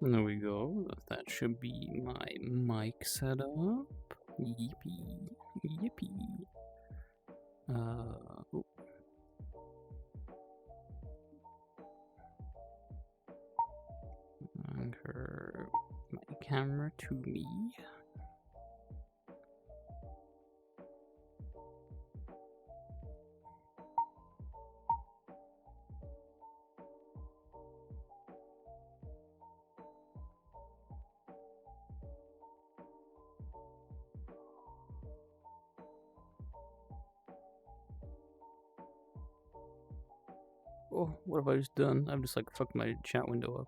There we go. That should be my mic setup. Yippee. Yippee. Oh. Anchor my camera to me. Oh, what have I just done? I've just like fucked my chat window up.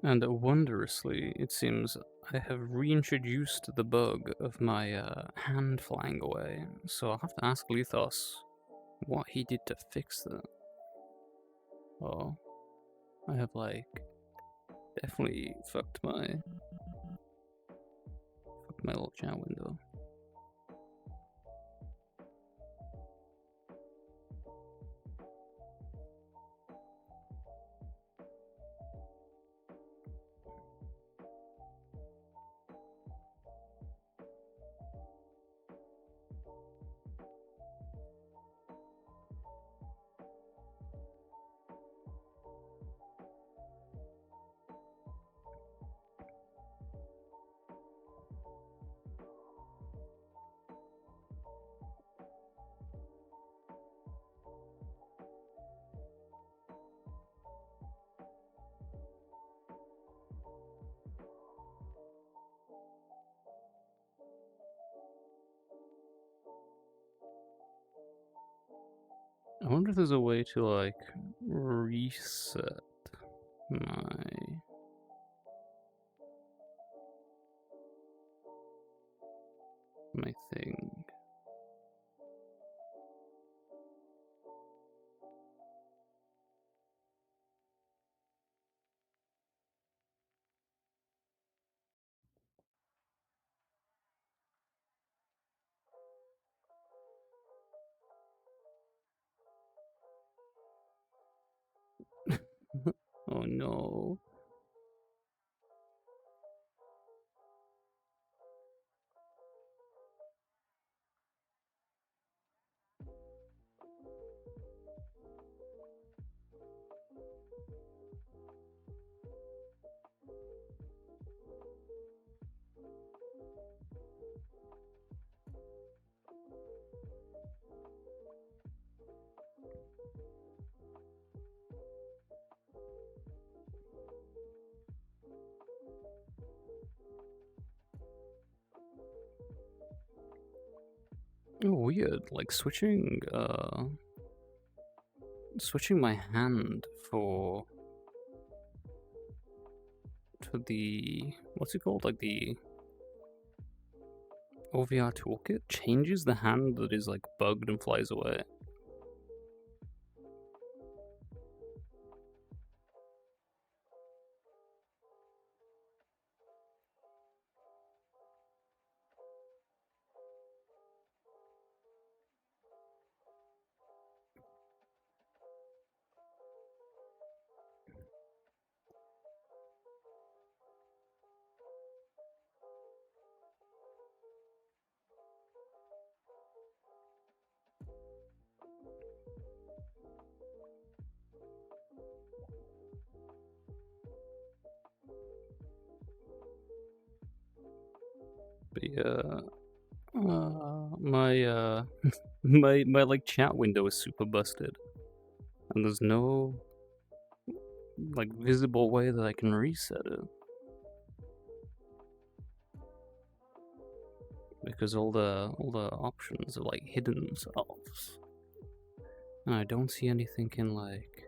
And wondrously, it seems I have reintroduced the bug of my hand flying away, so I'll have to ask Lethos what he did to fix that. Oh, I have like definitely fucked my little chat window. wonder if there's a way to, like, reset my... my thing. Oh no. Oh, weird. Like switching my hand for to the, what's it called? Like the OVR toolkit changes the hand that is like bugged and flies away. But yeah, my my like chat window is super busted, and there's no like visible way that I can reset it because all the options are like hidden themselves, and I don't see anything in like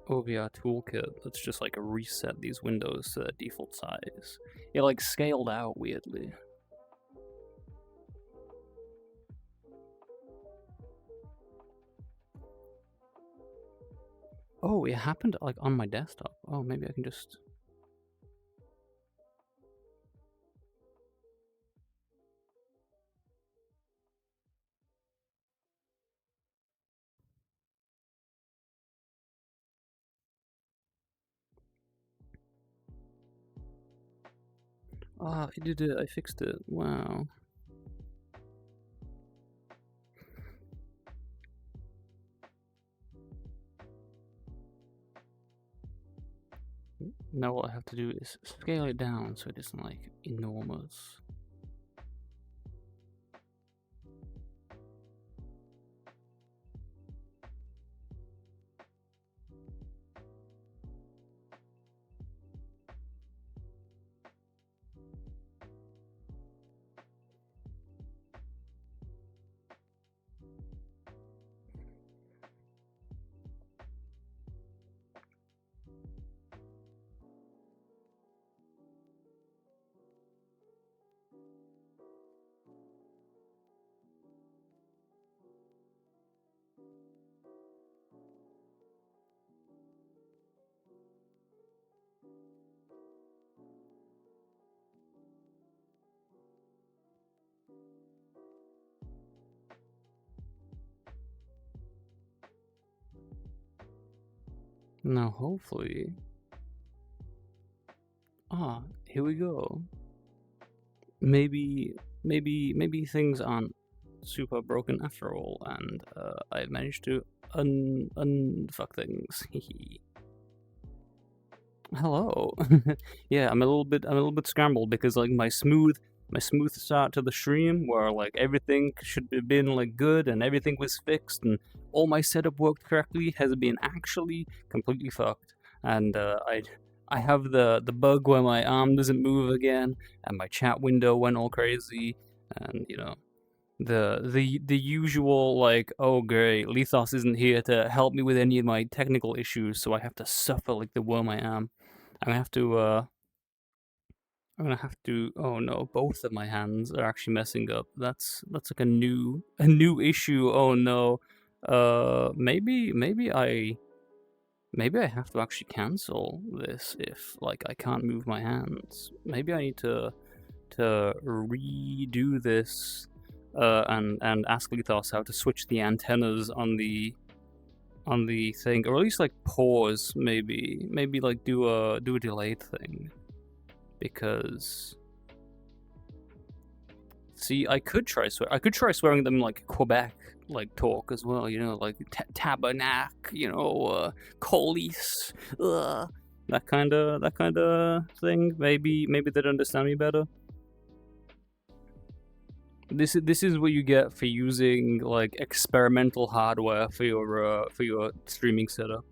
OVR toolkit that's just like a reset these windows to their default size. It like scaled out weirdly. Oh, it happened like on my desktop. Oh, maybe I can just... Ah, I did it. I fixed it. Wow. Now what I have to do is scale it down so it isn't like enormous. Now hopefully... Ah, here we go. Maybe things aren't super broken after all, and I managed to unfuck things. Hello. Yeah, I'm a little bit scrambled because like my smooth start to the stream where like everything should have been like good and everything was fixed and all my setup worked correctly has been actually completely fucked. And I have the bug where my arm doesn't move again and my chat window went all crazy, and you know, the usual like, oh great, Lethos isn't here to help me with any of my technical issues, so I have to suffer like the worm I am. I'm gonna have to oh no, both of my hands are actually messing up. That's like a new issue. Oh no. Maybe I have to actually cancel this if like I can't move my hands. Maybe I need to redo this and ask Lethos how to switch the antennas on the thing, or at least like pause maybe like do a delayed thing, because see, I could try swearing them like Quebec like talk as well, like tabernac, colis, that kind of thing. Maybe they'd understand me better. This is what you get for using like experimental hardware for your streaming setup.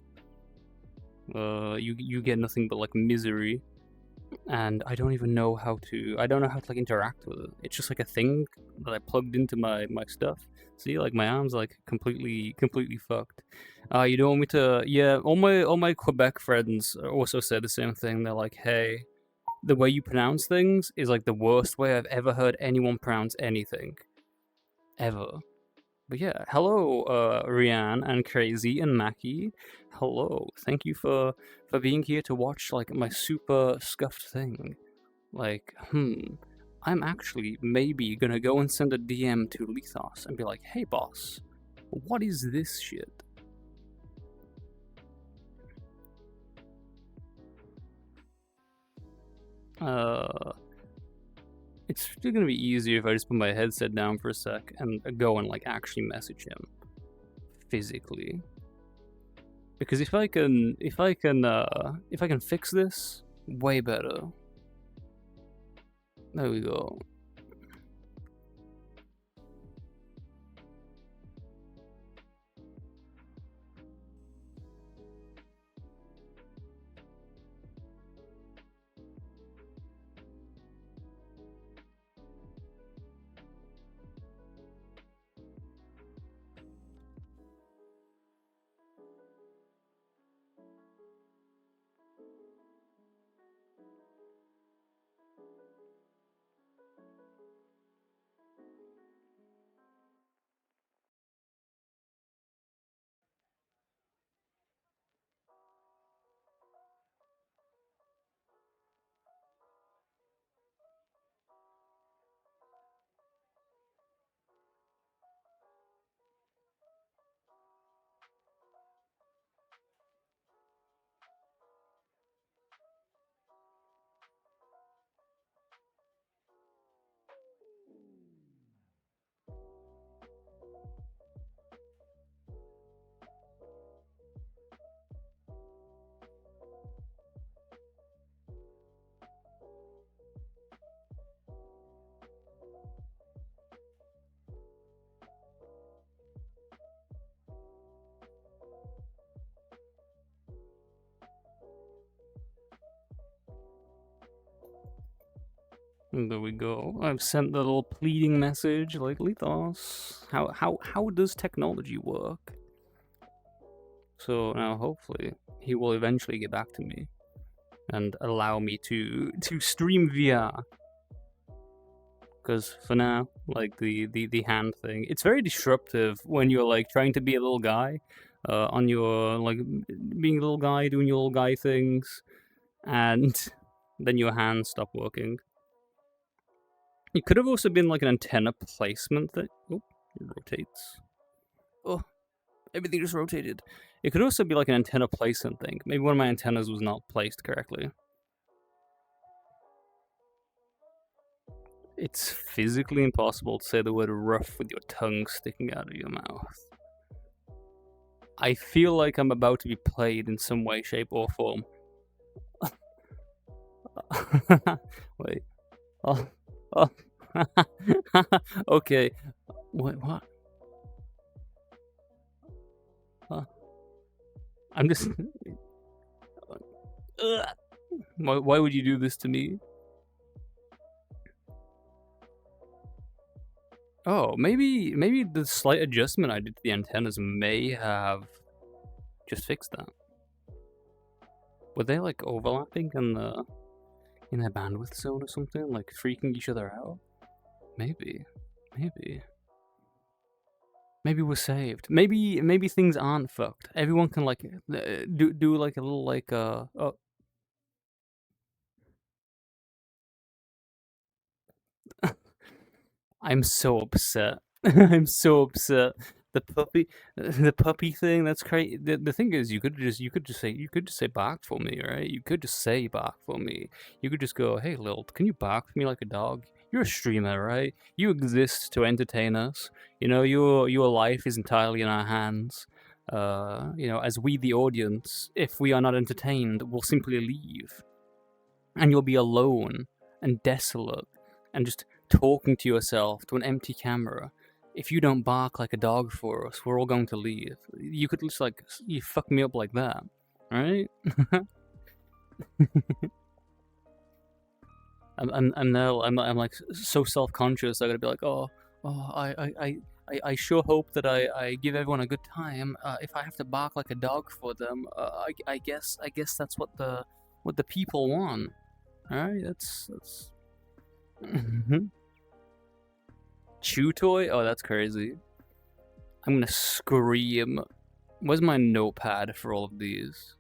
You get nothing but like misery, and I don't know how to like interact with it. It's just like a thing that I plugged into my stuff. See, like my arm's like completely fucked. You don't want me to? Yeah, all my Quebec friends also said the same thing. They're like, hey, the way you pronounce things is like the worst way I've ever heard anyone pronounce anything ever. But yeah, hello, Rianne and Crazy and Mackie. Hello, thank you for being here to watch like my super scuffed thing. Like, I'm actually maybe gonna go and send a DM to Lethos and be like, hey boss, what is this shit? It's still gonna be easier if I just put my headset down for a sec and go and like actually message him physically. Because if I can fix this, way better. There we go. And there we go. I've sent the little pleading message, like Lethos. How does technology work? So now hopefully he will eventually get back to me and allow me to stream VR. Because for now, like the hand thing, it's very disruptive when you're like trying to be a little guy, on your like being a little guy doing your little guy things, and then your hands stop working. It could have also been like an antenna placement that it rotates. Oh, everything just rotated. It could also be like an antenna placement thing. Maybe one of my antennas was not placed correctly. It's physically impossible to say the word rough with your tongue sticking out of your mouth. I feel like I'm about to be played in some way, shape, or form. Wait. Oh. Oh. Okay. Wait, what? I'm just. Why would you do this to me? Oh, maybe the slight adjustment I did to the antennas may have just fixed that. Were they like overlapping in their bandwidth zone or something, like freaking each other out? Maybe, maybe. Maybe we're saved. Maybe things aren't fucked. Everyone can like do like a little like oh. I'm so upset. I'm so upset. The puppy, the puppy thing. That's crazy. The thing is, you could just say bark for me, right? You could just say bark for me. You could just go, hey, Lilt, can you bark for me like a dog? You're a streamer, right? You exist to entertain us. You know, your life is entirely in our hands. You know, as we, the audience, if we are not entertained, we'll simply leave, and you'll be alone and desolate and just talking to yourself to an empty camera. If you don't bark like a dog for us, we're all going to leave. You could just like you fuck me up like that, right? I'm now I'm like so self conscious. I gotta be like, I sure hope that I give everyone a good time. If I have to bark like a dog for them, I guess that's what the people want. All right, that's. Chew toy? Oh, that's crazy. I'm gonna scream. Where's my notepad for all of these?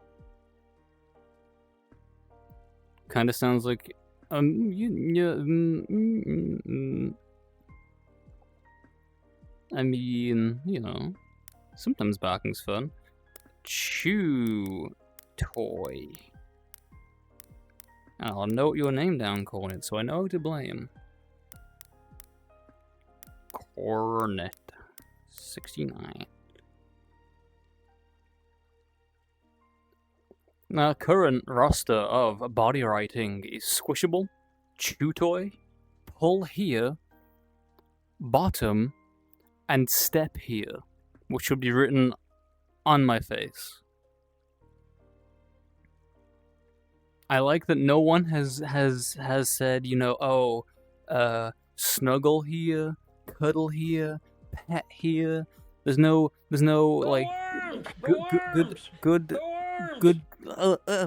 Kind of sounds like yeah, I mean, you know, sometimes barking's fun. Chew toy. I'll note your name down, Cornet, so I know who to blame. Cornet 69. Current roster of body writing is squishable, chew toy, pull here, bottom, and step here, which should be written on my face. I like that no one has said, you know, snuggle here, cuddle here, pet here. There's no like good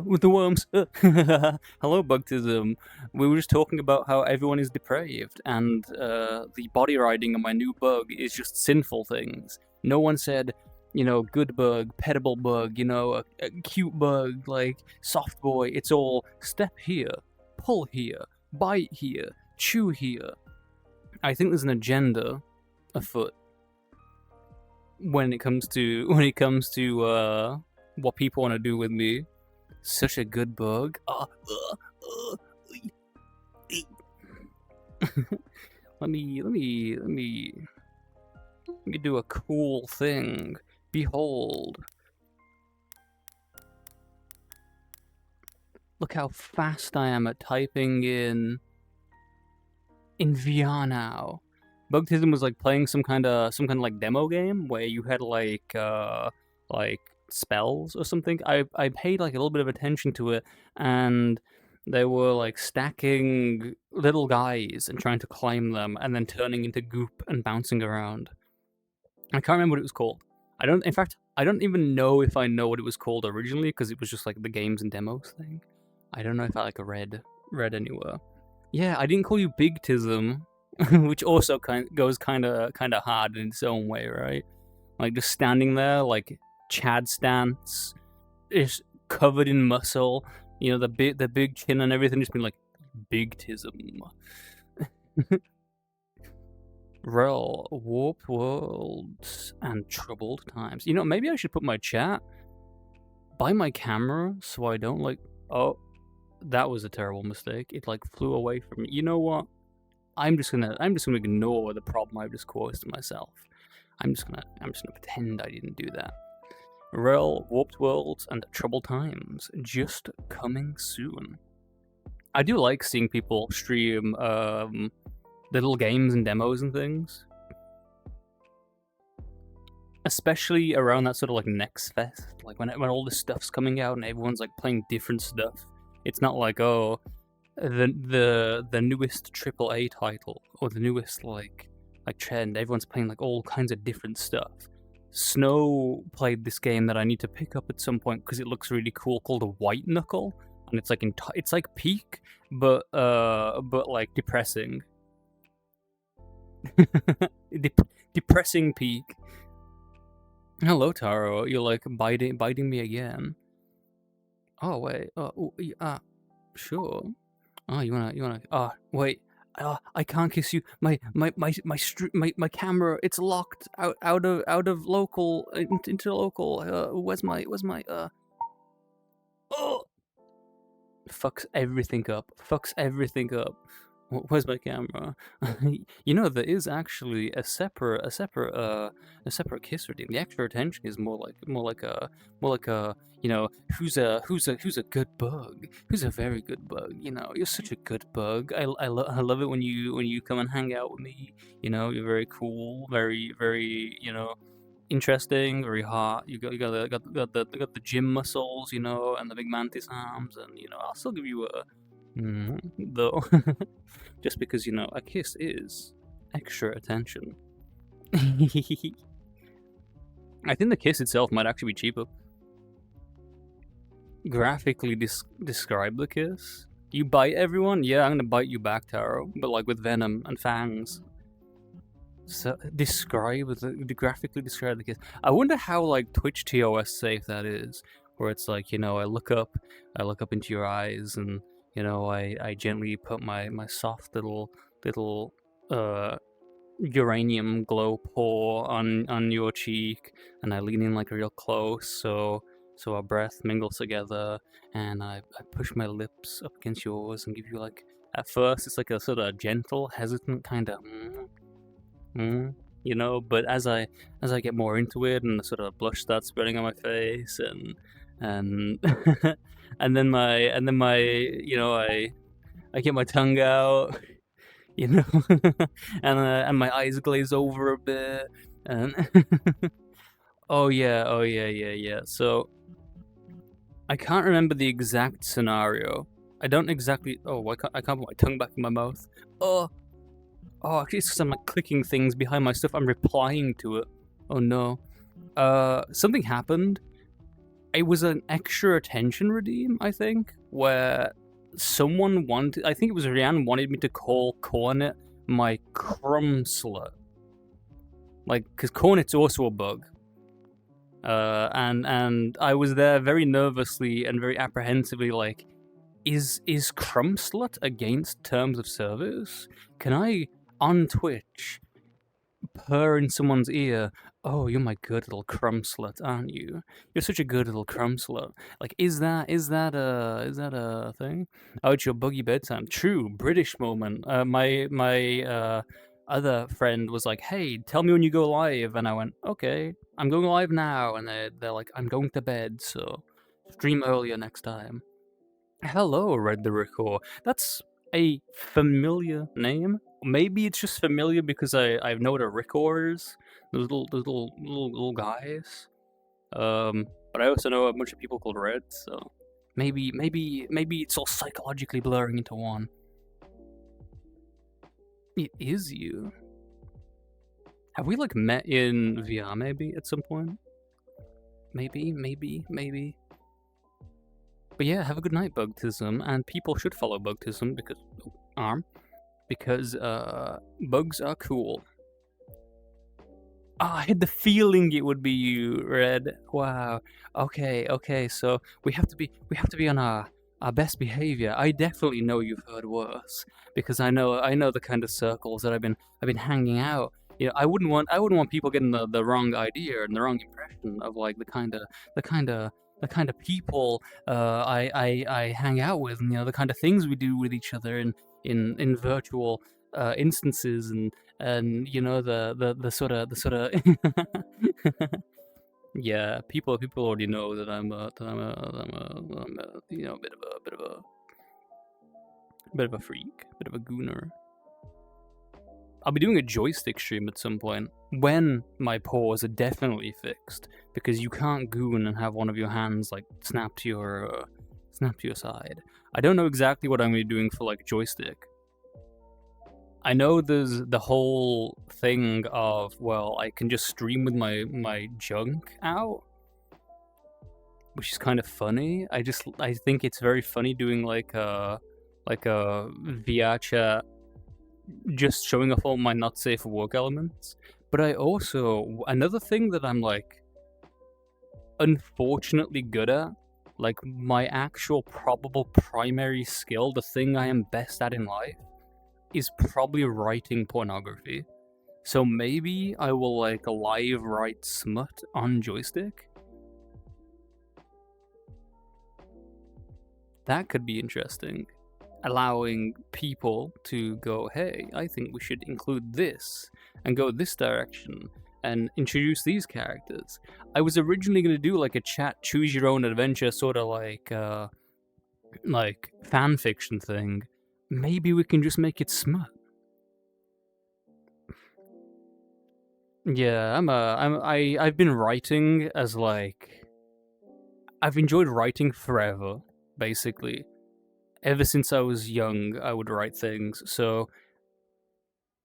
with the worms. Hello, Bugtism. We were just talking about how everyone is depraved, and the body riding of my new bug is just sinful things. No one said, you know, good bug, pettable bug, you know, a cute bug, like soft boy. It's all step here, pull here, bite here, chew here. I think there's an agenda afoot when it comes to what people want to do with me. Such a good bug. Let me do a cool thing. Behold. Look how fast I am at typing in VR now. Bugtism was like playing some kind of like demo game where you had like spells or something. I paid like a little bit of attention to it, and they were like stacking little guys and trying to climb them and then turning into goop and bouncing around. I can't remember what it was called. In fact, I don't even know if I know what it was called originally, because it was just like the games and demos thing. I don't know if I like read anywhere. Yeah, I didn't call you Bigtism, which also goes kind of hard in its own way, right? Like just standing there, like Chad stance, is covered in muscle. You know, the big chin and everything, just being like Bigtism. Rel, warped worlds and troubled times. You know, maybe I should put my chat by my camera so I don't like. Oh, that was a terrible mistake. It like flew away from me. You know what? I'm just gonna ignore the problem I've just caused to myself. I'm just gonna pretend I didn't do that. Rel, warped worlds and troubled times just coming soon. I do like seeing people stream little games and demos and things, especially around that sort of like Next Fest, like when all this stuff's coming out and everyone's like playing different stuff. It's not like, oh, the newest AAA title or the newest like trend. Everyone's playing like all kinds of different stuff. Snow played this game that I need to pick up at some point because it looks really cool, called a White Knuckle, and it's like it's like Peak, but like depressing. Depressing Peak. Hello, Taro. You're like biting me again. Oh wait. Sure. Oh, you wanna? Wait. I can't kiss you. My camera. It's locked out of local into local. Where's my Oh, fucks everything up. Fucks everything up. Where's my camera? You know, there is actually a separate kiss routine. The extra attention is more like a you know, who's a good bug? Who's a very good bug? You know, you're such a good bug. I love it when you come and hang out with me. You know, you're very cool, very you know, interesting, very hot. You got the gym muscles, you know, and the big mantis arms, and you know, I'll still give you a though. Just because, you know, a kiss is extra attention. I think the kiss itself might actually be cheaper. Graphically describe the kiss. You bite everyone? Yeah, I'm gonna bite you back, Taro, but like with venom and fangs. So graphically describe the kiss. I wonder how like Twitch TOS safe that is, where it's like, you know, I look up into your eyes, and you know, I gently put my soft little uranium glow paw on your cheek, and I lean in like real close, so our breath mingles together, and I push my lips up against yours and give you like, at first it's like a sort of gentle, hesitant kind of you know, but as I get more into it, and the sort of blush starts spreading on my face, and and then my you know, I get my tongue out, you know, and my eyes glaze over a bit, and oh yeah. So I can't remember the exact scenario. I don't exactly. Oh, I can't put my tongue back in my mouth. Actually, it's because I'm like clicking things behind my stuff. I'm replying to it. Oh no. Something happened. It was an extra attention redeem, I think, where someone wanted. I think it was Rianne wanted me to call Cornet my crumb slut. Like, because Cornet's also a bug. And I was there very nervously and very apprehensively, like, is crumb slut against terms of service? Can I, on Twitch, purr in someone's ear, oh, you're my good little crumb slut, aren't you? You're such a good little crumb slut. Like, is that a thing? Oh, it's your buggy bedtime. True, British moment. My other friend was like, hey, tell me when you go live, and I went, okay, I'm going live now, and they're like, I'm going to bed, so stream earlier next time. Hello, Red the Rickor. That's a familiar name. Maybe it's just familiar because I know what a Rickor is. Those little guys. But I also know a bunch of people called Red, so maybe it's all psychologically blurring into one. It is you. Have we like met in VR maybe at some point? Maybe. But yeah, have a good night, Bugtism, and people should follow Bugtism because bugs are cool. I had the feeling it would be you, Red. Wow. Okay. So we have to be on our best behavior. I definitely know you've heard worse, because I know the kind of circles that I've been hanging out. You know, I wouldn't want people getting the wrong idea and the wrong impression of like the kind of people I hang out with, and you know, the kind of things we do with each other in virtual instances, and you know, the sort of yeah, people already know that I'm a you know, bit of a freak, bit of a gooner. I'll be doing a joystick stream at some point when my paws are definitely fixed, because you can't goon and have one of your hands like snap to your side. I don't know exactly what I'm gonna be doing for like joystick. I know there's the whole thing of, well, I can just stream with my junk out, which is kind of funny. I think it's very funny doing like a VR chat, just showing off all my not safe for work elements. But I also, another thing that I'm like unfortunately good at, like my actual probable primary skill, the thing I am best at in life, is probably writing pornography. So maybe I will like live write smut on joystick. That could be interesting. Allowing people to go, hey, I think we should include this and go this direction and introduce these characters. I was originally going to do like a chat choose your own adventure sort of like fan fiction thing. Maybe we can just make it smut. Yeah, I've been writing as like, I've enjoyed writing forever, basically. Ever since I was young, I would write things. So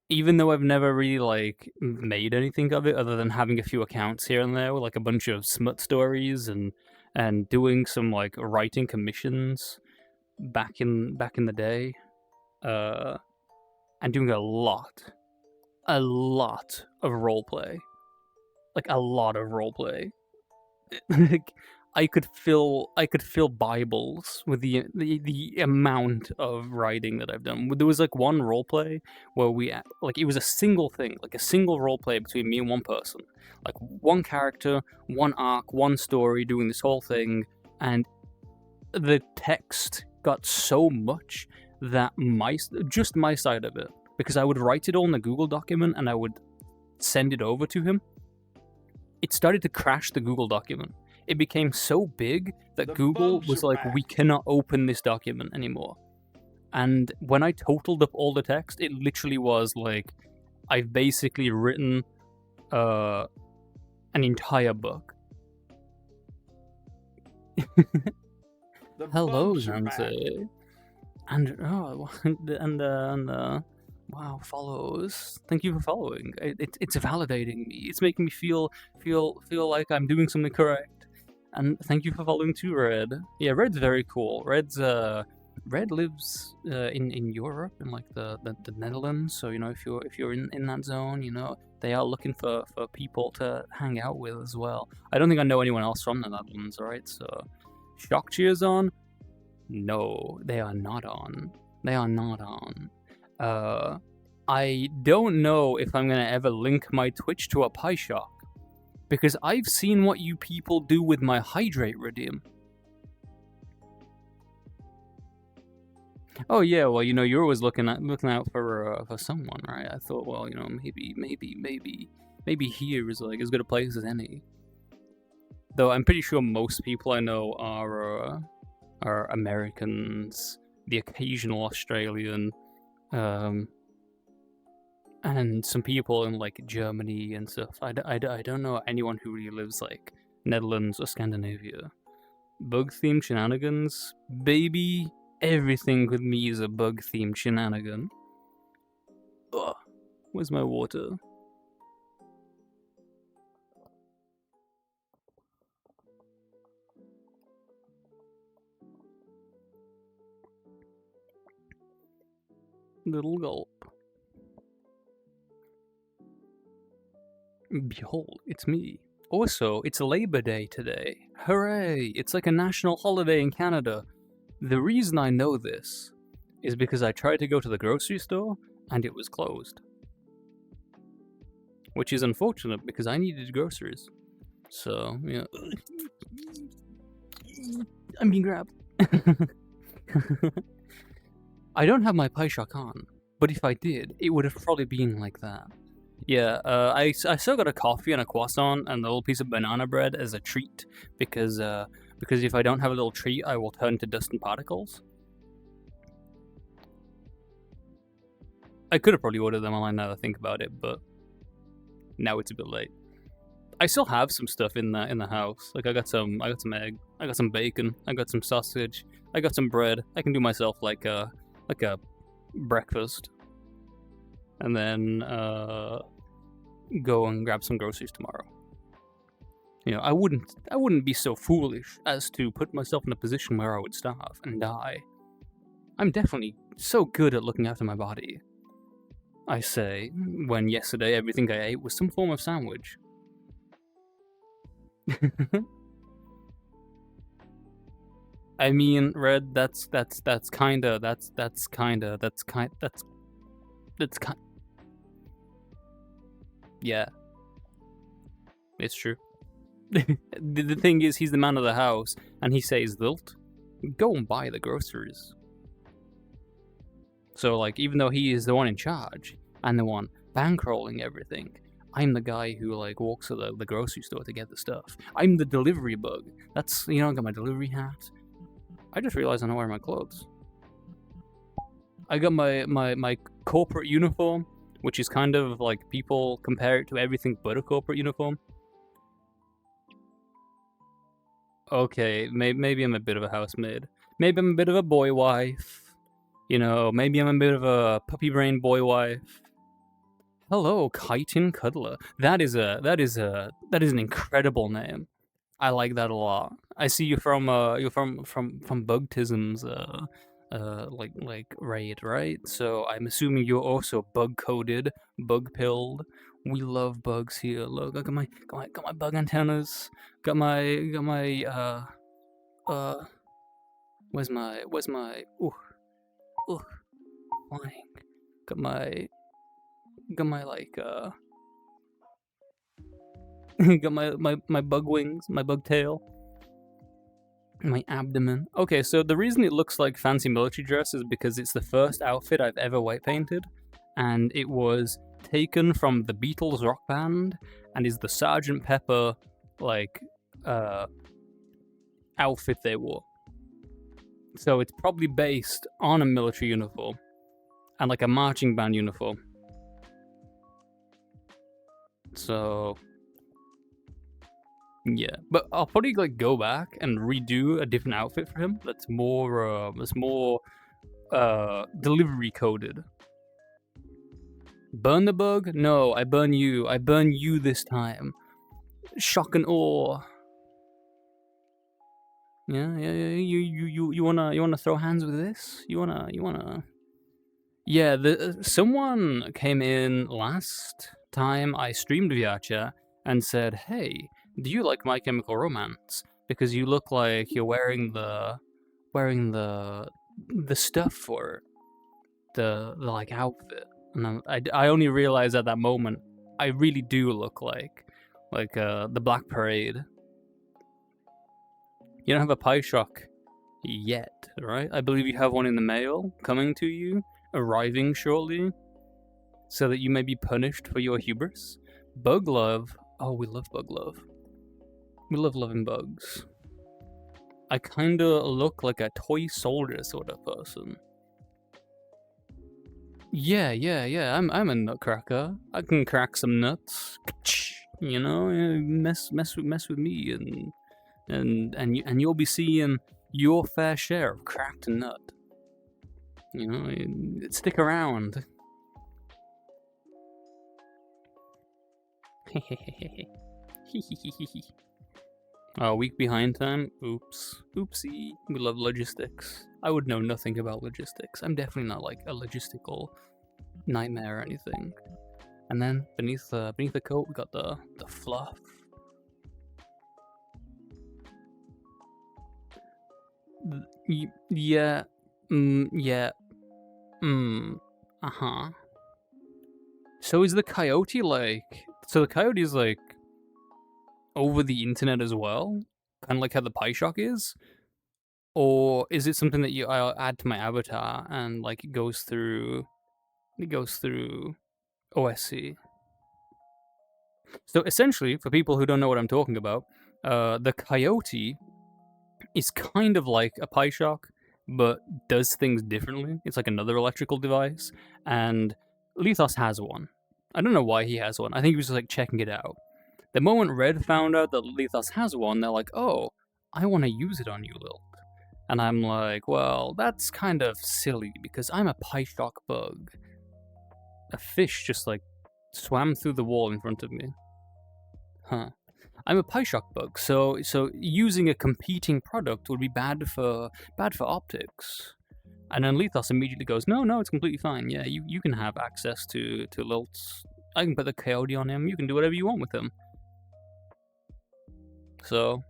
even though I've never really like made anything of it other than having a few accounts here and there with like a bunch of smut stories and doing some like writing commissions back in the day, and doing a lot of roleplay, like a lot of roleplay. Like I could fill Bibles with the amount of writing that I've done. There was like one roleplay where we like it was a single thing, like a single roleplay between me and one person, like one character, one arc, one story, doing this whole thing, and the text got so much that my side of it, because I would write it all in a Google document and I would send it over to him. It started to crash the Google document. It became so big that Google was like, we cannot open this document anymore. And when I totaled up all the text, it literally was like, I've basically written an entire book. Hello, Zanzi. And wow, follows. Thank you for following. It's validating me. It's making me feel like I'm doing something correct. And thank you for following too, Red. Yeah, Red's very cool. Red lives in Europe, in like the Netherlands. So you know, if you're in that zone, you know, they are looking for people to hang out with as well. I don't think I know anyone else from the Netherlands, right? So Shock Cheers on? No, they are not on. They are not on. I don't know if I'm gonna ever link my Twitch to a pie shock, because I've seen what you people do with my hydrate redeem. Oh yeah, well, you know, you're always looking out for someone, right? I thought, well, you know, maybe here is like as good a place as any. Though I'm pretty sure most people I know are Americans, the occasional Australian, and some people in like Germany and stuff. I don't know anyone who really lives like Netherlands or Scandinavia. Bug-themed shenanigans? Baby, everything with me is a bug-themed shenanigan. Ugh, where's my water? Little gulp. Behold, it's me. Also, it's Labor Day today. Hooray! It's like a national holiday in Canada. The reason I know this is because I tried to go to the grocery store and it was closed. Which is unfortunate because I needed groceries. So, yeah. I'm being grabbed. I don't have my pie shock on, but if I did, it would have probably been like that. Yeah, I still got a coffee and a croissant and a little piece of banana bread as a treat, because if I don't have a little treat, I will turn to dust and particles. I could have probably ordered them online now that I think about it, but now it's a bit late. I still have some stuff in the house. Like I got some egg, I got some bacon, I got some sausage, I got some bread. I can do myself like a breakfast. and then go and grab some groceries tomorrow. You know, I wouldn't be so foolish as to put myself in a position where I would starve and die. I'm definitely so good at looking after my body. I say, when yesterday everything I ate was some form of sandwich. I mean, Red, that's kinda, yeah, it's true. The thing is, he's the man of the house, and he says, Wilt, go and buy the groceries. So, like, even though he is the one in charge, and the one bankrolling everything, I'm the guy who, like, walks to the grocery store to get the stuff. I'm the delivery bug. That's, you know, I got my delivery hat. I just realized I'm not wearing my clothes. I got my corporate uniform, which is kind of like people compare it to everything but a corporate uniform. Okay, maybe I'm a bit of a housemaid. Maybe I'm a bit of a boy wife. You know, maybe I'm a bit of a puppy brain boy wife. Hello, Chitin Cuddler. That is an incredible name. I like that a lot. I see you're from Bugtism's like raid, right? So I'm assuming you're also bug coded, bug pilled. We love bugs here. Look, I got my bug antennas. Got my where's my ooh flying. Got my like got my bug wings, my bug tail. My abdomen. Okay, so the reason it looks like fancy military dress is because it's the first outfit I've ever white painted, and it was taken from the Beatles rock band, and is the Sergeant Pepper, like, outfit they wore. So it's probably based on a military uniform, and like a marching band uniform. So yeah, but I'll probably like go back and redo a different outfit for him. That's more delivery coded. Burn the bug? No, I burn you. I burn you this time. Shock and awe. Yeah. You wanna throw hands with this? You wanna. Yeah, someone came in last time I streamed VR and said, "Hey, do you like My Chemical Romance? Because you look like you're wearing the stuff for the like outfit." And I only realized at that moment I really do look like the Black Parade. You don't have a pie shock yet, right? I believe you have one in the mail coming to you, arriving shortly, so that you may be punished for your hubris. Bug love. Oh, we love bug love. We love loving bugs. I kinda look like a toy soldier sort of person. Yeah. I'm a nutcracker. I can crack some nuts. You know, mess with me, and you'll be seeing your fair share of cracked nut. You know, stick around. A week behind time? Oops. Oopsie. We love logistics. I would know nothing about logistics. I'm definitely not like a logistical nightmare or anything. And then beneath the coat we got the fluff. Yeah. Yeah. Uh-huh. So is the coyote like... So the coyote is like over the internet as well? Kind of like how the pie shock is? Or is it something that I'll add to my avatar and like it goes through OSC? So essentially, for people who don't know what I'm talking about, the coyote is kind of like a pie shock, but does things differently. It's like another electrical device, and Lethos has one. I don't know why he has one. I think he was just like checking it out. The moment Red found out that Lethos has one, they're like, "Oh, I want to use it on you, Lil." And I'm like, well, that's kind of silly because I'm a pie shock bug. A fish just like swam through the wall in front of me. Huh. I'm a PieShock bug, so using a competing product would be bad for optics. And then Lethos immediately goes, no, it's completely fine. Yeah, you can have access to Lilt's. I can put the coyote on him. You can do whatever you want with him. So,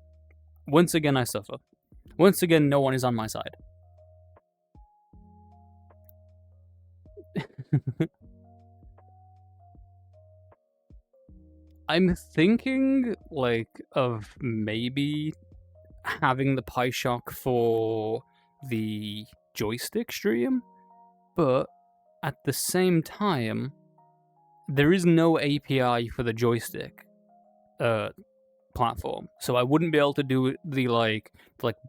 once again, I suffer. Once again, no one is on my side. I'm thinking, like, of maybe having the PieShock for the joystick stream, but at the same time, there is no API for the joystick platform, so I wouldn't be able to do the like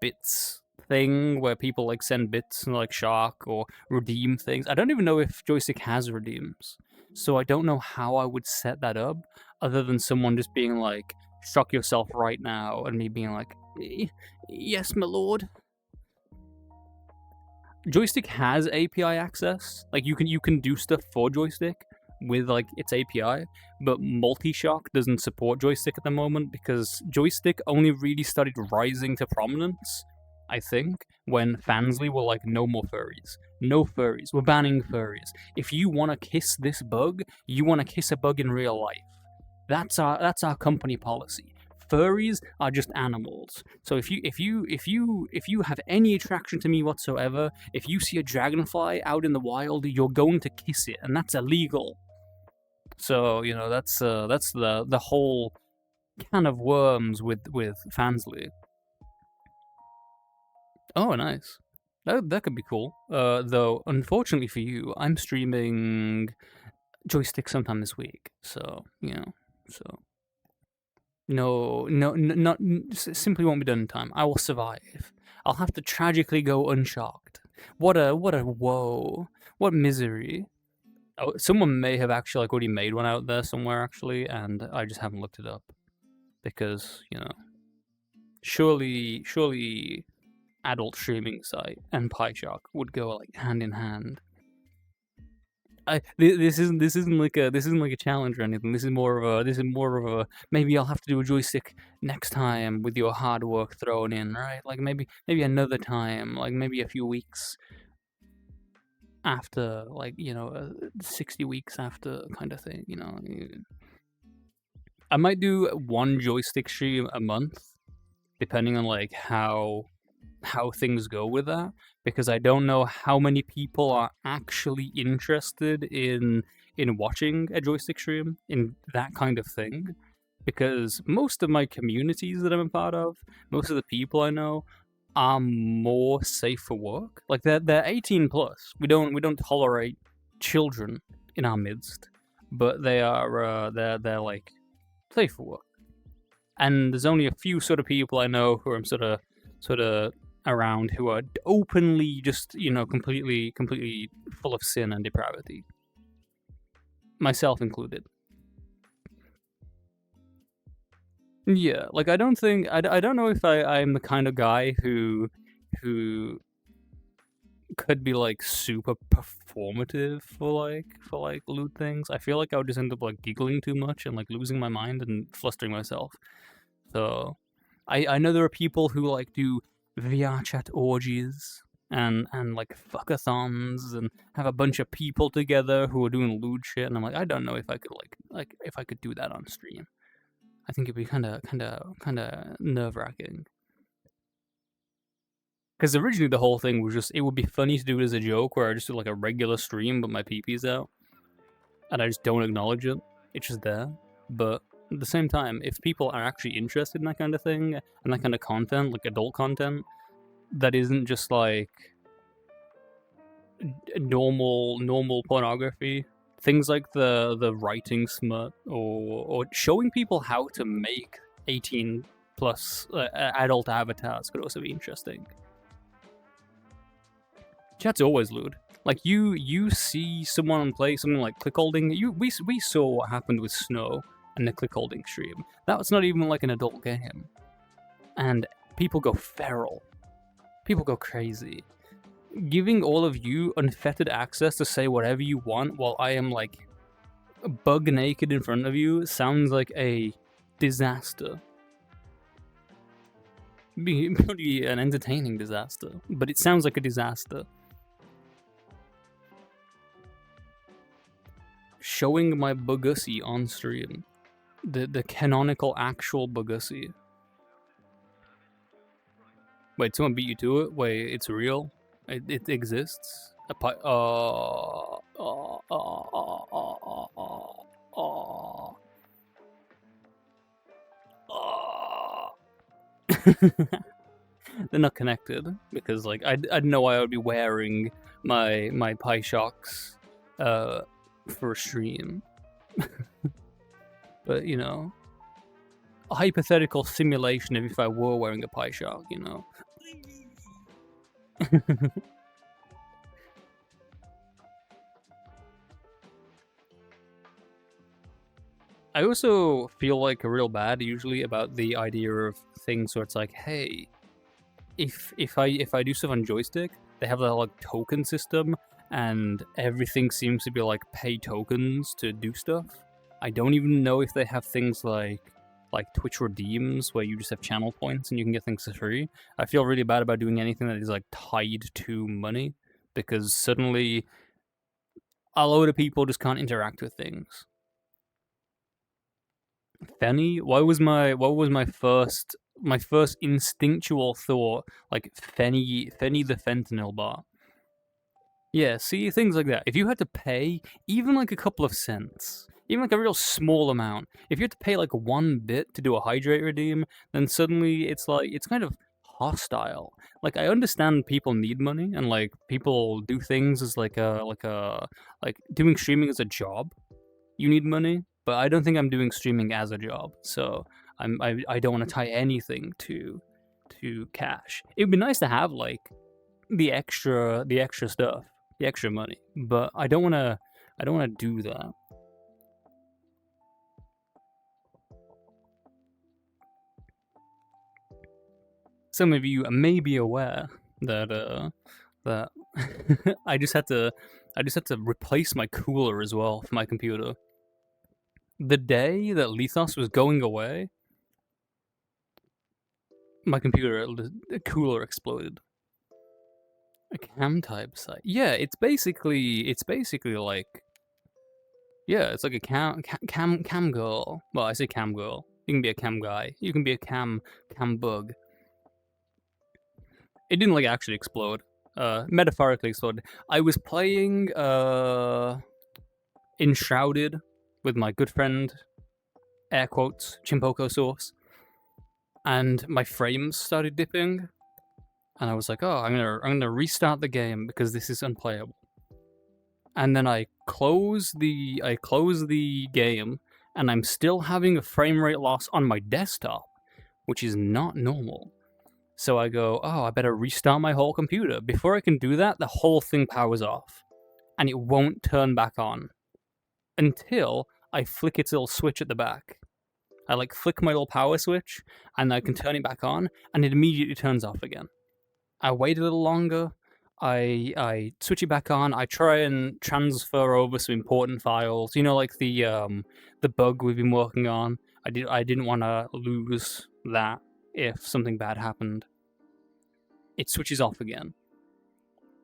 bits thing where people like send bits and like Shark or redeem things. I don't even know if joystick has redeems, so I don't know how I would set that up other than someone just being like, shock yourself right now, and me being like, yes, my lord. Joystick has API access. Like you can do stuff for joystick with like its API, but Multishock doesn't support joystick at the moment because joystick only really started rising to prominence, I think, when Fansly were like, no more furries. No furries. We're banning furries. If you want to kiss this bug, you want to kiss a bug in real life. That's our company policy. Furries are just animals. So if you have any attraction to me whatsoever, if you see a dragonfly out in the wild, you're going to kiss it, and that's illegal. So you know that's the whole can of worms with Fansly. Oh, nice. That could be cool. Though unfortunately for you, I'm streaming joystick sometime this week. So no, not simply won't be done in time. I will survive. I'll have to tragically go unshocked. What a woe. What misery. Oh, someone may have actually like already made one out there somewhere actually, and I just haven't looked it up because surely adult streaming site and PieShock would go like hand in hand. This isn't like a challenge or anything. This is more of a maybe I'll have to do a joystick next time with your hard work thrown in, right? Like maybe another time, like maybe a few weeks after, like 60 weeks after kind of thing. I might do one joystick stream a month, depending on like how things go with that, because I don't know how many people are actually interested in watching a joystick stream in that kind of thing, because most of my communities that I'm a part of, most of the people I know are more safe for work. Like they're 18 plus. We don't tolerate children in our midst, but they are they're like safe for work. And there's only a few sort of people I know who I'm sort of around who are openly just completely full of sin and depravity, myself included. Yeah, like I don't know if I'm the kind of guy who could be like super performative for loot things. I feel like I would just end up like giggling too much and like losing my mind and flustering myself. So I know there are people who like do VR chat orgies and like fuckathons and have a bunch of people together who are doing lewd shit, and I'm like, I don't know if I could like if I could do that on stream. I think it'd be kind of nerve-wracking. Because originally the whole thing was just, it would be funny to do it as a joke where I just do like a regular stream but my pee-pee's out and I just don't acknowledge it. It's just there. But at the same time, if people are actually interested in that kind of thing and that kind of content, like adult content, that isn't just like normal pornography, things like the writing smut or showing people how to make 18 plus adult avatars could also be interesting. Chat's always lewd. Like you see someone play something like click holding. We saw what happened with Snow and the click holding stream. That was not even like an adult game, and people go feral. People go crazy. giving all of you unfettered access to say whatever you want while I am like bug naked in front of you sounds like a disaster. Be an entertaining disaster, but it sounds like a disaster. Showing my Bugussi on stream. The canonical actual Bugussi. Wait, someone beat you to it? Wait, it's real? It exists? They're not connected because like I'd know why I would be wearing my Pie Shocks for a stream. But you know, a hypothetical simulation of if I were wearing a Pie Shock, you know. I also feel like real bad usually about the idea of things where it's like, hey, if I do stuff on joystick, they have that like token system, and everything seems to be like pay tokens to do stuff. I don't even know if they have things like Twitch redeems where you just have channel points and you can get things for free. I feel really bad about doing anything that is like tied to money because suddenly a load of people just can't interact with things. Fenny? What was my first instinctual thought? Like Fenny the fentanyl bar. Yeah, see, things like that. If you had to pay even like a couple of cents, even like a real small amount, if you had to pay like 1 bit to do a hydrate redeem, then suddenly it's like it's kind of hostile. Like I understand people need money and like people do things as like doing streaming as a job. You need money, but I don't think I'm doing streaming as a job, so I don't want to tie anything to cash. It'd be nice to have like the extra stuff, the extra money, but I don't want to do that. Some of you may be aware that that I just had to replace my cooler as well for my computer. The day that Lethos was going away, my computer, the cooler exploded. A cam type site. Yeah, it's basically like, yeah, it's like a cam girl. Well, I say cam girl. You can be a cam guy. You can be a cam bug. It didn't like actually explode. Metaphorically exploded. I was playing Enshrouded with my good friend, air quotes, Chimpoko Sauce, and my frames started dipping, and I was like, oh, I'm gonna restart the game because this is unplayable. And then I close the game, and I'm still having a frame rate loss on my desktop, which is not normal. So I go, oh, I better restart my whole computer. Before I can do that, the whole thing powers off, and it won't turn back on until I flick its little switch at the back. I like flick my little power switch, and I can turn it back on, and it immediately turns off again. I wait a little longer. I switch it back on. I try and transfer over some important files. You know, like the bug we've been working on. I didn't want to lose that if something bad happened. It switches off again.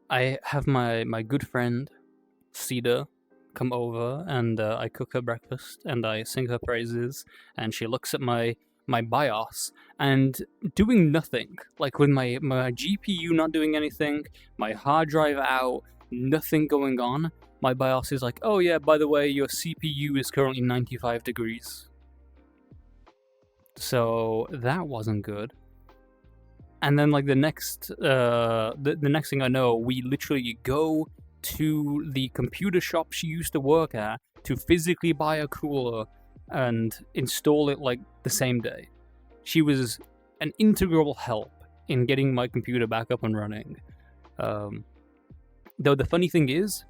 I have my good friend Cedar come over, and I cook her breakfast, and I sing her praises, and she looks at my BIOS and doing nothing, like with my GPU not doing anything, my hard drive out, nothing going on. My BIOS is like, oh yeah, by the way, your CPU is currently 95 degrees. So that wasn't good. And then like the next thing I know, we literally go to the computer shop she used to work at to physically buy a cooler and install it like the same day. She was an integral help in getting my computer back up and running. Though the funny thing is,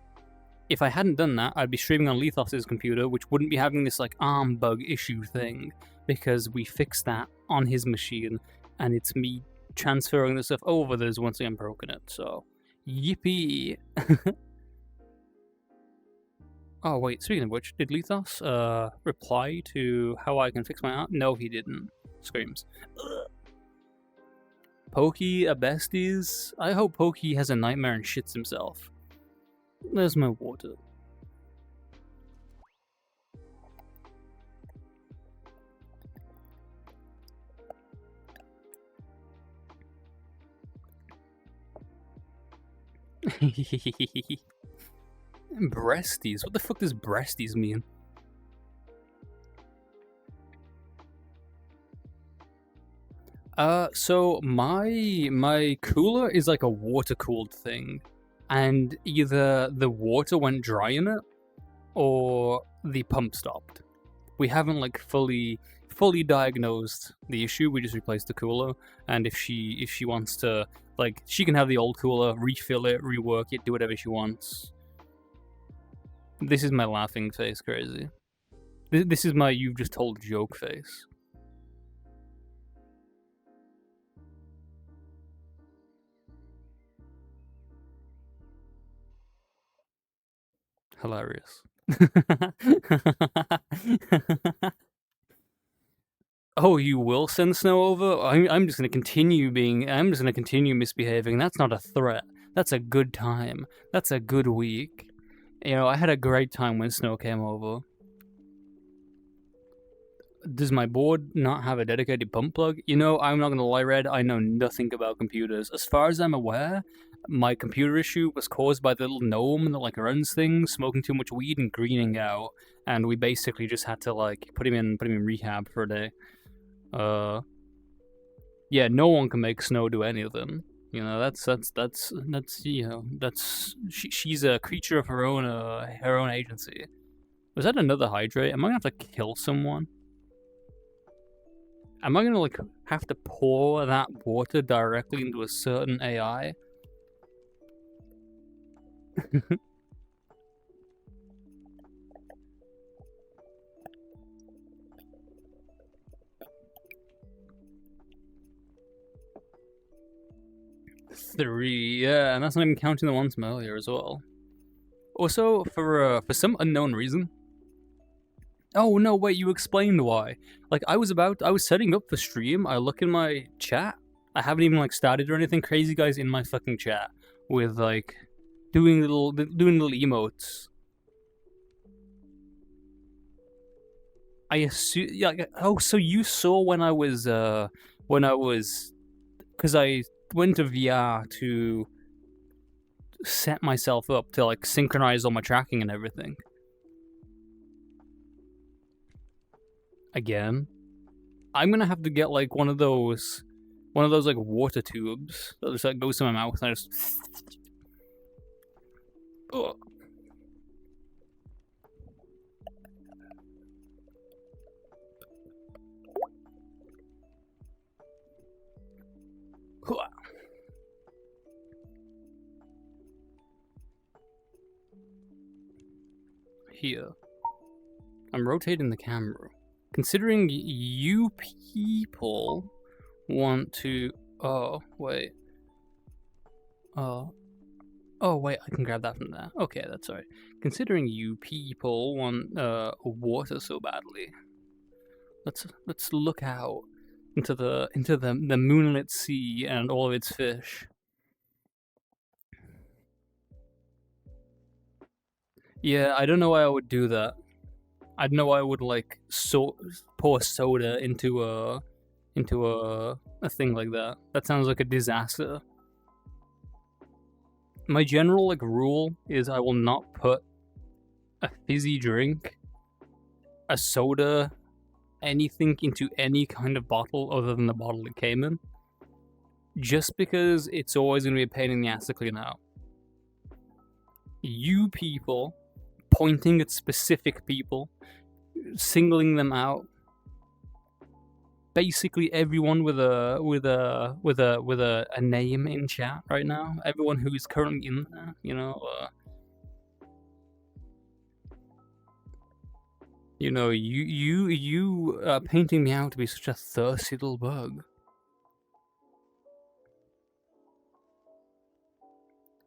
if I hadn't done that, I'd be streaming on Lethos's computer, which wouldn't be having this like ARM bug issue thing, because we fixed that on his machine, and it's me transferring the stuff over that has once again broken it. So Yippee! Oh wait, speaking of which, did Lethos reply to how I can fix my art? No, he didn't. Screams. Ugh. Pokey a besties? I hope Pokey has a nightmare and shits himself. There's my water. Breasties? What the fuck does breasties mean? So my cooler is like a water-cooled thing, and either the water went dry in it, or the pump stopped. We haven't like fully diagnosed the issue. We just replaced the cooler, and if she wants to, like, she can have the old cooler, refill it, rework it, do whatever she wants. This is my laughing face, crazy. This is my you've just told joke face. Hilarious. Oh, you will send snow over? I'm just gonna continue misbehaving. That's not a threat. That's a good time. That's a good week. You know, I had a great time when snow came over. Does my board not have a dedicated pump plug? You know, I'm not gonna lie, Red, I know nothing about computers. As far as I'm aware, my computer issue was caused by the little gnome that like runs things, smoking too much weed and greening out, and we basically just had to like put him in rehab for a day. Yeah, no one can make Snow do anything. You know, that's you know, she's a creature of her own agency. Was that another hydrate? Am I gonna have to kill someone? Am I gonna like have to pour that water directly into a certain AI? Three, yeah, and that's not even counting the ones from earlier as well. Also, for some unknown reason. Oh no, wait, you explained why. Like I was setting up the stream, I look in my chat, I haven't even like started or anything, crazy guys in my fucking chat with like doing little emotes. I assume, yeah, oh, so you saw when I was because I went to VR to set myself up to like synchronize all my tracking and everything. Again, I'm gonna have to get like one of those like water tubes that just like goes to my mouth and I just. Ugh. Here, I'm rotating the camera. Considering you people want to... Oh, wait. Oh, wait, I can grab that from there. Okay, that's alright. Considering you people want water so badly, let's look out into the moonlit sea and all of its fish. Yeah, I don't know why I would do that. I don't know why I would like pour soda into a thing like that. That sounds like a disaster. My general like rule is I will not put a fizzy drink, a soda, anything into any kind of bottle other than the bottle it came in. Just because it's always going to be a pain in the ass to clean out. You people pointing at specific people, singling them out. Basically everyone with a name in chat right now. Everyone who is currently in there, you know. You know, you painting me out to be such a thirsty little bug.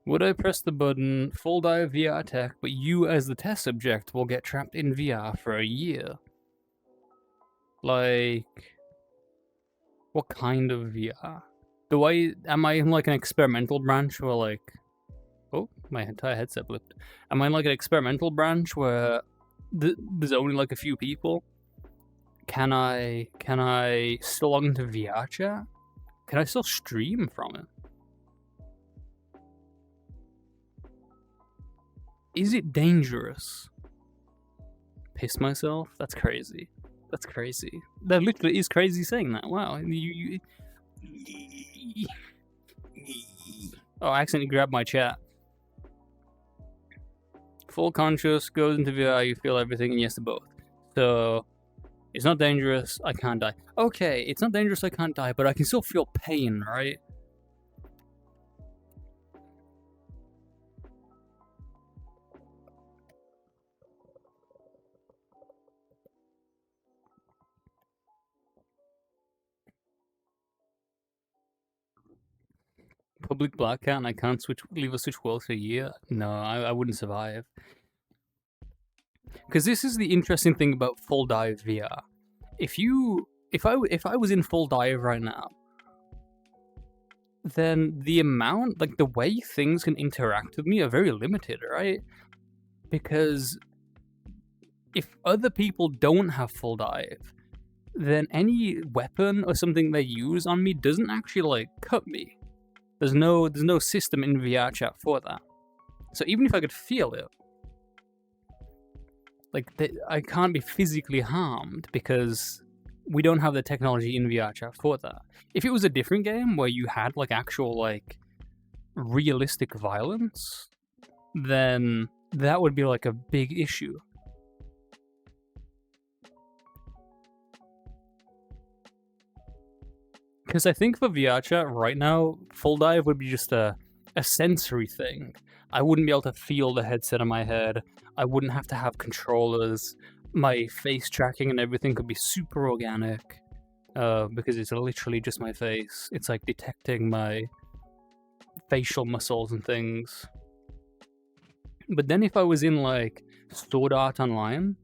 Would I press the button, full dive VR tech, but you as the test subject will get trapped in VR for a year? Like, what kind of VR? Am I in like an experimental branch where like, oh, my entire headset flipped. Am I in like an experimental branch where there's only like a few people? Can I still log into VR chat? Can I still stream from it? Is it dangerous? Piss myself? That's crazy. That's crazy. That literally is crazy saying that. Wow. Oh, I accidentally grabbed my chat. Full conscious, goes into VR, you feel everything, and yes to both. So, it's not dangerous, I can't die. Okay, it's not dangerous, I can't die, but I can still feel pain, right? Public blackout and I can't leave a Switch world for a year? No, I wouldn't survive. Because this is the interesting thing about full dive VR. If I was in full dive right now, then the amount, like the way things can interact with me are very limited, right? Because if other people don't have full dive, then any weapon or something they use on me doesn't actually like cut me. There's no system in VR chat for that. So even if I could feel it, like I can't be physically harmed because we don't have the technology in VR chat for that. If it was a different game where you had like actual like realistic violence, then that would be like a big issue. Because I think for VR chat right now, full dive would be just a sensory thing. I wouldn't be able to feel the headset on my head. I wouldn't have to have controllers. My face tracking and everything could be super organic. Because it's literally just my face. It's like detecting my facial muscles and things. But then if I was in like Sword Art Online,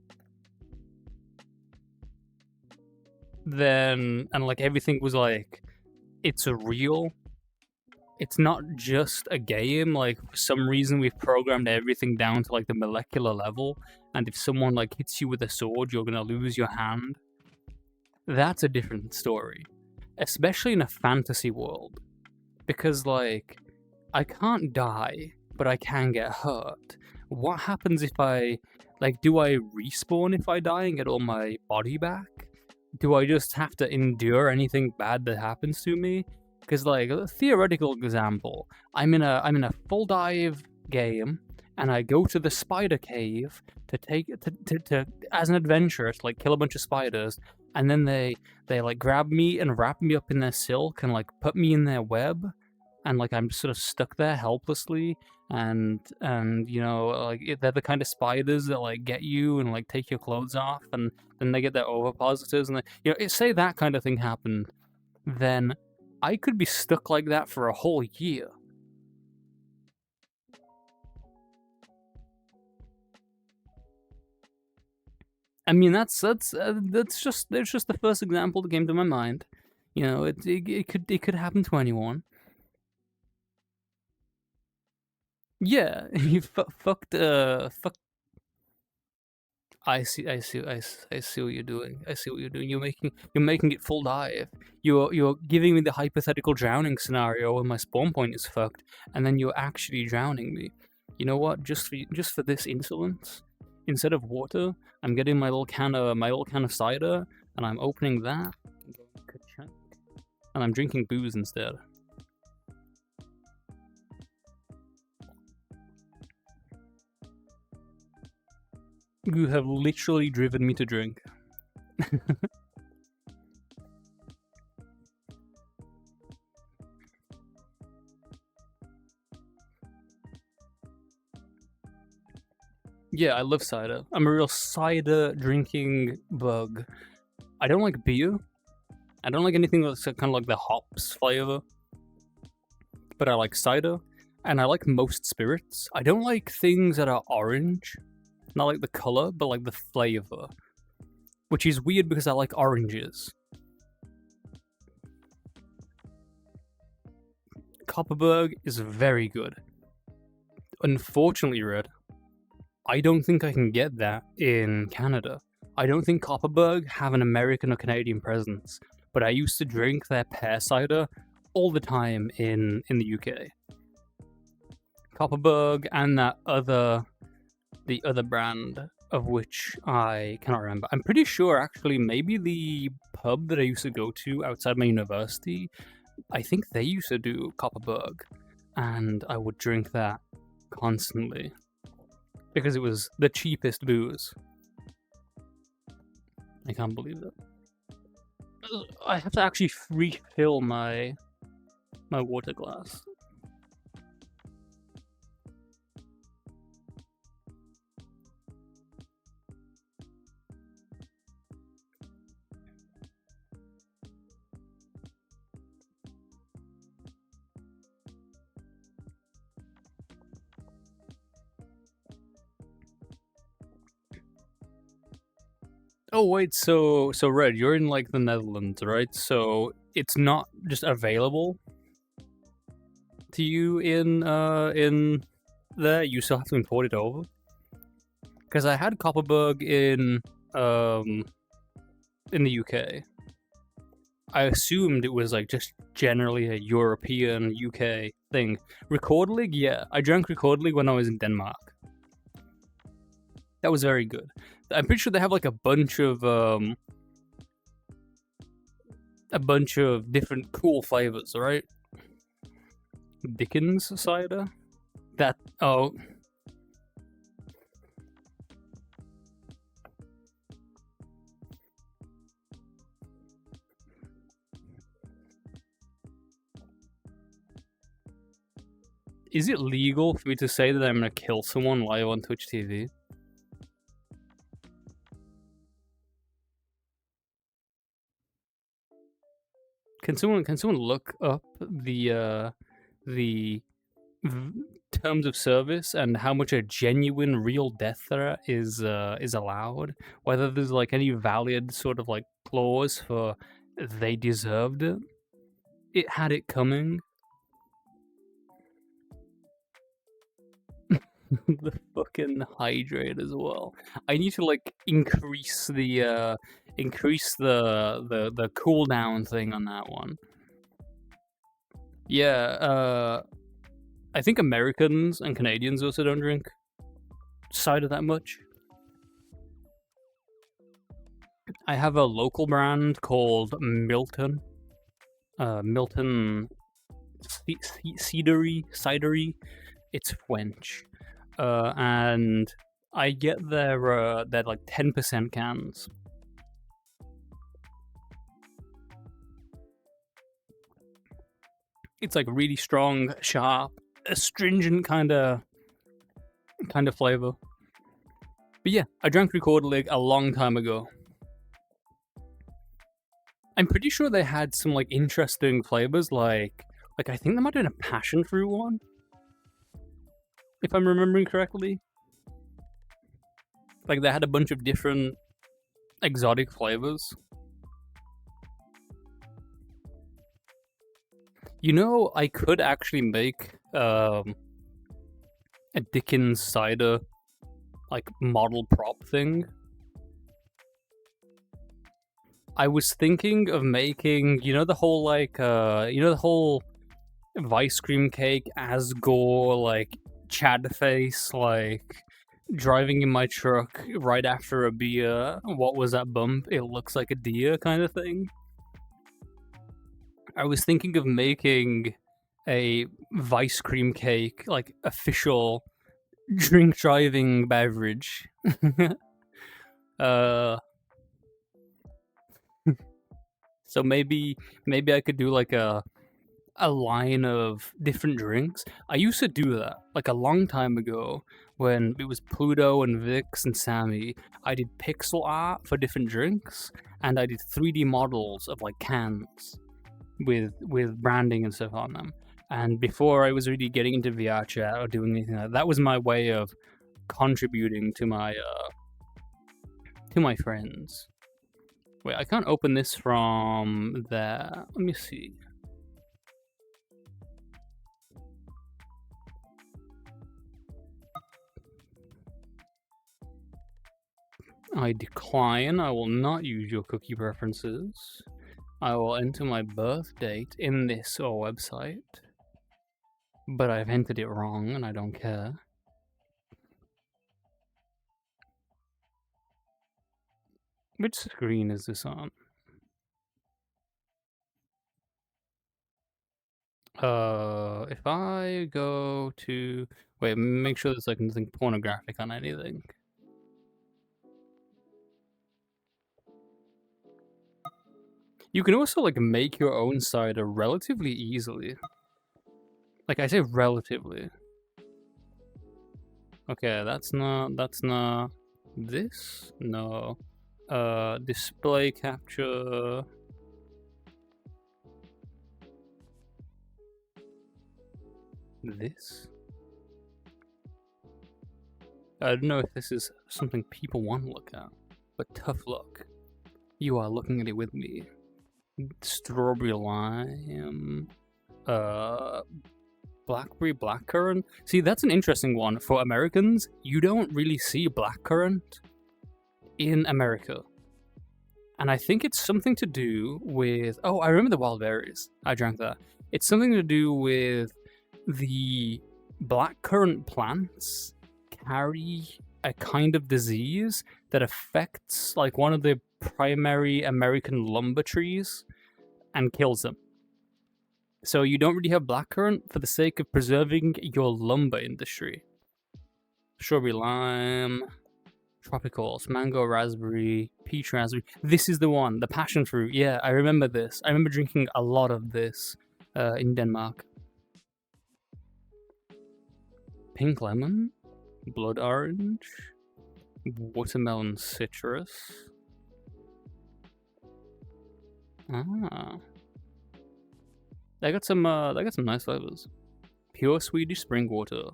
then and like everything was like it's real. It's not just a game. Like for some reason we've programmed everything down to like the molecular level, and if someone like hits you with a sword, you're gonna lose your hand. That's a different story, especially in a fantasy world, because like I can't die, but I can get hurt. What happens if I do I respawn if I die and get all my body back? Do I just have to endure anything bad that happens to me? Because like a theoretical example, I'm in a full dive game and I go to the spider cave to as an adventure to like kill a bunch of spiders, and then they like grab me and wrap me up in their silk and like put me in their web, and like I'm sort of stuck there helplessly, and you know like they're the kind of spiders that like get you and like take your clothes off, and then they get their ovipositors, and say that kind of thing happened, then I could be stuck like that for a whole year. I mean that's just the first example that came to my mind. You know, it could happen to anyone. Yeah, you fucked. I see what you're doing. I see what you're doing. You're making it full dive. You're giving me the hypothetical drowning scenario where my spawn point is fucked, and then you're actually drowning me. You know what? Just for this insolence, instead of water, I'm getting my little can of cider, and I'm opening that, and I'm drinking booze instead. You have literally driven me to drink. Yeah, I love cider. I'm a real cider drinking bug. I don't like beer. I don't like anything that's kind of like the hops flavor. But I like cider. and I like most spirits. I don't like things that are orange. Not like the color, but like the flavor. Which is weird because I like oranges. Copperberg is very good. Unfortunately, Red, I don't think I can get that in Canada. I don't think Copperberg have an American or Canadian presence, but I used to drink their pear cider all the time in the UK. Copperberg and the other brand of which I cannot remember. I'm pretty sure actually maybe the pub that I used to go to outside my university, I think they used to do Copperberg, and I would drink that constantly because it was the cheapest booze. I can't believe it. I have to actually refill my water glass. Oh wait, so Red, you're in like the Netherlands, right? So it's not just available to you in there. You still have to import it over. Because I had Copperberg in the UK. I assumed it was like just generally a European UK thing. Record League, yeah, I drank Record League when I was in Denmark. That was very good. I'm pretty sure they have like a bunch of different cool flavors, right? Dickens cider. That oh. Is it legal for me to say that I'm gonna kill someone live on Twitch TV? Can someone look up the terms of service and how much a genuine real death threat is allowed? Whether there's like any valid sort of like clause for they deserved it? It had it coming. The fucking hydrate as well. I need to like increase the cooldown thing on that one. Yeah, I think Americans and Canadians also don't drink cider that much. I have a local brand called Milton. Milton Cidery. It's French. And I get their like 10% cans. It's like really strong, sharp, astringent kind of flavor. But yeah, I drank Record League a long time ago. I'm pretty sure they had some like interesting flavors, like I think there might have been a passion fruit one, if I'm remembering correctly. Like they had a bunch of different exotic flavors. You know, I could actually make a Dickens cider like model prop thing. I was thinking of making, you know, the whole like the whole ice cream cake Asgore like Chad face, like driving in my truck right after a beer. What was that bump? It looks like a deer kind of thing. I was thinking of making a ice cream cake, like official drink driving beverage. uh, so maybe I could do like a line of different drinks. I used to do that like a long time ago when it was Pluto and Vix and Sammy. I did pixel art for different drinks, and I did 3D models of like cans with branding and stuff on them. And before I was really getting into VR chat or doing anything like that, that was my way of contributing to my friends. Wait, I can't open this from there. Let me see. I decline. I will not use your cookie preferences. I will enter my birth date in this website. But I've entered it wrong and I don't care. Which screen is this on? If I go to... Wait, make sure there's like nothing pornographic on anything. You can also like make your own cider relatively easily. Like I say relatively. Okay, that's not this? No. Display capture. This? I don't know if this is something people want to look at, but tough luck. You are looking at it with me. Strawberry lime. Blackberry blackcurrant. See, that's an interesting one. For Americans, you don't really see blackcurrant in America. And I think it's something to do with... Oh, I remember the wild berries. I drank that. It's something to do with the blackcurrant plants carry a kind of disease that affects like one of the primary American lumber trees and kills them. So you don't really have blackcurrant for the sake of preserving your lumber industry. Strawberry lime, tropicals, mango raspberry, peach raspberry. This is the one, the passion fruit. Yeah, I remember this. I remember drinking a lot of this in Denmark. Pink lemon, blood orange, watermelon citrus. Ah. They got some nice flavors. Pure Swedish spring water.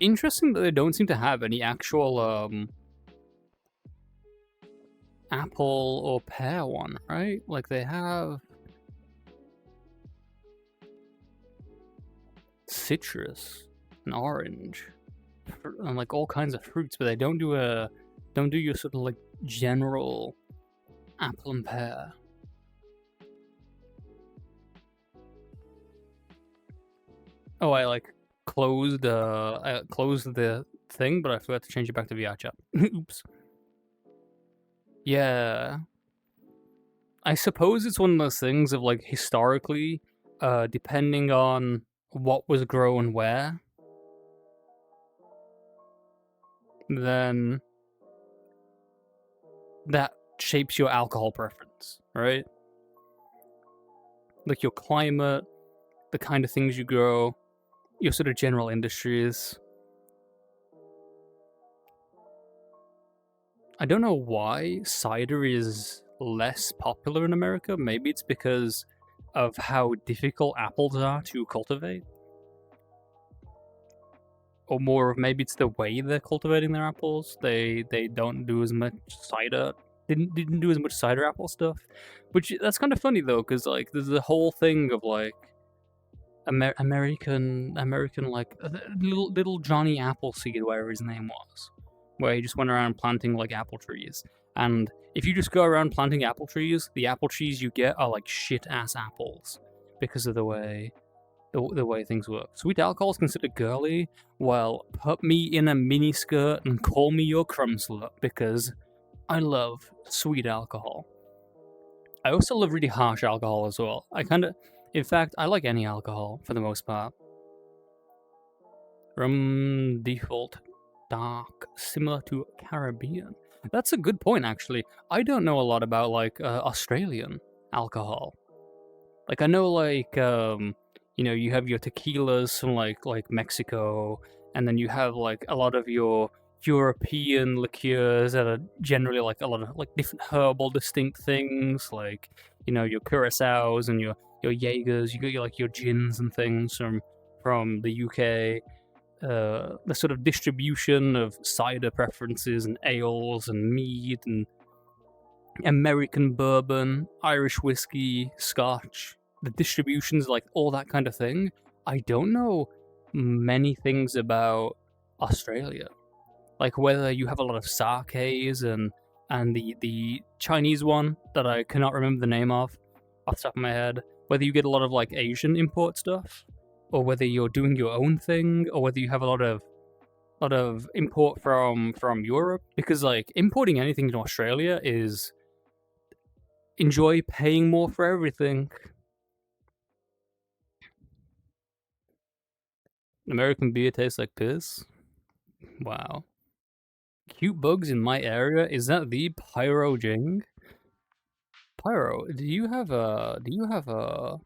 Interesting that they don't seem to have any actual apple or pear one, right? Like they have citrus and orange and like all kinds of fruits, but they don't do your sort of like general apple and pear. Oh, I like closed the thing, but I forgot to change it back to VR chat. Oops. Yeah. I suppose it's one of those things of like historically, depending on what was grown where, then that shapes your alcohol preference, right? Like your climate, the kind of things you grow, your sort of general industries. I don't know why cider is less popular in America. Maybe it's because of how difficult apples are to cultivate. Or more of maybe it's the way they're cultivating their apples. They don't do as much cider. Didn't do as much cider apple stuff. Which that's kind of funny though, because like there's the whole thing of like American like little Johnny Appleseed, whatever his name was, where he just went around planting like apple trees. And if you just go around planting apple trees, the apple trees you get are like shit ass apples because of the way things work. Sweet alcohol is considered girly. Well, put me in a mini skirt and call me your crumb slut because I love sweet alcohol. I also love really harsh alcohol as well. In fact, I like any alcohol for the most part. Rum default dark, similar to Caribbean. That's a good point, actually. I don't know a lot about like Australian alcohol. Like I know like you have your tequilas from like Mexico, and then you have like a lot of your European liqueurs that are generally like a lot of like different herbal distinct things. Like your curacao and your Jaegers. You got your gins and things from the UK. The sort of distribution of cider preferences and ales and mead and American bourbon, Irish whiskey, Scotch, the distributions, like all that kind of thing. I don't know many things about Australia, like whether you have a lot of sakes and the Chinese one that I cannot remember the name of off the top of my head. Whether you get a lot of like Asian import stuff, or whether you're doing your own thing, or whether you have a lot of import from Europe. Because like importing anything to Australia is enjoy paying more for everything. American beer tastes like piss. Wow. Cute bugs in my area. Is that the Pyro Jing? Pyro, do you have a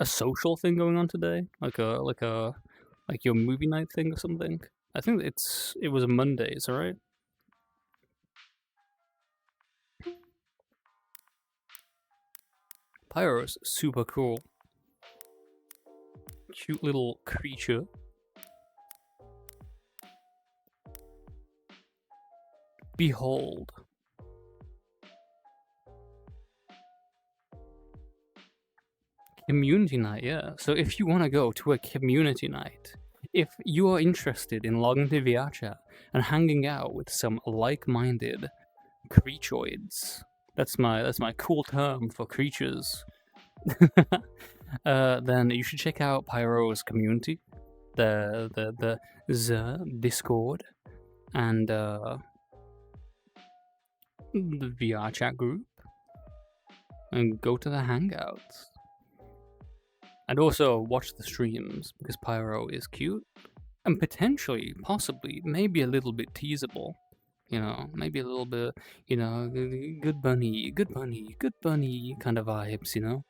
social thing going on today? Like your movie night thing or something? I think it was a Monday, is that right? Pyro's super cool. Cute little creature. Behold. Community night, yeah. So if you want to go to a community night, if you are interested in logging to VRChat and hanging out with some like-minded creaturoids, that's my cool term for creatures, then you should check out Pyro's community, the Discord, and the VRChat group, and go to the hangouts. And also watch the streams, because Pyro is cute, and potentially, possibly, maybe a little bit teasable. Maybe a little bit, good bunny kind of vibes,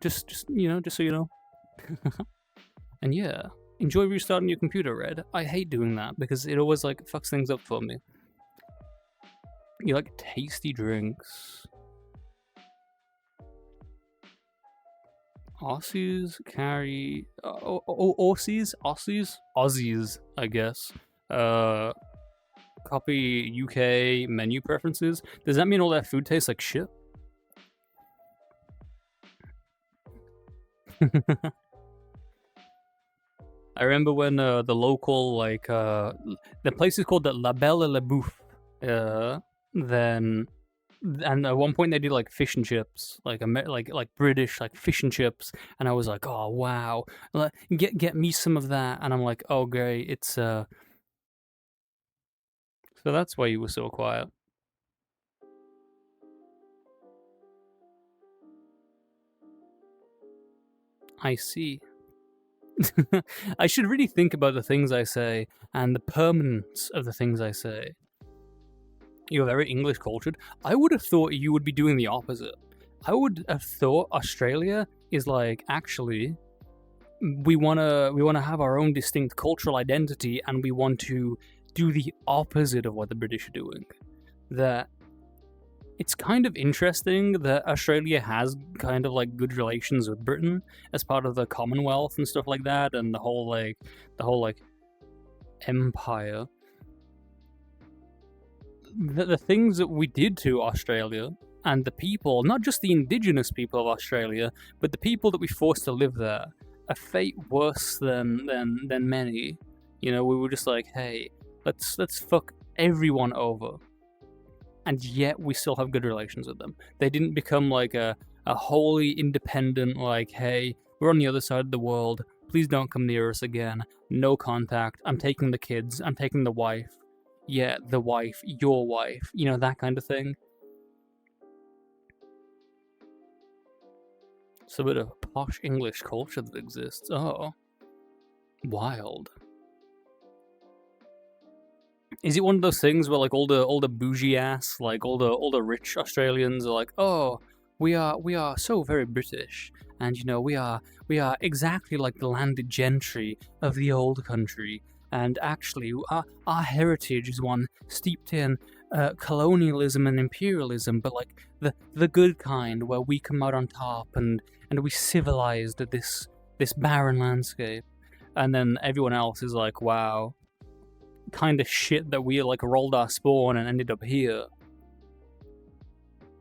Just so you know. And yeah, enjoy restarting your computer, Red. I hate doing that, because it always, like, fucks things up for me. You like tasty drinks. Aussies carry Aussies, I guess. Copy UK menu preferences. Does that mean all that food tastes like shit? I remember when the local the place is called the La Belle et la Bouffe. And at one point they did like fish and chips, like British like fish and chips, and I was like, oh wow, get me some of that, and I'm like, oh great, it's so that's why you were so quiet. I see. I should really think about the things I say and the permanence of the things I say. You're very English cultured. I would have thought you would be doing the opposite. I would have thought Australia is like, actually, we wanna have our own distinct cultural identity, and we want to do the opposite of what the British are doing. That it's kind of interesting that Australia has kind of like good relations with Britain as part of the Commonwealth and stuff like that, and the whole empire. The things that we did to Australia and the people, not just the indigenous people of Australia, but the people that we forced to live there, a fate worse than many. We were just like, hey, let's fuck everyone over, and yet we still have good relations with them. They didn't become like a wholly independent, like, hey, we're on the other side of the world, please don't come near us again, no contact, I'm taking the kids, I'm taking the wife. Yeah, the wife, your wife, that kind of thing. It's a bit of posh English culture that exists. Oh, wild. Is it one of those things where like all the bougie ass, like all the rich Australians are like, oh, we are so very British, and we are exactly like the landed gentry of the old country. And actually, our heritage is one steeped in colonialism and imperialism, but like the good kind, where we come out on top and we civilized this barren landscape, and then everyone else is like, wow, kind of shit that we like rolled our spawn and ended up here.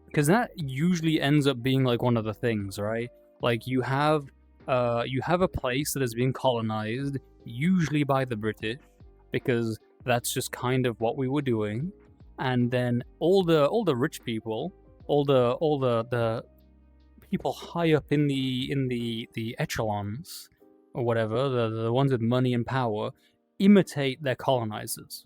Because that usually ends up being like one of the things, right? Like you have a place that has been colonized, usually by the British, because that's just kind of what we were doing. And then all the rich people, all the people high up in the echelons or whatever, the ones with money and power, imitate their colonizers.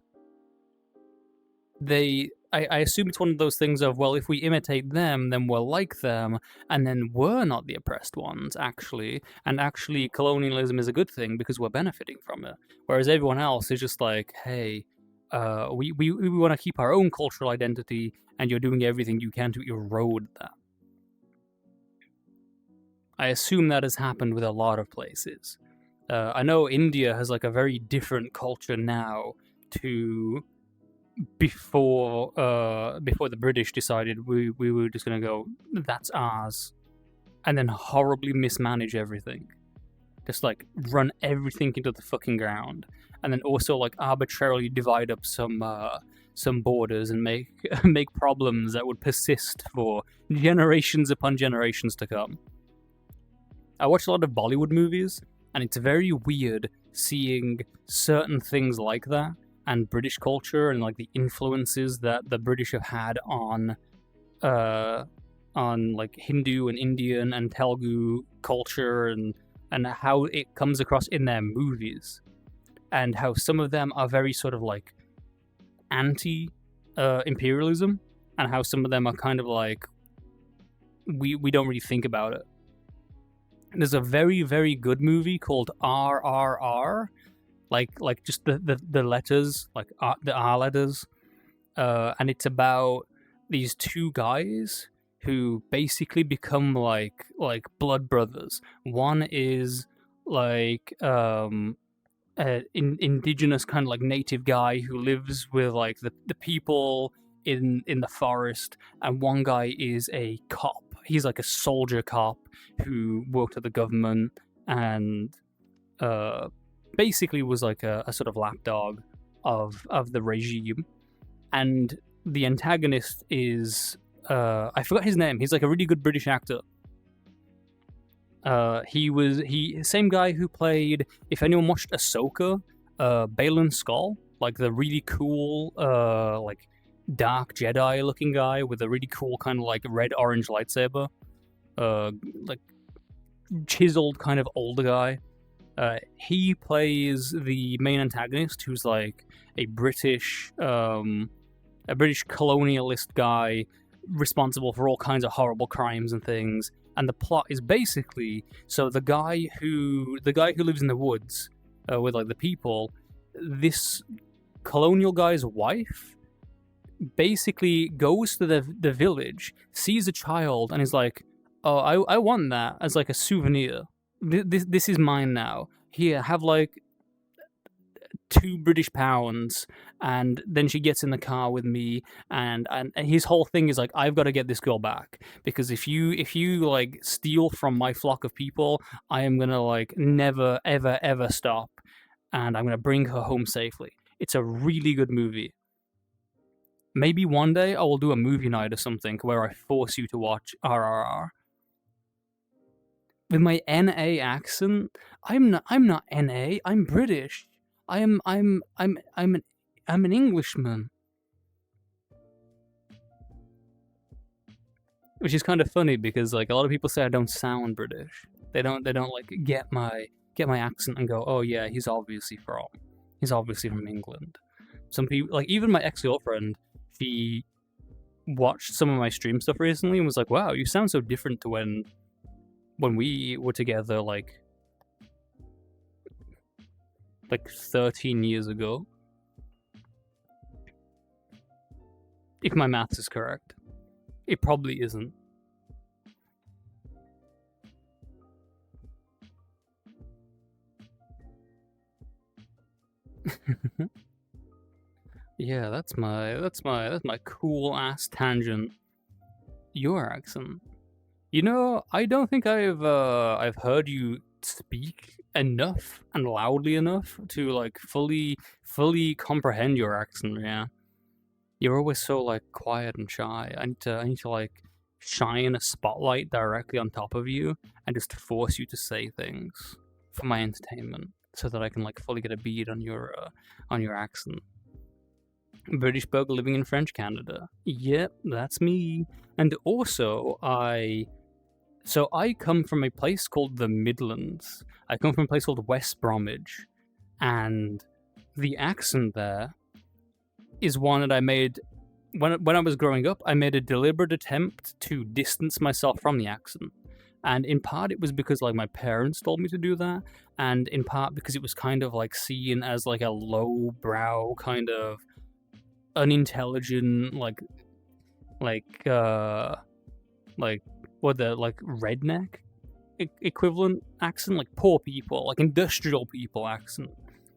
I assume it's one of those things of, well, if we imitate them, then we're like them, and then we're not the oppressed ones, actually. And actually, colonialism is a good thing because we're benefiting from it. Whereas everyone else is just like, hey, we want to keep our own cultural identity, and you're doing everything you can to erode that. I assume that has happened with a lot of places. I know India has like a very different culture now to before the British decided we were just gonna go, that's ours, and then horribly mismanage everything, just like run everything into the fucking ground, and then also like arbitrarily divide up some borders and make make problems that would persist for generations upon generations to come. I watch a lot of Bollywood movies, and it's very weird seeing certain things like that and British culture and like the influences that the British have had on like Hindu and Indian and Telugu culture, and how it comes across in their movies, and how some of them are very sort of like anti imperialism, and how some of them are kind of like we don't really think about it. There's a very, very good movie called RRR, like just the letters, like the R letters, and it's about these two guys who basically become like blood brothers. One is like indigenous kind of like native guy who lives with like the people in the forest, and one guy is a cop. He's like a soldier cop who worked at the government and basically was like a sort of lapdog of the regime. And the antagonist is I forgot his name. He's like a really good British actor. He same guy who played, if anyone watched Ahsoka, Balin Skull, like the really cool like dark Jedi looking guy with a really cool kind of like red orange lightsaber, like chiseled kind of older guy. He plays the main antagonist, who's like a British colonialist guy responsible for all kinds of horrible crimes and things. And the plot is basically, so the guy who lives in the woods with like the people, this colonial guy's wife basically goes to the village, sees a child, and is like, oh, I want that as like a souvenir. This is mine now. Here, have like £2 British, and then she gets in the car with me, and his whole thing is like, I've got to get this girl back, because if you like steal from my flock of people, I am gonna like never ever stop, and I'm gonna bring her home safely. It's a really good movie. Maybe one day I will do a movie night or something where I force you to watch RRR. With my NA accent, I'm not NA. I'm British. I'm an Englishman, which is kind of funny because like a lot of people say I don't sound British. They don't like get my accent and go, oh yeah, he's obviously from England. Some people, like even my ex-girlfriend, she watched some of my stream stuff recently and was like, wow, you sound so different to when we were together like 13 years ago. If my maths is correct. It probably isn't. Yeah, that's my cool ass tangent. Your accent. You know, I don't think I've heard you speak enough and loudly enough to like fully comprehend your accent. Yeah, you're always so like quiet and shy. I need to like shine a spotlight directly on top of you and just force you to say things for my entertainment, so that I can like fully get a bead on your accent. British bug living in French Canada. Yep, that's me. And also, I come from a place called the Midlands. I come from a place called West Bromwich, and the accent there is one that I made when I was growing up. I made a deliberate attempt to distance myself from the accent, and in part it was because like my parents told me to do that, and in part because it was kind of like seen as like a lowbrow kind of unintelligent like uh like what the like redneck equivalent accent, like poor people, like industrial people accent.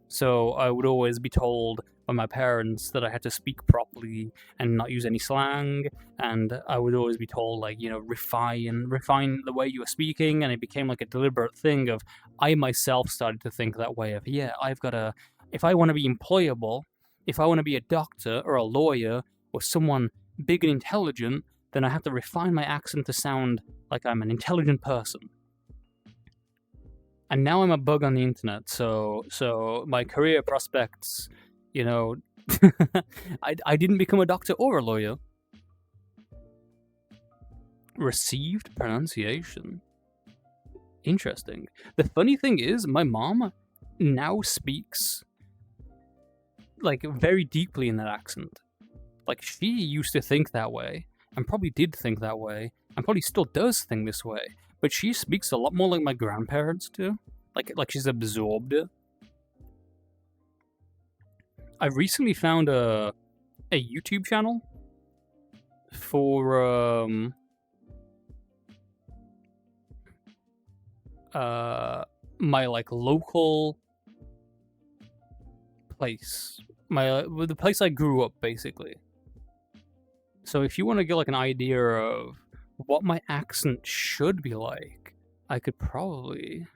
So I would always be told by my parents that I had to speak properly and not use any slang, and I would always be told like, you know, refine the way you were speaking, and it became like a deliberate thing of I myself started to think that way of, yeah, I've got to, if I want to be employable, if I want to be a doctor or a lawyer or someone big and intelligent, then I have to refine my accent to sound like I'm an intelligent person. And now I'm a bug on the internet, so my career prospects, you know, I didn't become a doctor or a lawyer. Received pronunciation. Interesting. The funny thing is, my mom now speaks like very deeply in that accent. Like she used to think that way, and probably did think that way, and probably still does think this way. But she speaks a lot more like my grandparents do. Like she's absorbed it. I recently found a YouTube channel for my like local place, the place I grew up basically. So if you want to get like an idea of what my accent should be like, I could probably,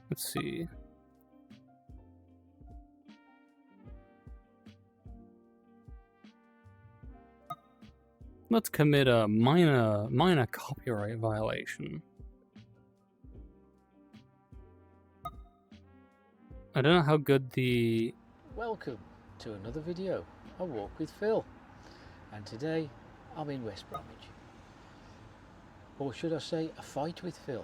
let's see. Let's commit a minor copyright violation. I don't know how good the... Welcome to another video, A Walk with Phil, and today I'm in West Bromwich, or should I say a fight with Phil.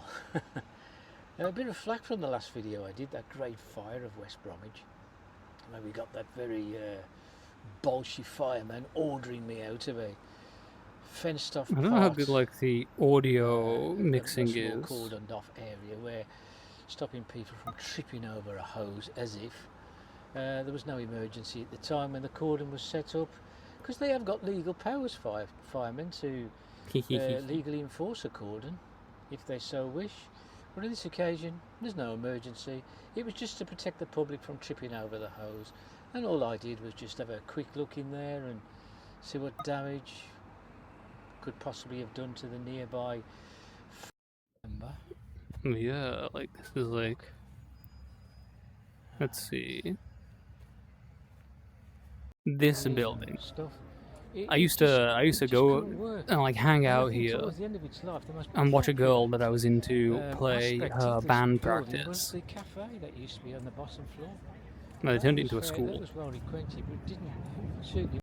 A bit of flack from the last video I did, that great fire of West Bromwich, where we got that very bolshy fireman ordering me out of a fenced off I don't know how good like the audio mixing a is. cordoned off area where stopping people from tripping over a hose as if there was no emergency at the time when the cordon was set up, because they have got legal powers, firemen, to legally enforce a cordon if they so wish. But on this occasion there's no emergency. It was just to protect the public from tripping over the hose, and all I did was just have a quick look in there and see what damage could possibly have done to the nearby member. Yeah, like this is like, let's see, this building. Stuff. I used to go and like hang out here and watch a girl that I was into play her band practice. The cafe that used to be on the bottom floor. No, they turned it into a school. That was well acquainted, but didn't suit you.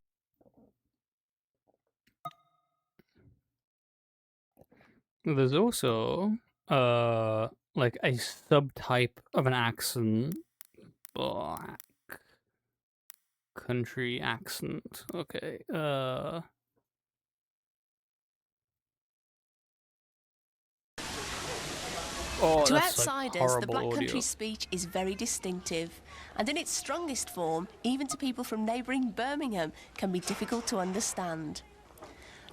There's also like a subtype of an accent, black country accent. Okay. Oh, to that's outsiders, like the Black audio. Country speech is very distinctive, and in its strongest form, even to people from neighbouring Birmingham, can be difficult to understand.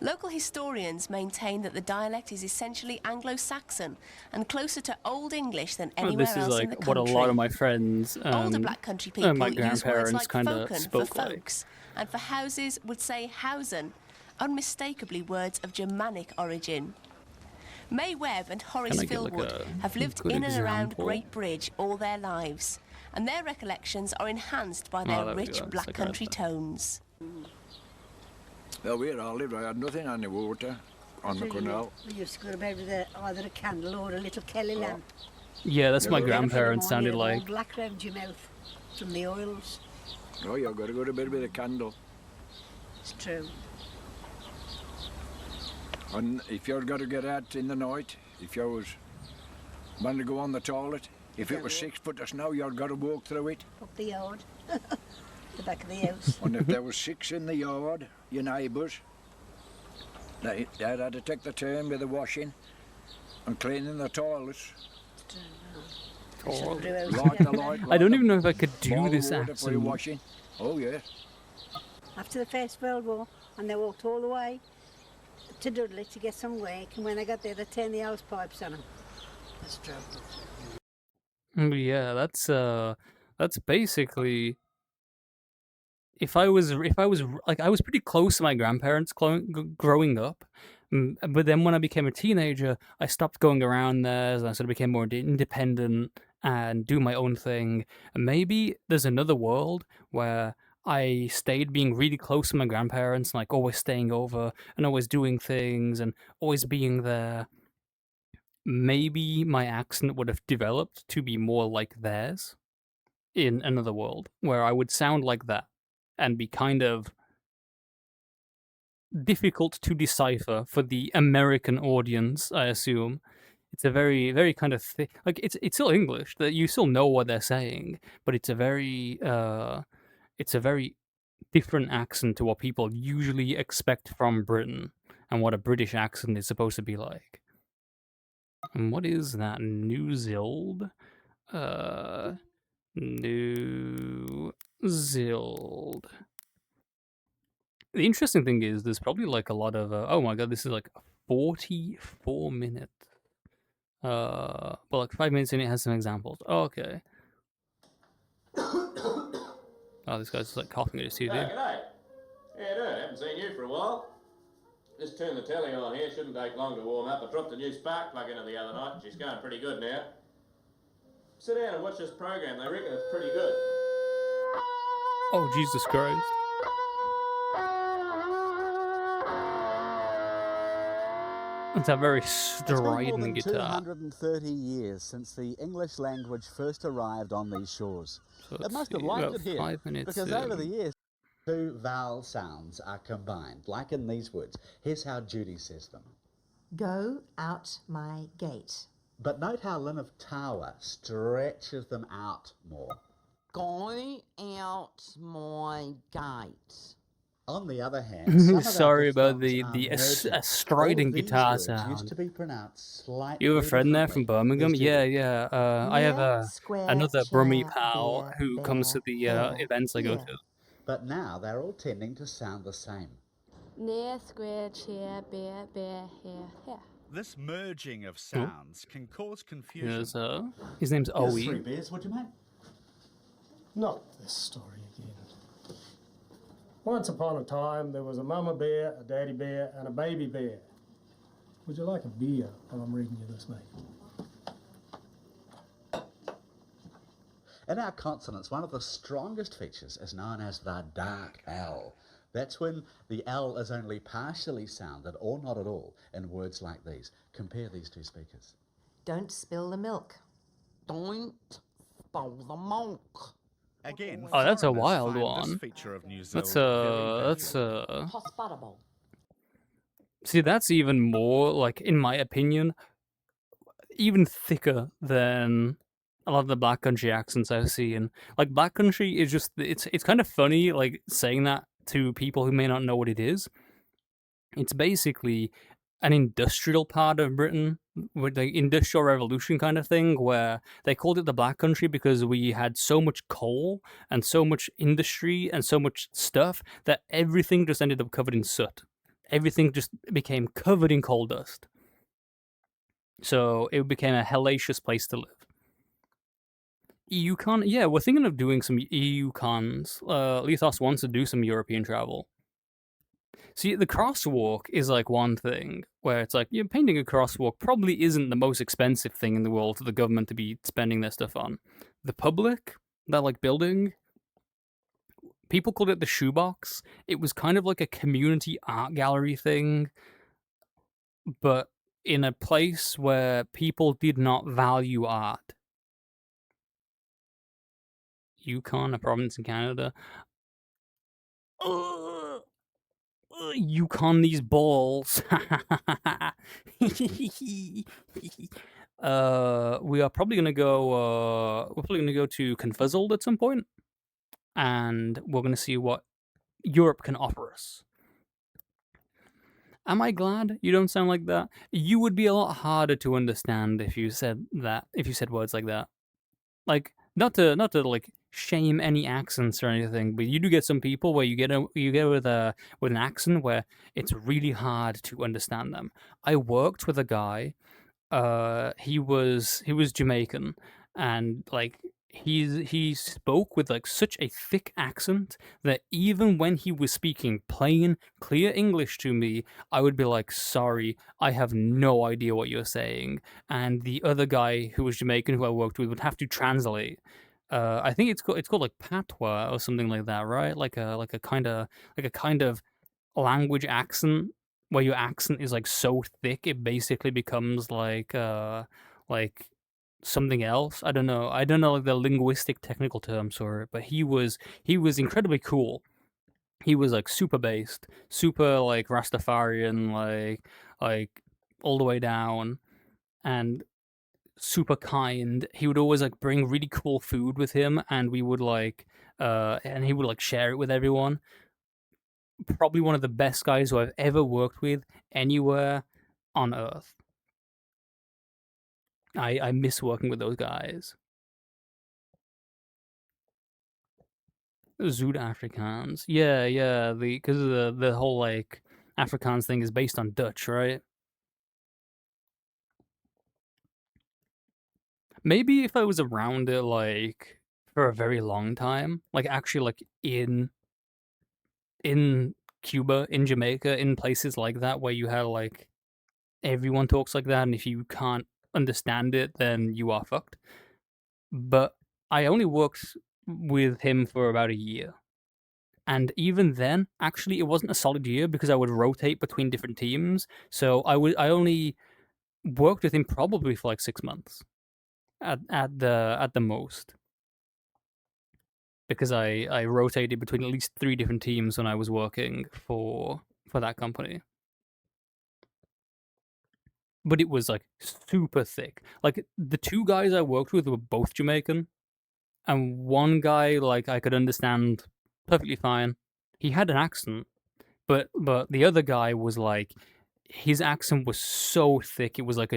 Local historians maintain that the dialect is essentially Anglo-Saxon and closer to Old English than Well, anywhere this is else in like the what a country. lot of my friends Older and Black Country my people use words grandparents like kind of folken for spoke like. folks, and for houses would say housen, unmistakably words of Germanic origin. May Webb and Horace Can I get, like, Philwood a have lived good in and around example? Great Bridge all their lives, and their recollections are enhanced by Oh, their there we rich go. It's Black like Country that. tones. Well, where I lived, I had nothing on the water, on the canal. We used to go to bed with either a candle or a little Kelly lamp. Yeah, that's my Yeah, grandparents sounded All like. black round your mouth from the oils. Oh, you've got to go to bed with a candle. It's true. And if you're got to get out in the night, if you was wanting to go on the toilet, if it was 6 foot of snow, you've got to walk through it. Up the yard. The back of the house. And if there was 6 in the yard, your neighbours, they'd had to take the turn with the washing and cleaning the toilets. Oh. Light the light. I don't even know if I could do boil this water for your accent. washing. Oh, yes. After the First World War, and they walked all the way to Dudley to get some work, and when they got there, they turned the hose pipes on them. That's true. Yeah, that's basically. If I was like, I was pretty close to my grandparents growing up, but then when I became a teenager, I stopped going around there, and I sort of became more independent and do my own thing. And maybe there's another world where I stayed being really close to my grandparents, like always staying over and always doing things and always being there. Maybe my accent would have developed to be more like theirs in another world where I would sound like that and be kind of difficult to decipher for the American audience, I assume. It's a very, very kind of like it's still English that you still know what they're saying, but it's a very different accent to what people usually expect from Britain and what a British accent is supposed to be like. And what is that? New Zealand? New Zealand. The interesting thing is there's probably like a lot of oh my god, this is like 44 minutes. But like 5 minutes in it has some examples. Oh, okay. Oh, this guy's just like coughing at his TV. Hey, g'day. How you doing? Haven't seen you for a while. Just turned the telly on here, shouldn't take long to warm up. I dropped the new spark plug into the other night. She's going pretty good now. Sit down and watch this program, they reckon it's pretty good. Oh, Jesus Christ. It's a very It's been more strident than guitar. 230 years since the English language first arrived on these shores. So It let's must have see, liked about it here, 5 minutes because over the in. years, two vowel sounds are combined, like in these words. Here's how Judy says them. Go out my gate. But note how Lynn of Tower stretches them out more. Go out my gate. On the other hand, some of our Sorry about the diphthongs are merging. strident All of these guitar words sound. used to be pronounced slightly You have a friend there from differently. Birmingham? Here's Yeah, Judy. yeah. I have Near square another Brummie chair, pal bear, who comes to bear, the hair, events I go here. to. But now they're all tending to sound the same. Near square chair, bear, bear, hair, hair. This merging of sounds can cause confusion. There's, his name's Here's 3 Owie. beers, would you mate? Not this story again. Once upon a time, there was a mama bear, a daddy bear, and a baby bear. Would you like a beer while I'm reading you this, mate? In our consonants, one of the strongest features is known as the dark L. That's when the L is only partially sounded or not at all in words like these. Compare these two speakers. Don't spill the milk. Don't spill the milk. Again, Oh, that's a foreigners wild find one. This feature of New Zealand That's very that's valuable. Hospitable. see, that's even more like, in my opinion, even thicker than a lot of the Black Country accents I've seen. Like, Black Country is just it's kind of funny, like, saying that to people who may not know what it is. It's basically an industrial part of Britain, with the Industrial Revolution kind of thing, where they called it the Black Country because we had so much coal and so much industry and so much stuff that everything just ended up covered in soot. everything just became covered in coal dust. So it became a hellacious place to live. EU-con, yeah, we're thinking of doing some EU-cons. Lethos wants to do some European travel. See, the crosswalk is like one thing where it's like, painting a crosswalk probably isn't the most expensive thing in the world for the government to be spending their stuff on. The public, that like building, people called it the shoebox. It was kind of like a community art gallery thing, but in a place where people did not value art. Yukon, a province in Canada. Yukon these balls. We are probably gonna go. We're probably gonna go to Confuzzled at some point, and we're gonna see what Europe can offer us. Am I glad you don't sound like that? You would be a lot harder to understand if you said that. If you said words like that, like not to like shame any accents or anything, but you do get some people where you get with an accent where it's really hard to understand them. I worked with a guy. He was Jamaican, and like he spoke with like such a thick accent that even when he was speaking plain, clear English to me, I would be like, "Sorry, I have no idea what you're saying." And the other guy who was Jamaican, who I worked with, would have to translate. I think it's called like patois or something like that, right? Like a kind of language accent where your accent is like so thick it basically becomes like something else. I don't know like the linguistic technical terms for it, but he was incredibly cool. He was like super based, super like Rastafarian, like all the way down, and super kind. He would always like bring really cool food with him, and we would like and he would like share it with everyone. Probably one of the best guys who I've ever worked with anywhere on earth. I miss working with those guys. Zuid-Afrikaans. Yeah, because the whole like Afrikaans thing is based on Dutch, right? Maybe if I was around it like for a very long time, like actually like in Cuba, in Jamaica, in places like that where you have like everyone talks like that, and if you can't understand it, then you are fucked. But I only worked with him for about a year. And even then, actually, it wasn't a solid year because I would rotate between different teams. So I only worked with him probably for like 6 months at the most, because I rotated between at least 3 different teams when I was working for that company. But it was like super thick. Like the 2 guys I worked with were both Jamaican, and one guy like I could understand perfectly fine. He had an accent, but the other guy was like, his accent was so thick. It was like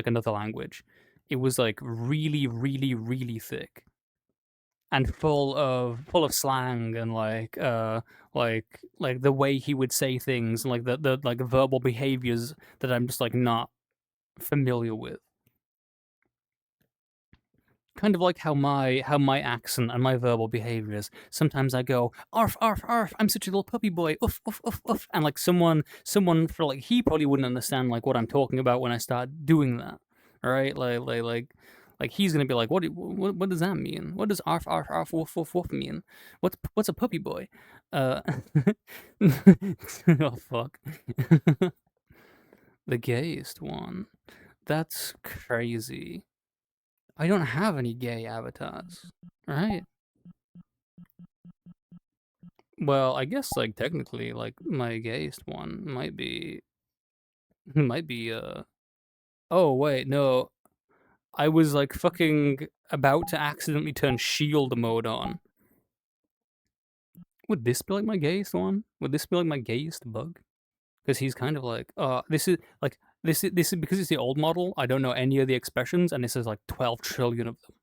another language. It was like really, really, really thick, and full of slang and like the way he would say things, and like the like verbal behaviors that I'm just like not familiar with. Kind of like how my accent and my verbal behaviors. Sometimes I go arf arf arf. I'm such a little puppy boy. Oof oof oof oof. And like someone for like he probably wouldn't understand like what I'm talking about when I start doing that. All right, like he's gonna be like, what does that mean? What does arf arf arf woof woof woof mean? What's a puppy boy? Oh fuck. The gayest one. That's crazy. I don't have any gay avatars, right? Well, I guess like technically, like my gayest one might be Oh wait, no. I was like fucking about to accidentally turn shield mode on. Would this be like my gayest one? Would this be like my gayest bug? Because he's kind of like, this is like this is because it's the old model. I don't know any of the expressions, and this is like 12 trillion of them.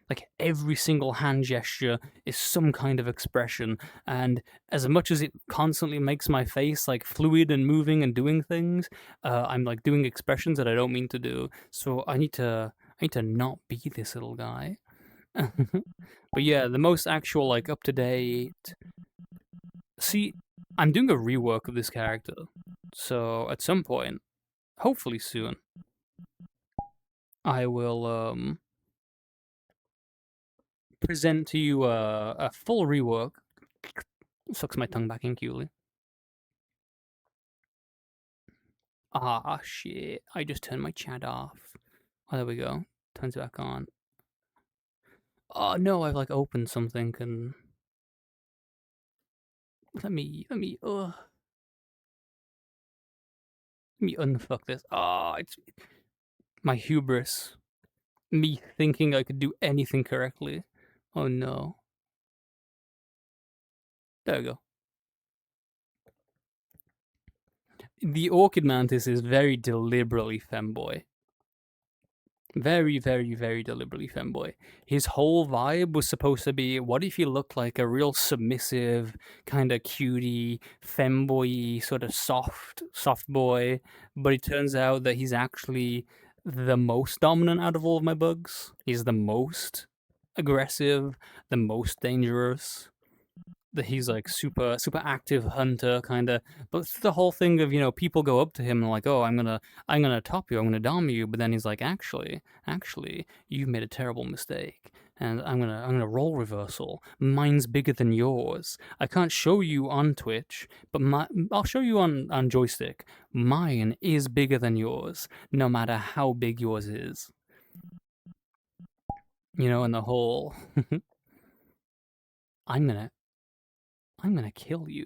Like every single hand gesture is some kind of expression, and as much as it constantly makes my face like fluid and moving and doing things, I'm like doing expressions that I don't mean to do. So I need to not be this little guy. But yeah, the most actual like up to date. See, I'm doing a rework of this character, so at some point, hopefully soon, I will present to you a full rework. Sucks my tongue back in cutely. Ah, shit. I just turned my chat off. Oh, there we go. Turns it back on. Oh, no, I've, like, opened something and... Let me, Let me unfuck this. Ah, it's... My hubris. Me thinking I could do anything correctly. Oh, no. There we go. The Orchid Mantis is very deliberately femboy. Very, very, very deliberately femboy. His whole vibe was supposed to be, what if he looked like a real submissive, kind of cutie, femboy, sort of soft boy, but it turns out that he's actually the most dominant out of all of my bugs. He's the most aggressive, the most dangerous. That he's like super active hunter kind of, but the whole thing of, you know, people go up to him and like, oh, I'm gonna top you, I'm gonna dom you, but then he's like, actually you've made a terrible mistake, and I'm gonna role reversal. Mine's bigger than yours. I can't show you on Twitch, but I'll show you on joystick. Mine is bigger than yours, no matter how big yours is. You know, and the whole I'm gonna kill you.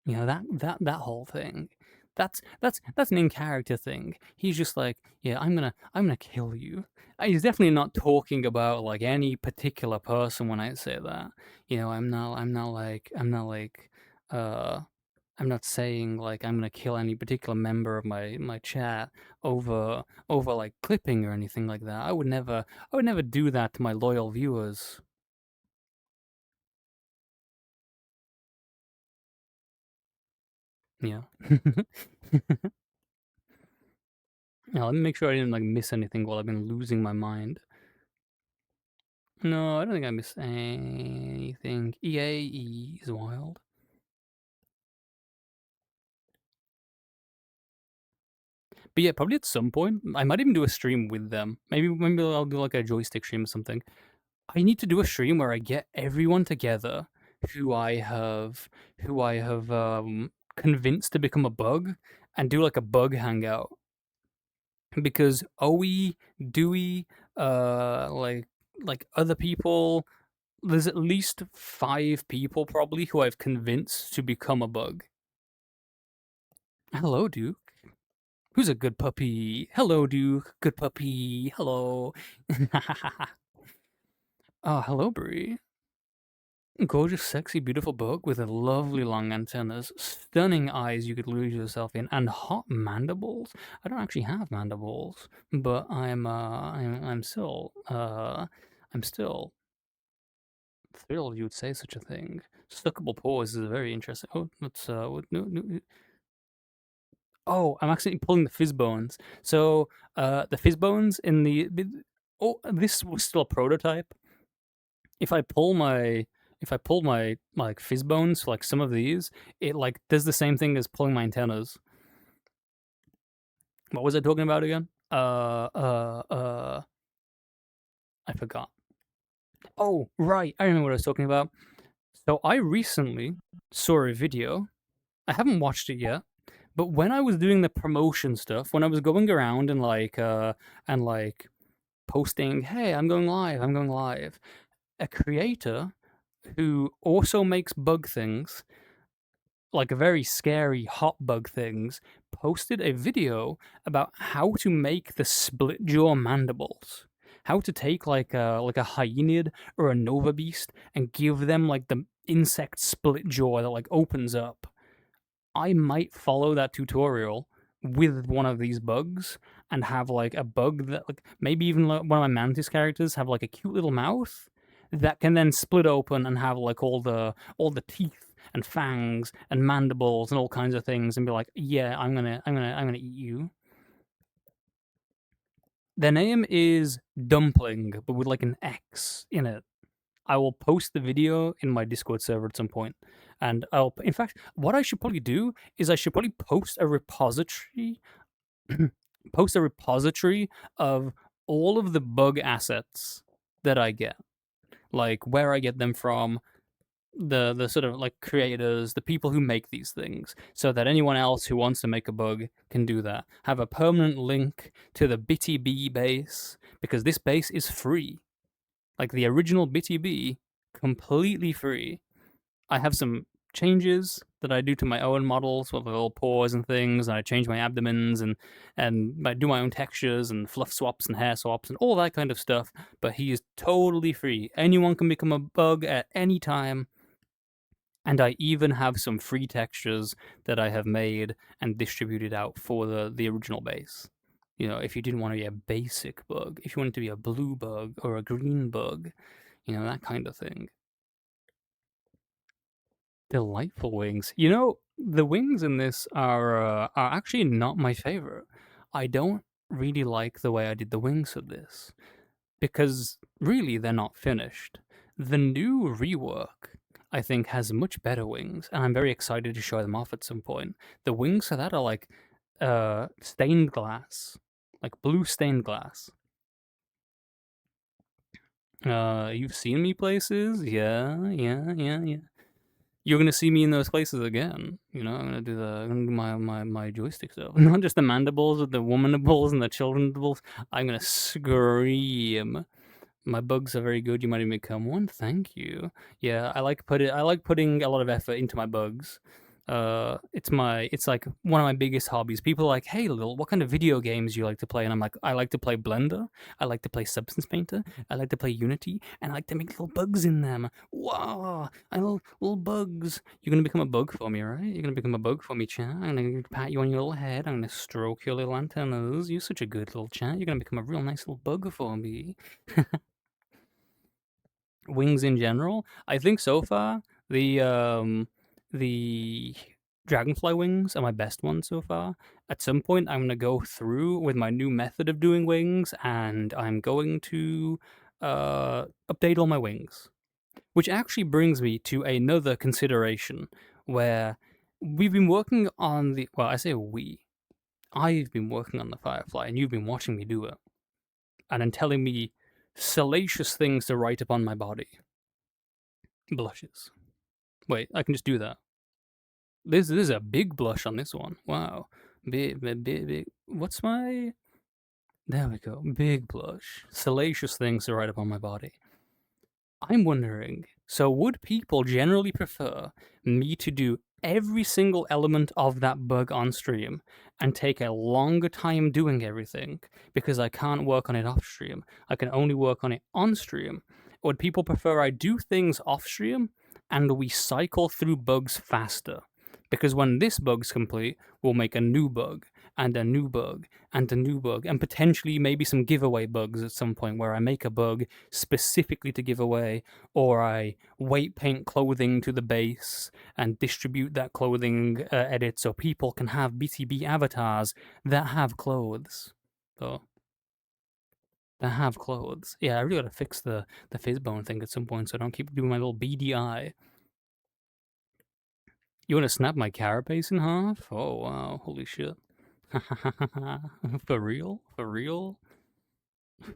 You know, that whole thing. That's an in-character thing. He's just like, yeah, I'm gonna kill you. He's definitely not talking about like any particular person when I say that. You know, I'm not saying like I'm gonna kill any particular member of my chat over like clipping or anything like that. I would never do that to my loyal viewers. Yeah. Now, let me make sure I didn't like miss anything while I've been losing my mind. No, I don't think I missed anything. EAE is wild. But yeah, probably at some point, I might even do a stream with them. Maybe I'll do like a joystick stream or something. I need to do a stream where I get everyone together who I have convinced to become a bug and do like a bug hangout. Because Owie, Dewey, like other people, there's at least 5 people probably who I've convinced to become a bug. Hello, Duke. Who's a good puppy? Hello, Duke. Good puppy. Hello. Oh, hello, Bree. Gorgeous, sexy, beautiful bug with a lovely long antennas, stunning eyes you could lose yourself in, and hot mandibles. I don't actually have mandibles, but I'm still thrilled you would say such a thing. Stuckable paws is very interesting. Oh, let's no. Oh, I'm actually pulling the fizz bones. So the fizz bones in the oh, this was still a prototype. If I pull my like fizz bones for like some of these, it like does the same thing as pulling my antennas. What was I talking about again? I forgot. Oh, right. I remember what I was talking about. So I recently saw a video. I haven't watched it yet, but when I was doing the promotion stuff, when I was going around and like posting, "Hey, I'm going live," a creator who also makes bug things, like very scary hot bug things, posted a video about how to make the split jaw mandibles. How to take like a hyaenid or a nova beast and give them like the insect split jaw that like opens up. I might follow that tutorial with one of these bugs and have like a bug that like maybe even like one of my mantis characters have like a cute little mouth that can then split open and have like all the teeth and fangs and mandibles and all kinds of things and be like, yeah, I'm gonna eat you. Their name is Dumpling, but with like an X in it. I will post the video in my Discord server at some point, and in fact, what I should probably do is I should probably post a repository, of all of the bug assets that I get, like where I get them from, the sort of like creators, the people who make these things, so that anyone else who wants to make a bug can do that. Have a permanent link to the BittyB base, because this base is free. Like the original BittyB, completely free. I have some changes that I do to my own models with little paws and things, and I change my abdomens and I do my own textures and fluff swaps and hair swaps and all that kind of stuff, but he is totally free. Anyone can become a bug at any time. And I even have some free textures that I have made and distributed out for the original base. You know, if you didn't want to be a basic bug, if you wanted to be a blue bug or a green bug, you know, that kind of thing. Delightful wings. You know, the wings in this are actually not my favorite. I don't really like the way I did the wings of this, because really they're not finished. The new rework, I think, has much better wings, and I'm very excited to show them off at some point. The wings for that are like stained glass, like blue stained glass. You've seen me places? Yeah. You're gonna see me in those places again. You know, I'm gonna do my joystick stuff. Not just the mandibles, but the womanables and the childrenables. I'm gonna scream. My bugs are very good. You might even become one. Thank you. Yeah, I like putting a lot of effort into my bugs. It's like one of my biggest hobbies. People are like, "Hey, Lil, what kind of video games do you like to play?" And I'm like, "I like to play Blender. I like to play Substance Painter. I like to play Unity, and I like to make little bugs in them. Wow, I love little bugs. You're gonna become a bug for me, right? You're gonna become a bug for me, chat. I'm gonna pat you on your little head. I'm gonna stroke your little antennas. You're such a good little chat. You're gonna become a real nice little bug for me." Wings in general, I think so far the dragonfly wings are my best ones so far. At some point, I'm gonna go through with my new method of doing wings, and I'm going to update all my wings. Which actually brings me to another consideration, where we've been working on the I say we. I've been working on the Firefly, and you've been watching me do it, and then telling me salacious things to write upon my body. Blushes. Wait, I can just do that. This is a big blush on this one. Wow. Big. What's my... There we go. Big blush. Salacious things to write upon my body. I'm wondering, so would people generally prefer me to do every single element of that bug on stream and take a longer time doing everything because I can't work on it off stream? I can only work on it on stream. Or would people prefer I do things off stream and we cycle through bugs faster? Because when this bug's complete, we'll make a new bug, and a new bug, and a new bug, and potentially maybe some giveaway bugs at some point where I make a bug specifically to give away, or I weight paint clothing to the base and distribute that clothing edit so people can have BTB avatars that have clothes. So, that have clothes. Yeah, I really gotta fix the fizzbone thing at some point so I don't keep doing my little beady eye. You want to snap my carapace in half? Oh, wow. Holy shit. For real? For real?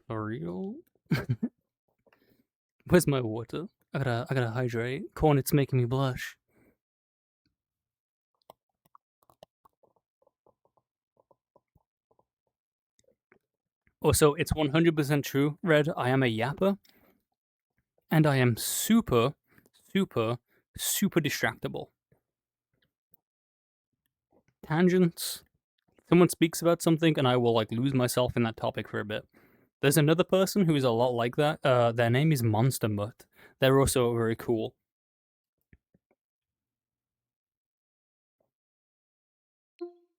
For real? Where's my water? I gotta hydrate. Corn, it's making me blush. Also, it's 100% true, Red. I am a yapper. And I am super distractible. Tangents. Someone speaks about something and I will like lose myself in that topic for a bit. There's another person who is a lot like that. Their name is Monster Mutt. They're also very cool.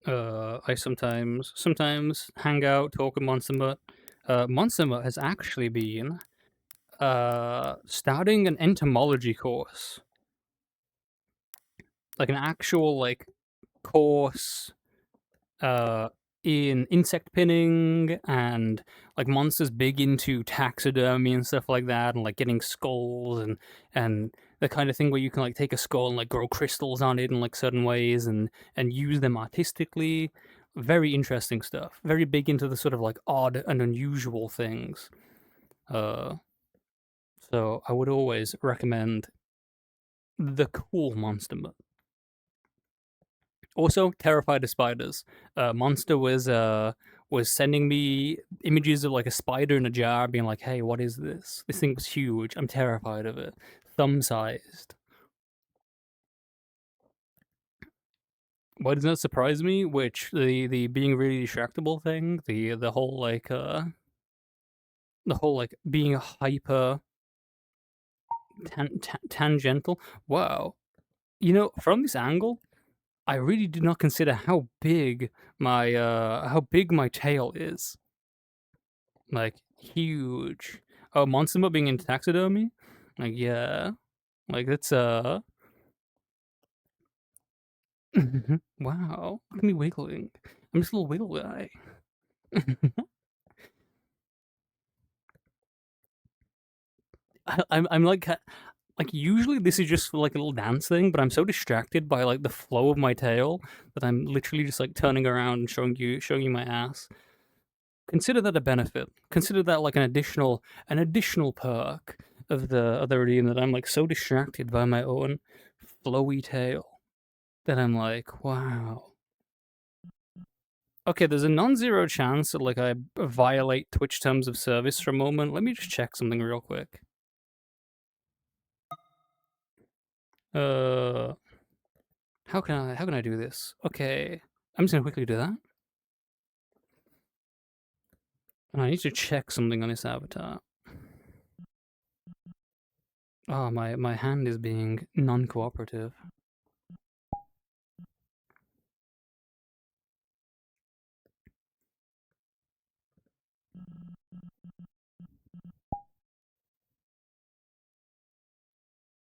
I sometimes hang out, talk with Monster Mutt. Monster Mutt has actually been starting an entomology course, like an actual like course in insect pinning, and like Monster's big into taxidermy and stuff like that, and like getting skulls and the kind of thing where you can like take a skull and like grow crystals on it in like certain ways and use them artistically. Very interesting stuff. Very big into the sort of like odd and unusual things. Uh, so I would always recommend the cool Monster Mutt. Also, terrified of spiders. Monster was sending me images of like a spider in a jar, being like, "Hey, what is this? This thing was huge. I'm terrified of it. Thumb sized." Why does that surprise me? Which the being really distractible thing, the whole like being hyper tangential. Wow, from this angle, I really did not consider how big my tail is. Like, huge. Oh, Monster Mutt being in taxidermy? Like, yeah. Like, that's, wow. Look at me wiggling. I'm just a little wiggle guy. I'm like, usually this is just like a little dance thing, but I'm so distracted by, like, the flow of my tail that I'm literally just, like, turning around and showing you my ass. Consider that a benefit. Consider that like an additional perk of the redeem, that I'm like so distracted by my own flowy tail that I'm like, wow. Okay, there's a non-zero chance that like I violate Twitch terms of service for a moment. Let me just check something real quick. How can I do this? Okay, I'm just gonna quickly do that. And I need to check something on this avatar. Oh, my hand is being non-cooperative.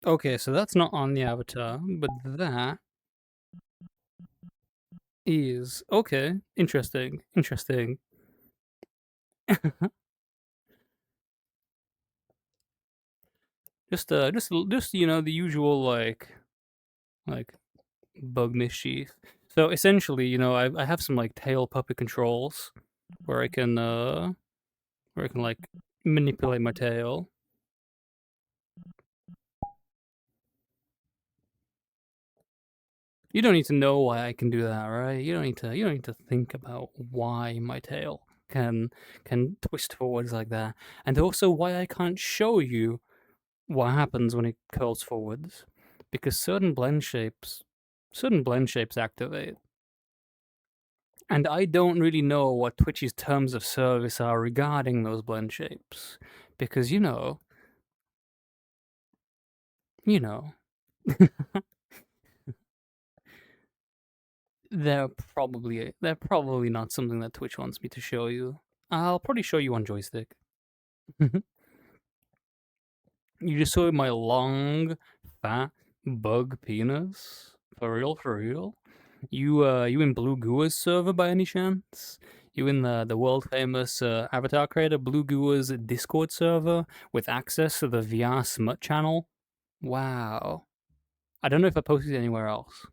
Okay, so that's not on the avatar, but that is okay. Interesting. Just the usual like bug mischief. So essentially, I have some like tail puppet controls where I can like manipulate my tail. You don't need to know why I can do that, right? You don't need to think about why my tail can twist forwards like that, and also why I can't show you what happens when it curls forwards, because certain blend shapes activate. And I don't really know what Twitch's terms of service are regarding those blend shapes, because they're probably not something that Twitch wants me to show you. I'll probably show you on joystick. You just saw my long, fat bug penis? For real, for real? You in Blue Gua's server by any chance? You in the world famous avatar creator Blue Gua's Discord server with access to the VR Smut channel? Wow. I don't know if I posted it anywhere else.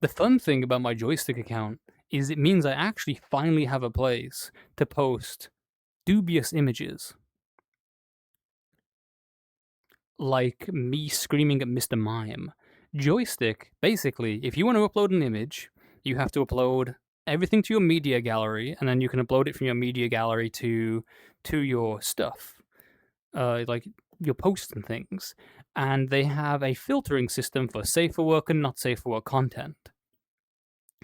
The fun thing about my joystick account is it means I actually finally have a place to post dubious images. Like me screaming at Mr. Mime. Joystick, basically, if you want to upload an image, you have to upload everything to your media gallery, and then you can upload it from your media gallery to your stuff, like your posts and things. And they have a filtering system for safe for work and not safe for work content.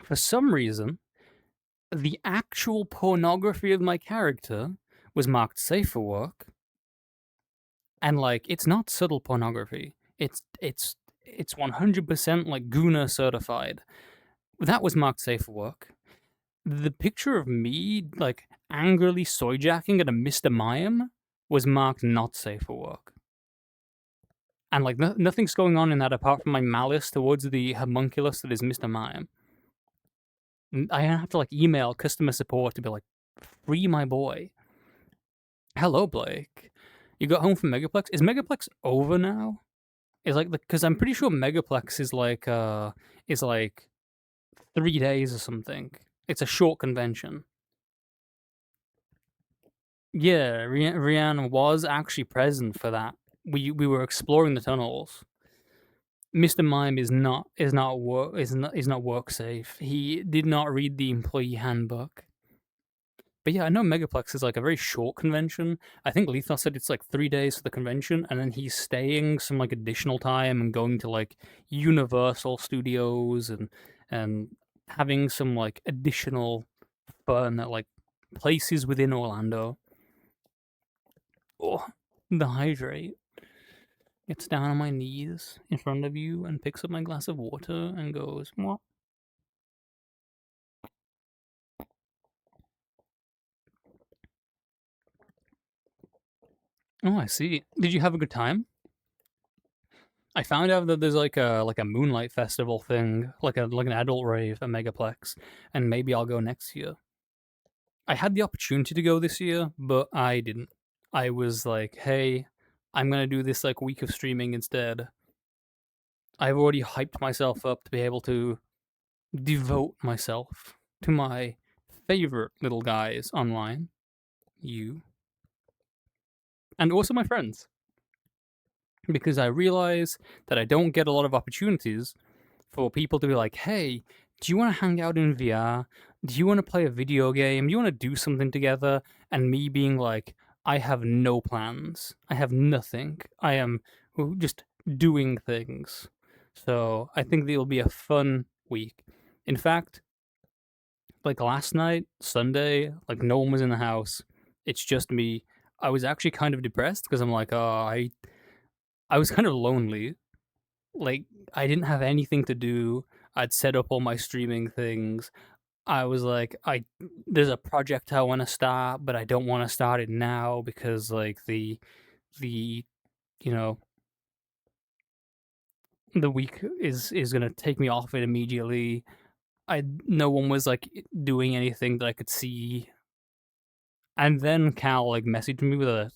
For some reason, the actual pornography of my character was marked safe for work, and like it's not subtle pornography. It's it's 100% like Guna certified. That was marked safe for work. The picture of me like angrily soyjacking at a Mr. Mime was marked not safe for work. And like nothing's going on in that apart from my malice towards the homunculus that is Mr. Mime. I have to like email customer support to be like, free my boy. Hello, Blake. You got home from Megaplex? Is Megaplex over now? Is like because I'm pretty sure Megaplex is like 3 days or something. It's a short convention. Yeah, Rihanna was actually present for that. We were exploring the tunnels. Mr. Mime is not work safe. He did not read the employee handbook. But yeah, I know Megaplex is like a very short convention. I think Lethos said it's like 3 days for the convention, and then he's staying some like additional time and going to like Universal Studios and having some like additional fun at like places within Orlando. Oh, the hydrate. Gets down on my knees in front of you and picks up my glass of water and goes, what? Oh, I see. Did you have a good time? I found out that there's like a Moonlight Festival thing, like an adult rave at Megaplex, and maybe I'll go next year. I had the opportunity to go this year, but I didn't. I was like, hey, I'm gonna do this like week of streaming instead. I've already hyped myself up to be able to devote myself to my favorite little guys online. You. And also my friends. Because I realize that I don't get a lot of opportunities for people to be like, hey, do you want to hang out in VR? Do you want to play a video game? Do you want to do something together? And me being like, I have no plans. I have nothing. I am just doing things. So I think it'll be a fun week. In fact, like last night, Sunday, like no one was in the house. It's just me. I was actually kind of depressed because I'm like, oh, I was kind of lonely. Like I didn't have anything to do. I'd set up all my streaming things. I was like, there's a project I want to start, but I don't want to start it now because like the you know the week is gonna take me off it immediately. No one was like doing anything that I could see. And then Cal like messaged me with a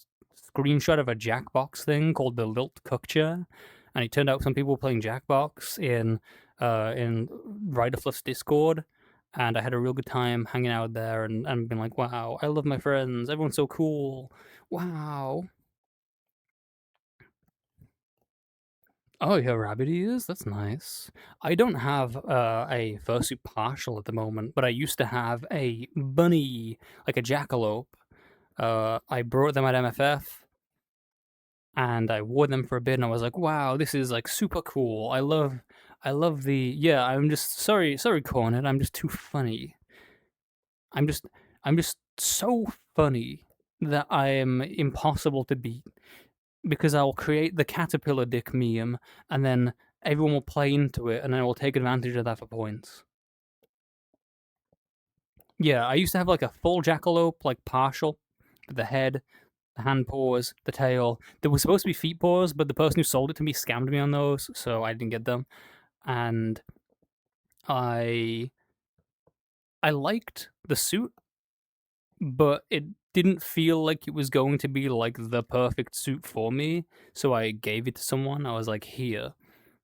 screenshot of a Jackbox thing called the Lilt Cook Chair, and it turned out some people were playing Jackbox in Riderfluff's Discord, and I had a real good time hanging out there and being like, wow, I love my friends, everyone's so cool, wow. Oh, you have rabbit ears? That's nice. I don't have a fursuit partial at the moment, but I used to have a bunny, like a jackalope. I brought them at MFF, and I wore them for a bit, and I was like, "Wow, this is like super cool. I love the yeah. I'm just sorry, Cornet. I'm just too funny. I'm just so funny that I am impossible to beat because I'll create the caterpillar dick meme, and then everyone will play into it, and I will take advantage of that for points. Yeah, I used to have like a full jackalope, like partial, with the head, the hand paws, the tail. There was supposed to be feet paws, but the person who sold it to me scammed me on those, so I didn't get them. And I liked the suit, but it didn't feel like it was going to be like the perfect suit for me, so I gave it to someone. I was like, "Here,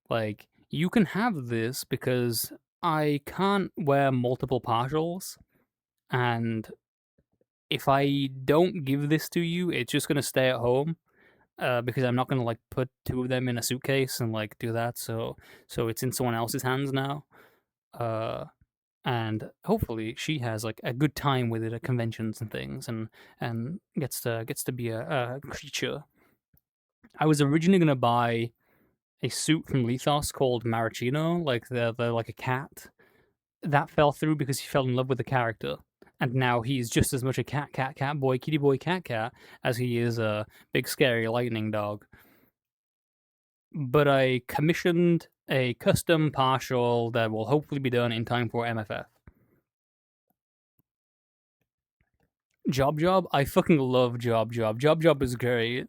like you can have this because I can't wear multiple partials, and if I don't give this to you, it's just gonna stay at home." Because I'm not gonna like put two of them in a suitcase and like do that. So it's in someone else's hands now. And hopefully she has like a good time with it at conventions and things, and gets to be a creature. I was originally gonna buy a suit from Lethos called Marachino, like they're like a cat. That fell through because he fell in love with the character. And now he's just as much a cat boy, kitty boy, cat as he is a big scary lightning dog. but I commissioned a custom partial that will hopefully be done in time for MFF. Job, I fucking love Job. Job is great.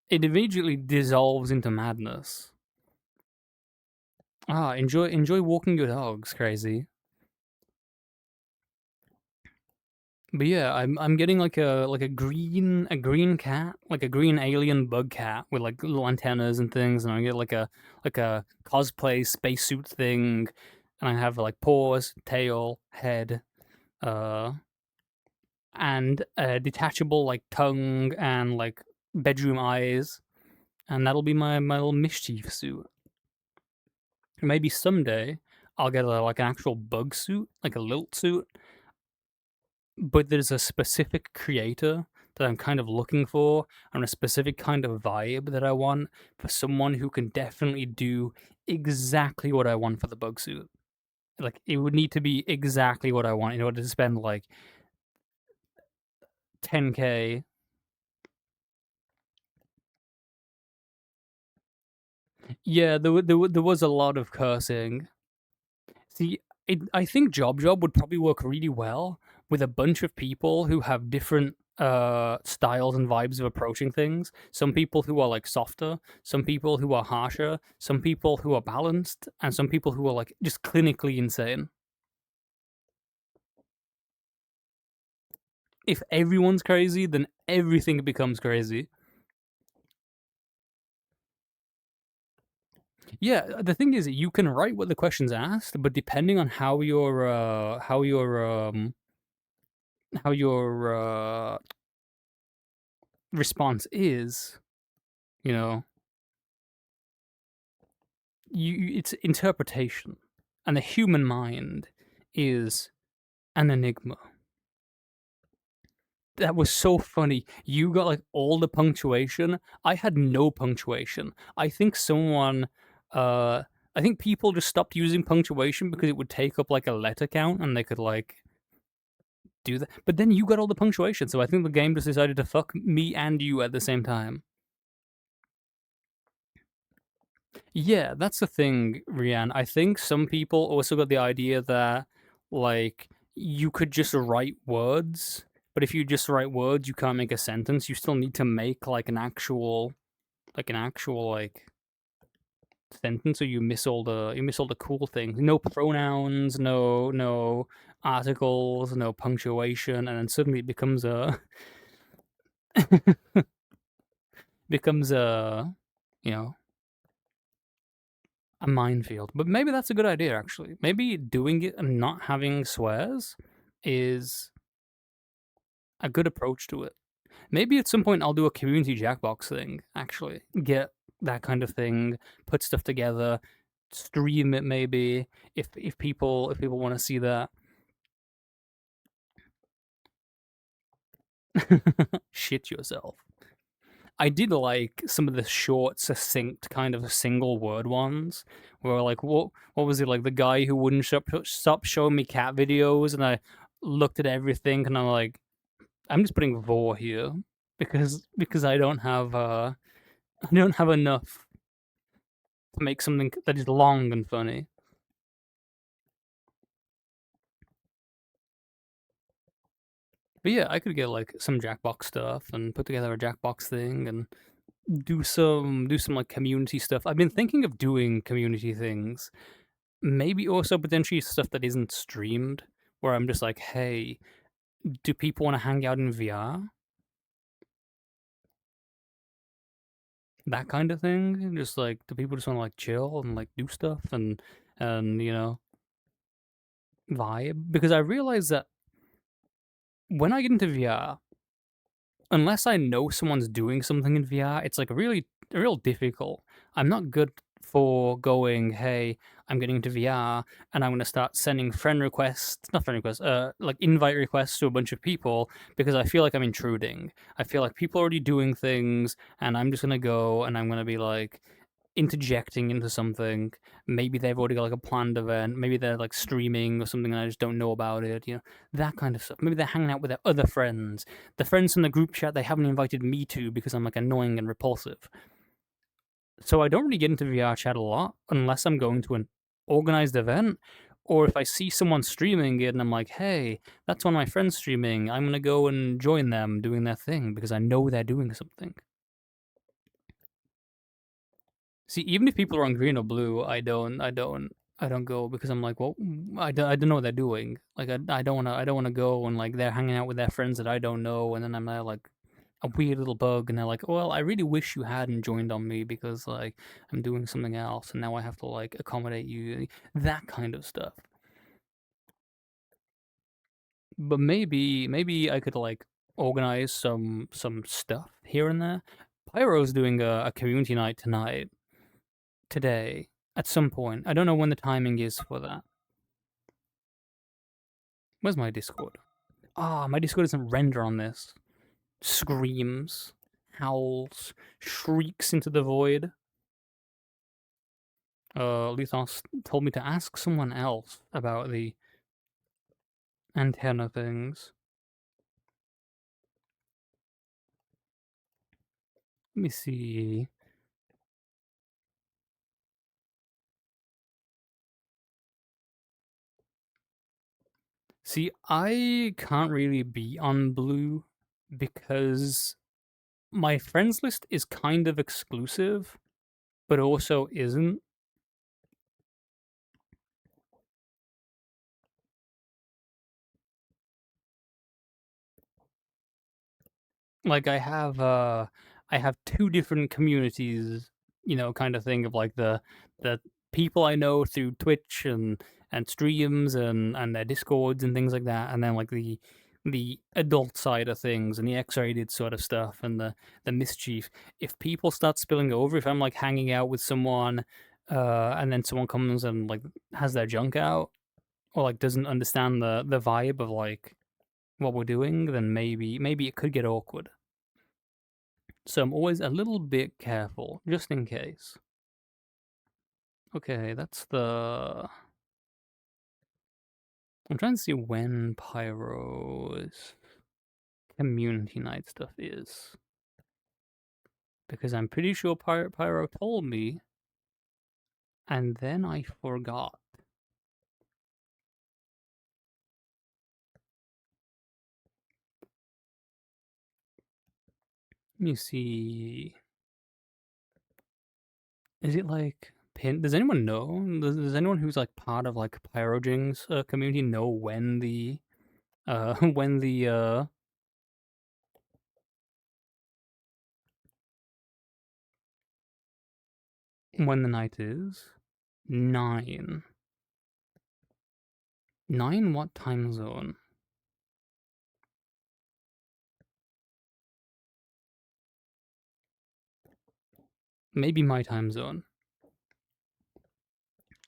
It immediately dissolves into madness. Enjoy walking your dogs, crazy. But yeah, I'm getting like a green cat, like a green alien bug cat with like little antennas and things, and I get like a cosplay spacesuit thing, and I have like paws, tail, head, uh, and a detachable like tongue and like bedroom eyes, and that'll be my little mischief suit. Maybe someday I'll get like an actual bug suit, like a lilt suit, but there's a specific creator that I'm kind of looking for and a specific kind of vibe that I want for someone who can definitely do exactly what I want for the bug suit. Like it would need to be exactly what I want in order to spend like 10K. Yeah, there was a lot of cursing. See, I think Job would probably work really well with a bunch of people who have different styles and vibes of approaching things. Some people who are like softer, some people who are harsher, some people who are balanced, and some people who are like just clinically insane. If everyone's crazy, then everything becomes crazy. Yeah, the thing is, you can write what the question's asked, but depending on how your response is, you know, it's interpretation, and the human mind is an enigma. That was so funny. You got like all the punctuation. I had no punctuation. I think someone, I think people just stopped using punctuation because it would take up like a letter count, and they could like do that. But then you got all the punctuation, so I think the game just decided to fuck me and you at the same time. Yeah, that's the thing, Rianne. I think some people also got the idea that, like, you could just write words, but if you just write words, you can't make a sentence. You still need to make like an actual like sentence, or you miss all the cool things. No pronouns, no articles, no punctuation, and then suddenly it becomes a becomes a you know a minefield. But maybe that's a good idea, actually. Maybe doing it and not having swears is a good approach to it. Maybe at some point I'll do a community Jackbox thing, actually. Get that kind of thing, put stuff together, stream it maybe if people want to see that. Shit yourself. I did like some of the short, succinct, kind of single word ones, where like what was it, like the guy who wouldn't stop showing me cat videos, and I looked at everything, and I'm like, I'm just putting vor here because I don't have enough to make something that is long and funny. But yeah, I could get like some Jackbox stuff and put together a Jackbox thing and do some like community stuff. I've been thinking of doing community things. Maybe also potentially stuff that isn't streamed, where I'm just like, hey, do people want to hang out in VR? That kind of thing. Just like, do people just want to like chill and like do stuff and vibe? Because I realize that when I get into VR, unless I know someone's doing something in VR, it's like real difficult. I'm not good for going, hey, I'm getting into VR and I'm gonna start sending like invite requests to a bunch of people, because I feel like I'm intruding. I feel like people are already doing things and I'm just gonna go and I'm gonna be like interjecting into something. Maybe they've already got like a planned event. Maybe they're like streaming or something and I just don't know about it. That kind of stuff. Maybe they're hanging out with their other friends. The friends from the group chat they haven't invited me to because I'm like annoying and repulsive. So I don't really get into VR chat a lot unless I'm going to an organized event, or if I see someone streaming it and I'm like, hey, that's one of my friends streaming. I'm gonna go and join them doing their thing because I know they're doing something. See, even if people are on green or blue, I don't go because I'm like, well, I don't know what they're doing. Like, I don't wanna go and like they're hanging out with their friends that I don't know, and then I'm there like a weird little bug, and they're like, well, I really wish you hadn't joined on me because like I'm doing something else, and now I have to like accommodate you, that kind of stuff. But maybe I could like organize some stuff here and there. Pyro's doing a community night today at some point. I don't know when the timing is for that. Where's my Discord? Ah, my Discord doesn't render on this. Screams, howls, shrieks into the void. Lithos told me to ask someone else about the antenna things. Let me see. See, I can't really be on blue because my friends list is kind of exclusive, but also isn't. Like I have two different communities, kind of thing of like the people I know through Twitch and streams and their discords and things like that, and then like the adult side of things and the X-rated sort of stuff and the mischief. If people start spilling over, if I'm like hanging out with someone and then someone comes and like has their junk out or like doesn't understand the vibe of like what we're doing, then maybe it could get awkward. So I'm always a little bit careful, just in case. Okay, that's the... I'm trying to see when Pyro's community night stuff is. Because I'm pretty sure Pyro told me, and then I forgot. Let me see... Is it like... Does anyone know? Does anyone who's like part of like Pyrojing's community know when the... when the... when the night is? 9. 9 what time zone? Maybe my time zone.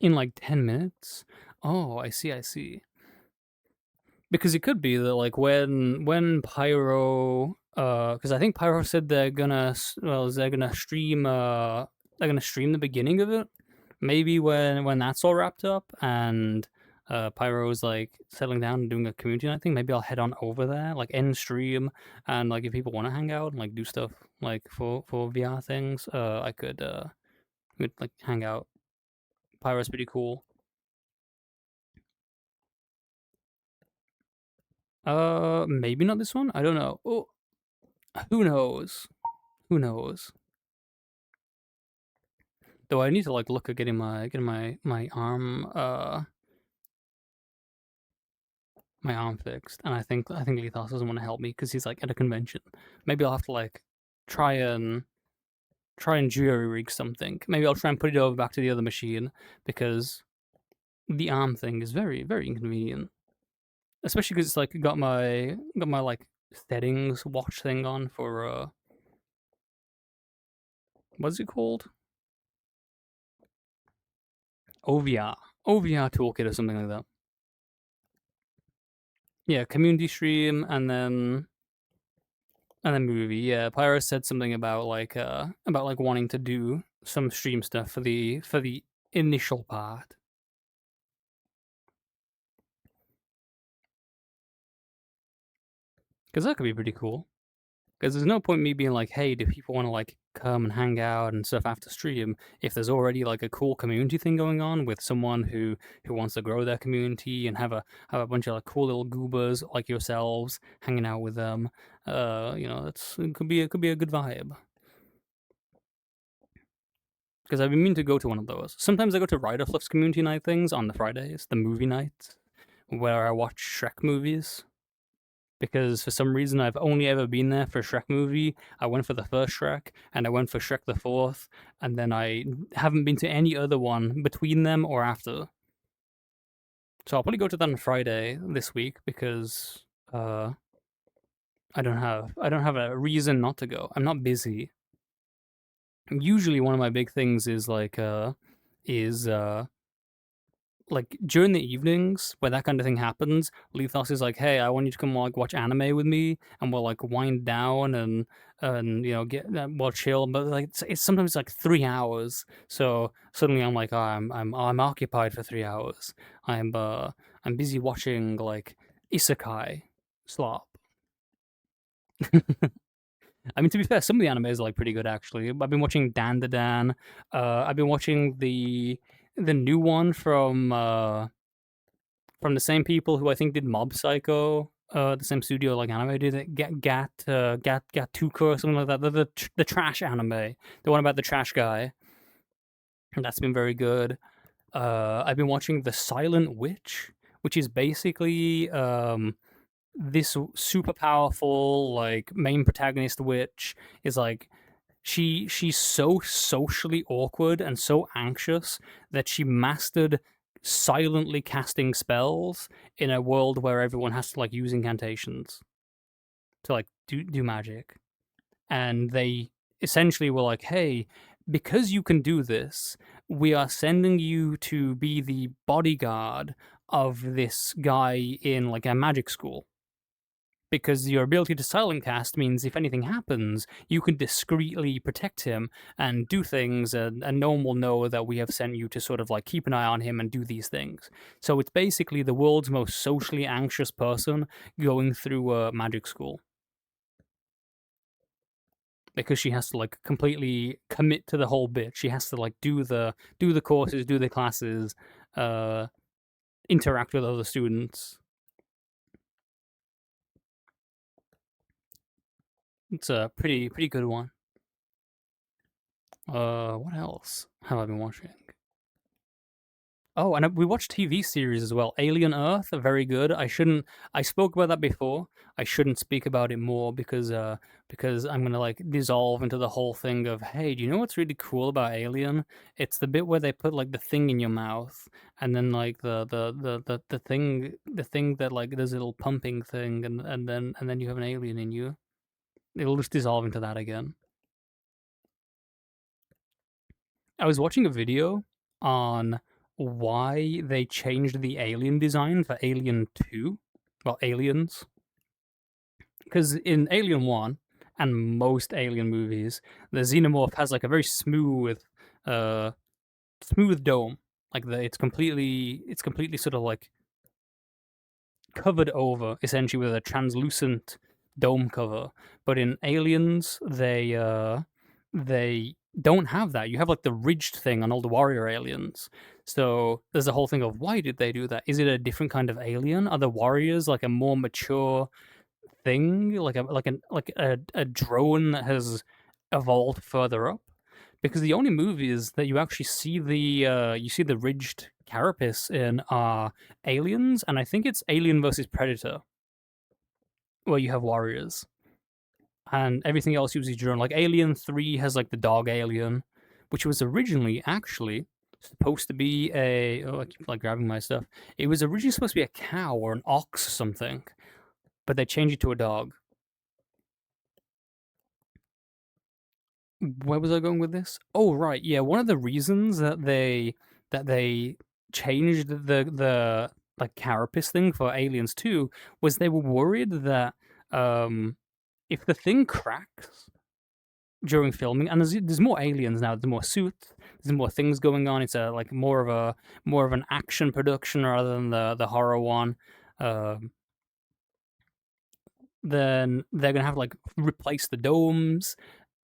In like 10 minutes? Oh, I see. Because it could be that like when Pyro because I think Pyro said they're gonna they're gonna stream the beginning of it. Maybe when that's all wrapped up and Pyro's like settling down and doing a community night thing, maybe I'll head on over there, like end stream, and like if people want to hang out and like do stuff like for VR things, I could we'd like hang out. Pyro's pretty cool. Maybe not this one. I don't know. Oh, who knows? Who knows? Though I need to like look at getting my arm my arm fixed, and I think Lethos doesn't want to help me because he's like at a convention. Maybe I'll have to like try and jury rig something. Maybe I'll try and put it over back to the other machine because the arm thing is very inconvenient, especially because it's like got my like settings watch thing on for what's it called? OVR toolkit or something like that. Yeah, community stream and then movie. Yeah, Pyro said something about like wanting to do some stream stuff for the initial part. Because that could be pretty cool. Because there's no point me being like, hey, do people want to like come and hang out and stuff after stream if there's already like a cool community thing going on with someone who wants to grow their community and have a bunch of like cool little goobers like yourselves hanging out with them. It could be a good vibe. Because I've been meaning to go to one of those. Sometimes I go to Rider Fluff's community night things on the Fridays, the movie night, where I watch Shrek movies. Because for some reason I've only ever been there for a Shrek movie. I went for the first Shrek, and I went for Shrek the Fourth, and then I haven't been to any other one between them or after. So I'll probably go to that on Friday this week because I don't have a reason not to go. I'm not busy. Usually one of my big things is like during the evenings where that kind of thing happens, Lethos is like, "Hey, I want you to come like watch anime with me, and we'll like wind down and get we'll chill." But like it's sometimes like 3 hours, so suddenly I'm like, I'm occupied for 3 hours. I'm busy watching like isekai slop. I mean, to be fair, some of the animes are like pretty good actually. I've been watching Dan the Dan. I've been watching the new one from the same people who I think did Mob Psycho, the same studio like anime did it. Gatuka or something like that. The trash anime, the one about the trash guy. That's been very good. I've been watching The Silent Witch, which is basically this super powerful like main protagonist witch is like she's so socially awkward and so anxious that she mastered silently casting spells in a world where everyone has to like use incantations to like do magic. And they essentially were like, hey, because you can do this, we are sending you to be the bodyguard of this guy in like a magic school, because your ability to silent cast means if anything happens, you can discreetly protect him and do things, and no one will know that we have sent you to sort of like keep an eye on him and do these things. So it's basically the world's most socially anxious person going through a magic school, because she has to like completely commit to the whole bit. She has to like do the courses, do the classes, interact with other students. It's a pretty good one. What else have I been watching? Oh, and we watched TV series as well. Alien Earth, very good. I spoke about that before. I shouldn't speak about it more because I'm gonna like dissolve into the whole thing of, hey, do you know what's really cool about Alien? It's the bit where they put like the thing in your mouth, and then like the thing that like does a little pumping thing, and then you have an alien in you. It'll just dissolve into that again. I was watching a video on why they changed the alien design for Alien 2. Well, Aliens. Because in Alien 1 and most Alien movies, the xenomorph has like a very smooth dome. Like it's completely sort of like covered over essentially with a translucent dome cover. But in Aliens, they don't have that. You have like the ridged thing on all the warrior aliens. So there's a whole thing of, why did they do that? Is it a different kind of alien? Are the warriors like a more mature thing, like a drone that has evolved further up? Because the only movies that you actually see the ridged carapace in are Aliens, and I think it's Alien versus Predator, where you have warriors, and everything else uses drone. Like Alien 3 has like the dog alien, which was originally actually supposed to be I keep like grabbing my stuff. It was originally supposed to be a cow or an ox or something, but they changed it to a dog. Where was I going with this? Oh right, yeah. One of the reasons that they changed the like carapace thing for Aliens 2 was they were worried that if the thing cracks during filming, and there's more aliens now, there's more suits, there's more things going on. It's a like more of an action production rather than the horror one. then they're gonna have to like replace the domes.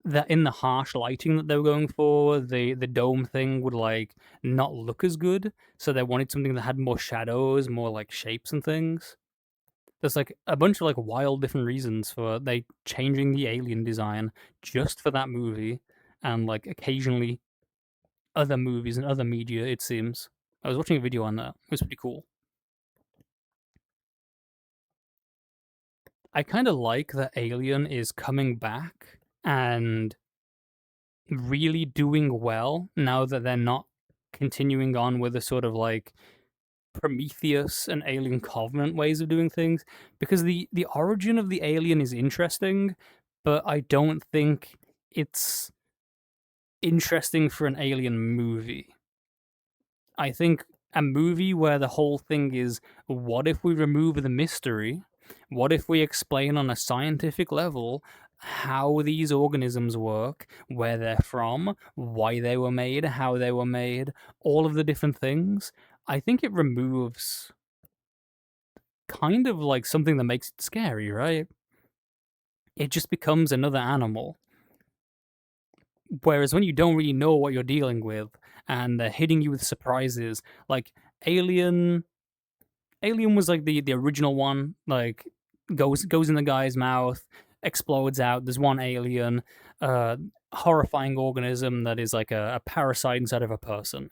That in the harsh lighting that they were going for, the dome thing would like not look as good. So they wanted something that had more shadows, more like shapes and things. There's like a bunch of like wild different reasons for they changing the alien design just for that movie, and like occasionally other movies and other media. It seems I was watching a video on that. It was pretty cool. I kind of like that Alien is coming back and really doing well now that they're not continuing on with the sort of like Prometheus and Alien Covenant ways of doing things, because the origin of the alien is interesting, but I don't think it's interesting for an alien movie. I think a movie where the whole thing is, what if we remove the mystery? What if we explain on a scientific level how these organisms work, where they're from, why they were made, how they were made, all of the different things? I think it removes kind of like something that makes it scary, right? It just becomes another animal. Whereas when you don't really know what you're dealing with and they're hitting you with surprises, like Alien was like the original one, like goes in the guy's mouth, explodes out. There's one alien, horrifying organism that is like a parasite inside of a person.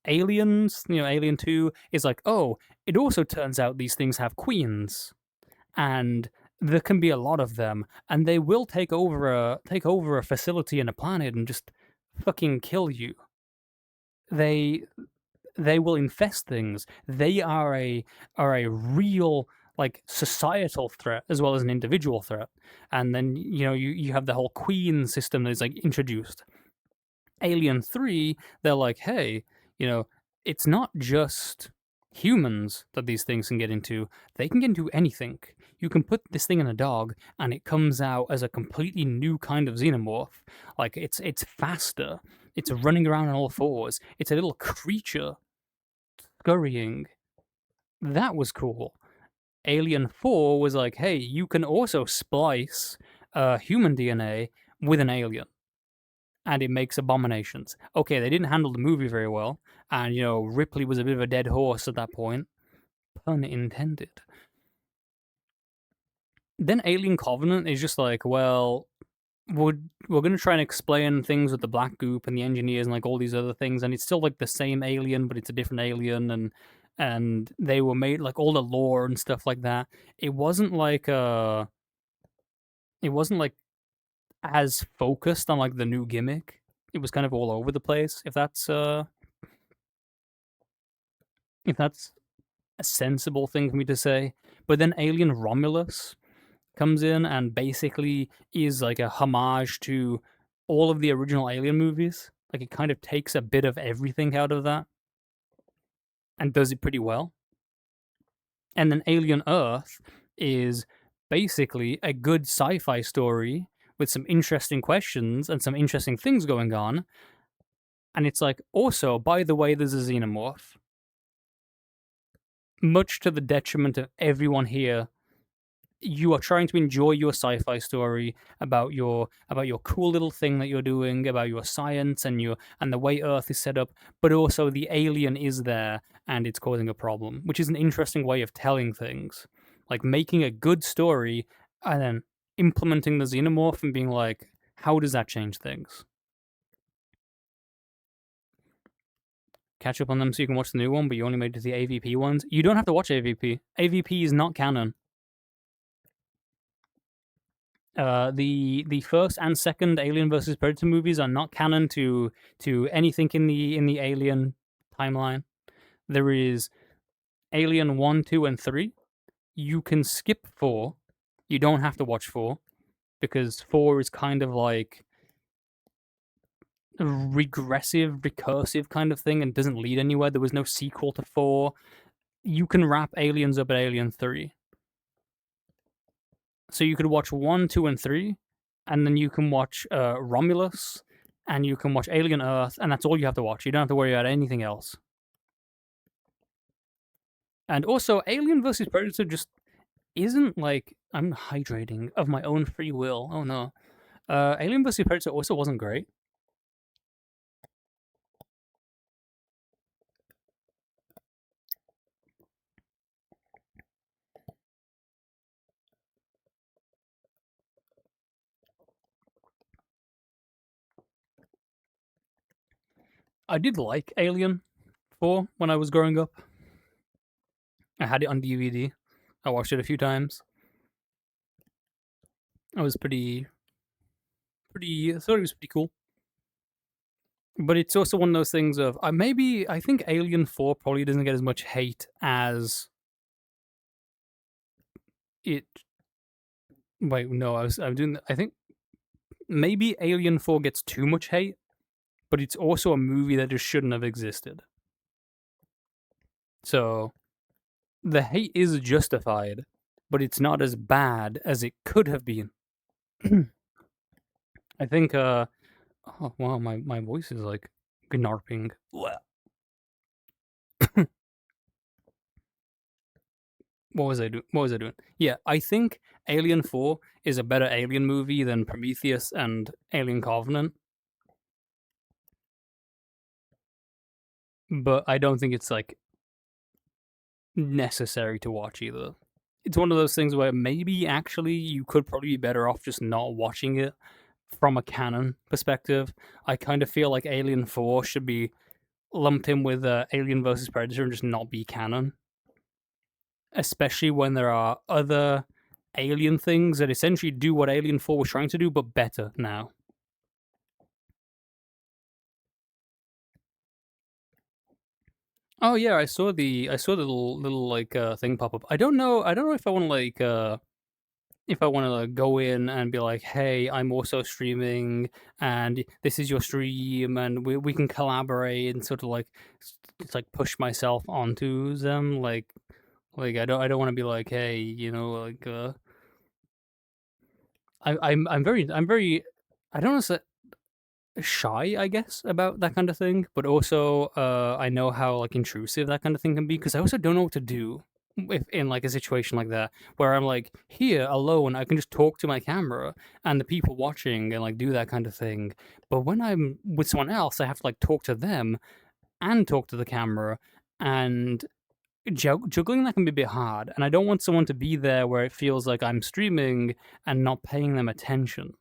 Aliens, Alien 2 is like, oh, it also turns out these things have queens, and there can be a lot of them, and they will take over a facility and a planet and just fucking kill you. They will infest things. They are a real like societal threat as well as an individual threat. And then you have the whole queen system that is like introduced. Alien 3, they're like, hey, it's not just humans that these things can get into. They can get into anything. You can put this thing in a dog and it comes out as a completely new kind of xenomorph. Like it's faster. It's running around on all fours. It's a little creature scurrying. That was cool. Alien 4 was like, hey, you can also splice human DNA with an alien, and it makes abominations. Okay, they didn't handle the movie very well, and Ripley was a bit of a dead horse at that point. Pun intended. Then Alien Covenant is just like, well, we're going to try and explain things with the black goop and the engineers and like all these other things, and it's still like the same alien, but it's a different alien, and they were made like all the lore and stuff like that. It wasn't like as focused on like the new gimmick. It was kind of all over the place. If that's a sensible thing for me to say. But then Alien Romulus comes in and basically is like a homage to all of the original Alien movies. Like it kind of takes a bit of everything out of that and does it pretty well. And then Alien Earth is basically a good sci-fi story with some interesting questions and some interesting things going on. And it's like, also, by the way, there's a xenomorph. Much to the detriment of everyone here, you are trying to enjoy your sci-fi story about your cool little thing that you're doing, about your science and the way Earth is set up, but also the alien is there and it's causing a problem, which is an interesting way of telling things. Like making a good story and then implementing the xenomorph and being like, how does that change things? Catch up on them so you can watch the new one, but you only made it to the AVP ones. You don't have to watch AVP. AVP is not canon. The first and second Alien vs Predator movies are not canon to anything in the Alien timeline. There is Alien 1, 2, and 3. You can skip 4. You don't have to watch 4 because 4 is kind of like a regressive, recursive kind of thing and doesn't lead anywhere. There was no sequel to 4. You can wrap Aliens up at Alien 3. So you could watch 1, 2, and 3, and then you can watch Romulus, and you can watch Alien Earth, and that's all you have to watch. You don't have to worry about anything else. And also, Alien vs. Predator just isn't, like, I'm hydrating of my own free will. Oh no. Alien vs Predator also wasn't great. I did like Alien 4 when I was growing up. I had it on DVD. I watched it a few times. I was I thought it was pretty cool. But it's also one of those things of I think Alien 4 probably doesn't get as much hate as it. Wait, no, I'm doing. I think maybe Alien 4 gets too much hate, but it's also a movie that just shouldn't have existed. So the hate is justified, but it's not as bad as it could have been. I think. Oh wow, my voice is like gnarping. What was I doing? What was I doing? Yeah, I think Alien 4 is a better Alien movie than Prometheus and Alien Covenant. But I don't think it's like necessary to watch either. It's one of those things where maybe actually you could probably be better off just not watching it from a canon perspective. I kind of feel like Alien 4 should be lumped in with Alien vs Predator and just not be canon. Especially when there are other Alien things that essentially do what Alien 4 was trying to do, but better now. Oh yeah, I saw the little like thing pop up. I don't know if I want to like if I want to like, go in and be like, "Hey, I'm also streaming and this is your stream and we can collaborate," and sort of like it's like push myself onto them like I don't want to be like, "Hey, you know, like I'm very I don't know if shy, I guess, about that kind of thing, but also I know how like intrusive that kind of thing can be because I also don't know what to do if in like a situation like that where I'm like here alone, I can just talk to my camera and the people watching and like do that kind of thing. But when I'm with someone else, I have to like talk to them and talk to the camera and juggling that can be a bit hard. And I don't want someone to be there where it feels like I'm streaming and not paying them attention,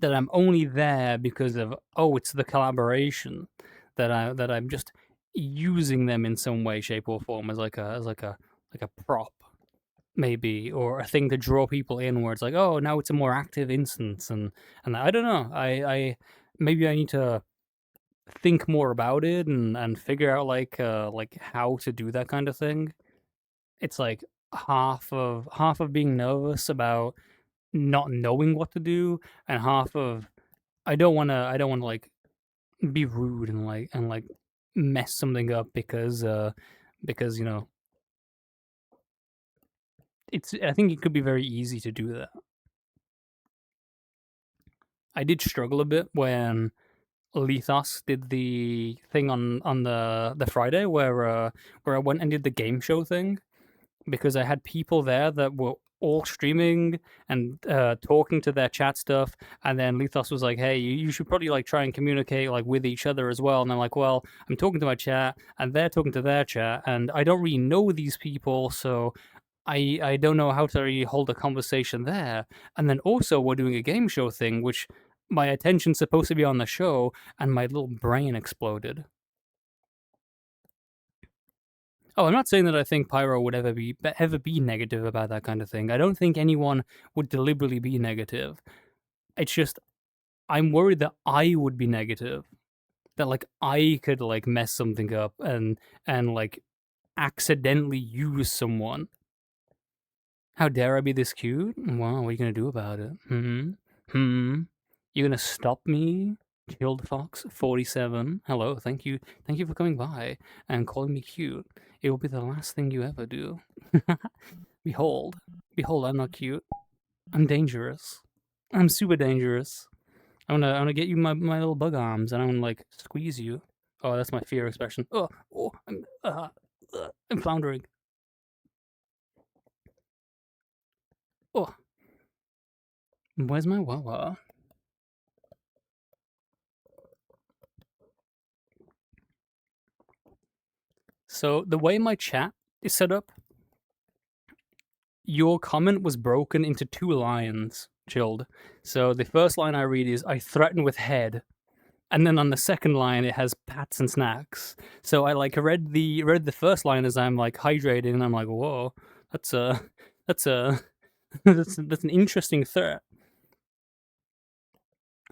that I'm only there because of it's the collaboration, that I'm just using them in some way, shape, or form as like a prop maybe, or a thing to draw people in where it's like, oh, now it's a more active instance, and I don't know, I maybe I need to think more about it and figure out like how to do that kind of thing. It's like half of being nervous about not knowing what to do, and half of I don't wanna like be rude and like mess something up because you know it's I think it could be very easy to do that. I did struggle a bit when Lethos did the thing on the Friday where I went and did the game show thing, because I had people there that were all streaming and talking to their chat stuff, and then Lethos was like, "Hey, you should probably like try and communicate like with each other as well." And I'm like, "Well, I'm talking to my chat, and they're talking to their chat, and I don't really know these people, so I don't know how to really hold a conversation there." And then also we're doing a game show thing, which my attention's supposed to be on the show, and my little brain exploded. Oh, I'm not saying that I think Pyro would ever be negative about that kind of thing. I don't think anyone would deliberately be negative. It's just I'm worried that I would be negative, that like I could like mess something up and like accidentally use someone. How dare I be this cute? Wow, what are you gonna do about it? Hmm. You gonna stop me? Chilled Fox 47. Hello, thank you for coming by and calling me cute. It will be the last thing you ever do. Behold, behold, I'm not cute. I'm dangerous. I'm super dangerous. I wanna get you my little bug arms and I wanna like squeeze you. Oh, that's my fear expression. I'm floundering. Oh, where's my Wawa? So the way my chat is set up, your comment was broken into 2 lines, Chilled. So the first line I read is, I threaten with head. And then on the second line, it has pats and snacks. So I like read the first line as I'm like hydrating, and I'm like, whoa, that's a that's an interesting threat.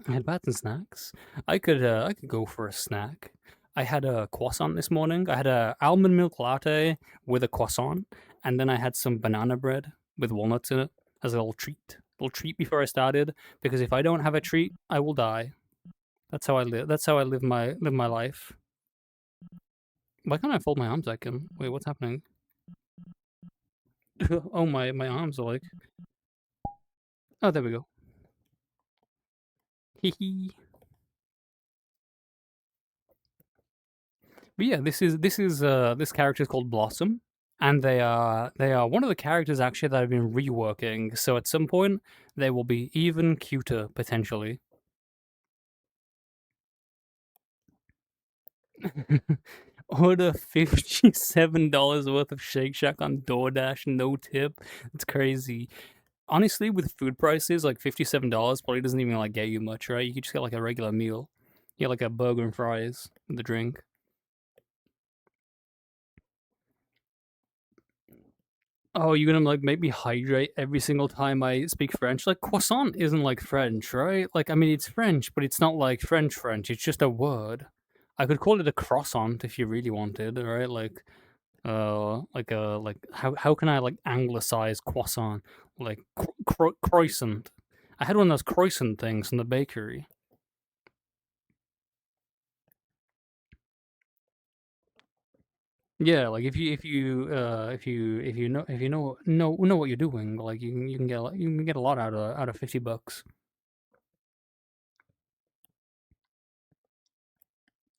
I had pats and snacks. I could go for a snack. I had a croissant this morning. I had a almond milk latte with a croissant, and then I had some banana bread with walnuts in it as a little treat before I started. Because if I don't have a treat, I will die. That's how I live. That's how I live my life. Why can't I fold my arms back in? Wait, what's happening? Oh, my arms are like. Oh, there we go. Hee hee. But yeah, this character is called Blossom, and they are one of the characters actually that I've been reworking. So at some point they will be even cuter potentially. Order $57 worth of Shake Shack on DoorDash, no tip. It's crazy. Honestly, with food prices, like $57 probably doesn't even like get you much, right? You could just get like a regular meal. You get like a burger and fries with the drink. Oh, you're gonna like make me hydrate every single time I speak French? Like croissant isn't like French, right? Like I mean it's French, but it's not like French French. It's just a word. I could call it a croissant if you really wanted, right? Like how can I like anglicize croissant? Like croissant. I had one of those croissant things from the bakery. Yeah, like if you know what you're doing, like you can get a lot out of $50.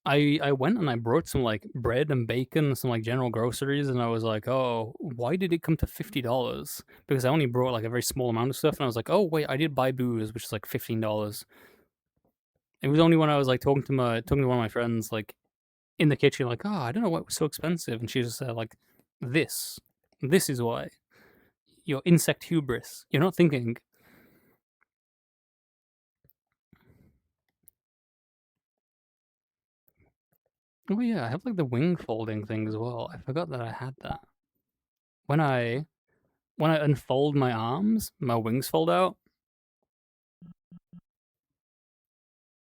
I went and I brought some like bread and bacon, some like general groceries, and I was like, oh, why did it come to $50? Because I only brought like a very small amount of stuff, and I was like, oh wait, I did buy booze, which is like $15. It was only when I was like talking to one of my friends like in the kitchen, like, oh, I don't know why it was so expensive, and she just said like, this is why. Your insect hubris. You're not thinking. Oh yeah, I have like the wing folding thing as well. I forgot that I had that. When I unfold my arms, my wings fold out.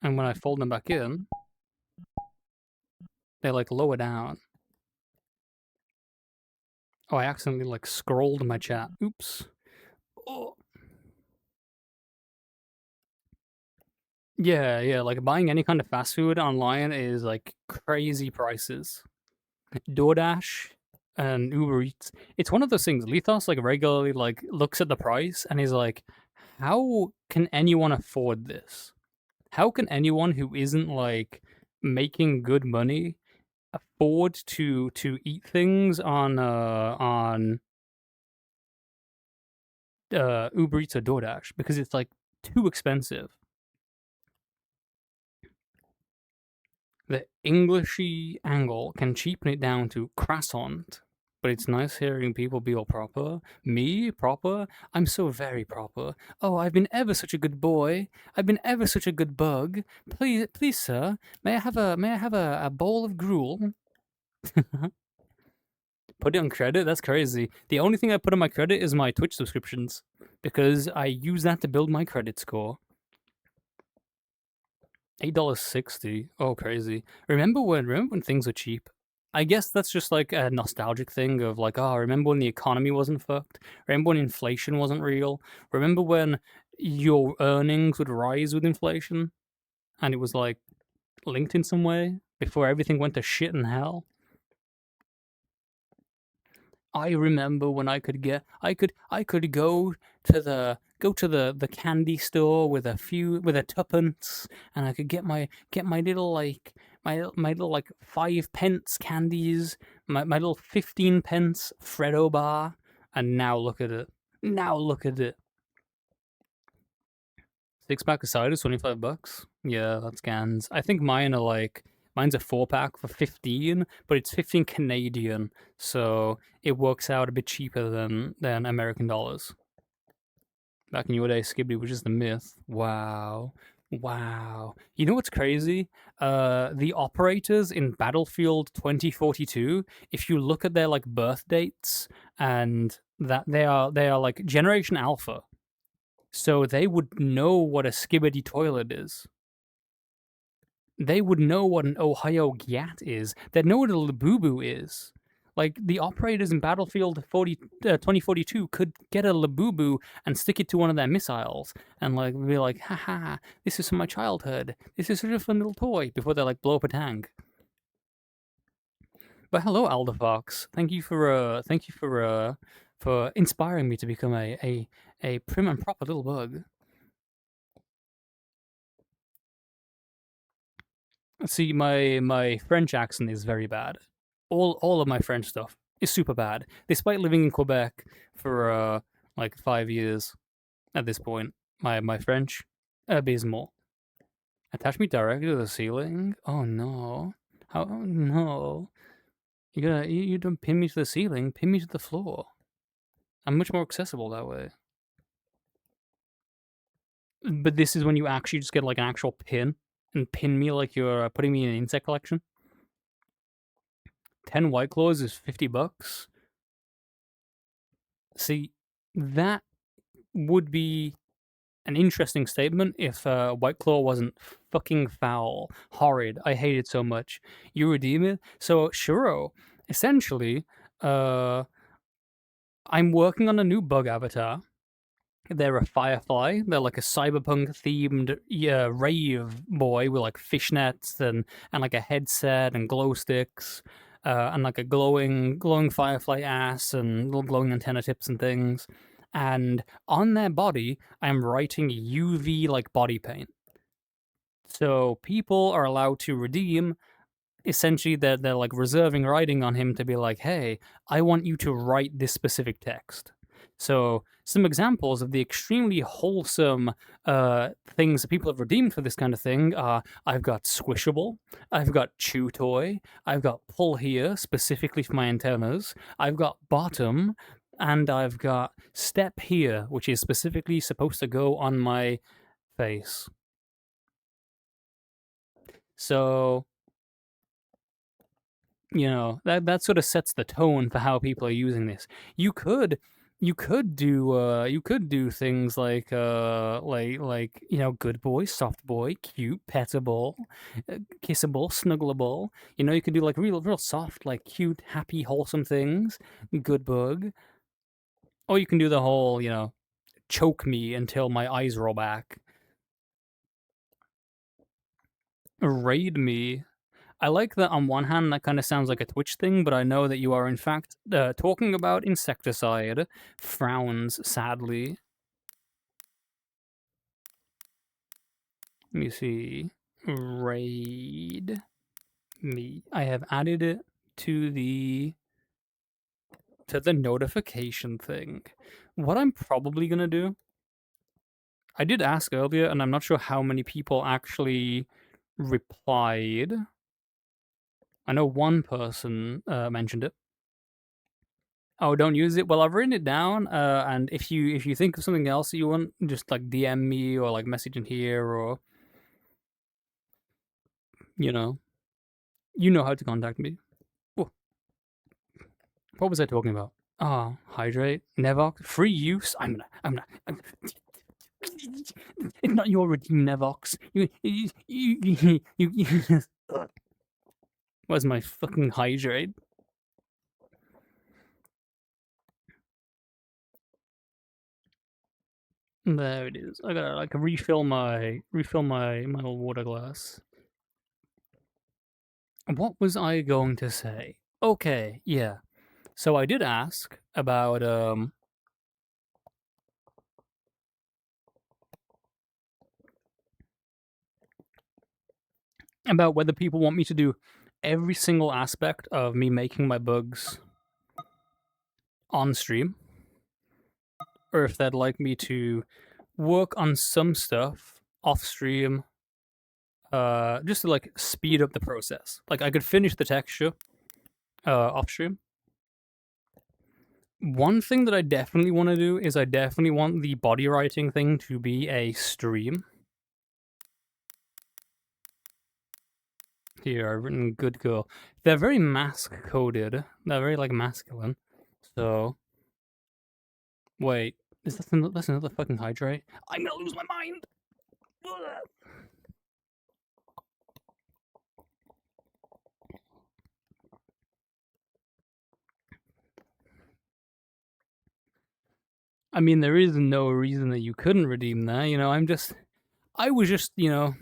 And when I fold them back in, they like lower down. Oh, I accidentally like scrolled my chat. Oops. Oh. Yeah, like buying any kind of fast food online is like crazy prices. DoorDash and Uber Eats. It's one of those things. Lithos like regularly like looks at the price and he's like, how can anyone afford this? How can anyone who isn't like making good money afford to eat things on Uber Eats or DoorDash? Because it's like too expensive. The Englishy angle can cheapen it down to croissant, but it's nice hearing people be all proper. Me, proper? I'm so very proper. Oh, I've been ever such a good boy. I've been ever such a good bug. Please, sir, may I have a bowl of gruel? Put it on credit? That's crazy. The only thing I put on my credit is my Twitch subscriptions, because I use that to build my credit score. $8.60. Oh, crazy. Remember when things were cheap? I guess that's just like a nostalgic thing of like, oh, remember when the economy wasn't fucked? Remember when inflation wasn't real? Remember when your earnings would rise with inflation? And it was like linked in some way before everything went to shit and hell? I remember when I could go to the candy store with a tuppence, and I could get my little like my little like 5 pence candies, my little 15 pence Freddo bar, and now look at it. Now look at it. 6-pack of cider, $25. Yeah, that's cans. I think mine's a 4-pack for 15, but it's 15 Canadian, so it works out a bit cheaper than American dollars. Back in your day, Skibbity was just a myth. Wow. Wow. You know what's crazy? The operators in Battlefield 2042, if you look at their like birth dates and that they are like Generation Alpha. So they would know what a Skibbity toilet is. They would know what an Ohio Gat is. They'd know what a Labubu is. Like, the operators in Battlefield 2042 could get a Labubu and stick it to one of their missiles and, like, be like, haha, this is from my childhood. This is such a fun little toy, before they, like, blow up a tank. But hello, Alderfox. Thank you for inspiring me to become a prim and proper little bug. See, my French accent is very bad. All of my French stuff is super bad, despite living in Quebec for like 5 years at this point. My French, abysmal. Attach me directly to the ceiling? Oh no. How? Oh, no. You don't pin me to the ceiling, pin me to the floor. I'm much more accessible that way. But this is when you actually just get like an actual pin and pin me like you're putting me in an insect collection. 10 White Claws is $50. See, that would be an interesting statement if White Claw wasn't fucking foul, horrid. I hate it so much. You redeem it? So, Shuro, essentially, I'm working on a new bug avatar. They're a firefly. They're like a cyberpunk themed rave boy with like fishnets and like a headset and glow sticks. And like a glowing firefly ass and little glowing antenna tips and things. And on their body, I'm writing UV like body paint. So people are allowed to redeem. Essentially, they're like reserving writing on him to be like, hey, I want you to write this specific text. So some examples of the extremely wholesome things that people have redeemed for this kind of thing are I've got Squishable, I've got Chew Toy, I've got Pull Here, specifically for my antennas, I've got Bottom, and I've got Step Here, which is specifically supposed to go on my face. So, you know, that sort of sets the tone for how people are using this. You could do things like you know, good boy, soft boy, cute, petable, kissable, snuggleable. You know, you could do like real soft, like cute, happy, wholesome things. Good bug. Or you can do the whole, you know, choke me until my eyes roll back. Raid me. I like that on one hand that kind of sounds like a Twitch thing, but I know that you are in fact talking about insecticide. Frowns sadly. Let me see. Raid me. I have added it to the notification thing. What I'm probably gonna do, I did ask earlier, and I'm not sure how many people actually replied. I know one person mentioned it. Oh, don't use it. Well, I've written it down, and if you think of something else that you want, just like DM me or like message in here, or you know how to contact me. Oh, what was I talking about? Ah, hydrate, Nevox, free use. I'm it's not your redeem, Nevox. You Where's my fucking hydrate? There it is. I gotta like refill my little water glass. What was I going to say? Okay, yeah. So I did ask about whether people want me to do every single aspect of me making my bugs on stream, or if they'd like me to work on some stuff off stream, just to like speed up the process. Like I could finish the texture off stream. One thing that I definitely want to do is I definitely want the body writing thing to be a stream. Here, I've written good girl. They're very mask coded. They're very like masculine. So, wait, is that that's another fucking hydrate? I'm gonna lose my mind. Ugh. I mean, there is no reason that you couldn't redeem that. You know, I was just, you know,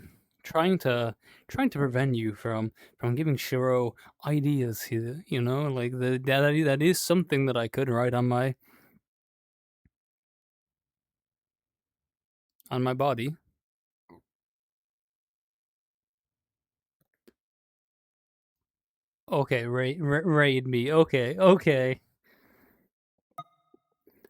trying to prevent you from giving Shiro ideas here. You know, like that is something that I could write on my body. Okay, raid me. Okay, okay.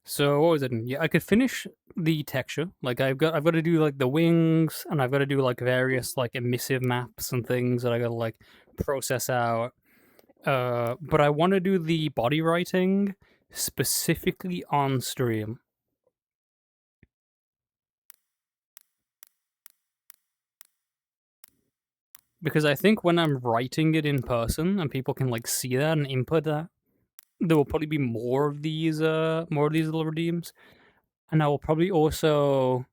So what was it? Yeah, I could finish the texture. Like I've got to do like the wings, and I've got to do like various like emissive maps and things that I got to like process out. But I want to do the body writing specifically on stream. Because I think when I'm writing it in person and people can like see that and input that, there will probably be more of these little redeems. And I will probably also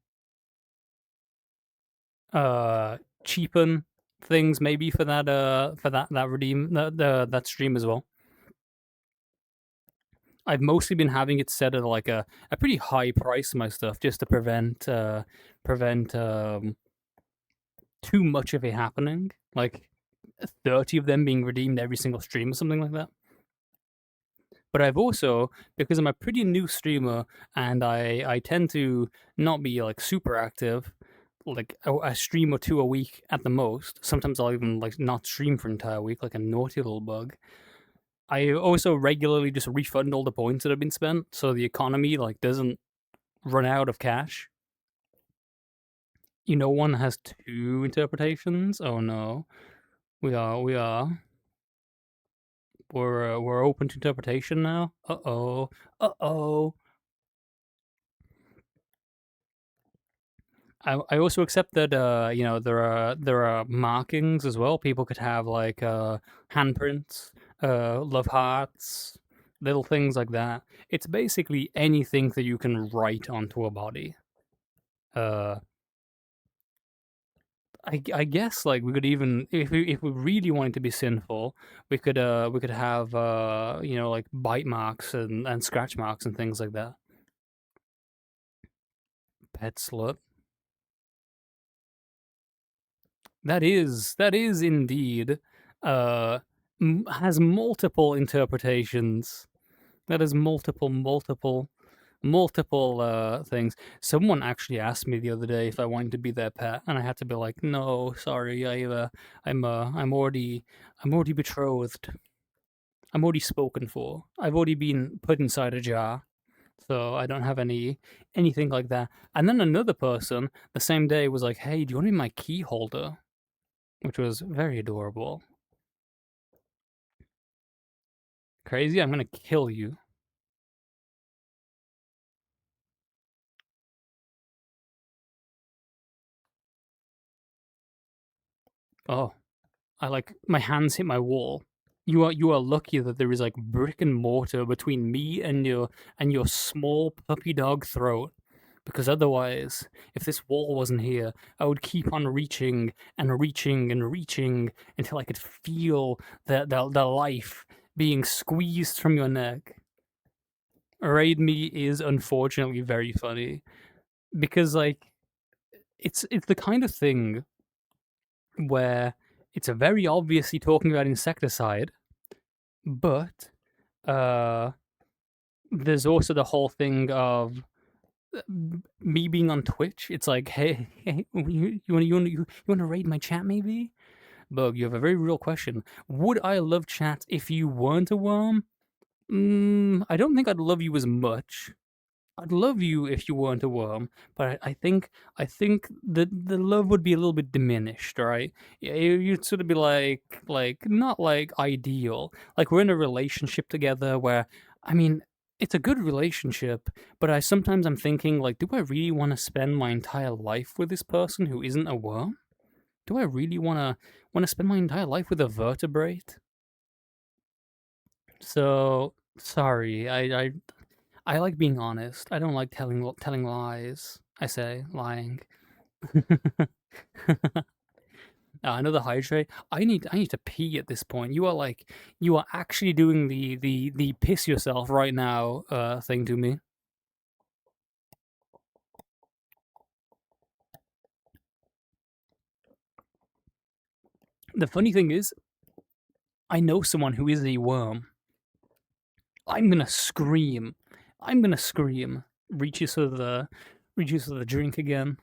cheapen things maybe for that redeem that stream as well. I've mostly been having it set at like a pretty high price for my stuff just to prevent too much of it happening. Like 30 of them being redeemed every single stream or something like that. But I've also, because I'm a pretty new streamer and I tend to not be like super active, like a stream or two a week at the most. Sometimes I'll even like not stream for an entire week, like a naughty little bug. I also regularly just refund all the points that have been spent, so the economy like doesn't run out of cash. You know, one has two interpretations. Oh no, we're open to interpretation now. Uh-oh. I also accept that you know there are markings as well. People could have like handprints, love hearts, little things like that. It's basically anything that you can write onto a body. I guess like we could even if we really wanted to be sinful, we could have you know like bite marks and scratch marks and things like that. Pet slut. That is indeed has multiple interpretations. That is multiple things. Someone actually asked me the other day if I wanted to be their pet, and I had to be like, no, sorry, I'm already betrothed. I'm already spoken for. I've already been put inside a jar, so I don't have anything like that. And then another person the same day was like, hey, do you want to be my key holder? Which was very adorable. Crazy, I'm gonna kill you. Oh, I like my hands hit my wall. You are lucky that there is like brick and mortar between me and your small puppy dog throat. Because otherwise, if this wall wasn't here, I would keep on reaching and reaching and reaching until I could feel the life being squeezed from your neck. Raid Me is unfortunately very funny. Because like it's the kind of thing where it's a very obviously talking about insecticide, but there's also the whole thing of me being on Twitch. It's like, hey, you want to raid my chat maybe? Bug, you have a very real question. Would I love chat if you weren't a worm? I don't think I'd love you as much. I'd love you if you weren't a worm, but I think the love would be a little bit diminished, right? You'd sort of be like not like ideal. Like we're in a relationship together where, I mean, it's a good relationship, but sometimes I'm thinking like, do I really want to spend my entire life with this person who isn't a worm? Do I really want to spend my entire life with a vertebrate? So sorry, I like being honest. I don't like telling lies. I say lying. Another hydrate. I need to pee at this point. You are actually doing the piss yourself right now thing to me. The funny thing is, I know someone who is a worm. I'm gonna scream. I'm gonna scream. Reaches for the drink again.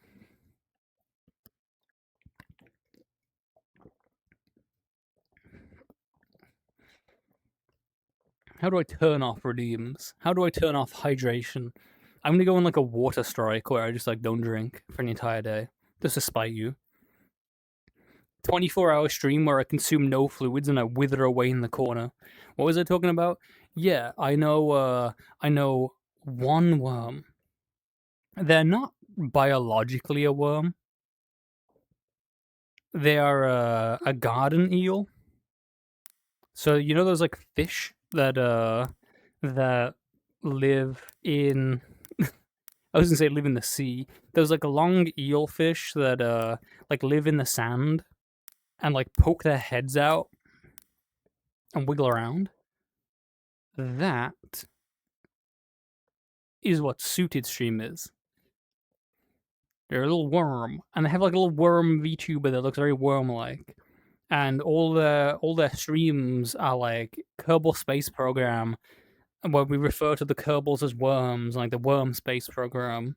How do I turn off redeems? How do I turn off hydration? I'm gonna go on like a water strike where I just like don't drink for an entire day. Just to spite you. 24-hour stream where I consume no fluids and I wither away in the corner. What was I talking about? Yeah, I know one worm. They're not biologically a worm. They are a garden eel. So you know those like fish that live in I was gonna say live in the sea. There's like a long eel fish that like live in the sand and like poke their heads out and wiggle around. That is what suited stream is. They're a little worm, and they have like a little worm VTuber that looks very worm-like. And all their streams are like Kerbal Space Program, where we refer to the Kerbals as worms, like the Worm Space Program.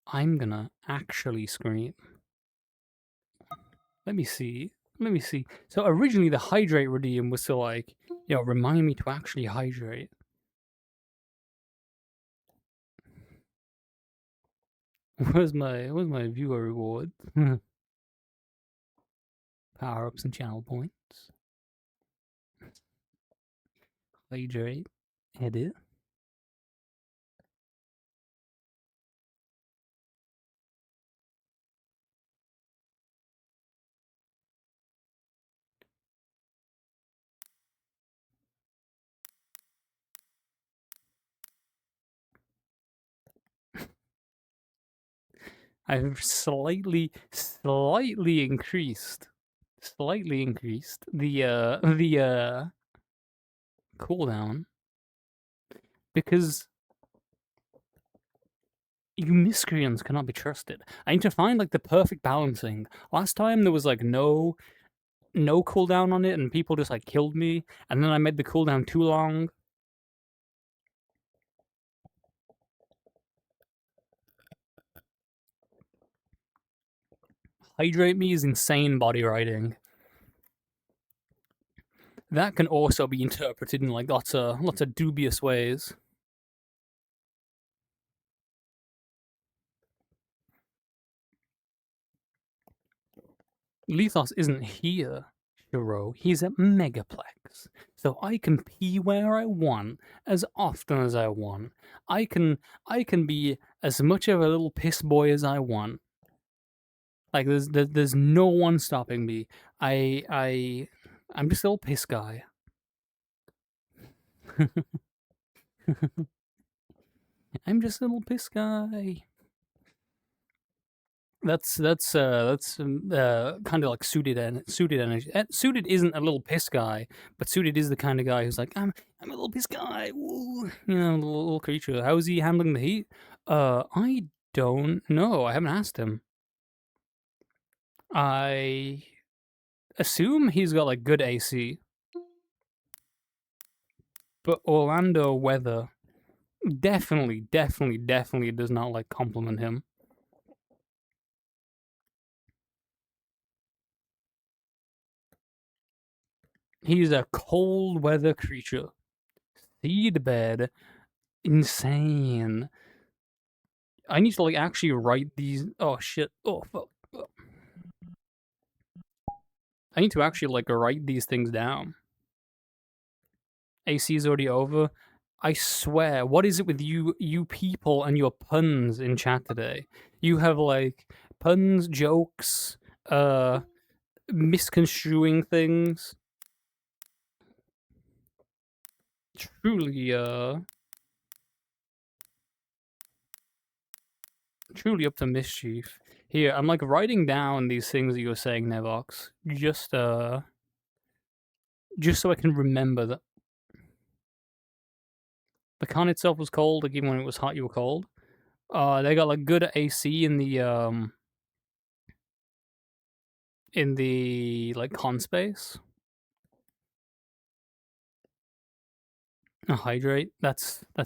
I'm gonna actually scream. Let me see. So originally the hydrate redeem was to like, remind me to actually hydrate. Where's my viewer reward? Power ups and channel points. Hydrate. Edit. I've slightly increased the cooldown because you miscreants cannot be trusted. I need to find like the perfect balancing. Last time there was like no cooldown on it and people just like killed me, and then I made the cooldown too long. Hydrate me is insane body writing. That can also be interpreted in like lots of dubious ways. Lethos isn't here, Shiro. He's at Megaplex. So I can pee where I want, as often as I want. I can be as much of a little piss boy as I want. Like there's no one stopping me. I'm just a little piss guy. I'm just a little piss guy. That's kind of like suited energy. Suited isn't a little piss guy, but suited is the kind of guy who's like, I'm a little piss guy. Woo. Little creature. How is he handling the heat? I don't know. I haven't asked him. I assume he's got like good AC, but Orlando weather definitely does not like compliment him. He's a cold weather creature. Seedbed. Insane. I need to, like, actually write these... Oh, shit. Oh, fuck. Oh. I need to actually, like, write these things down. AC is already over. I swear, what is it with you people and your puns in chat today? You have, like, puns, jokes, misconstruing things. Truly, truly up to mischief. Here, I'm, like, writing down these things that you're saying, Nevox. Just so I can remember that the con itself was cold, like, even when it was hot, you were cold. They got, like, good AC in the, like, con space. Hydrate. That's. I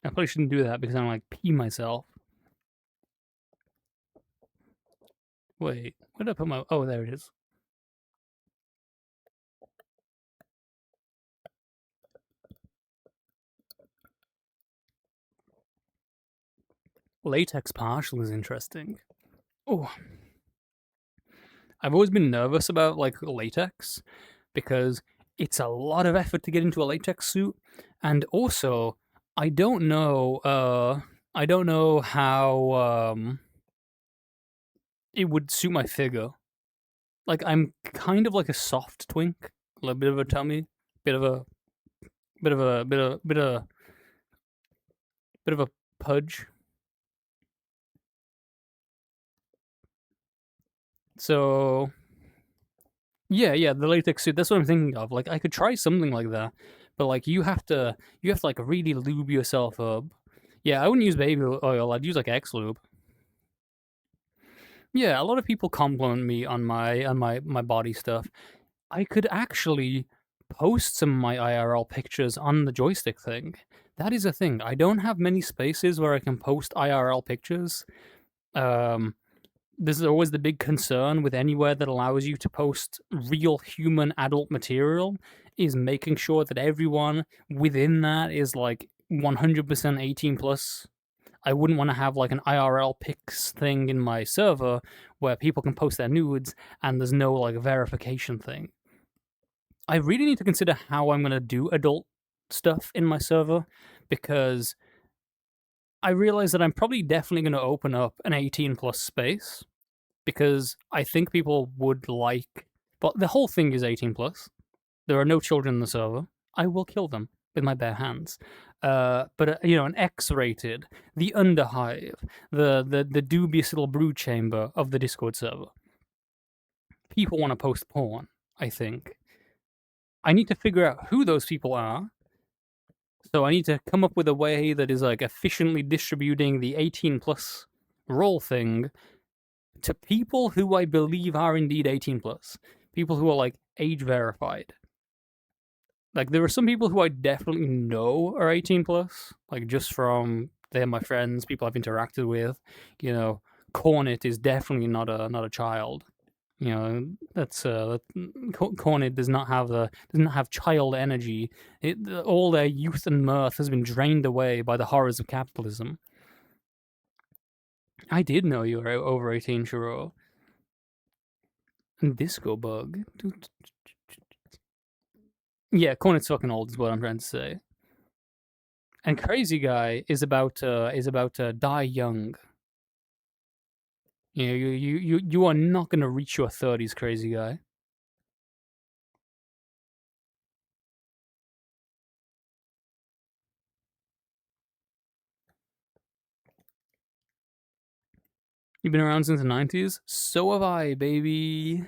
probably shouldn't do that because I'm like pee myself. Wait, where did I put my? Oh, there it is. Latex partial is interesting. Oh, I've always been nervous about like latex because it's a lot of effort to get into a latex suit, and also I don't know how it would suit my figure. Like I'm kind of like a soft twink, a little bit of a tummy, bit of a pudge. So yeah, the latex suit. That's what I'm thinking of. Like I could try something like that, but like you have to like really lube yourself up. Yeah, I wouldn't use baby oil. I'd use like X lube. Yeah, a lot of people compliment me on my body stuff. I could actually post some of my IRL pictures on the joystick thing. That is a thing. I don't have many spaces where I can post IRL pictures. This is always the big concern with anywhere that allows you to post real human adult material is making sure that everyone within that is like 100% 18 plus. I wouldn't want to have like an IRL pics thing in my server where people can post their nudes and there's no like verification thing. I really need to consider how I'm going to do adult stuff in my server because I realize that I'm probably definitely going to open up an 18 plus space because I think people would like. But the whole thing is 18 plus. There are no children in the server. I will kill them with my bare hands. But you know, an X-rated, the Underhive, the dubious little brood chamber of the Discord server. People want to post porn. I think. I need to figure out who those people are. So I need to come up with a way that is like efficiently distributing the 18 plus role thing to people who I believe are indeed 18 plus. People who are like age verified. Like there are some people who I definitely know are 18 plus, like just from they're my friends, people I've interacted with. You know, Cornet is definitely not a child. You know, that's Cornet doesn't have child energy. All their youth and mirth has been drained away by the horrors of capitalism. I did know you were over 18, Shiro. And Disco Bug. Yeah, Cornet's fucking old is what I'm trying to say. And Crazy Guy is about to die young. You know, you are not gonna reach your 30s, Crazy Guy. You've been around since the 90s? So have I, baby.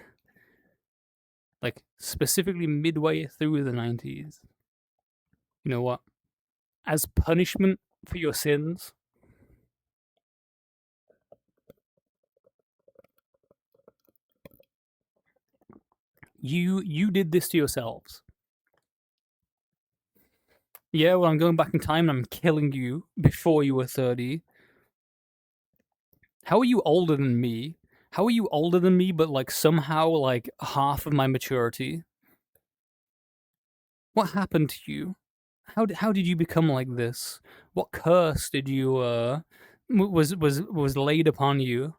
Like, specifically midway through the 90s. You know what? As punishment for your sins, you did this to yourselves. Yeah, well, I'm going back in time and I'm killing you before you were 30. How are you older than me How are you older than me, but like somehow like half of my maturity? What happened to you? How did you become like this? What curse did you was laid upon you?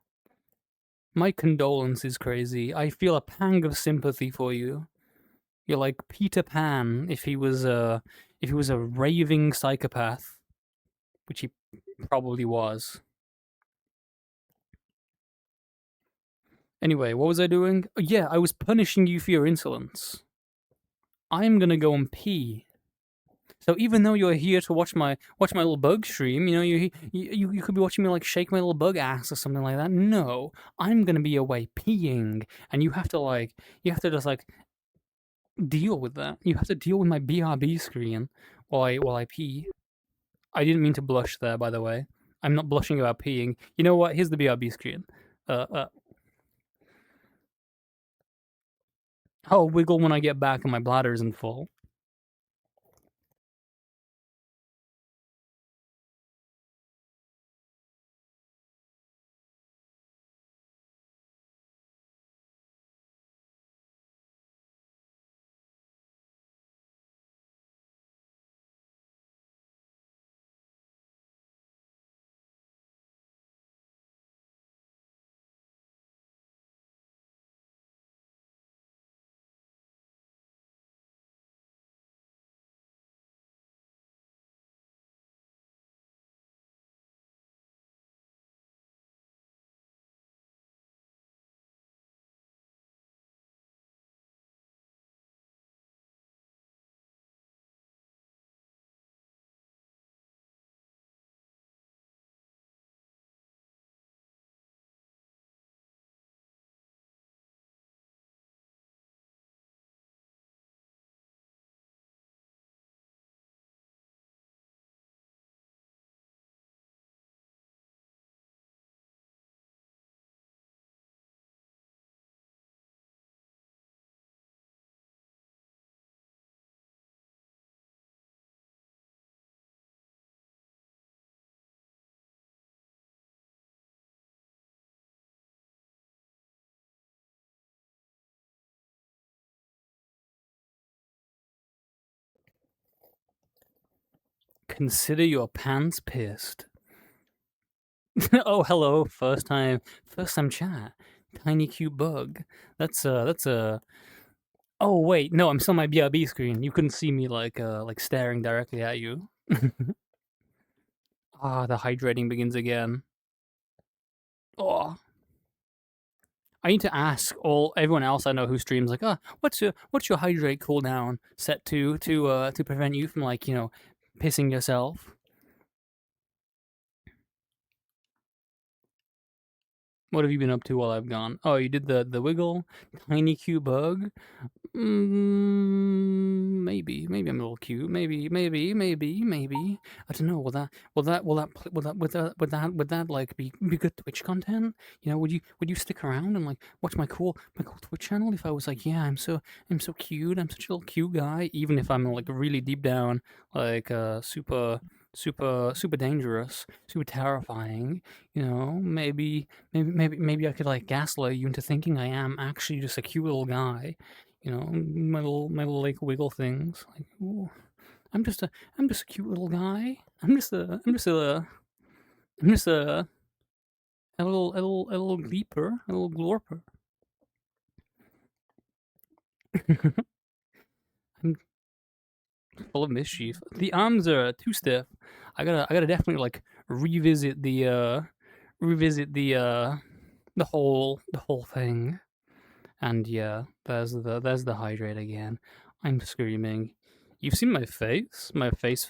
My condolences, Crazy. I feel a pang of sympathy for you. You're like Peter Pan if he was a raving psychopath, which he probably was. Anyway, what was I doing? Oh, yeah, I was punishing you for your insolence. I'm gonna go and pee. So even though you're here to watch my little bug stream, you know, you could be watching me like shake my little bug ass or something like that. No, I'm gonna be away peeing, and you have to just like deal with that. You have to deal with my BRB screen while I pee. I didn't mean to blush there, by the way. I'm not blushing about peeing. You know what? Here's the BRB screen. I'll wiggle when I get back and my bladder isn't full. Consider your pants pissed. Oh, hello, first time chat. Tiny cute bug. That's a. Oh wait, no, I'm still on my BRB screen. You couldn't see me like staring directly at you. Ah, the hydrating begins again. Oh, I need to ask everyone else I know who streams like, what's your hydrate cooldown set to prevent you from like pissing yourself? What have you been up to while I've gone? Oh, you did the wiggle, tiny cute bug. Maybe I'm a little cute. Maybe. I don't know. Will that like be good Twitch content? You know, would you stick around and like watch my cool Twitch channel if I was like, yeah, I'm so cute. I'm such a little cute guy, even if I'm like really deep down like super dangerous, super terrifying. You know, maybe I could like gaslight you into thinking I am actually just a cute little guy. You know, my little like wiggle things. Like, ooh, I'm just a cute little guy. I'm just a little gleeper, a little glorper. I'm full of mischief. The arms are too stiff. I gotta definitely like revisit the whole thing. And yeah, there's the hydrate again. I'm screaming. You've seen my face? My face?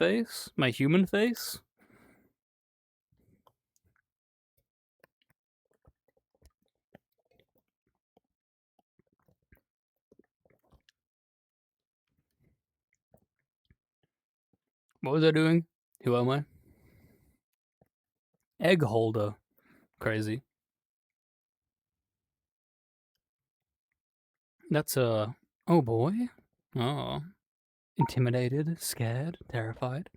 My human face? What was I doing? Who am I? Egg holder. Crazy. That's a... Oh boy. Oh. Intimidated, scared, terrified.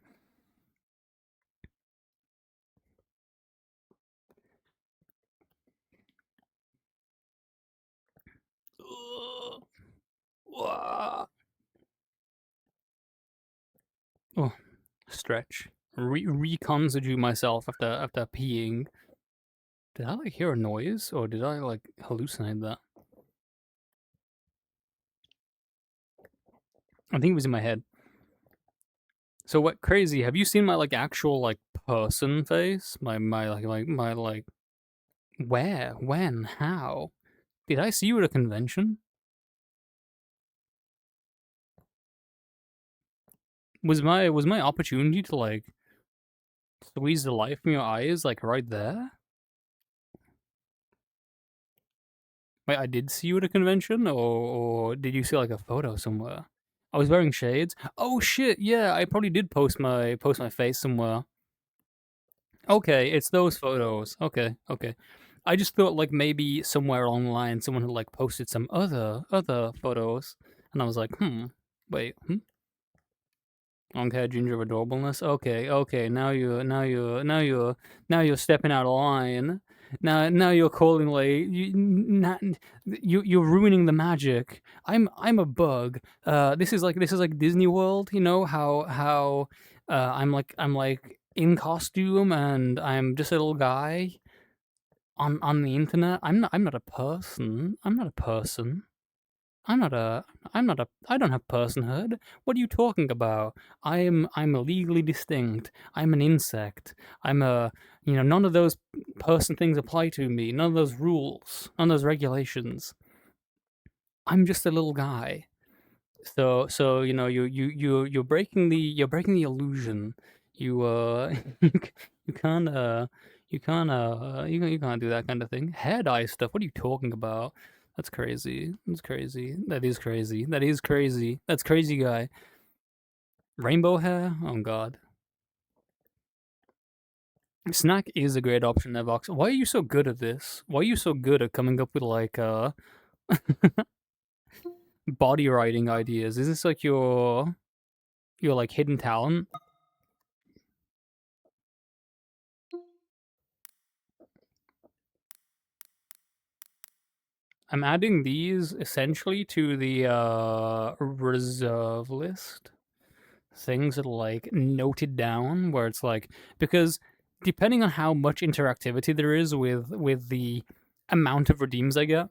Oh, stretch. Reconstitute myself after peeing. Did I like hear a noise, or did I like hallucinate that? I think it was in my head. So what crazy? Have you seen my like actual like person face? My where, when, how? Did I see you at a convention? Was my opportunity to like squeeze the life from your eyes like right there? Wait, I did see you at a convention, or did you see like a photo somewhere? I was wearing shades. Oh shit! Yeah, I probably did post my face somewhere. Okay, it's those photos. Okay, okay. I just thought like maybe somewhere online someone had like posted some other photos, and I was like, wait, Okay, ginger of adorableness. Okay, okay. Now you're stepping out of line. Now you're calling like you're ruining the magic. I'm a bug. This is like Disney World. You know how I'm like in costume and I'm just a little guy on the internet. I'm not a person. I'm not a person. I'm not a I don't have personhood. What are you talking about? I'm legally distinct. I'm an insect. None of those person things apply to me. None of those rules, none of those regulations. I'm just a little guy. So you're breaking the illusion. You you can't you can't do that kind of thing. Hair dye stuff. What are you talking about? That's crazy. That's crazy. That is crazy. That is crazy. That's crazy guy. Rainbow hair? Oh god. Snack is a great option, Evox. Why are you so good at this? Why are you so good at coming up with like body writing ideas? Is this like your like hidden talent? I'm adding these essentially to the reserve list. Things that are like noted down where it's like because depending on how much interactivity there is with the amount of redeems I get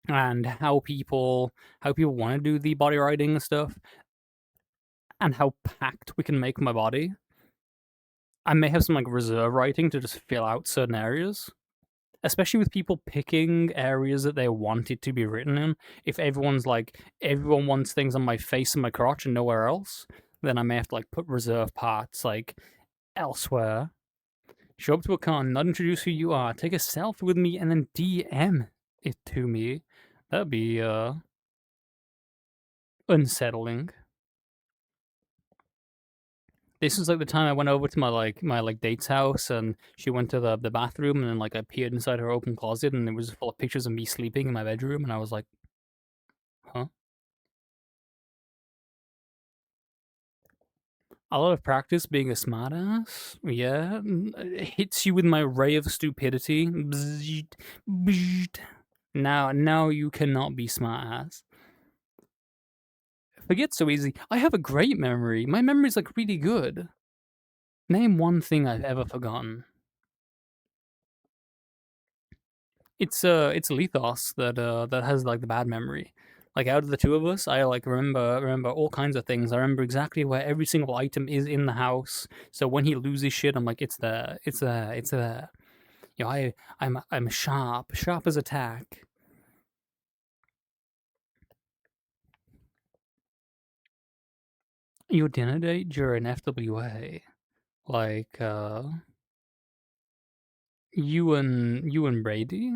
and how people want to do the body writing and stuff and how packed we can make my body, I may have some like reserve writing to just fill out certain areas. Especially with people picking areas that they want it to be written in. If everyone wants things on my face and my crotch and nowhere else, then I may have to like put reserve parts like elsewhere. Show up to a con, not introduce who you are, take a selfie with me, and then DM it to me. That'd be unsettling. This was like the time I went over to my date's house and she went to the bathroom and then like I peered inside her open closet and it was full of pictures of me sleeping in my bedroom and I was like, huh? A lot of practice being a smartass. Yeah, it hits you with my ray of stupidity. Bzzzt, bzzzt. Now you cannot be smartass. Forget so easy. I have a great memory. My memory's like really good. Name one thing I've ever forgotten. It's Lethos that has like the bad memory. Like out of the two of us, I like remember all kinds of things. I remember exactly where every single item is in the house. So when he loses shit, I'm like, it's there, it's there, it's there. I'm sharp as a tack. Your dinner date during FWA, like you and Brady.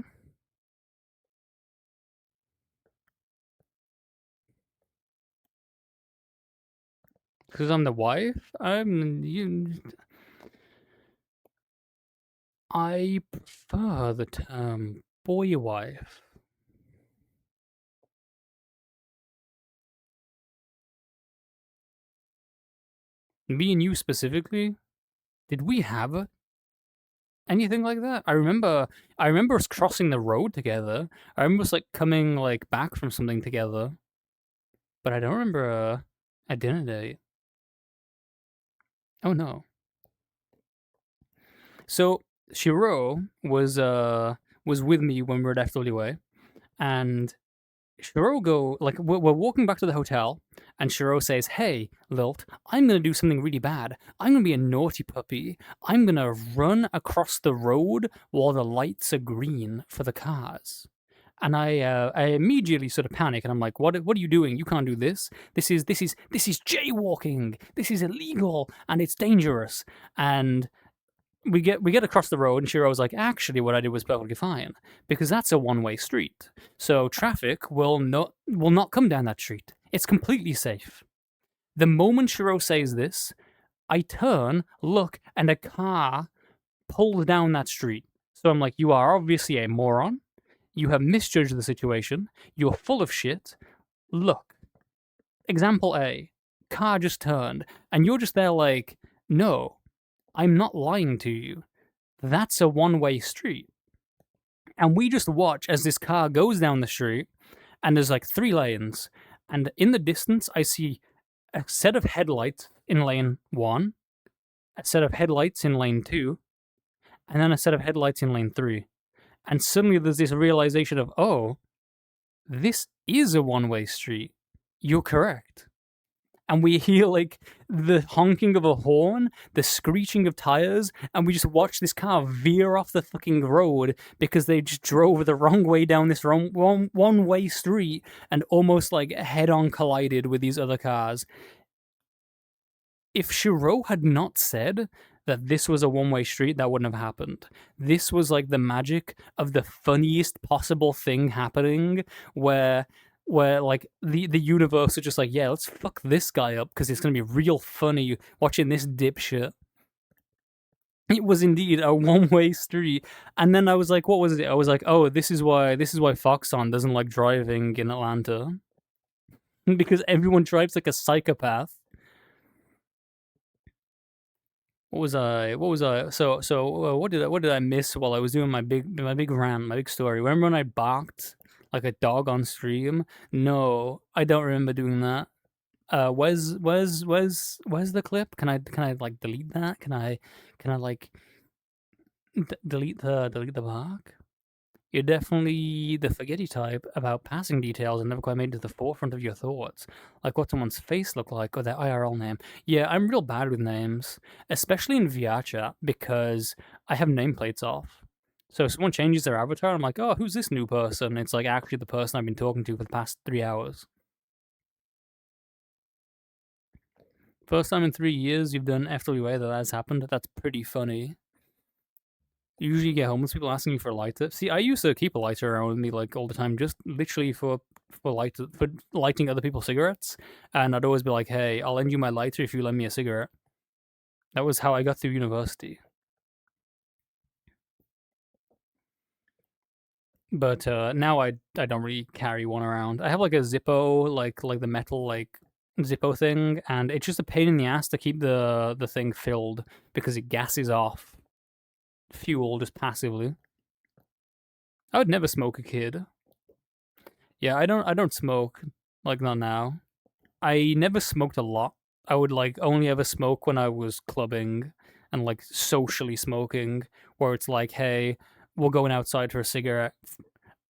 Because I'm the wife. I prefer the term boy wife. Me and you specifically. Did we have anything like that? I remember us crossing the road together. I remember us like coming like back from something together. but I don't remember a dinner date. Oh no. So Shiro was with me when we were at FWA, and Shiro like we're walking back to the hotel, and Shiro says, "Hey, Lilt, I'm gonna do something really bad. I'm gonna be a naughty puppy. I'm gonna run across the road while the lights are green for the cars." And I immediately sort of panic, and I'm like, "What are you doing? You can't do this. This is jaywalking. This is illegal, and it's dangerous." And we get across the road, and Shiro's like, "Actually, what I did was perfectly fine because that's a one-way street, so traffic will not come down that street. It's completely safe." The moment Shiro says this, I turn, look, and a car pulls down that street. So I'm like, "You are obviously a moron. You have misjudged the situation. You're full of shit. Look, example A, car just turned, and you're just there like, no, I'm not lying to you. That's a one-way street." And we just watch as this car goes down the street, and there's like 3 lanes. And in the distance, I see a set of headlights in lane 1, a set of headlights in lane 2, and then a set of headlights in lane 3. And suddenly there's this realization of, oh, this is a one-way street. You're correct. And we hear like the honking of a horn, the screeching of tires, and we just watch this car veer off the fucking road because they just drove the wrong way down this one-way street and almost like head-on collided with these other cars. If Shiro had not said that this was a one-way street, that wouldn't have happened. This was like the magic of the funniest possible thing happening, where like the universe is just like, yeah, let's fuck this guy up because it's gonna be real funny watching this dipshit. It was indeed a one-way street, and then I was like, what was it? I was like, oh, this is why Foxon doesn't like driving in Atlanta because everyone drives like a psychopath. What was I? So what did I miss while I was doing my big rant, my big story? Remember when I barked like a dog on stream? No, I don't remember doing that. Where's the clip? Can I like delete that? Can I like delete the bark? You're definitely the forgetty type about passing details and never quite made it to the forefront of your thoughts, like what someone's face looked like or their IRL name. Yeah, I'm real bad with names, especially in VR chat because I have nameplates off. So if someone changes their avatar, I'm like, oh, who's this new person? It's like actually the person I've been talking to for the past 3 hours. First time in 3 years you've done FWA that has happened. That's pretty funny. You usually get homeless people asking you for a lighter. See, I used to keep a lighter around with me like all the time, just literally for lighting other people's cigarettes. And I'd always be like, "Hey, I'll lend you my lighter if you lend me a cigarette." That was how I got through university. But now I don't really carry one around. I have like a Zippo, like the metal like Zippo thing, and it's just a pain in the ass to keep the thing filled because it gases off fuel just passively. I would never smoke a kid. Yeah, I don't smoke, like not now. I never smoked a lot. I would like only ever smoke when I was clubbing and like socially smoking, where it's like, hey, we're going outside for a cigarette.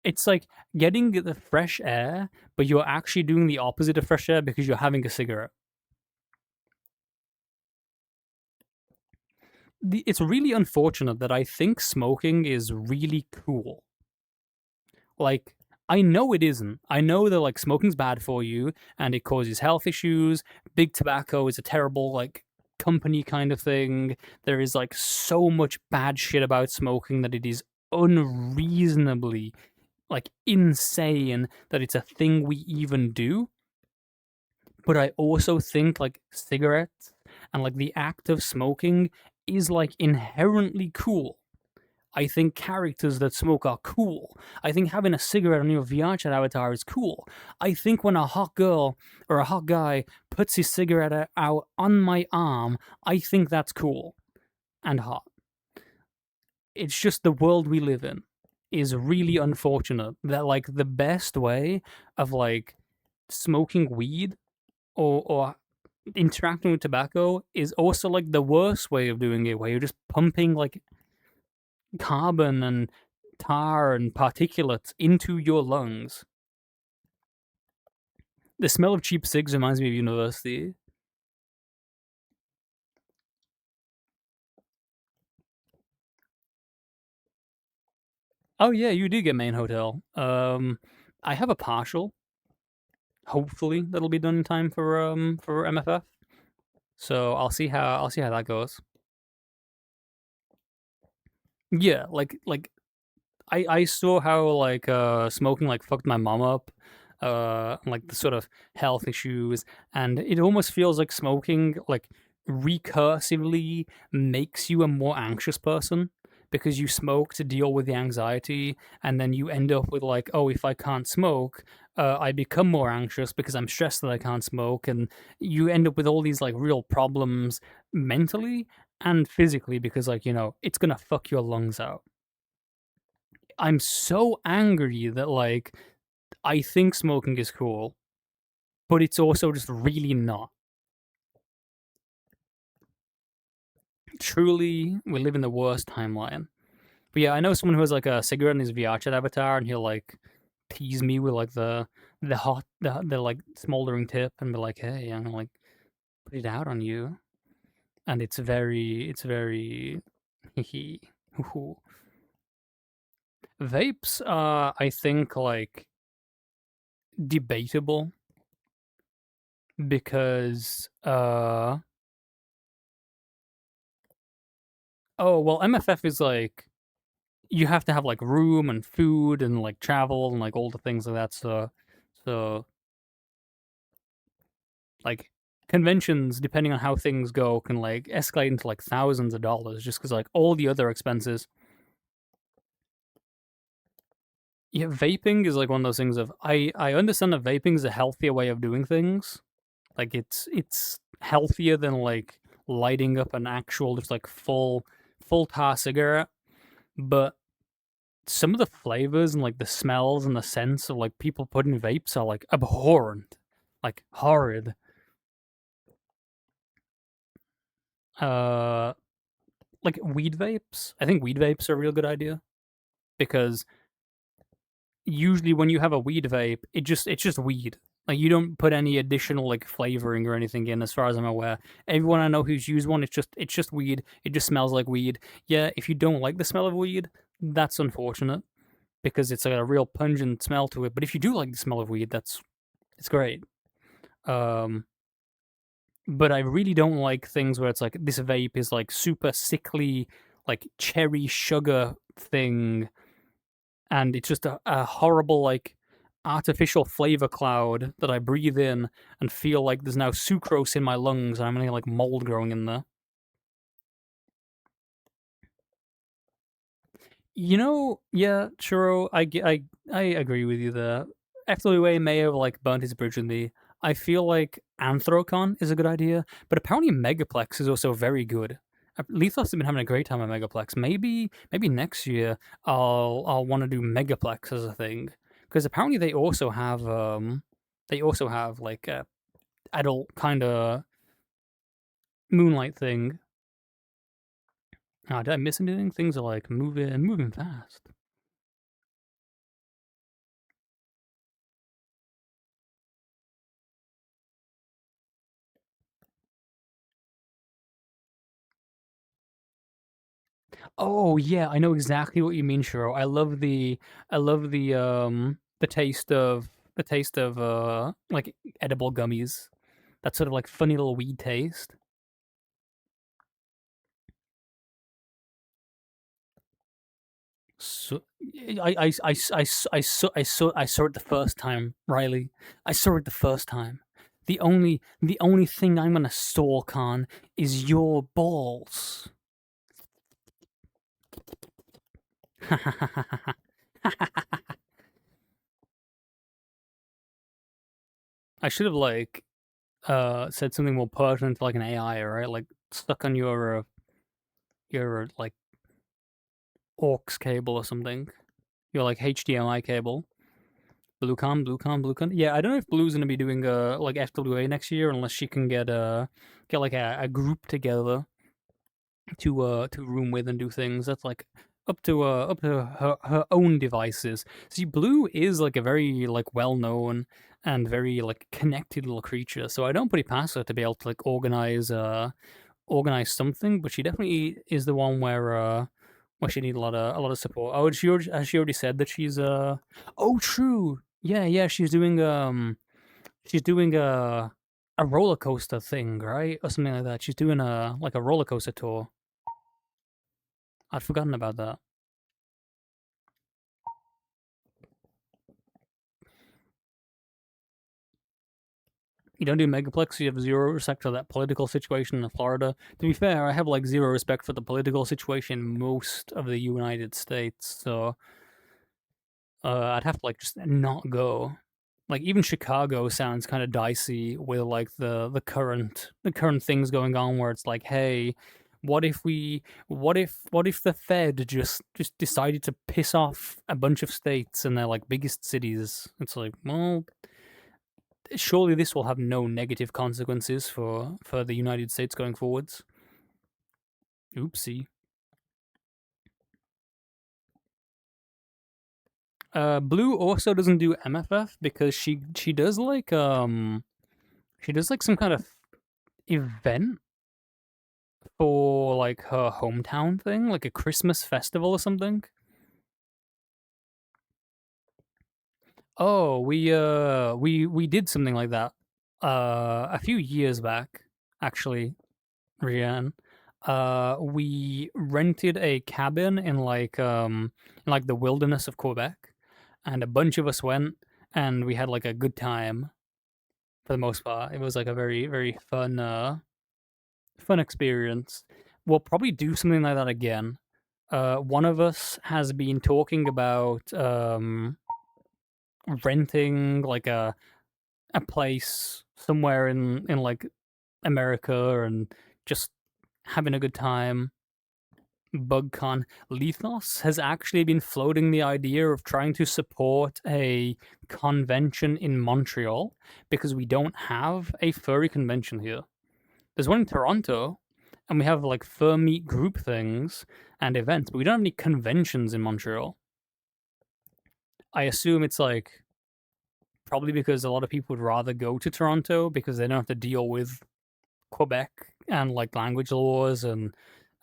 It's like getting the fresh air, but you're actually doing the opposite of fresh air because you're having a cigarette. It's really unfortunate that I think smoking is really cool. Like, I know it isn't. I know that like smoking's bad for you and it causes health issues. Big tobacco is a terrible like company kind of thing. There is like so much bad shit about smoking that it is unreasonably like insane that it's a thing we even do. But I also think like cigarettes and like the act of smoking is like inherently cool. I think characters that smoke are cool. I think having a cigarette on your VR chat avatar is cool. I think when a hot girl or a hot guy puts his cigarette out on my arm, I think that's cool and hot. It's just the world we live in is really unfortunate that like the best way of like smoking weed or interacting with tobacco is also like the worst way of doing it, where you're just pumping like carbon and tar and particulates into your lungs. The smell of cheap cigs reminds me of university. Oh yeah, you do get main hotel. I have a partial. Hopefully that'll be done in time for MFF. So I'll see how that goes. Yeah, I saw how like smoking like fucked my mom up, like the sort of health issues, and it almost feels like smoking like recursively makes you a more anxious person because you smoke to deal with the anxiety, and then you end up with like, oh, if I can't smoke, I become more anxious because I'm stressed that I can't smoke, and you end up with all these like real problems mentally and physically because like it's gonna fuck your lungs out. I'm so angry that like I think smoking is cool, but it's also just really not. Truly, we live in the worst timeline. But yeah, I know someone who has like a cigarette in his VR chat avatar, and he'll like tease me with like the like smoldering tip, and be like, "Hey, I'm gonna like put it out on you," and it's very vapes are, I think, like debatable because oh well, MFF is like you have to have like room and food and like travel and like all the things like that. So like conventions, depending on how things go, can like escalate into like thousands of dollars just because like all the other expenses. Yeah, vaping is like one of those things of I understand that vaping is a healthier way of doing things. Like it's healthier than like lighting up an actual just like full tar cigarette, but some of the flavors and like the smells and the scents of like people putting vapes are like abhorrent, like horrid. Uh, like weed vapes. I think weed vapes are a real good idea because usually when you have a weed vape, it's just weed. Like you don't put any additional like flavoring or anything in, as far as I'm aware. Everyone I know who's used one, it's just weed. It just smells like weed. Yeah, if you don't like the smell of weed, that's unfortunate because it's like a real pungent smell to it. But if you do like the smell of weed, it's great. Um, but I really don't like things where it's like this vape is like super sickly, like cherry sugar thing, and it's just a horrible like artificial flavor cloud that I breathe in and feel like there's now sucrose in my lungs and I'm gonna like mold growing in there. Yeah, Churro, I agree with you there. FWA may have like burnt his bridge with me. I feel like Anthrocon is a good idea, but apparently Megaplex is also very good. Lethos has been having a great time at Megaplex. Maybe next year I'll want to do Megaplex as a thing because apparently they also have like a adult kind of moonlight thing. Oh, did I miss anything? Things are like moving fast. Oh yeah, I know exactly what you mean, Shiro. I love the taste of like edible gummies. That sort of like funny little weed taste. So I saw it the first time, Riley. I saw it the first time. The only thing I'm gonna stalk on is your balls. I should have like said something more pertinent to like an AI, right? Like stuck on your like aux cable or something. Your like HDMI cable. BlueCon. Yeah, I don't know if Blue's gonna be doing like FWA next year unless she can get like a group together to room with and do things. That's like up to her own devices. See, Blue is like a very like well known and very like connected little creature, so I don't put it past her to be able to like organize something. But she definitely is the one where she need a lot of support. Oh, has she already said that she's oh true, yeah, she's doing a roller coaster thing, right, or something like that. She's doing a like a roller coaster tour. I'd forgotten about that. You don't do Megaplex, you have zero respect for that political situation in Florida. To be fair, I have like zero respect for the political situation in most of the United States, so I'd have to like just not go. Like even Chicago sounds kind of dicey with like the current things going on where it's like, hey, what if the Fed just decided to piss off a bunch of states and their like biggest cities? It's like, well, surely this will have no negative consequences for the United States going forwards. Oopsie. Blue also doesn't do MFF because she does like some kind of event for like her hometown thing, like a Christmas festival or something. Oh, we did something like that a few years back, actually, Rian. We rented a cabin in like the wilderness of Quebec, and a bunch of us went, and we had like a good time for the most part. It was like a very fun experience. We'll probably do something like that again. One of us has been talking about renting like a place somewhere in like America and just having a good time. BugCon. Lethos has actually been floating the idea of trying to support a convention in Montreal because we don't have a furry convention here. There's one in Toronto, and we have like fur meet group things and events, but we don't have any conventions in Montreal. I assume it's like probably because a lot of people would rather go to Toronto because they don't have to deal with Quebec and like language laws and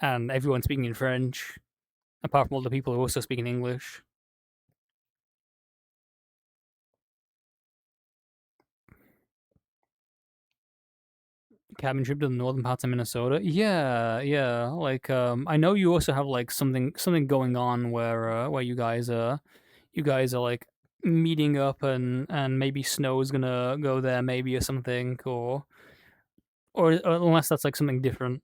everyone speaking in French, apart from all the people who also speak in English. Cabin trip to the northern parts of Minnesota. Yeah. Like I know you also have like something going on where you guys are like meeting up and maybe Snow's gonna go there maybe or something or unless that's like something different.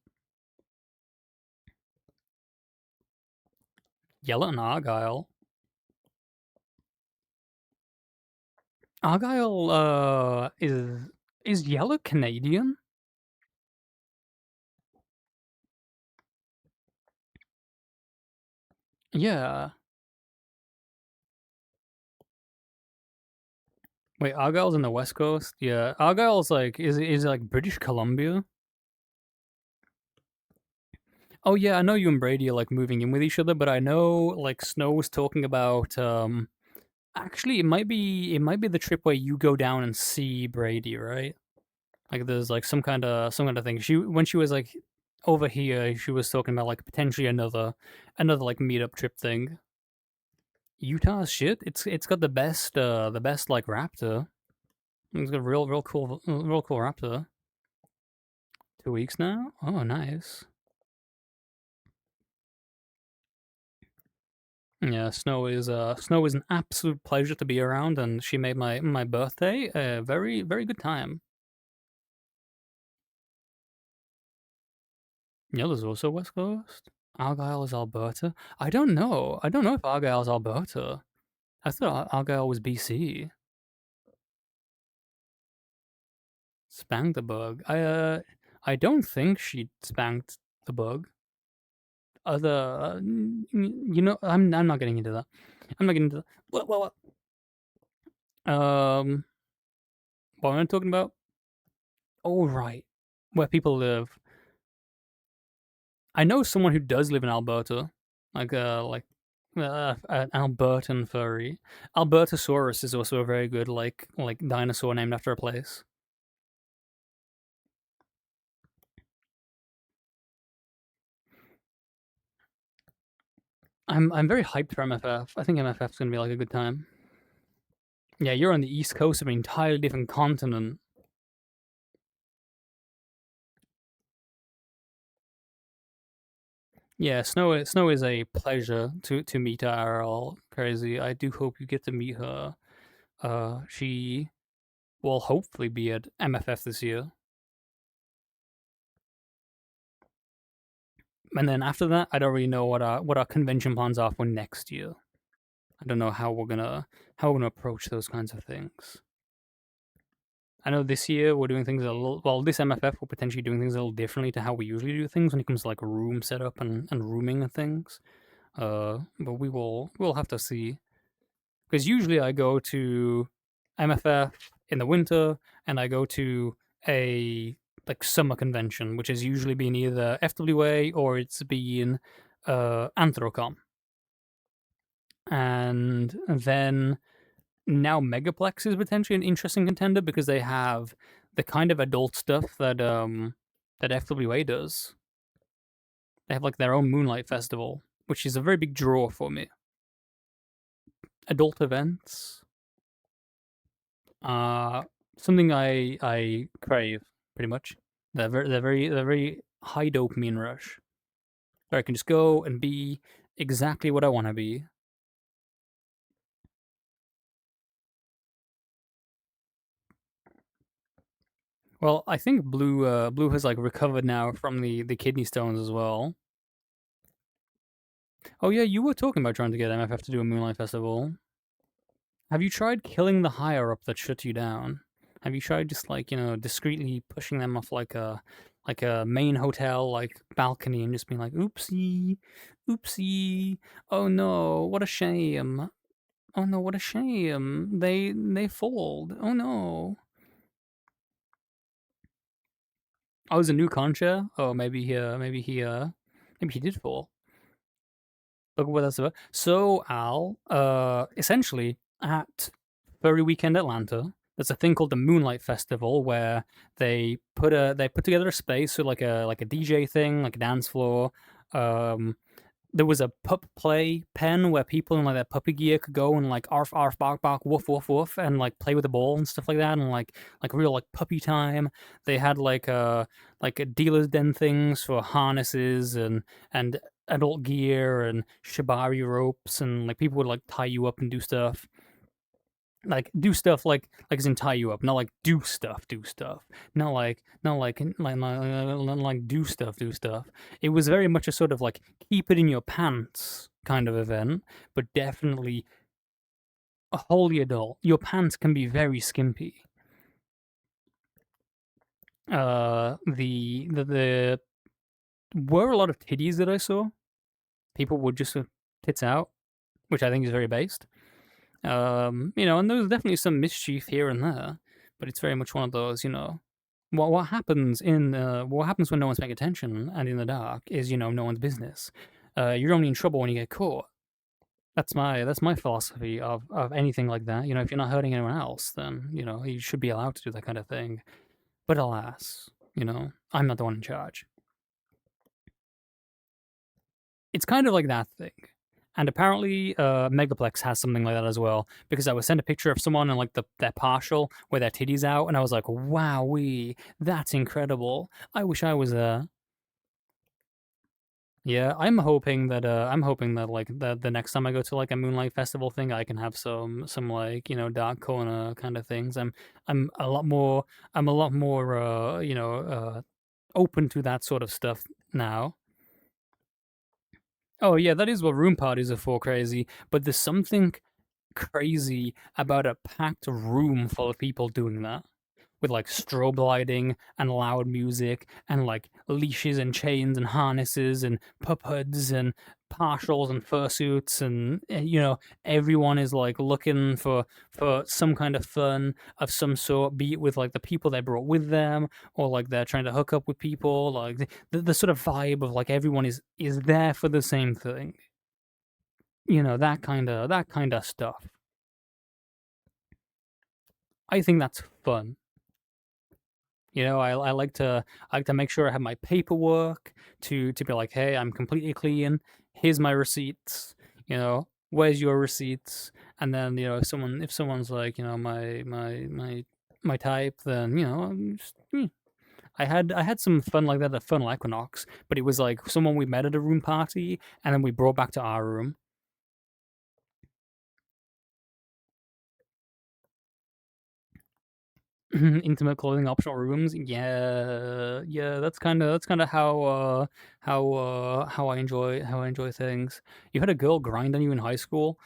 Yellow and Argyle. Argyle is Yellow Canadian? Yeah. Wait, Argyle's in the West Coast? Yeah. Argyle's like is it like British Columbia? Oh yeah, I know you and Brady are like moving in with each other, but I know like Snow was talking about actually it might be the trip where you go down and see Brady, right? Like there's like some kind of thing. When she was like over here, she was talking about like potentially another like meetup trip thing. Utah's shit. It's got the best like raptor. It's got a real cool raptor. 2 weeks now. Oh, nice. Yeah, Snow is an absolute pleasure to be around, and she made my birthday a very good time. Yeah, there's also West Coast. Argyle is Alberta. I don't know. I don't know if Argyle's Alberta. I thought Argyle was BC. Spanked the bug. I don't think she spanked the bug. I'm not getting into that. I'm not getting into that. What? What am I talking about? Oh, right. Where people live. I know someone who does live in Alberta, like an Albertan furry. Albertosaurus is also a very good like dinosaur named after a place. I'm very hyped for MFF. I think MFF's gonna be like a good time. Yeah, you're on the east coast of an entirely different continent. Yeah, Snow is a pleasure to meet IRL. Crazy. I do hope you get to meet her. She will hopefully be at MFF this year. And then after that, I don't really know what our convention plans are for next year. I don't know how we're gonna approach those kinds of things. I know this year we're doing things a little. Well, this MFF we're potentially doing things a little differently to how we usually do things when it comes to like room setup and rooming and things. But we'll have to see. Because usually I go to MFF in the winter and I go to a like summer convention, which has usually been either FWA or it's been Anthrocon. And then now Megaplex is potentially an interesting contender because they have the kind of adult stuff that that FWA does. They have like their own Moonlight Festival, which is a very big draw for me. Adult events, something I crave pretty much. They're very high dopamine rush, where I can just go and be exactly what I want to be. Well, I think Blue has like recovered now from the kidney stones as well. Oh yeah, you were talking about trying to get MFF to do a Moonlight Festival. Have you tried killing the higher up that shut you down? Have you tried just like discreetly pushing them off like a main hotel like balcony and just being like, oopsie, oopsie, oh no, what a shame, oh no, what a shame, they fold, oh no. Oh, it was a new concha. Oh, maybe he did fall. Look what that's about. So Al, essentially at Furry Weekend Atlanta, there's a thing called the Moonlight Festival where they put together a space with like a DJ thing, like a dance floor. There was a pup play pen where people in like their puppy gear could go and like arf arf bark bark woof woof woof and like play with the ball and stuff like that and like real like puppy time. They had like a dealer's den things for harnesses and adult gear and shibari ropes and like people would like tie you up and do stuff. Like do stuff like as in tie you up, not like do stuff, not like do stuff. It was very much a sort of like keep it in your pants kind of event, but definitely a wholly adult. Your pants can be very skimpy. The were a lot of titties that I saw. People would just tits out, which I think is very based. And there's definitely some mischief here and there, but it's very much one of those, what happens what happens when no one's paying attention and in the dark is, no one's business. You're only in trouble when you get caught. That's my philosophy of anything like that. If you're not hurting anyone else, then, you should be allowed to do that kind of thing. But alas, I'm not the one in charge. It's kind of like that thing. And apparently, Megaplex has something like that as well. Because I was sent a picture of someone in like their partial where their titties out, and I was like, "Wowee, that's incredible! I wish I was there." Yeah, I'm hoping that like the next time I go to like a Moonlight Festival thing, I can have some like dark corner kind of things. I'm a lot more open to that sort of stuff now. Oh yeah, that is what room parties are for, crazy. But there's something crazy about a packed room full of people doing that. With like strobe lighting and loud music and like leashes and chains and harnesses and pup hoods and partials and fursuits, and everyone is like looking for some kind of fun of some sort, be it with like the people they brought with them, or like they're trying to hook up with people. Like the sort of vibe of like everyone is there for the same thing. That kind of stuff. I think that's fun. I like to make sure I have my paperwork to be like, hey, I'm completely clean. Here's my receipts. Where's your receipts? And then if someone's like, my type, then I had some fun like that at Funnel Equinox, but it was like someone we met at a room party, and then we brought back to our room. Intimate clothing, optional rooms. Yeah, That's kind of how I enjoy things. You had a girl grind on you in high school.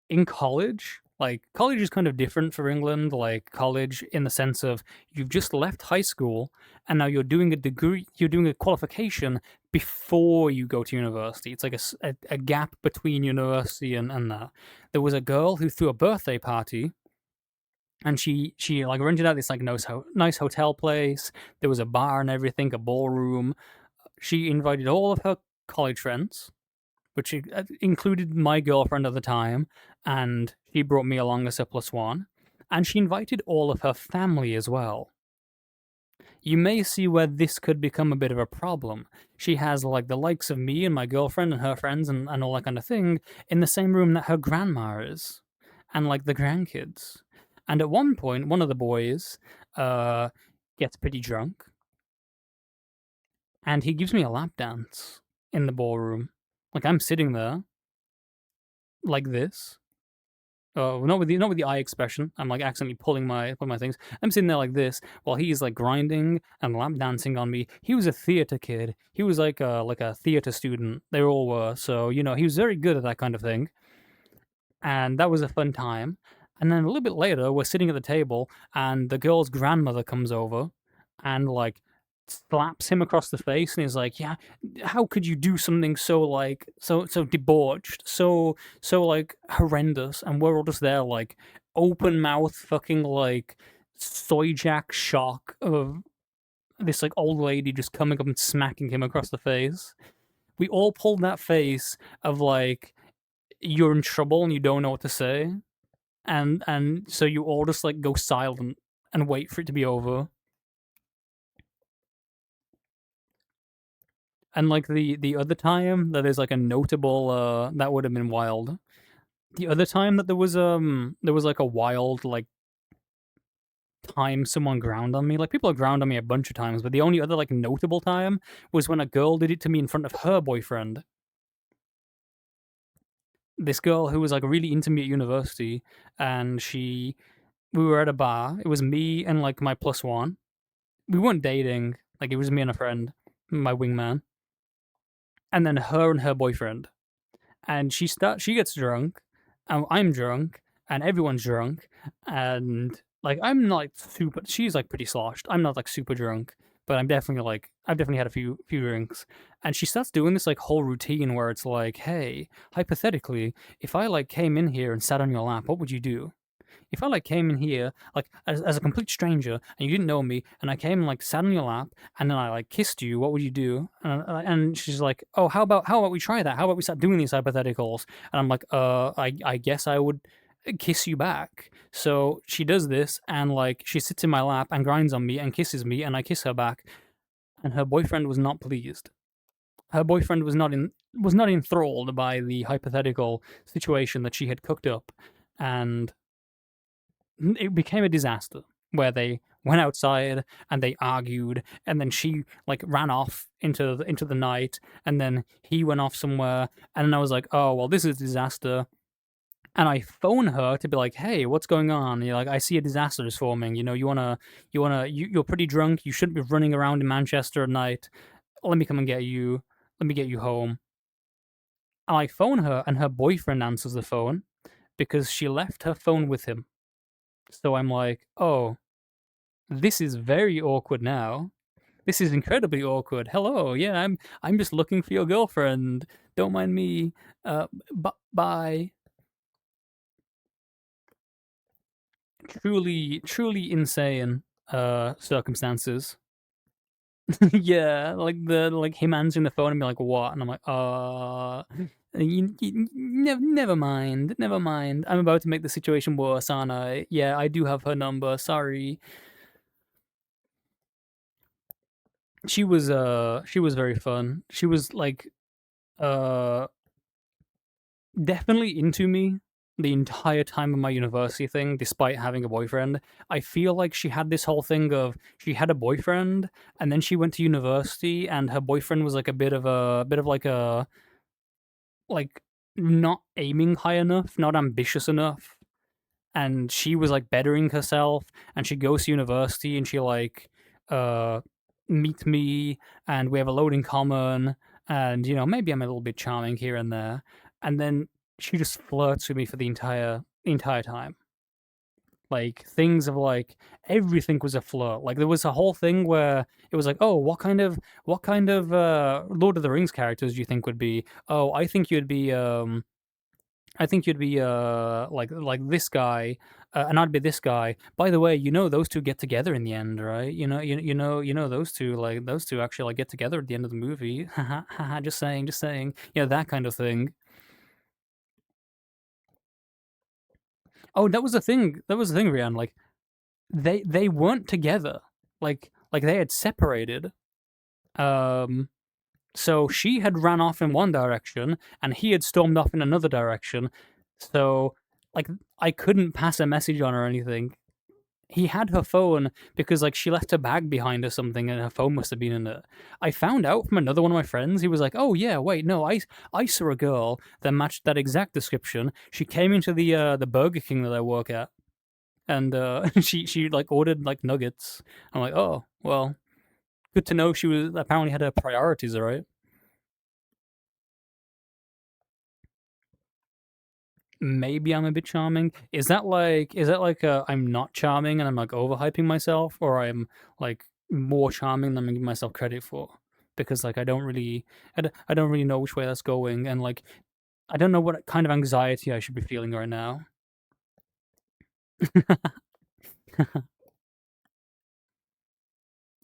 In college, like college is kind of different for England. Like college, in the sense of you've just left high school and now you're doing a degree. You're doing a qualification before you go to university. It's like a gap between university and that. There was a girl who threw a birthday party, and she like rented out this like nice hotel place. There was a bar and everything, a ballroom. She invited all of her college friends, which included my girlfriend at the time, and she brought me along as a plus one. And she invited all of her family as well. You may see where this could become a bit of a problem. She has like the likes of me and my girlfriend and her friends and all that kind of thing in the same room that her grandma is, and like the grandkids. And at one point, one of the boys gets pretty drunk, and he gives me a lap dance in the ballroom. Like I'm sitting there, like this. Not with the eye expression. I'm like accidentally pulling my things. I'm sitting there like this while he's like grinding and lap dancing on me. He was a theater kid. He was like a theater student. They all were. So he was very good at that kind of thing. And that was a fun time. And then a little bit later, we're sitting at the table, and the girl's grandmother comes over and like slaps him across the face and is like, "Yeah, how could you do something so like so debauched, so like horrendous?" And we're all just there like open mouth, fucking like soy jack shock of this like old lady just coming up and smacking him across the face. We all pulled that face of like, you're in trouble and you don't know what to say, and so you all just like go silent and wait for it to be over. And like the other time that is like a notable that would have been wild. The other time that there was like a wild like time someone ground on me. Like people have ground on me a bunch of times, but the only other like notable time was when a girl did it to me in front of her boyfriend. This girl who was like really into me at university, and we were at a bar. It was me and like my plus one. We weren't dating. Like it was me and a friend, my wingman, and then her and her boyfriend. And she gets drunk, and I'm drunk, and everyone's drunk, and like I'm not like super. She's like pretty sloshed. I'm not like super drunk, but I've definitely had a few drinks. And she starts doing this like whole routine where it's like, hey, hypothetically, if I like came in here and sat on your lap, what would you do? If I like came in here like as a complete stranger and you didn't know me, and I came and like sat on your lap and then I like kissed you, what would you do? And she's like, oh, how about we try that? How about we start doing these hypotheticals? And I'm like, I guess I would kiss you back. So she does this, and like she sits in my lap and grinds on me and kisses me, and I kiss her back. And her boyfriend was not pleased. Her boyfriend was not enthralled by the hypothetical situation that she had cooked up, and it became a disaster where they went outside and they argued, and then she like ran off into the night, and then he went off somewhere, and then I was like, oh well, this is a disaster. And I phone her to be like, hey, what's going on? You're like, I see a disaster is forming. You're pretty drunk. You shouldn't be running around in Manchester at night. Let me come and get you. Let me get you home. And I phone her, and her boyfriend answers the phone because she left her phone with him. So I'm like, oh, this is very awkward now. This is incredibly awkward. Hello, yeah, I'm just looking for your girlfriend. Don't mind me. Bye. Truly insane circumstances. Yeah, like him answering the phone and be like, "What?" And I'm like, never mind, never mind. I'm about to make the situation worse, aren't I? Yeah, I do have her number. Sorry." She was very fun. She was like uh definitely into me the entire time of my university thing, despite having a boyfriend. I feel like she had this whole thing of she had a boyfriend, and then she went to university, and her boyfriend was like a bit of like a like not aiming high enough, not ambitious enough, and she was like bettering herself, and she goes to university, and she like uh meet me, and we have a load in common, and maybe I'm a little bit charming here and there, and then she just flirts with me for the entire time. Like things of like everything was a flirt. Like there was a whole thing where it was like, oh, what kind of Lord of the Rings characters do you think would be? Oh, I think you'd be like this guy, and I'd be this guy. By the way, those two get together in the end, right? Those two, like those two actually like get together at the end of the movie. Haha, haha, just saying, just saying. Yeah, that kind of thing. Oh, that was the thing. That was the thing, Rian. Like they weren't together. Like they had separated. Um, so she had ran off in one direction, and he had stormed off in another direction. So like I couldn't pass a message on or anything. He had her phone because like she left her bag behind or something, and her phone must have been in it. I found out from another one of my friends. He was like, "Oh yeah, wait, no, I saw a girl that matched that exact description. She came into the Burger King that I work at, and she like ordered like nuggets." I'm like, "Oh well, good to know." She was apparently had her priorities all right. Maybe I'm a bit charming. Is that like I'm not charming and I'm like overhyping myself, or I'm like more charming than I'm giving myself credit for? Because like I don't really know which way that's going, and like I don't know what kind of anxiety I should be feeling right now.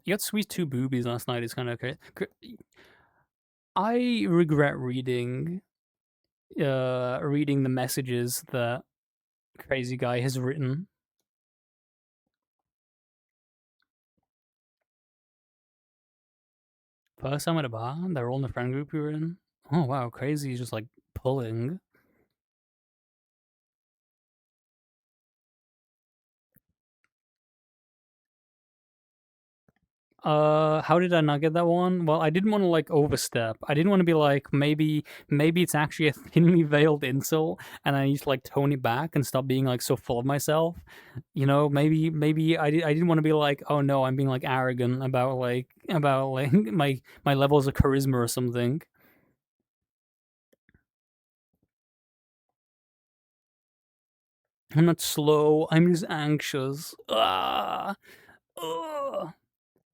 You got sweet two boobies last night. Is kind of okay. I regret reading the messages that crazy guy has written. First time at a bar, they're all in the friend group we were in. Oh wow, crazy! Just like pulling. How did I not get that one? Well, I didn't want to like overstep. I didn't want to be like maybe it's actually a thinly veiled insult, and I need to like tone it back and stop being like so full of myself. Maybe I didn't want to be like, oh no, I'm being like arrogant about my levels of charisma or something. I'm not slow. I'm just anxious. Ugh.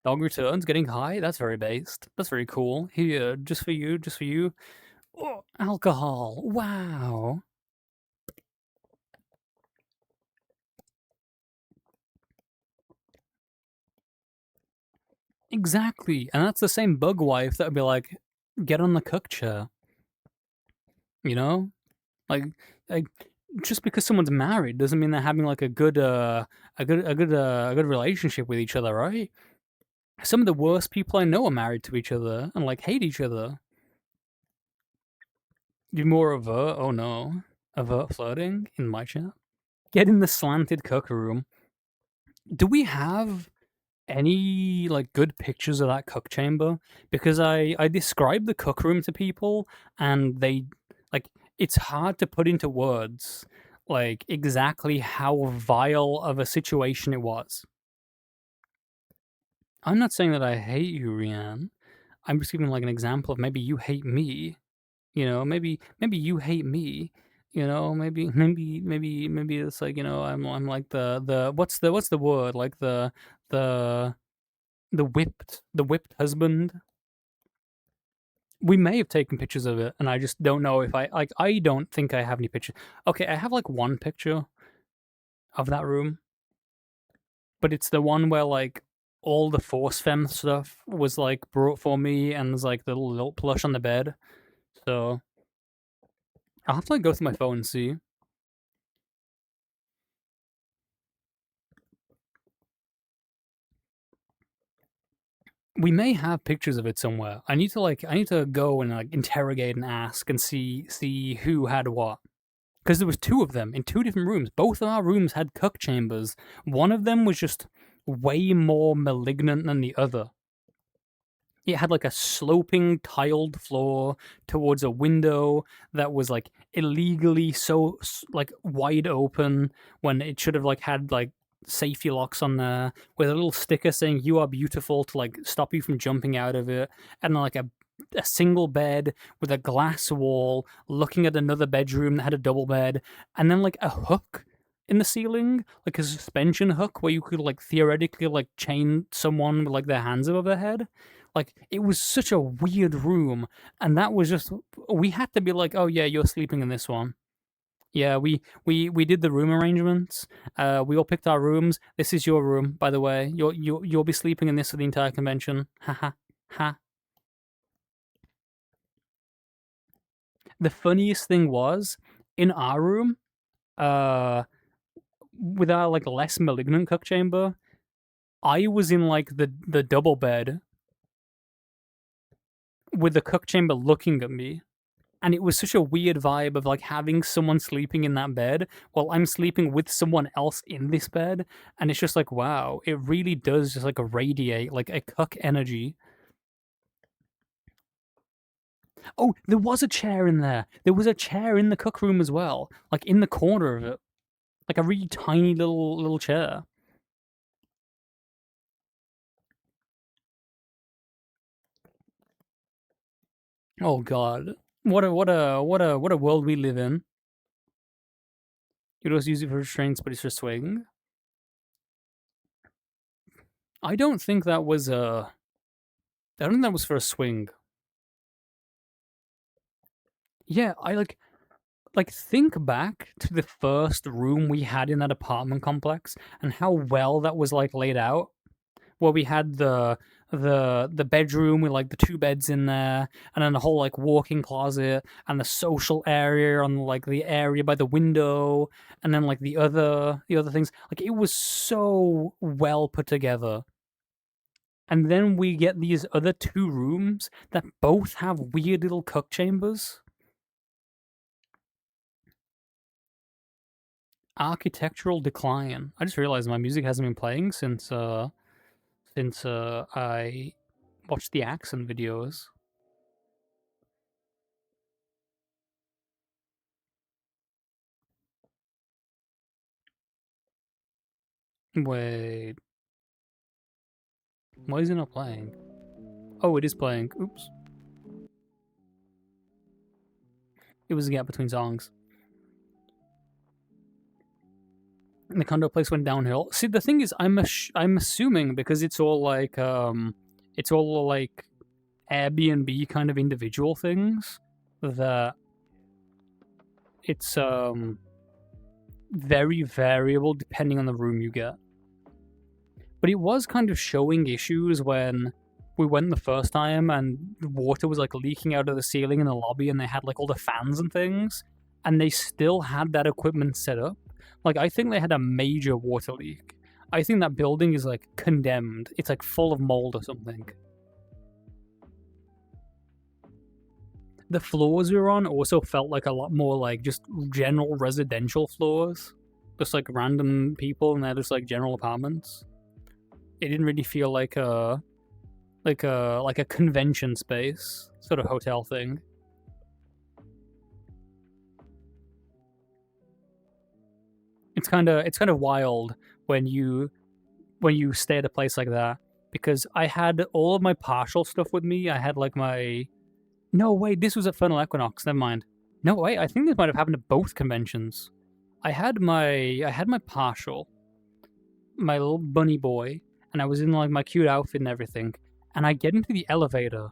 Dog returns, getting high. That's very based. That's very cool. Here, just for you, just for you. Oh, alcohol. Wow. Exactly. And that's the same bug wife that would be like, get on the cook chair. You know? Like, like just because someone's married doesn't mean they're having like a good relationship with each other, right? Some of the worst people I know are married to each other and like hate each other. Do more avert? Oh no. Avert flirting in my chat. Get in the slanted cook room. Do we have any like good pictures of that cook chamber? Because I described the cook room to people, and they like it's hard to put into words like exactly how vile of a situation it was. I'm not saying that I hate you, Rianne. I'm just giving like an example of maybe you hate me. Maybe you hate me. Maybe it's like I'm like the what's the word, like the the whipped husband. We may have taken pictures of it, and I just don't know if I don't think I have any pictures. Okay, I have like one picture of that room, but it's the one where like all the Force Fem stuff was like brought for me, and there's like the little plush on the bed. So I'll have to like go through my phone and see. We may have pictures of it somewhere. I need to go and like interrogate and ask and see who had what. Because there was two of them in two different rooms. Both of our rooms had cuck chambers. One of them was just way more malignant than the other. It had like a sloping tiled floor towards a window that was like illegally so like wide open when it should have like had like safety locks on there with a little sticker saying "You are beautiful" to like stop you from jumping out of it, and like a single bed with a glass wall looking at another bedroom that had a double bed, and then like a hook in the ceiling, like a suspension hook where you could like theoretically like chain someone with like their hands above their head. Like it was such a weird room, and that was just we had to be like, oh yeah, you're sleeping in this one. Yeah, we did the room arrangements. We all picked our rooms. This is your room, by the way. You'll be sleeping in this for the entire convention. Ha ha ha. The funniest thing was in our room, with our like less malignant cook chamber, I was in like the double bed with the cook chamber looking at me. And it was such a weird vibe of like having someone sleeping in that bed while I'm sleeping with someone else in this bed. And it's just like, wow, it really does just like radiate like a cuck energy. Oh, there was a chair in there. There was a chair in the cook room as well, like in the corner of it, like a really tiny little chair. Oh God, what a world we live in. You just use it for restraints, but it's for swing. I don't think that was a. I don't think that was for a swing. Yeah, I like think back to the first room we had in that apartment complex and how well that was like laid out. Where we had the bedroom with like the two beds in there, and then the whole like walk-in closet and the social area on like the area by the window, and then like the other things. Like it was so well put together. And then we get these other two rooms that both have weird little cook chambers. Architectural decline. I just realized my music hasn't been playing since I watched the accent videos. Wait. Why is it not playing? Oh, it is playing. Oops. It was a gap between songs. And the condo place went downhill. See, the thing is, I'm assuming because it's all like Airbnb kind of individual things that it's very variable depending on the room you get. But it was kind of showing issues when we went the first time and the water was like leaking out of the ceiling in the lobby, and they had like all the fans and things, and they still had that equipment set up. Like I think they had a major water leak. I think that building is like condemned. It's like full of mold or something. The floors we were on also felt like a lot more like just general residential floors. Just like random people, and they're just like general apartments. It didn't really feel like a convention space sort of hotel thing. It's kind of wild when you stay at a place like that, because I had all of my partial stuff with me. I had like my no wait, this was at Fernal Equinox. Never mind. No wait, I think this might have happened at both conventions. I had my partial, my little bunny boy, and I was in like my cute outfit and everything, and I get into the elevator,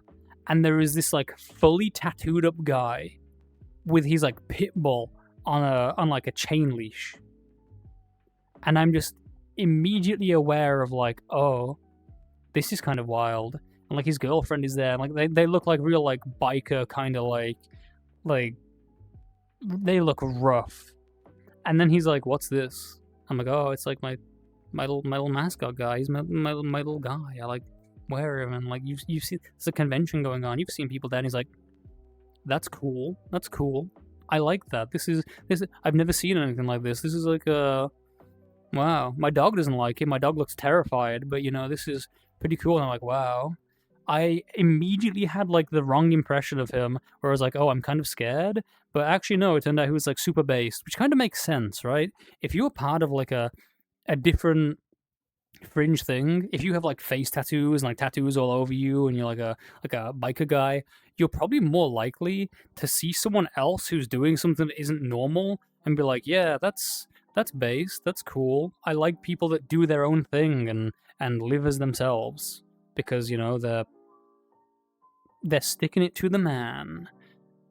and there is this like fully tattooed up guy with his like pit bull on like a chain leash, and I'm just immediately aware of like, oh, this is kind of wild. And like his girlfriend is there, and like they look like real like biker kind of like they look rough. And then he's like, "What's this?" I'm like, "Oh, it's like my little mascot guy. He's my little guy. I like wear him." And like you see, there's a convention going on. You've seen people there. And he's like, "That's cool. That's cool. I like that. This is I've never seen anything like this. This is like wow. My dog doesn't like it. My dog looks terrified. But you know, this is pretty cool." And I'm like, "Wow." I immediately had like the wrong impression of him, where I was like, "Oh, I'm kind of scared." But actually, no, it turned out he was like super based, which kind of makes sense, right? If you're part of like a different fringe thing, if you have like face tattoos and like tattoos all over you, and you're like a biker guy, you're probably more likely to see someone else who's doing something that isn't normal and be like, "Yeah, that's based. That's cool. I like people that do their own thing and live as themselves because you know they're sticking it to the man."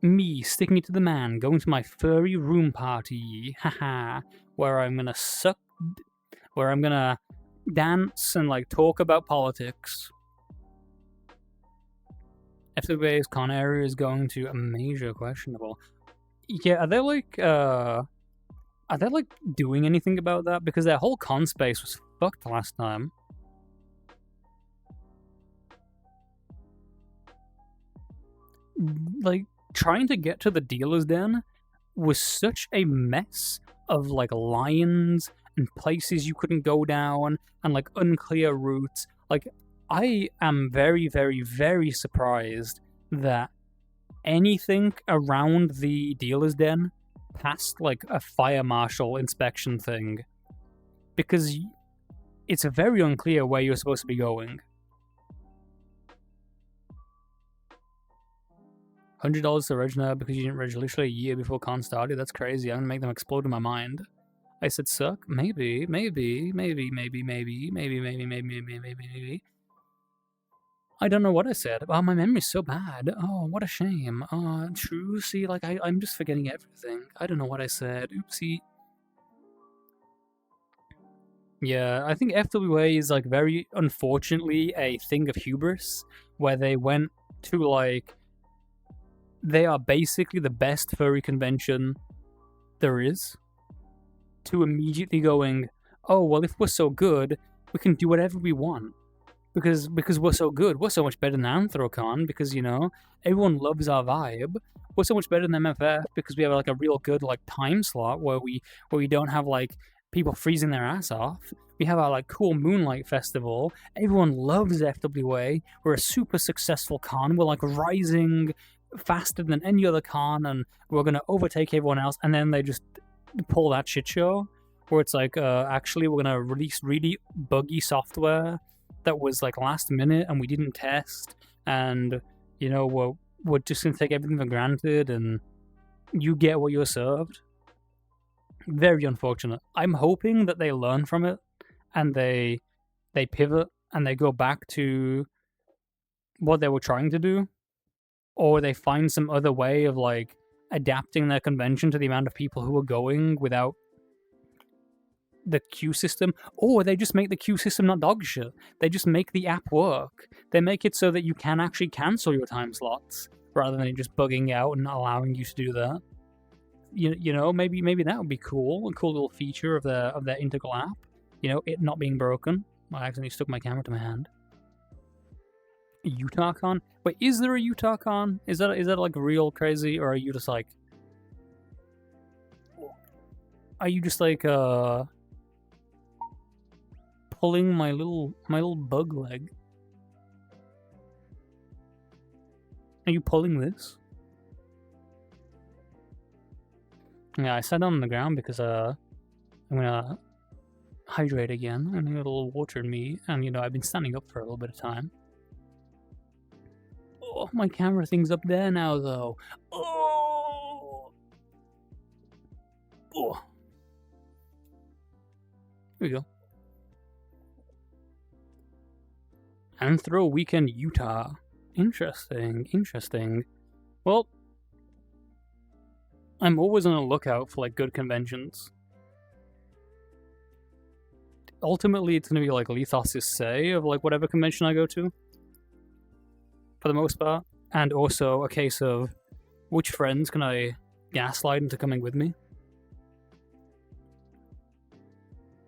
Me sticking it to the man, going to my furry room party, haha, where I'm gonna where I'm gonna dance and like talk about politics. FWA's con area is going to a major questionable. Yeah, are they like doing anything about that? Because their whole con space was fucked last time. Like, trying to get to the dealer's den was such a mess of like lions and places you couldn't go down and like unclear routes. Like, I am very, very, very surprised that anything around the dealer's den passed like a fire marshal inspection thing, because it's very unclear where you're supposed to be going. $100 to Regina because you didn't reg literally a year before con started. That's crazy. I'm gonna make them explode in my mind. I said suck? Maybe. I don't know what I said. Oh, my memory's so bad. Oh, what a shame. True. See, like, I'm just forgetting everything. I don't know what I said. Oopsie. Yeah, I think FWA is, like, very unfortunately a thing of hubris, where they went to, like, they are basically the best furry convention there is, to immediately going, oh, well, if we're so good, we can do whatever we want. Because we're so good. We're so much better than Anthrocon because, you know, everyone loves our vibe. We're so much better than MFF because we have, like, a real good, like, time slot where we don't have, like, people freezing their ass off. We have our, like, cool Moonlight Festival. Everyone loves FWA. We're a super successful con. We're, like, rising faster than any other con, and we're gonna overtake everyone else. And then they just pull that shit show where it's like, actually, we're gonna release really buggy software that was like last minute and we didn't test, and you know, we're just gonna take everything for granted, and you get what you're served. Very unfortunate. I'm hoping that they learn from it and they pivot and they go back to what they were trying to do, or they find some other way of like adapting their convention to the amount of people who are going without the queue system, or they just make the queue system not dog shit. They just make the app work. They make it so that you can actually cancel your time slots rather than it just bugging out and not allowing you to do that. You know, maybe that would be cool, a cool little feature of their integral app. You know, it not being broken. I accidentally stuck my camera to my hand. Utah Con? Wait, is there a Utah Con? Is that like real crazy, or are you just like pulling my little bug leg? Are you pulling this? Yeah, I sat down on the ground because I'm gonna hydrate again and get a little water in me, and you know, I've been standing up for a little bit of time. Oh, my camera thing's up there now though. Oh, here we go. Anthro Weekend Utah. Interesting, interesting. Well, I'm always on the lookout for like good conventions. Ultimately, it's gonna be like Lethos' say of like whatever convention I go to, for the most part, and also a case of which friends can I gaslight into coming with me.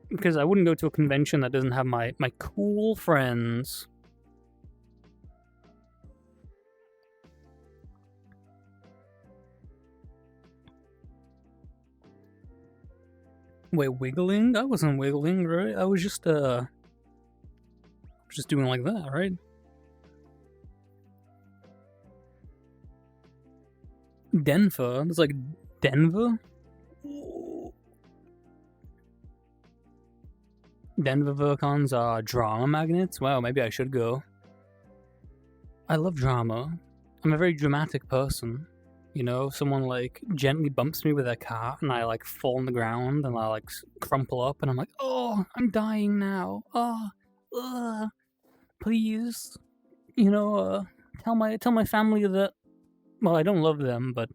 Because I wouldn't go to a convention that doesn't have my cool friends. Wait, wiggling? I wasn't wiggling, right? I was just doing like that, right? Denver? It's like Denver? Denver Vircons are drama magnets? Wow, maybe I should go. I love drama. I'm a very dramatic person. You know, someone like gently bumps me with their car and I like fall on the ground and I like crumple up and I'm like, oh, I'm dying now. Oh, please, you know, tell my family that. Well, I don't love them, but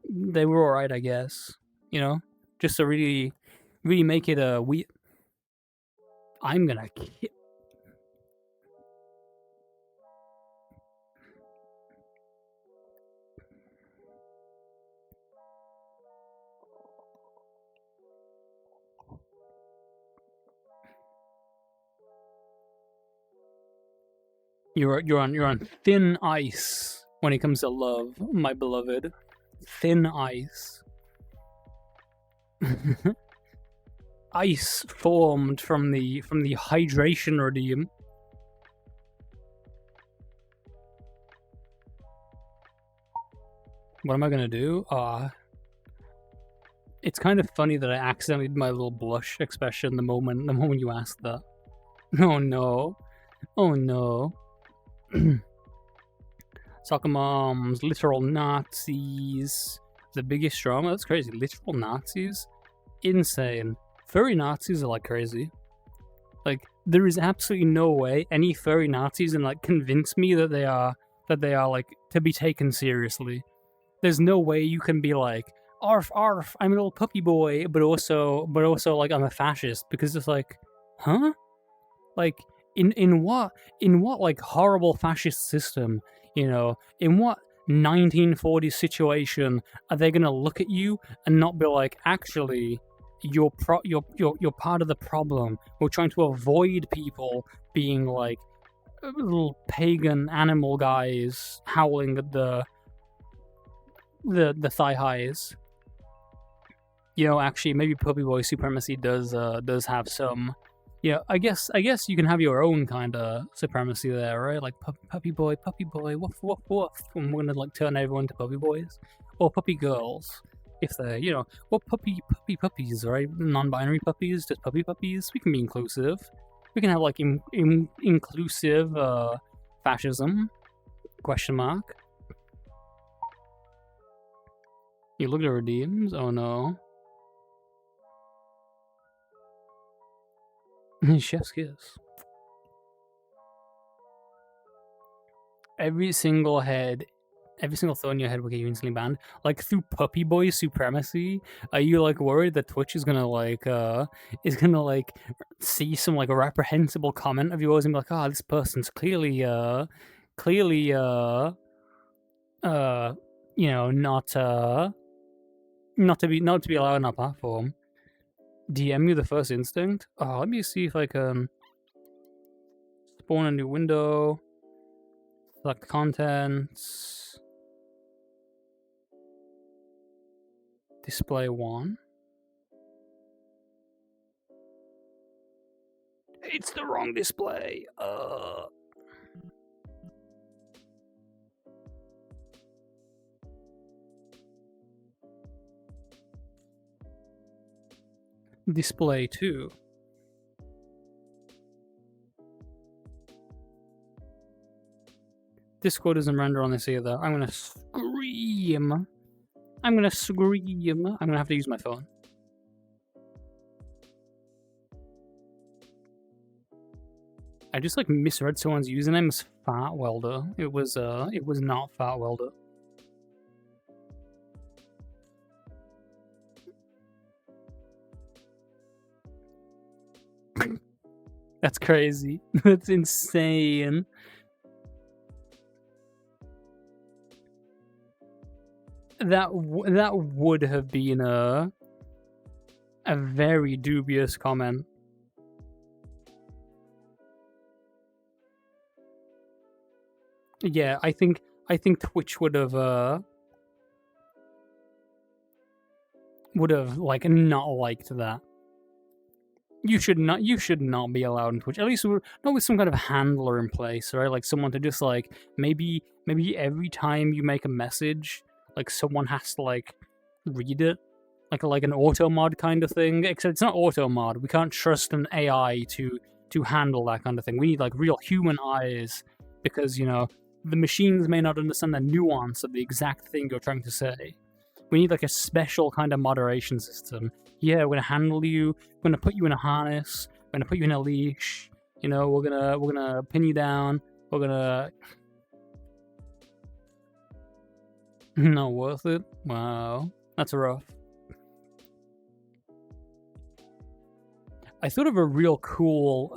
they were alright, I guess. You know, just to really make it a I'm gonna kill. You're on thin ice when it comes to love, my beloved. Thin ice. Ice formed from the hydration radium. What am I gonna do? It's kind of funny that I accidentally did my little blush expression the moment you asked that. Oh no. Oh no. Soccer moms, literal Nazis. The biggest drama? That's crazy. Literal Nazis? Insane. Furry Nazis are like crazy. Like, there is absolutely no way any furry Nazis can like convince me that they are like to be taken seriously. There's no way you can be like, arf arf, I'm a little puppy boy, but also like I'm a fascist, because it's like, huh? Like, in what like horrible fascist system, you know, in what 1940s situation are they gonna look at you and not be like, actually, you're part of the problem. We're trying to avoid people being like little pagan animal guys howling at the thigh highs. You know, actually, maybe puppy boy supremacy does have some. Yeah, I guess you can have your own kind of supremacy there, right? Like puppy boy, woof woof woof, and we're gonna like turn everyone to puppy boys or puppy girls if they're, you know, or puppies, right? Non-binary puppies, just puppies. We can be inclusive. We can have like inclusive fascism? Question mark. You look at redeems? Oh no. Chef's kiss. Every single thought in your head will get you instantly banned. Like through puppy boy supremacy, are you like worried that Twitch is gonna see some like reprehensible comment of yours and be like, oh, this person's clearly you know, not to be allowed on our platform. DM you the first instinct? Oh, let me see if I can spawn a new window. Select contents. Display one. It's the wrong display. Display 2. Discord doesn't render on this either. I'm gonna scream. I'm gonna have to use my phone. I just like misread someone's username as Fat Welder. It was not Fat Welder. That's crazy. That's insane. That would have been a very dubious comment. Yeah, I think Twitch would have like not liked that. You should not be allowed on Twitch. At least not with some kind of handler in place, right? Like someone to just like maybe every time you make a message, like someone has to like read it, like an auto mod kind of thing. Except it's not auto mod. We can't trust an AI to handle that kind of thing. We need like real human eyes because the machines may not understand the nuance of the exact thing you're trying to say. We need like a special kind of moderation system. Yeah, we're gonna handle you. We're gonna put you in a harness. We're gonna put you in a leash. We're gonna pin you down. We're gonna. Not worth it. Wow, that's rough. I thought of a real cool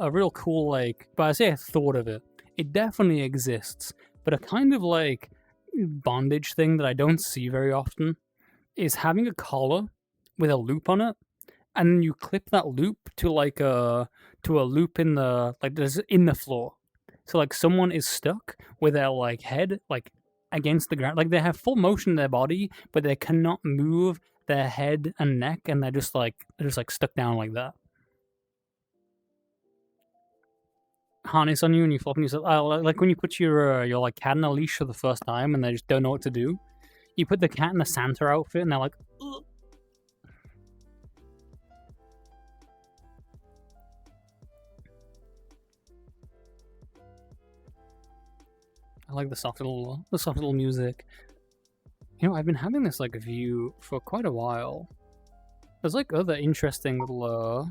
like. But I say I thought of it. It definitely exists, but a kind of like bondage thing that I don't see very often is having a collar with a loop on it, and then you clip that loop to like a loop in the there's in the floor. So like someone is stuck with their like head like against the ground, like they have full motion in their body, but they cannot move their head and neck, and they're just like stuck down like that. Harness on you and you flop and you say, like when you put your like cat in a leash for the first time and they just don't know what to do. You put the cat in a Santa outfit and they're like, ugh. I like the soft little music. I've been having this like view for quite a while. There's like other interesting little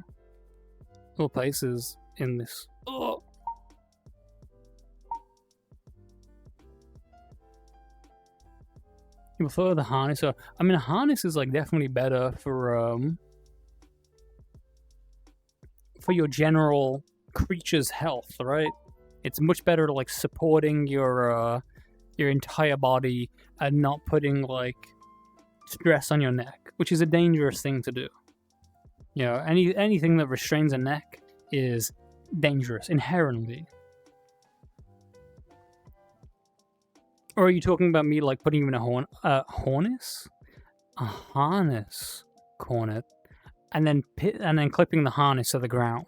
places in this. Ugh. You prefer the harness? A harness is like definitely better for your general creature's health, right? It's much better to like supporting your entire body and not putting like stress on your neck, which is a dangerous thing to do. Anything that restrains a neck is dangerous inherently. Or are you talking about me like putting you in a harness, cornet, and then clipping the harness to the ground?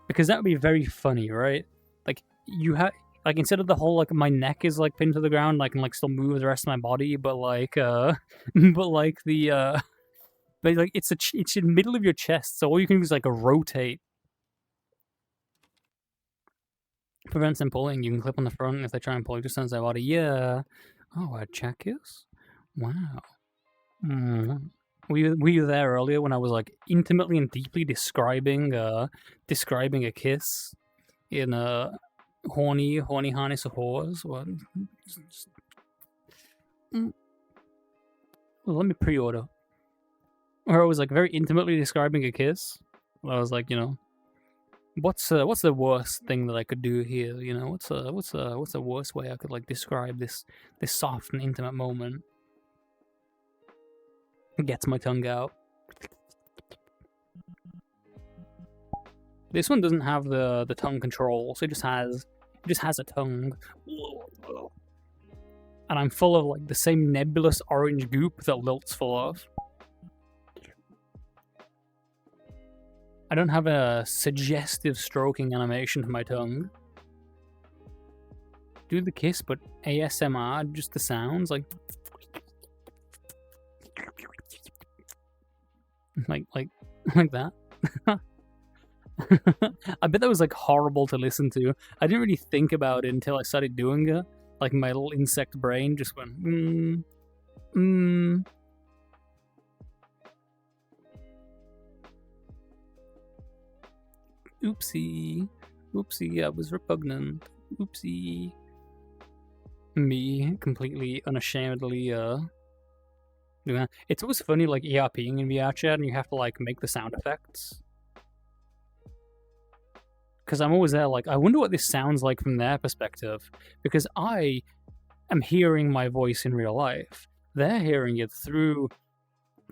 Because that would be very funny, right? Like you have like instead of the whole like my neck is like pinned to the ground, I can like still move the rest of my body, but like it's in the middle of your chest, so all you can do is like rotate. Prevents them pulling. You can clip on the front, and if they try and pull, it just sends their body. Yeah. Oh, a chat kiss? Wow. Were you there earlier when I was like intimately and deeply describing a kiss in a horny harness of whores? Well, let me pre-order. Or I was like very intimately describing a kiss. I was like, what's the worst thing that I could do here? What's the worst way I could like describe this soft and intimate moment? It gets my tongue out. This one doesn't have the tongue control, so it just has a tongue. And I'm full of like the same nebulous orange goop that Lilt's full of. I don't have a suggestive stroking animation to my tongue. Do the kiss, but ASMR, just the sounds, like that. I bet that was like horrible to listen to. I didn't really think about it until I started doing it. Like my little insect brain just went, Oopsie. Oopsie, I was repugnant. Oopsie. Me, completely unashamedly, doing that. It's always funny, like, ERPing in VR chat, and you have to, like, make the sound effects. Because I'm always there, like, I wonder what this sounds like from their perspective. Because I am hearing my voice in real life. They're hearing it through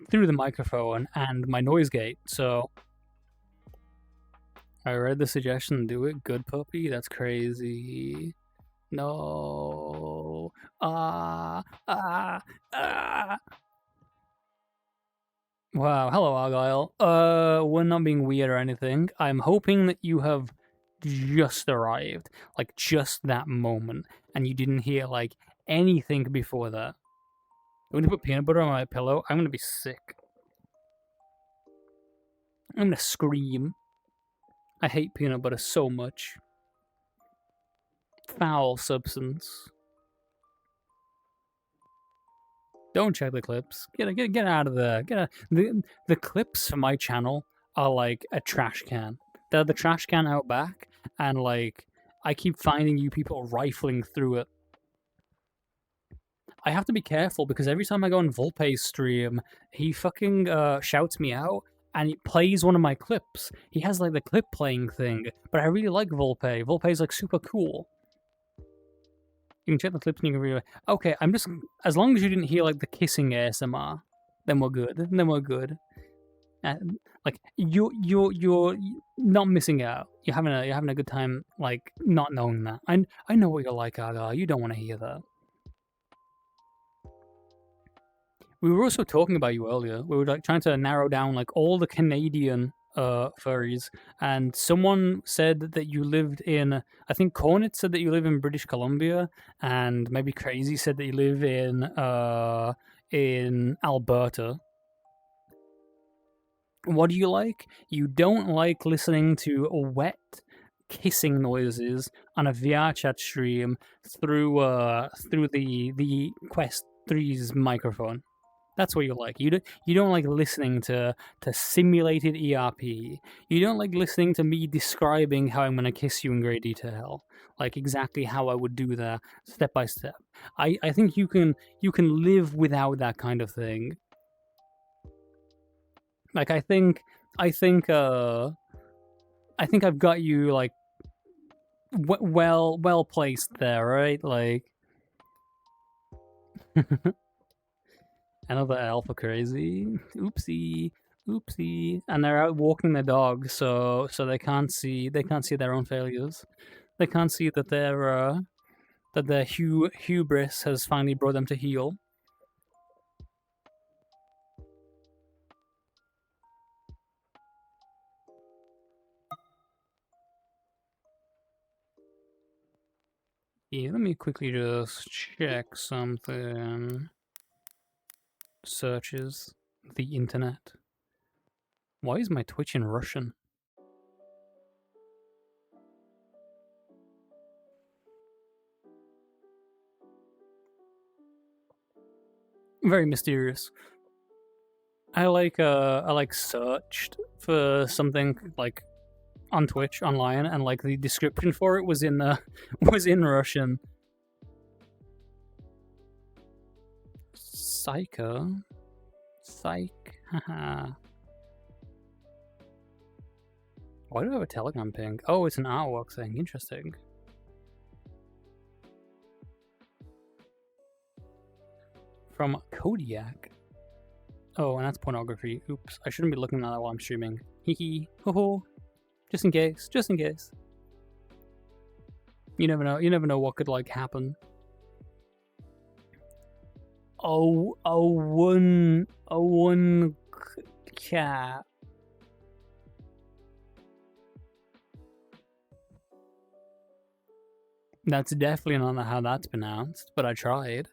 the microphone and my noise gate, so... I read the suggestion, do it, good puppy, that's crazy. No. Ah. Wow, hello Argyle. We're not being weird or anything. I'm hoping that you have just arrived. Like, just that moment. And you didn't hear, like, anything before that. I'm gonna put peanut butter on my pillow. I'm gonna be sick. I'm gonna scream. I hate peanut butter so much. Foul substance. Don't check the clips. Get out of there. Get out. The clips for my channel are like a trash can. They're the trash can out back, and like I keep finding you people rifling through it. I have to be careful because every time I go on Volpe's stream, he fucking shouts me out and he plays one of my clips. He has like the clip playing thing, but I really like Volpe. Volpe's like super cool. You can check the clips and you can read. Okay, I'm just, as long as you didn't hear like the kissing ASMR, then we're good. Then we're good. Like you're not missing out. You're having a good time. Like not knowing that. I know what you're like, Aga. You don't want to hear that. We were also talking about you earlier. We were like trying to narrow down like all the Canadian furries, and someone said that you lived in, I think Cornet said that you live in British Columbia, and maybe Crazy said that you live in Alberta. What do you like? You don't like listening to wet kissing noises on a VR chat stream through the Quest 3's microphone. That's what you like. You don't like listening to simulated ERP. You don't like listening to me describing how I'm gonna kiss you in great detail, like exactly how I would do that step by step. I think you can live without that kind of thing. Like I think I've got you like well placed there, right? Like. Another alpha crazy. Oopsie. Oopsie. And they're out walking their dog, so they can't see their own failures. They can't see that their hubris has finally brought them to heel. Yeah, let me quickly just check something. Searches the internet. Why is my Twitch in Russian? Very mysterious. I searched for something like on Twitch online, and like the description for it was in Russian. Psycho. Psych. Haha. Why do I have a Telegram ping? Oh, it's an artwork thing. Interesting. From Kodiak. Oh, and that's pornography. Oops. I shouldn't be looking at that while I'm streaming. Hee ho ho. Just in case. Just in case. You never know. You never know what could like happen. One cat. That's definitely not how that's pronounced, but I tried.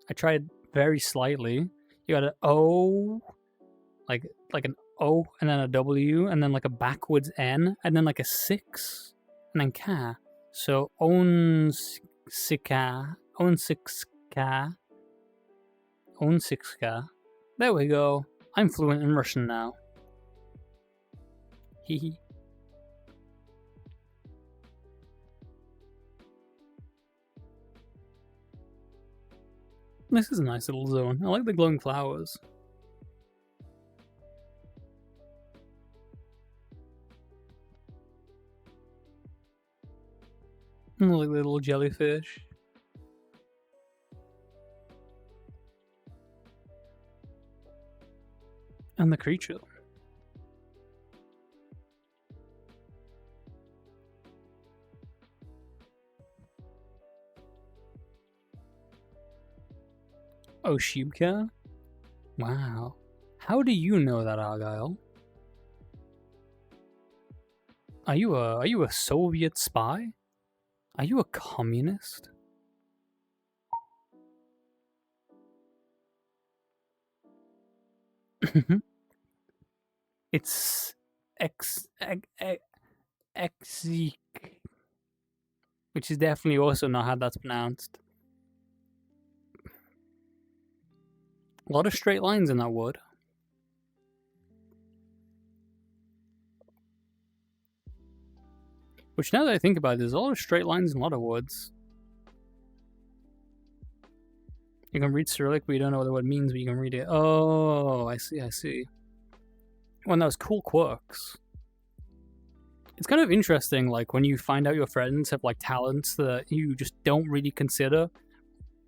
I tried very slightly. You got an O, like an O, and then a W, and then like a backwards N, and then like a 6, and then K. So Onsikka. There we go. I'm fluent in Russian now. Hehe. This is a nice little zone. I like the glowing flowers. I like the little jellyfish. And the creature. Oshibka? Wow. How do you know that, Argyle? Are you a Soviet spy? Are you a communist? It's Exik, which is definitely also not how that's pronounced. A lot of straight lines in that wood. Which, now that I think about it, there's a lot of straight lines in a lot of woods. You can read Cyrillic, but you don't know what the word means, but you can read it. Oh, I see, I see. One of those cool quirks. It's kind of interesting, like, when you find out your friends have, like, talents that you just don't really consider,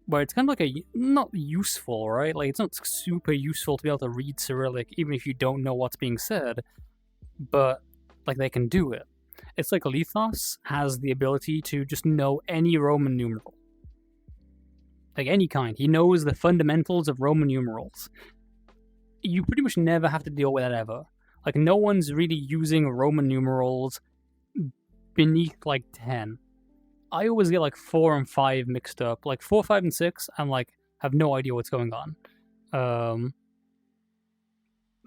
where it's kind of like not useful, right? Like, it's not super useful to be able to read Cyrillic, even if you don't know what's being said, but, like, they can do it. It's like Lithos has the ability to just know any Roman numeral. Like, any kind. He knows the fundamentals of Roman numerals. You pretty much never have to deal with that ever. Like, no one's really using Roman numerals beneath, like, 10. I always get, like, 4 and 5 mixed up. Like, 4, 5, and 6, I'm, like, have no idea what's going on.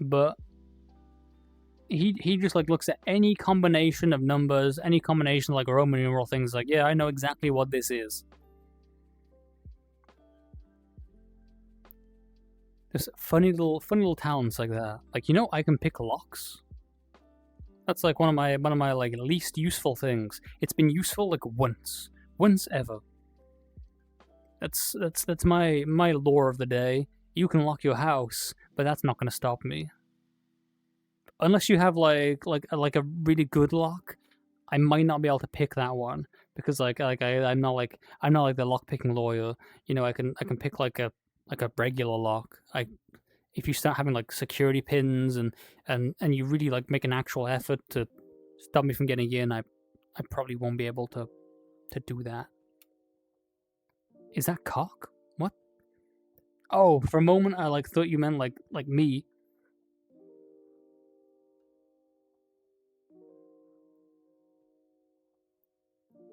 But he just, like, looks at any combination of numbers, any combination of, like, Roman numeral things, like, yeah, I know exactly what this is. There's funny little towns like that. Like, you know, I can pick locks. That's like one of my like least useful things. It's been useful like once ever. That's my lore of the day. You can lock your house, but that's not going to stop me. Unless you have like a really good lock, I might not be able to pick that one because I'm not like the lock picking lawyer. You know, I can pick like a regular lock. If you start having like security pins and you really like make an actual effort to stop me from getting in, I probably won't be able to do that. Is that cock? What? Oh, for a moment I like thought you meant like me.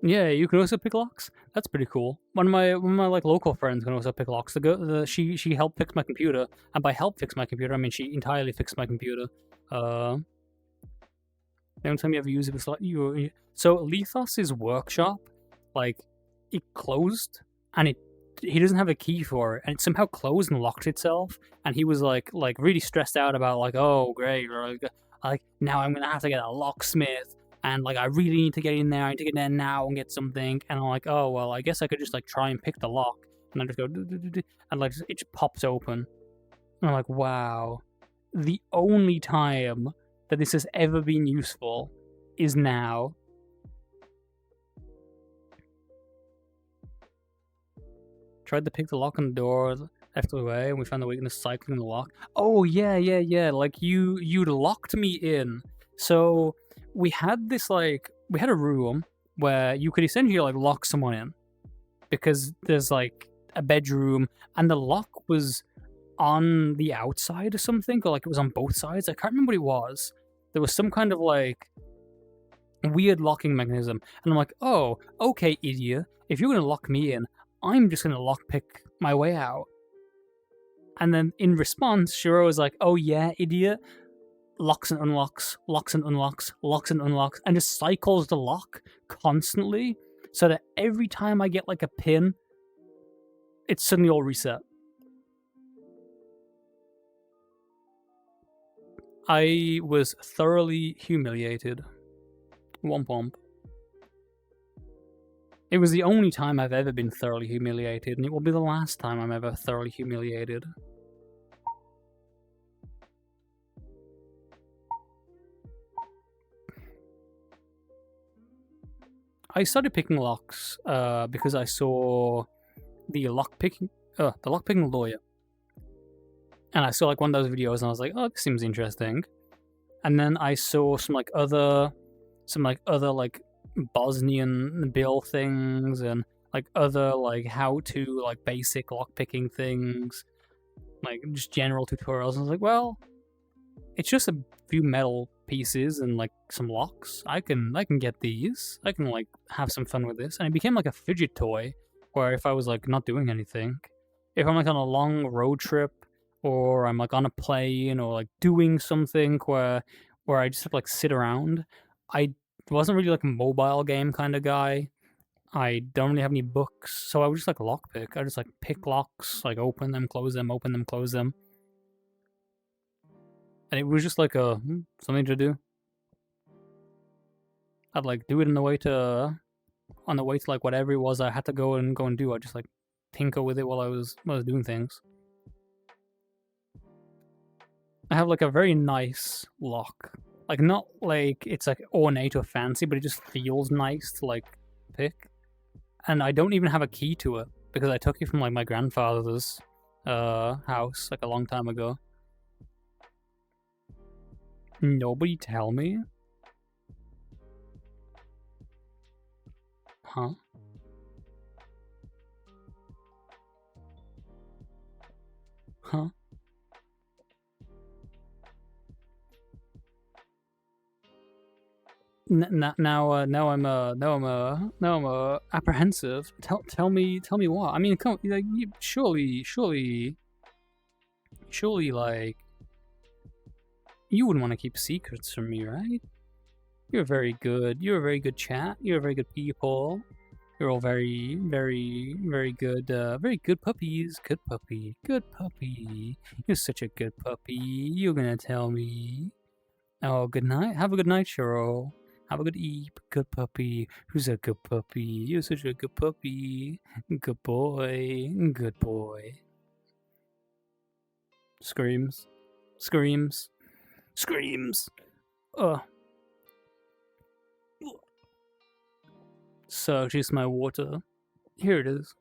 Yeah, you can also pick locks. That's pretty cool. One of my like local friends can also pick locks. She helped fix my computer, and by help fix my computer, I mean she entirely fixed my computer. The only time you ever use it was like so Lithos's workshop, like it closed, and he doesn't have a key for it, and it somehow closed and locked itself, and he was like really stressed out about like, oh great, like now I'm gonna have to get a locksmith. And, like, I really need to get in there. I need to get in there now and get something. And I'm like, oh, well, I guess I could just, like, try and pick the lock. And I just go, and, like, it just pops open. And I'm like, wow. The only time that this has ever been useful is now. Tried to pick the lock on the door, left away, and we found the weakness cycling the lock. Oh, yeah. Like, you'd locked me in. So we had a room where you could essentially like lock someone in because there's like a bedroom and the lock was on the outside or something, or like it was on both sides. I can't remember what it was. There was some kind of like weird locking mechanism, and I'm like, oh, okay, idiot. If you're gonna lock me in, I'm just gonna lockpick my way out. And then in response, Shiro was like, oh yeah, idiot. Locks and unlocks, locks and unlocks, locks and unlocks, and just cycles the lock constantly so that every time I get like a pin, it's suddenly all reset. I was thoroughly humiliated. Womp womp. It was the only time I've ever been thoroughly humiliated, and it will be the last time I'm ever thoroughly humiliated. I started picking locks because I saw the lockpicking lawyer, and I saw like one of those videos, and I was like, "Oh, this seems interesting." And then I saw some other Bosnian bill things and like other like how to like basic lockpicking things, like just general tutorials. And I was like, well, it's just a few metal pieces and like some locks. I can get these. I can like have some fun with this. And it became like a fidget toy where if I was like not doing anything, if I'm like on a long road trip or I'm like on a plane or like doing something where I just have to like sit around. I wasn't really like a mobile game kind of guy. I don't really have any books, so I would just like lockpick. I just like pick locks, like open them, close them, open them, close them. And it was just like a something to do. I'd like do it on the way to like whatever it was I had to go and do. I just like tinker with it while I was doing things. I have like a very nice lock. Like not like it's like ornate or fancy, but it just feels nice to like pick. And I don't even have a key to it because I took it from like my grandfather's house like a long time ago. Nobody tell me? Huh? Huh? Now I'm apprehensive. Tell me what. I mean, come like surely like you wouldn't want to keep secrets from me, right? You're very good. You're a very good chat. You're a very good people. You're all very good. Very good puppies. Good puppy. Good puppy. You're such a good puppy. You're gonna tell me. Oh, good night. Have a good night, Cheryl. Have a good eep. Good puppy. Who's a good puppy? You're such a good puppy. Good boy. Good boy. Screams. Screams. Screams. Ugh. So, just my water. Here it is.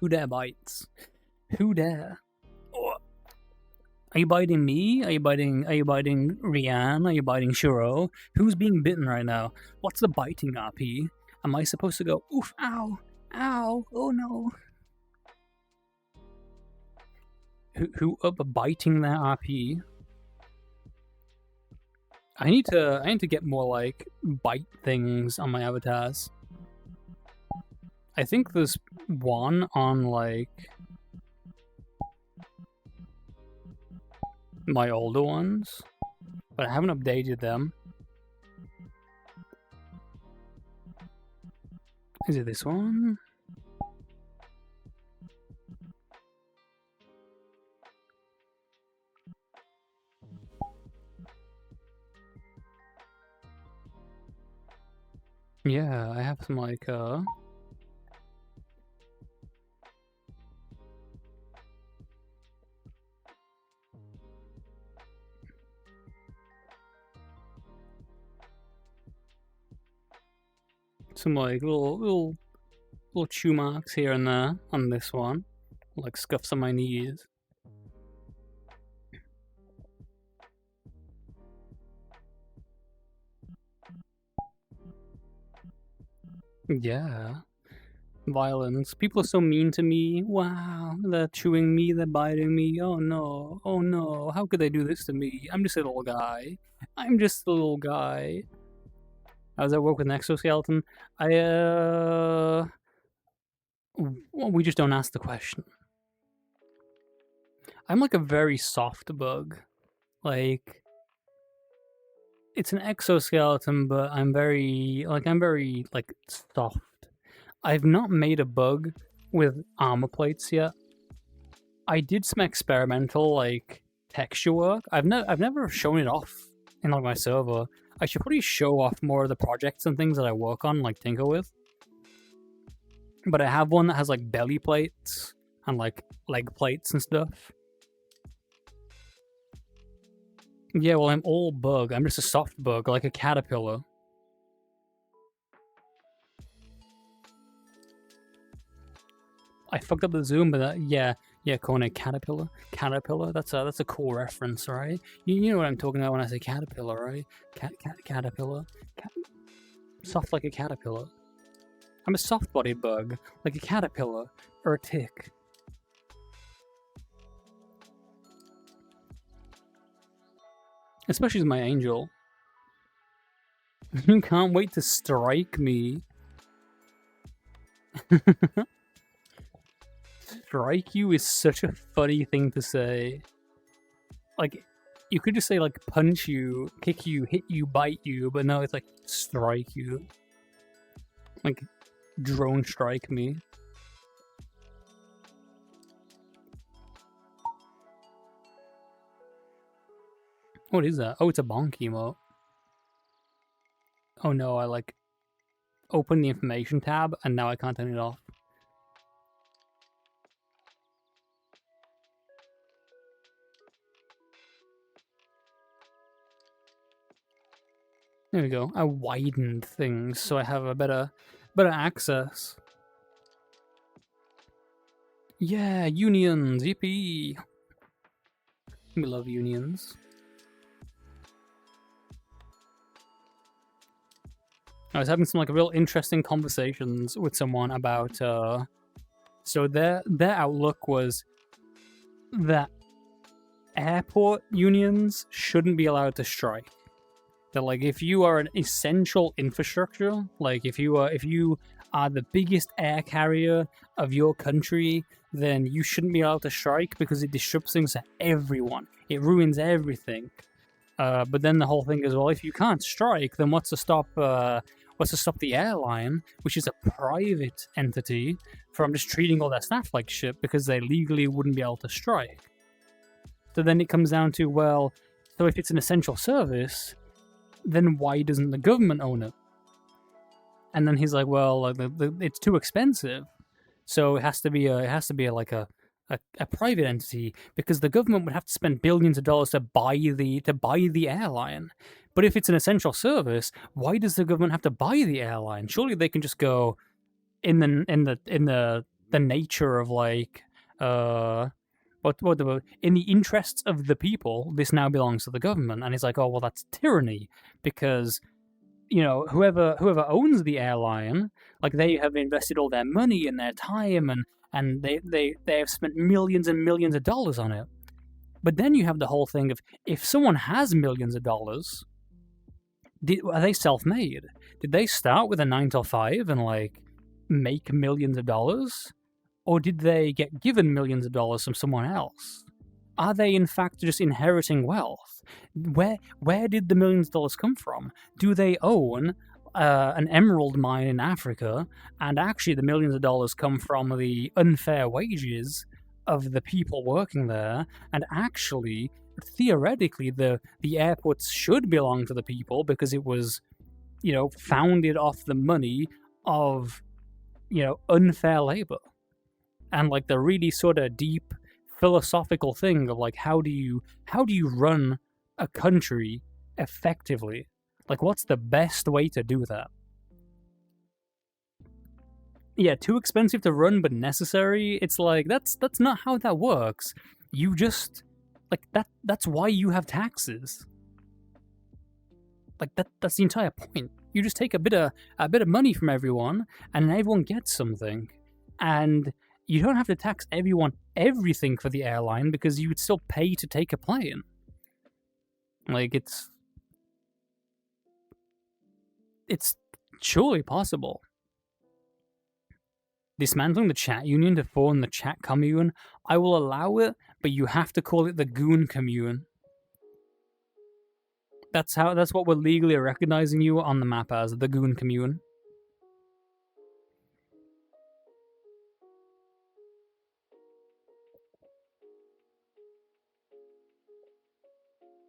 Who dare bites? Who dare? Oh. Are you biting me? Are you biting Rianne? Are you biting Shiro? Who's being bitten right now? What's the biting RP? Am I supposed to go, oof, ow, ow, oh no? Who up biting that RP? I need to get more like bite things on my avatars. I think there's one on like my older ones, but I haven't updated them. Is it this one? Yeah, I have some like some like little chew marks here and there on this one, like scuffs on my knees. Yeah. Violence. People are so mean to me. Wow. They're chewing me, they're biting me. Oh no. Oh no. How could they do this to me? I'm just a little guy. I'm just a little guy. How does that work with an exoskeleton? Well, we just don't ask the question. I'm like a very soft bug. Like, it's an exoskeleton, but I'm very like soft. I've not made a bug with armor plates yet. I did some experimental like texture work. I've never shown it off in like my server. I should probably show off more of the projects and things that I work on, like tinker with. But I have one that has like belly plates and like leg plates and stuff. Yeah, well, I'm all bug. I'm just a soft bug, like a caterpillar. I fucked up the zoom, but yeah, calling it caterpillar. Caterpillar. That's a cool reference, right? You know what I'm talking about when I say caterpillar, right? Caterpillar. Soft like a caterpillar. I'm a soft-bodied bug, like a caterpillar or a tick. Especially as my angel. You can't wait to strike me. Strike you is such a funny thing to say. Like, you could just say, like, punch you, kick you, hit you, bite you, but no, it's like, strike you. Like, drone strike me. What is that? Oh, it's a bonk emote. Oh no, I, like, opened the information tab, and now I can't turn it off. There we go. I widened things so I have a better access. Yeah, unions, yippee! We love unions. I was having some like real interesting conversations with someone about so their outlook was that airport unions shouldn't be allowed to strike. That like if you are an essential infrastructure, like if you are the biggest air carrier of your country, then you shouldn't be allowed to strike because it disrupts things to everyone. It ruins everything. But then the whole thing is, well, if you can't strike, then what's to stop the airline, which is a private entity, from just treating all their staff like shit because they legally wouldn't be able to strike? So then it comes down to, well, so if it's an essential service, then why doesn't the government own it? And then he's like, well, it's too expensive, so it has to be like a private entity because the government would have to spend billions of dollars to buy the airline. But if it's an essential service, why does the government have to buy the airline? Surely they can just go in the nature of like in the interests of the people, this now belongs to the government. And he's like, oh well, that's tyranny because you know whoever owns the airline, like they have invested all their money and their time and they have spent millions and millions of dollars on it. But then you have the whole thing of if someone has millions of dollars, are they self-made? Did they start with a 9 to 5 and like make millions of dollars? Or did they get given millions of dollars from someone else? Are they in fact just inheriting wealth? Where did the millions of dollars come from? Do they own an emerald mine in Africa, and actually the millions of dollars come from the unfair wages of the people working there, and actually, theoretically, the airports should belong to the people because it was, you know, founded off the money of, you know, unfair labor. And like the really sort of deep philosophical thing of like how do you run a country effectively? Like what's the best way to do that? Yeah, too expensive to run but necessary. It's like that's not how that works. You just like that's why you have taxes. Like that's the entire point. You just take a bit of money from everyone and everyone gets something. And you don't have to tax everything for the airline because you would still pay to take a plane. Like, it's surely possible. Dismantling the chat union to form the chat commune, I will allow it, but you have to call it the goon commune. That's what we're legally recognizing you on the map as, the goon commune.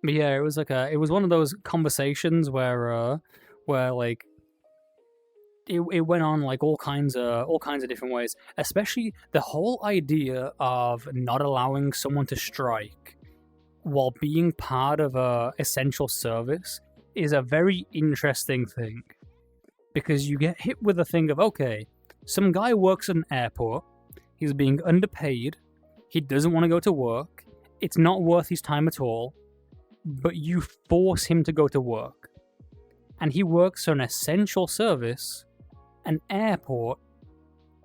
But yeah, it was like it was one of those conversations where like it went on like all kinds of different ways. Especially the whole idea of not allowing someone to strike while being part of a essential service is a very interesting thing, because you get hit with the thing of, okay, some guy works at an airport, he's being underpaid, he doesn't want to go to work, it's not worth his time at all, but you force him to go to work. And he works on an essential service, an airport,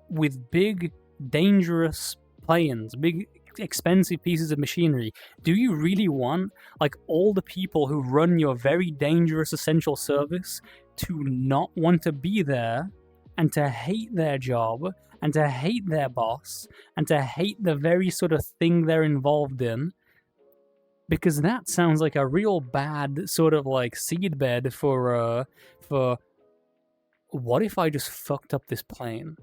with big, dangerous planes, big, expensive pieces of machinery. Do you really want, like, all the people who run your very dangerous essential service to not want to be there, and to hate their job, and to hate their boss, and to hate the very sort of thing they're involved in? Because that sounds like a real bad sort of like seedbed for what if I just fucked up this plane?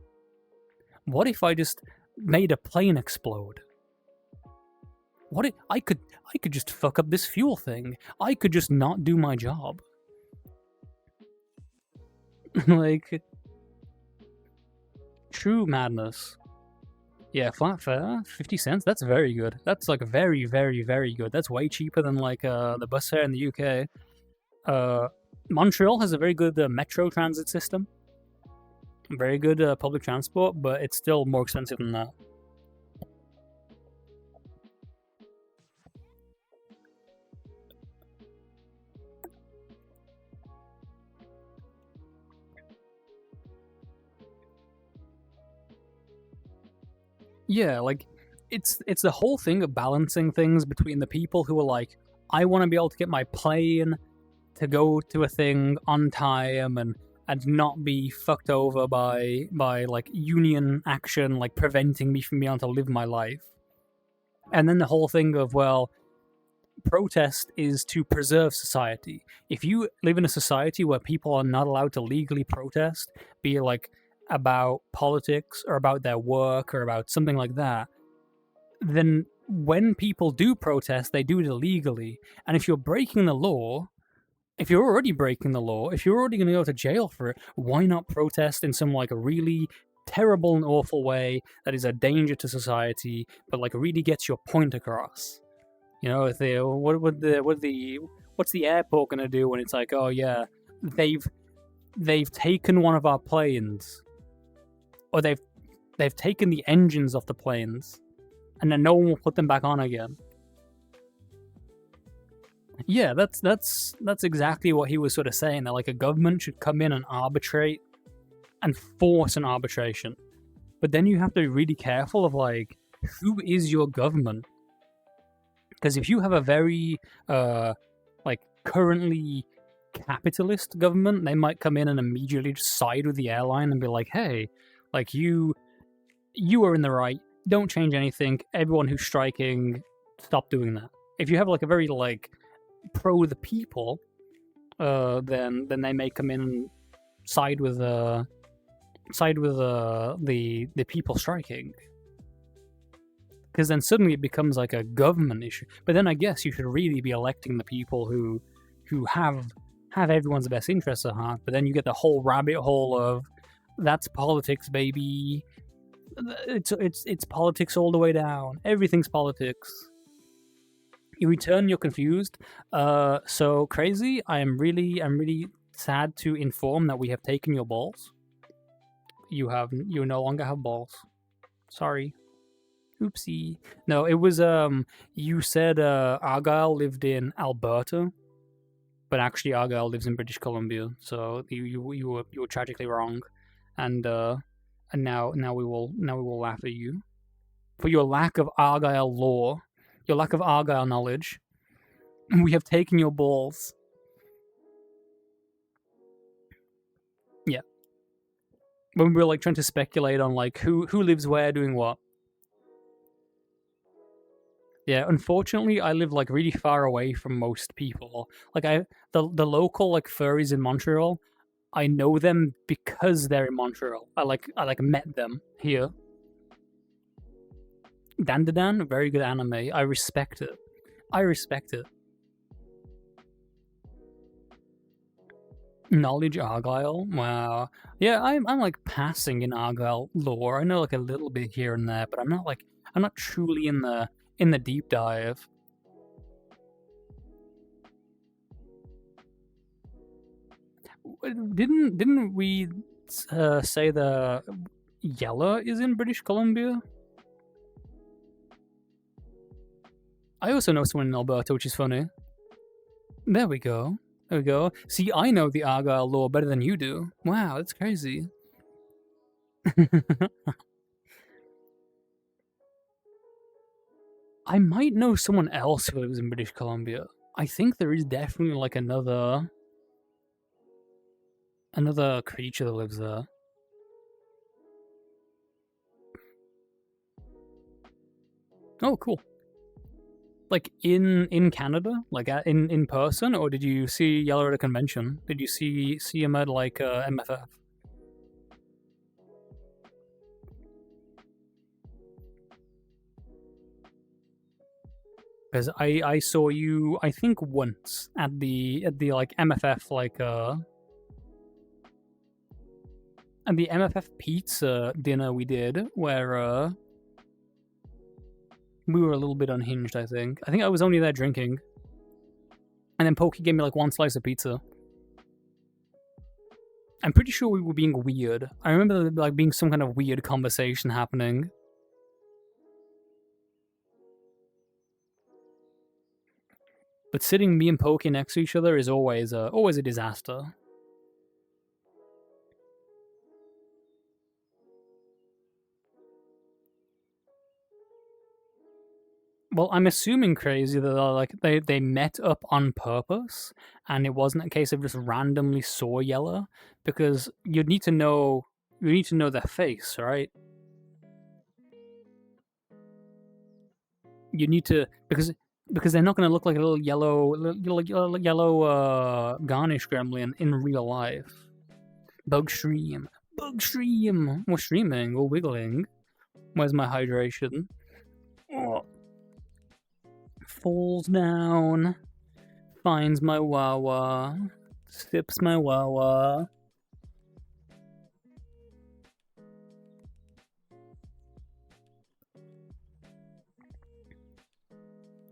What if I just made a plane explode? What if I could just fuck up this fuel thing? I could just not do my job. Like, true madness. Yeah, flat fare, 50 cents, that's very good. That's like very, very, very good. That's way cheaper than like the bus fare in the UK. Montreal has a very good metro transit system. Very good public transport, but it's still more expensive than that. Yeah, like, it's the whole thing of balancing things between the people who are like, I want to be able to get my plane to go to a thing on time and not be fucked over by like union action, like preventing me from being able to live my life. And then the whole thing of, well, protest is to preserve society. If you live in a society where people are not allowed to legally protest, be it like about politics or about their work or about something like that, then when people do protest, they do it illegally. And if you're breaking the law, if you're already breaking the law, if you're already going to go to jail for it, why not protest in some like a really terrible and awful way that is a danger to society, but like really gets your point across? You know, if they, what's the airport going to do when it's like, oh yeah, they've taken one of our planes, or they've taken the engines off the planes, and then no one will put them back on again. Yeah, that's exactly what he was sort of saying, that like a government should come in and arbitrate and force an arbitration. But then you have to be really careful of like, who is your government? Because if you have a very like currently capitalist government, they might come in and immediately just side with the airline and be like, hey, like you are in the right, don't change anything, everyone who's striking, stop doing that. If you have like a very like pro the people, then they may come in and side with the people striking, because then suddenly it becomes like a government issue. But then I guess you should really be electing the people who have everyone's best interests at heart. But then you get the whole rabbit hole of, that's politics, baby. It's politics all the way down. Everything's politics. You return, you're confused. So Crazy, I'm really sad to inform that we have taken your balls. You no longer have balls. Sorry. Oopsie. No, it was you said Argyle lived in Alberta, but actually Argyle lives in British Columbia. So you were tragically wrong, and now we will laugh at you for your lack of Argyle lore, your lack of Argyle knowledge. We have taken your balls. Yeah. When we were like trying to speculate on like who lives where doing what. Yeah, unfortunately, I live like really far away from most people. Like the local like furries in Montreal, I know them because they're in Montreal. I met them here. Dandadan, very good anime. I respect it. Knowledge Argyle? Wow. Yeah, I'm like passing in Argyle lore. I know like a little bit here and there, but I'm not truly in the deep dive. Didn't we say the Yella is in British Columbia? I also know someone in Alberta, which is funny. There we go. There we go. See, I know the Argyle lore better than you do. Wow, that's crazy. I might know someone else who lives in British Columbia. I think there is definitely like another creature that lives there. Oh, cool. Like in Canada, like in person, or did you see Yellow at a convention? Did you see him at like MFF? Because I saw you, I think once at the like MFF like at the MFF pizza dinner we did where we were a little bit unhinged. I think I was only there drinking, and then Pokey gave me like one slice of pizza. I'm pretty sure we were being weird. I remember there like being some kind of weird conversation happening. But sitting me and Pokey next to each other is always a disaster. Well, I'm assuming crazy that they met up on purpose, and it wasn't a case of just randomly saw Yella, because you need to know their face, right? You need to because they're not going to look like a little yellow garnish gremlin in real life. Bug stream. We're streaming. We're wiggling. Where's my hydration? Oh. Falls down, finds my Wawa, sips my Wawa.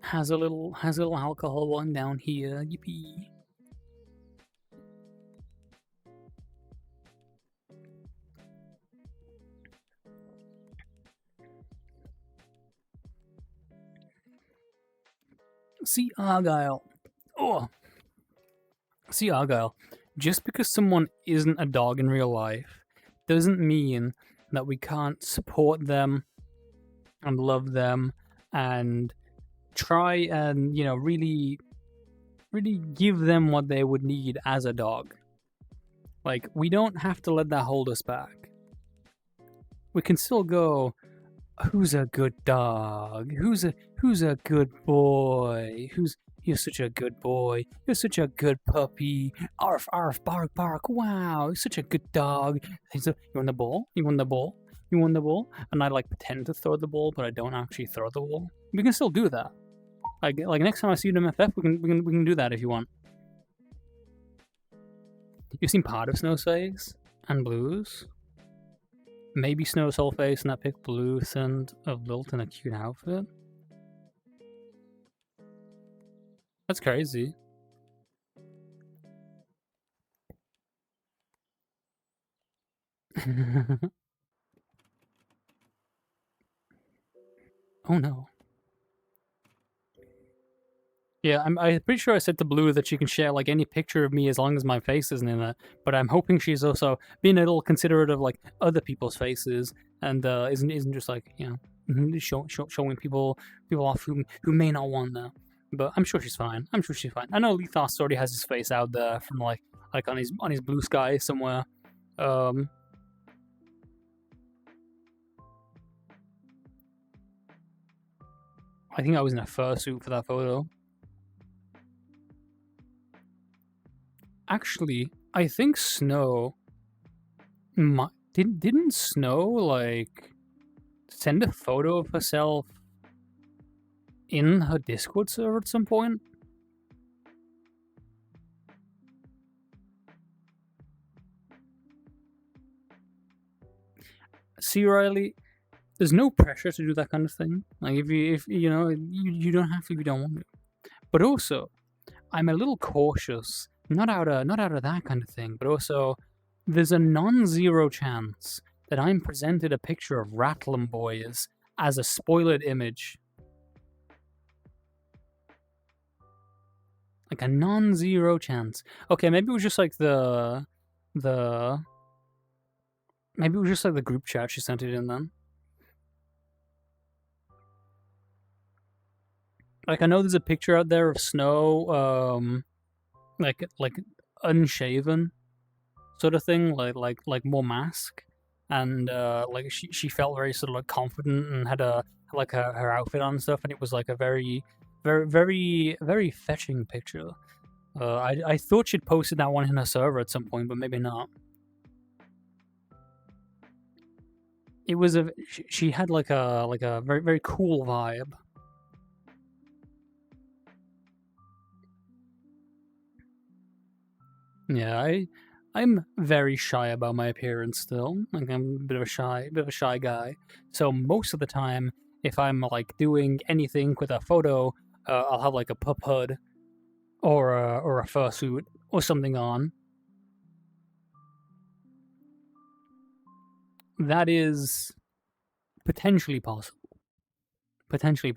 Has a little alcohol one down here. Yippee. See Argyle. Oh. See Argyle. Just because someone isn't a dog in real life doesn't mean that we can't support them and love them and try and, really give them what they would need as a dog. Like, we don't have to let that hold us back. We can still go, who's a good dog? Who's a good boy? You're such a good boy. You're such a good puppy. Arf, arf, bark, bark. Wow, you're such a good dog. So, you want the ball? You want the ball? You want the ball? And I like pretend to throw the ball, but I don't actually throw the ball. We can still do that. Like next time I see you in MFF, we can do that if you want. You've seen part of Snowface and Blues? Maybe Snow Soulface and that pick Blue and of Lilt in a cute outfit? That's crazy. Oh no. Yeah, I'm pretty sure I said to Blue that she can share like any picture of me as long as my face isn't in it. But I'm hoping she's also being a little considerate of like other people's faces and isn't just like showing people off who may not want that. But I'm sure she's fine. I know Lethos already has his face out there from like on his blue sky somewhere. I think I was in a fursuit for that photo. Actually, I think Snow didn't Snow like send a photo of herself in her Discord server at some point? See, Riley, there's no pressure to do that kind of thing. Like, if you know, you don't have to if you don't want to. But also, I'm a little cautious, not out of that kind of thing, but also, there's a non-zero chance that I'm presented a picture of Rattlin' Boys as a spoiled image. Like a non-zero chance. Okay, maybe it was just like the maybe it was just like the group chat she sent it in then. Like I know there's a picture out there of Snow, like unshaven, sort of thing, like more mask, and like she felt very sort of like confident and had like her outfit on and stuff, and it was like a very fetching picture. I thought she'd posted that one in her server at some point, but maybe not. It was she had like a very cool vibe. Yeah, I'm very shy about my appearance still. Like I'm a bit of a shy guy. So most of the time, if I'm like doing anything with a photo, I'll have like a pup hood or a fursuit or something on. That is potentially possible. Potentially.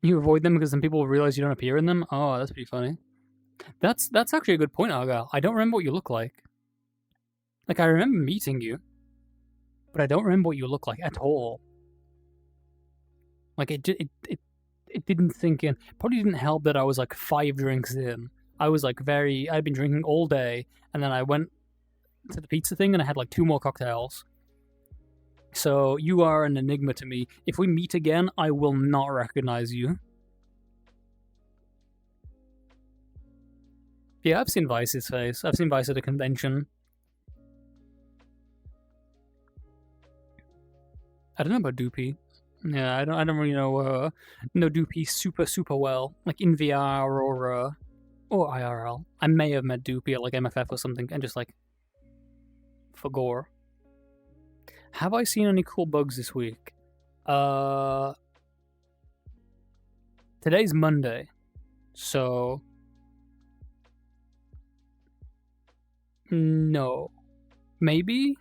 You avoid them because then people will realize you don't appear in them? Oh, that's pretty funny. That's actually a good point, Aga. I don't remember what you look like. Like, I remember meeting you, but I don't remember what you look like at all. Like, it didn't sink in. Probably didn't help that I was like 5 drinks in. I was like I'd been drinking all day, and then I went to the pizza thing and I had like 2 more cocktails. So you are an enigma to me. If we meet again, I will not recognize you. Yeah, I've seen Vice's face. I've seen Vice at a convention. I don't know about Doopy. Yeah, I don't really know Doopy super well, like in VR or IRL. I may have met Doopy at like MFF or something and just like for gore. Have I seen any cool bugs this week? Today's Monday, so no. Maybe,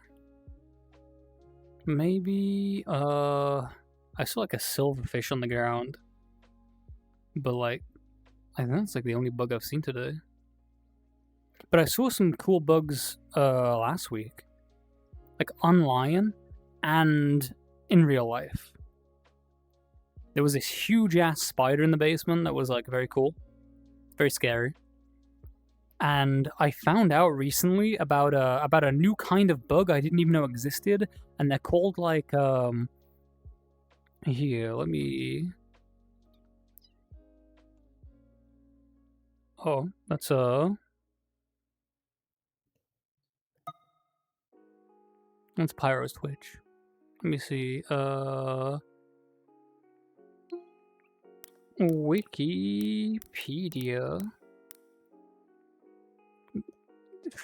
I saw like a silverfish on the ground, but like, I think that's like the only bug I've seen today. But I saw some cool bugs last week, like online and in real life. There was this huge ass spider in the basement that was like very cool, very scary. And I found out recently about a new kind of bug I didn't even know existed, and they're called like here, let me. Oh, that's Pyro's Twitch. Let me see. Wikipedia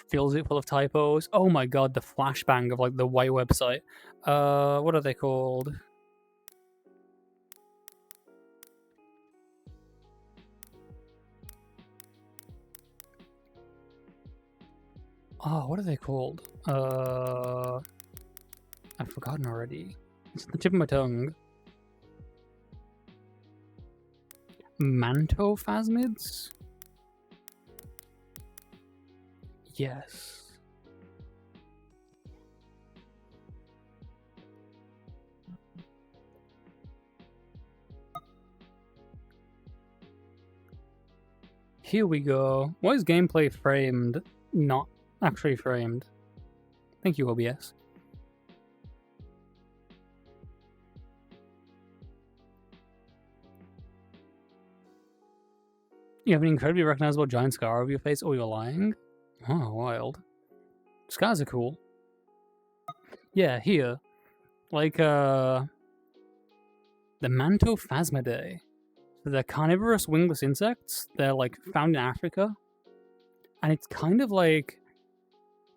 fills it full of typos. Oh my god, the flashbang of like the white website. What are they called? Oh, what are they called? I've forgotten already. It's at the tip of my tongue. Mantophasmids? Yes. Here we go. Why is gameplay framed? Not actually framed. Thank you, OBS. You have an incredibly recognizable giant scar over your face. Oh, you're lying? Oh, wild. Scars are cool. Yeah, here. Like, the Mantophasmidae. They're carnivorous wingless insects. They're, like, found in Africa. and it's kind of like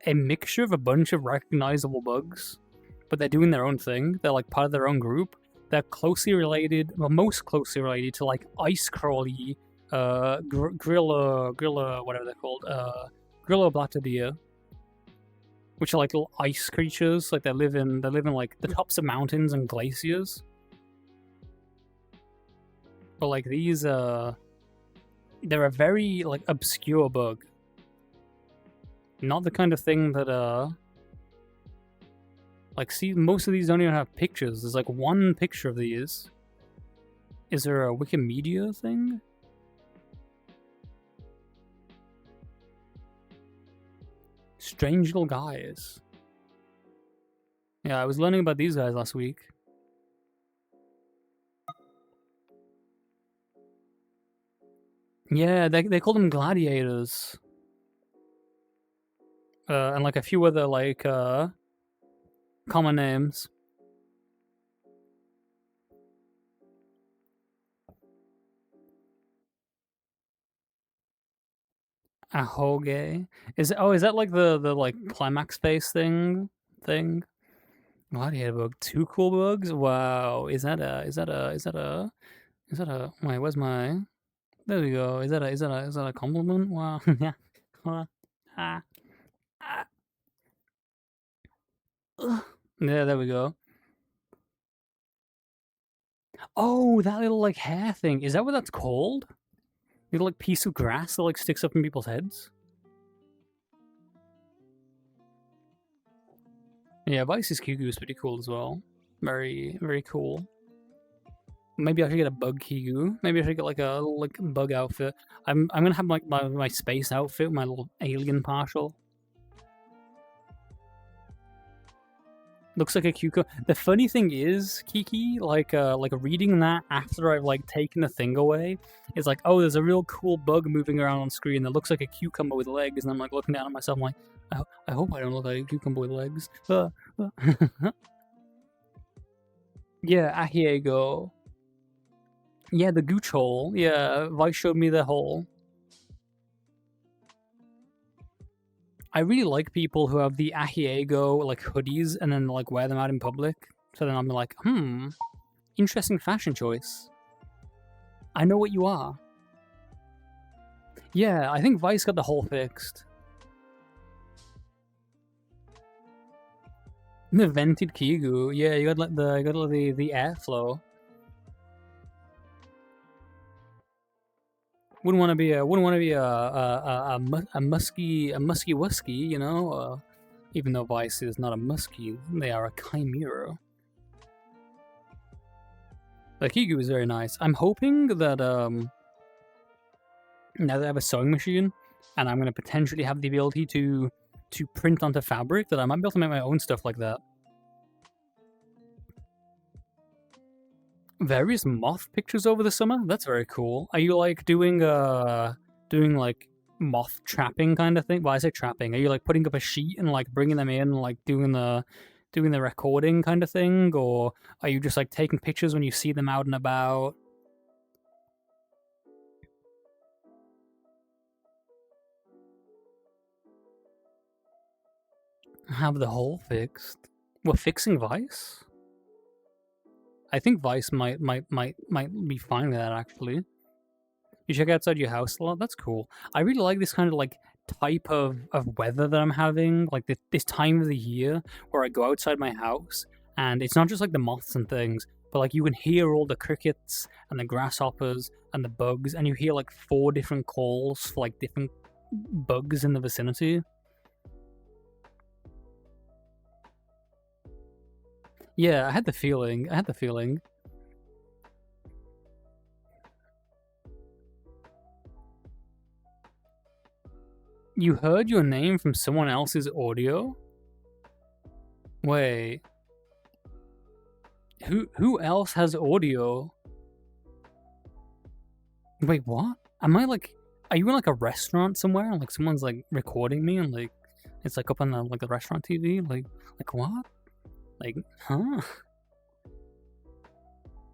a mixture of a bunch of recognizable bugs, but they're doing their own thing. They're like part of their own group. They're closely related, well, most closely related to like ice crawly, grilla, whatever they're called, grilloblattadia, which are like little ice creatures. Like they live in like the tops of mountains and glaciers. But like these, they're a very like obscure bug. Not the kind of thing that like, see, most of these don't even have pictures. There's like one picture of these. Is there a Wikimedia thing? Strange little guys. Yeah, I was learning about these guys last week. Yeah, they call them gladiators. And like a few other like common names. Ahoge. Is that like the like climax face thing? Gladiator bug. 2 cool bugs? Wow. Is that a wait, where's my, there we go. Is that a compliment? Wow. Yeah. Ah. Yeah, there we go. Oh, that little like hair thing. Is that what that's called? Little like piece of grass that like sticks up in people's heads? Yeah, Vice's Kigu is pretty cool as well. Very, very cool. Maybe I should get a bug Kigu. Maybe I should get like a little like bug outfit. I'm gonna have like my space outfit, my little alien partial. Looks like a cucumber. The funny thing is, Kiki, like reading that after I've like taken the thing away, is like, oh, there's a real cool bug moving around on screen that looks like a cucumber with legs, and I'm like looking down at myself, I'm like, I hope I don't look like a cucumber with legs. Yeah, Ahiego. Yeah, the gooch hole. Yeah, Vice showed me the hole. I really like people who have the Ahiego like hoodies and then like wear them out in public. So then I'm like, interesting fashion choice. I know what you are. Yeah, I think Vice got the hole fixed. The vented Kigu. Yeah, you gotta let the airflow. Wouldn't want to be a musky wusky, you know. Even though Vice is not a musky, they are a chimera. The Kigu is very nice. I'm hoping that now that I have a sewing machine, and I'm gonna potentially have the ability to print onto fabric, that I might be able to make my own stuff like that. Various moth pictures over the summer? That's very cool. Are you like doing like moth trapping kind of thing? Well, I say trapping. Are you like putting up a sheet and like bringing them in and like doing the recording kind of thing, or are you just like taking pictures when you see them out and about? Have the hole fixed. We're fixing Vice? I think Vice might be fine with that, actually. You check outside your house a lot? That's cool. I really like this kind of like type of weather that I'm having, like this time of the year where I go outside my house and it's not just like the moths and things, but like you can hear all the crickets and the grasshoppers and the bugs, and you hear like 4 different calls for like different bugs in the vicinity. Yeah, I had the feeling. You heard your name from someone else's audio? Wait. Who else has audio? Wait, what? Am I like, are you in like a restaurant somewhere and like someone's like recording me and like it's like up on the like the restaurant TV? Like what? Like, huh?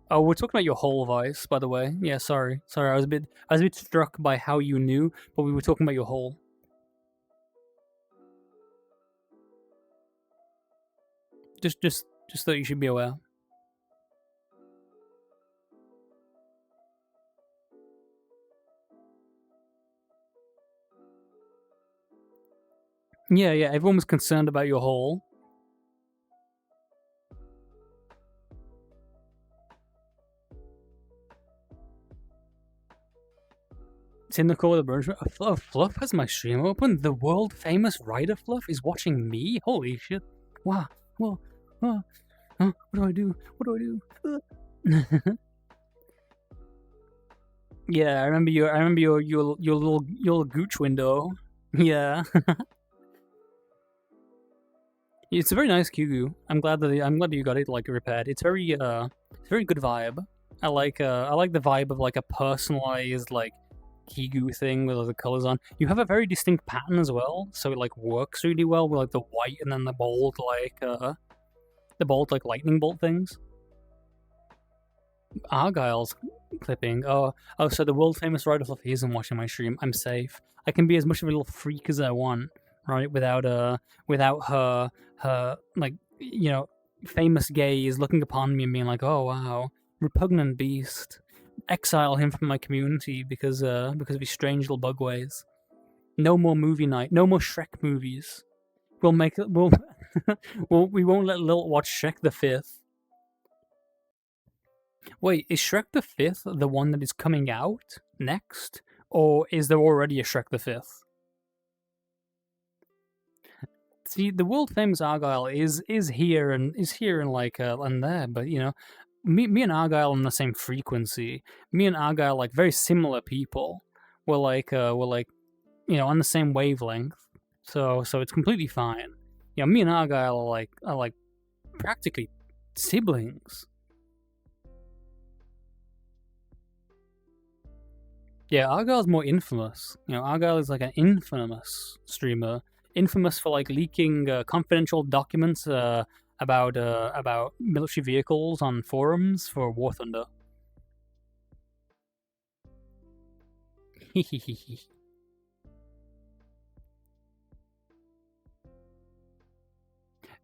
Oh, we're talking about your whole Vice, by the way. Yeah, sorry. I was a bit struck by how you knew, but we were talking about your whole. Just that you should be aware. Yeah, everyone was concerned about your hole. It's in the core of the branch. Fluff has my stream open. The world famous writer Fluff is watching me. Holy shit! Wow. Well. What do I do? What do I do? Yeah, I remember your little gooch window. Yeah. It's a very nice Kyugu. I'm glad that you got it like repaired. It's very good vibe. I like the vibe of like a personalized like Kyugu thing with all the colors on. You have a very distinct pattern as well, so it like works really well with like the white and then the bold like lightning bolt things. Argyle's clipping. Oh, so the world famous writer Fluffy isn't watching my stream. I'm safe. I can be as much of a little freak as I want, right? Without her like, you know, famous gaze looking upon me and being like, oh wow, repugnant beast. Exile him from my community because of his strange little bug ways. No more movie night. No more Shrek movies. We won't let Lil watch Shrek the 5th. Wait, is Shrek the 5th the one that is coming out next, or is there already a Shrek the 5th? See, the world famous Argyle is here and like and there, but you know, me and Argyle on the same frequency. Me and Argyle like very similar people. We're like you know, on the same wavelength. So it's completely fine. You know, me and Argyle are like practically siblings. Yeah, Argyle's more infamous. You know, Argyle is like an infamous streamer, infamous for like leaking confidential documents about military vehicles on forums for War Thunder.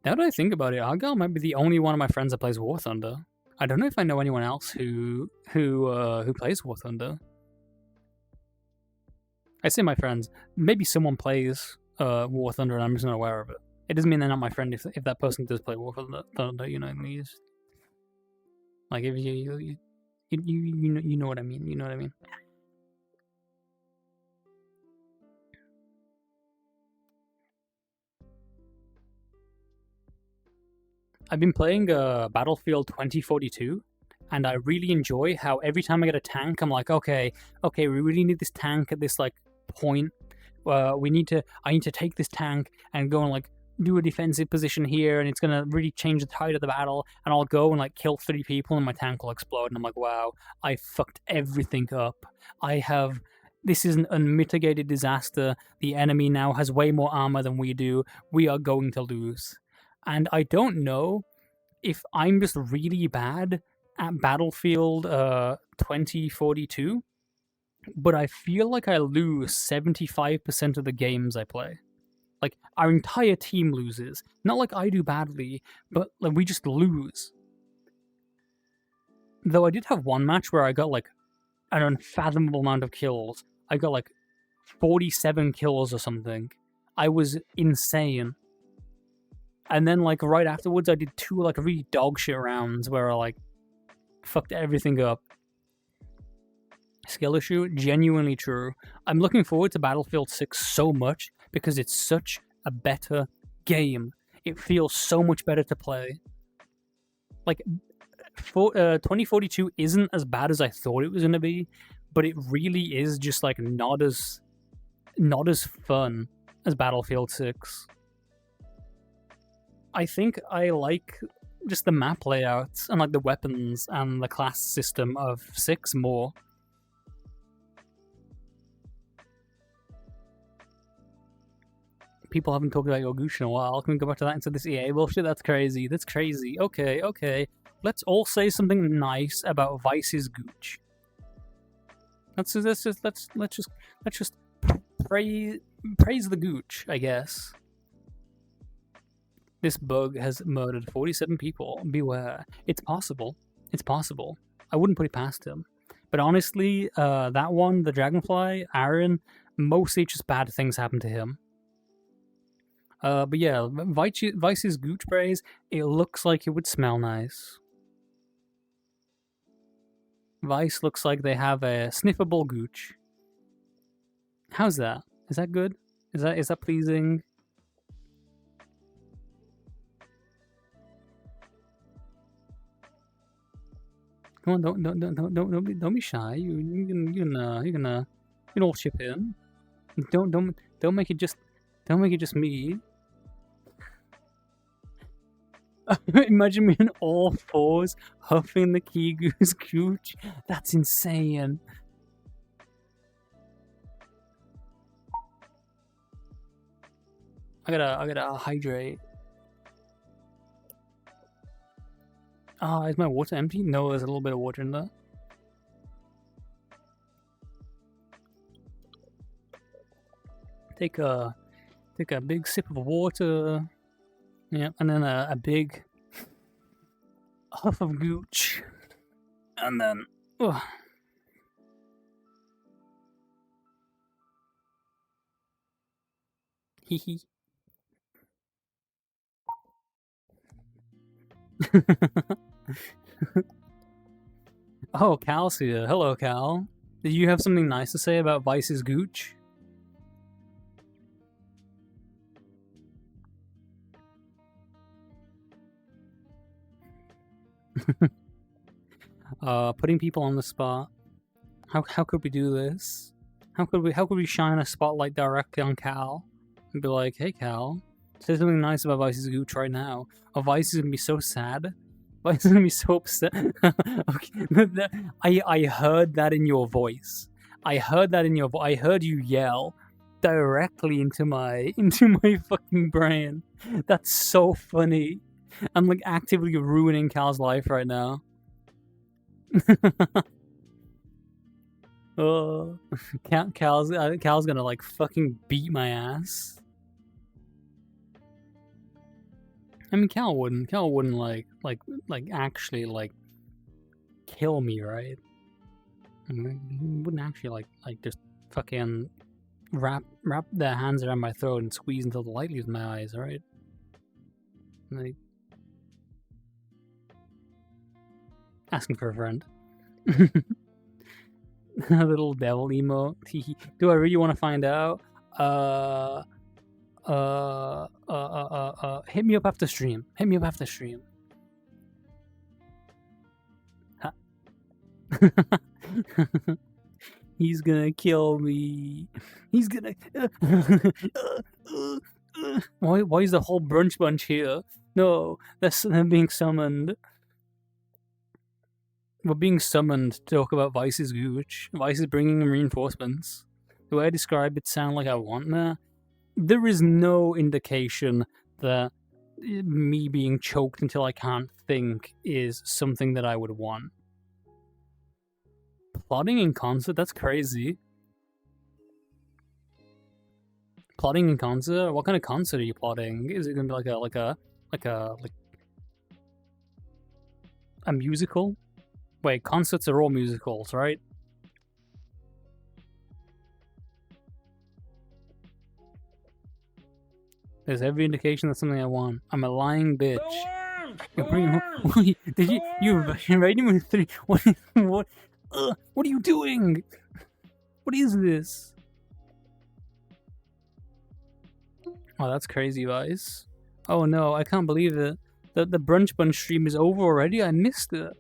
Now that I think about it, Argyle might be the only one of my friends that plays War Thunder. I don't know if I know anyone else who plays War Thunder. I say my friends. Maybe someone plays War Thunder and I'm just not aware of it. It doesn't mean they're not my friend if that person does play War Thunder. You know what I mean? Like if you know what I mean. You know what I mean. I've been playing Battlefield 2042, and I really enjoy how every time I get a tank, I'm like, okay, we really need this tank at this like point. I need to take this tank and go and like do a defensive position here, and it's gonna really change the tide of the battle. And I'll go and like kill 3 people, and my tank will explode. And I'm like, wow, I fucked everything up. This is an unmitigated disaster. The enemy now has way more armor than we do. We are going to lose. And I don't know if I'm just really bad at Battlefield 2042, but I feel like I lose 75% of the games I play. Like, our entire team loses. Not like I do badly, but like we just lose. Though I did have one match where I got like an unfathomable amount of kills. I got like 47 kills or something. I was insane. And then, like, right afterwards, I did 2, like, really dog shit rounds where I, like, fucked everything up. Skill issue? Genuinely true. I'm looking forward to Battlefield 6 so much because it's such a better game. It feels so much better to play. Like, 2042 isn't as bad as I thought it was going to be, but it really is just, like, not as fun as Battlefield 6. I think I like just the map layouts and like the weapons and the class system of 6 more. People haven't talked about your gooch in a while. Can we go back to that instead of this EA bullshit? That's crazy. That's crazy. Okay. Let's all say something nice about Vice's gooch. Let's just praise the gooch, I guess. This bug has murdered 47 people. Beware. It's possible. It's possible. I wouldn't put it past him. But honestly, that one, the dragonfly, Aaron, mostly just bad things happen to him. But yeah, Vice's gooch sprays, it looks like it would smell nice. Vice looks like they have a sniffable gooch. How's that? Is that good? Is that pleasing? Come on, don't be shy. You can all chip in. Don't make it just me. Imagine me on all fours huffing the key goose gooch. That's insane. I gotta hydrate. Is my water empty? No, there's a little bit of water in there. Take a big sip of water. Yeah, and then a big huff of gooch. And then hee hee. Oh, Cal's here. Hello, Cal. Did you have something nice to say about Vice's gooch? Putting people on the spot. How could we do this? How could we shine a spotlight directly on Cal and be like, hey Cal, say something nice about Vice's gooch right now. Oh, Vice is gonna be so sad. Vice is gonna be so upset. Okay. I heard that in your voice. I heard that in your voice. I heard you yell directly into my fucking brain. That's so funny. I'm like actively ruining Cal's life right now. Oh, Cal's gonna like fucking beat my ass. I mean, Cal wouldn't like actually like kill me, right? I mean, he wouldn't actually like just fucking wrap their hands around my throat and squeeze until the light leaves my eyes, right? Like asking for a friend. A little devil emote. Do I really want to find out? Hit me up after stream. Hit me up after stream. Huh. He's gonna kill me. He's gonna. Why is the whole brunch bunch here? No, they're being summoned. We're being summoned to talk about Vice's gooch. Vice is bringing in reinforcements. The way I describe it sound like I want there? There is no indication that me being choked until I can't think is something that I would want. Plotting in concert? That's crazy. Plotting in concert? What kind of concert are you plotting? Is it gonna be like a musical? Wait, concerts are all musicals, right? There's every indication that's something I want. I'm a lying bitch. Did you're rating with 3? What are you doing? What is this? Oh, that's crazy, Vice. Oh no, I can't believe it. The brunch bunch stream is over already. I missed it.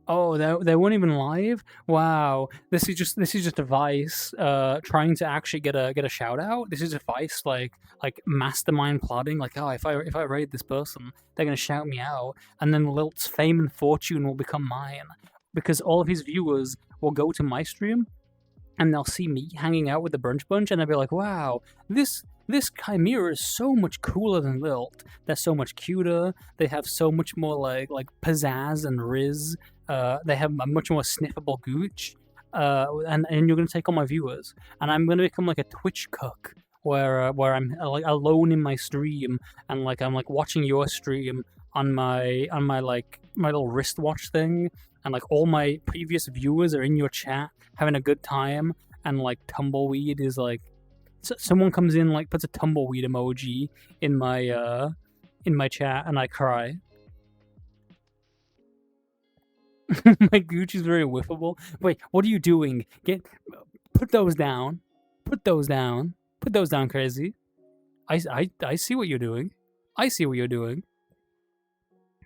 Oh, they weren't even live. Wow, this is just a Vice trying to actually get a shout out. This is a Vice like mastermind plotting. Like, oh, if I raid this person, they're gonna shout me out, and then Lilt's fame and fortune will become mine because all of his viewers will go to my stream and they'll see me hanging out with the brunch bunch, and they'll be like, wow, this this chimera is so much cooler than Lilt. They're so much cuter. They have so much more like pizzazz and riz. They have a much more sniffable gooch. And you're gonna take all my viewers, and I'm gonna become like a Twitch cuck where I'm like alone in my stream, and like I'm like watching your stream on my like my little wristwatch thing, and like all my previous viewers are in your chat having a good time, and like Tumbleweed is like someone comes in like puts a Tumbleweed emoji in my chat, and I cry. My gooch is very whiffable. Wait, what are you doing? Put those down. Put those down. Put those down, crazy. I see what you're doing. I see what you're doing.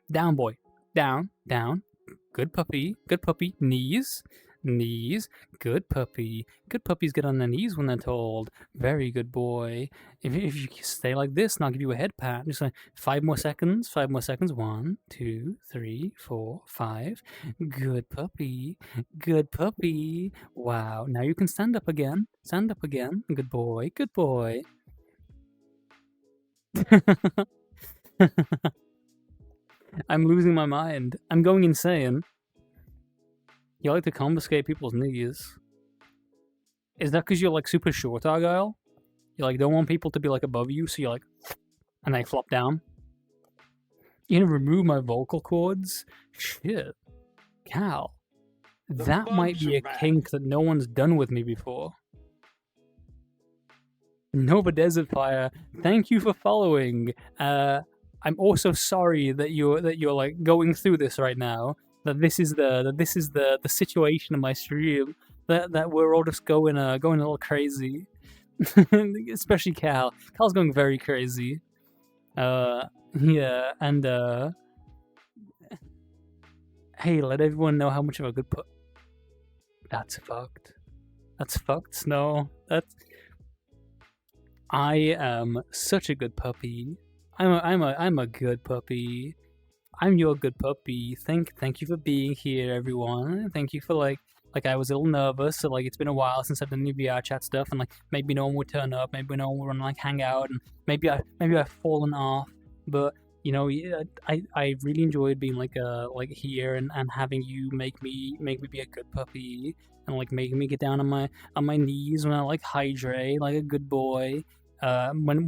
Down, boy. Down, down. Good puppy. Good puppy. Knees. Knees. Good puppy. Good puppies get on their knees when they're told. Very good boy. If you stay like this, and I'll give you a head pat. Just like 5 more seconds. 5 more seconds. 1, 2, 3, 4, 5. Good puppy. Good puppy. Wow. Now you can stand up again. Stand up again. Good boy. Good boy. I'm losing my mind. I'm going insane. You like to confiscate people's knees. Is that because you're like super short, Argyle? You like don't want people to be like above you, so you're like, and they flop down. You're gonna remove my vocal cords? Shit. Cal. That might be a kink that no one's done with me before. Nova Desert Fire, thank you for following. I'm also sorry that you're like going through this right now. That this is the situation of my stream. That we're all just going a little crazy. Especially Cal. Cal's going very crazy. Yeah, and hey, let everyone know how much of a good That's fucked. That's fucked, Snow. I am such a good puppy. I'm a good puppy. I'm your good puppy. Thank you for being here, everyone. Thank you for like I was a little nervous, so like it's been a while since I've done any VR chat stuff, and like maybe no one would turn up, maybe no one would like hang out, and maybe I've fallen off, but you know, I really enjoyed being like here and having you make me be a good puppy, and like making me get down on my knees when I like hydrate like a good boy. When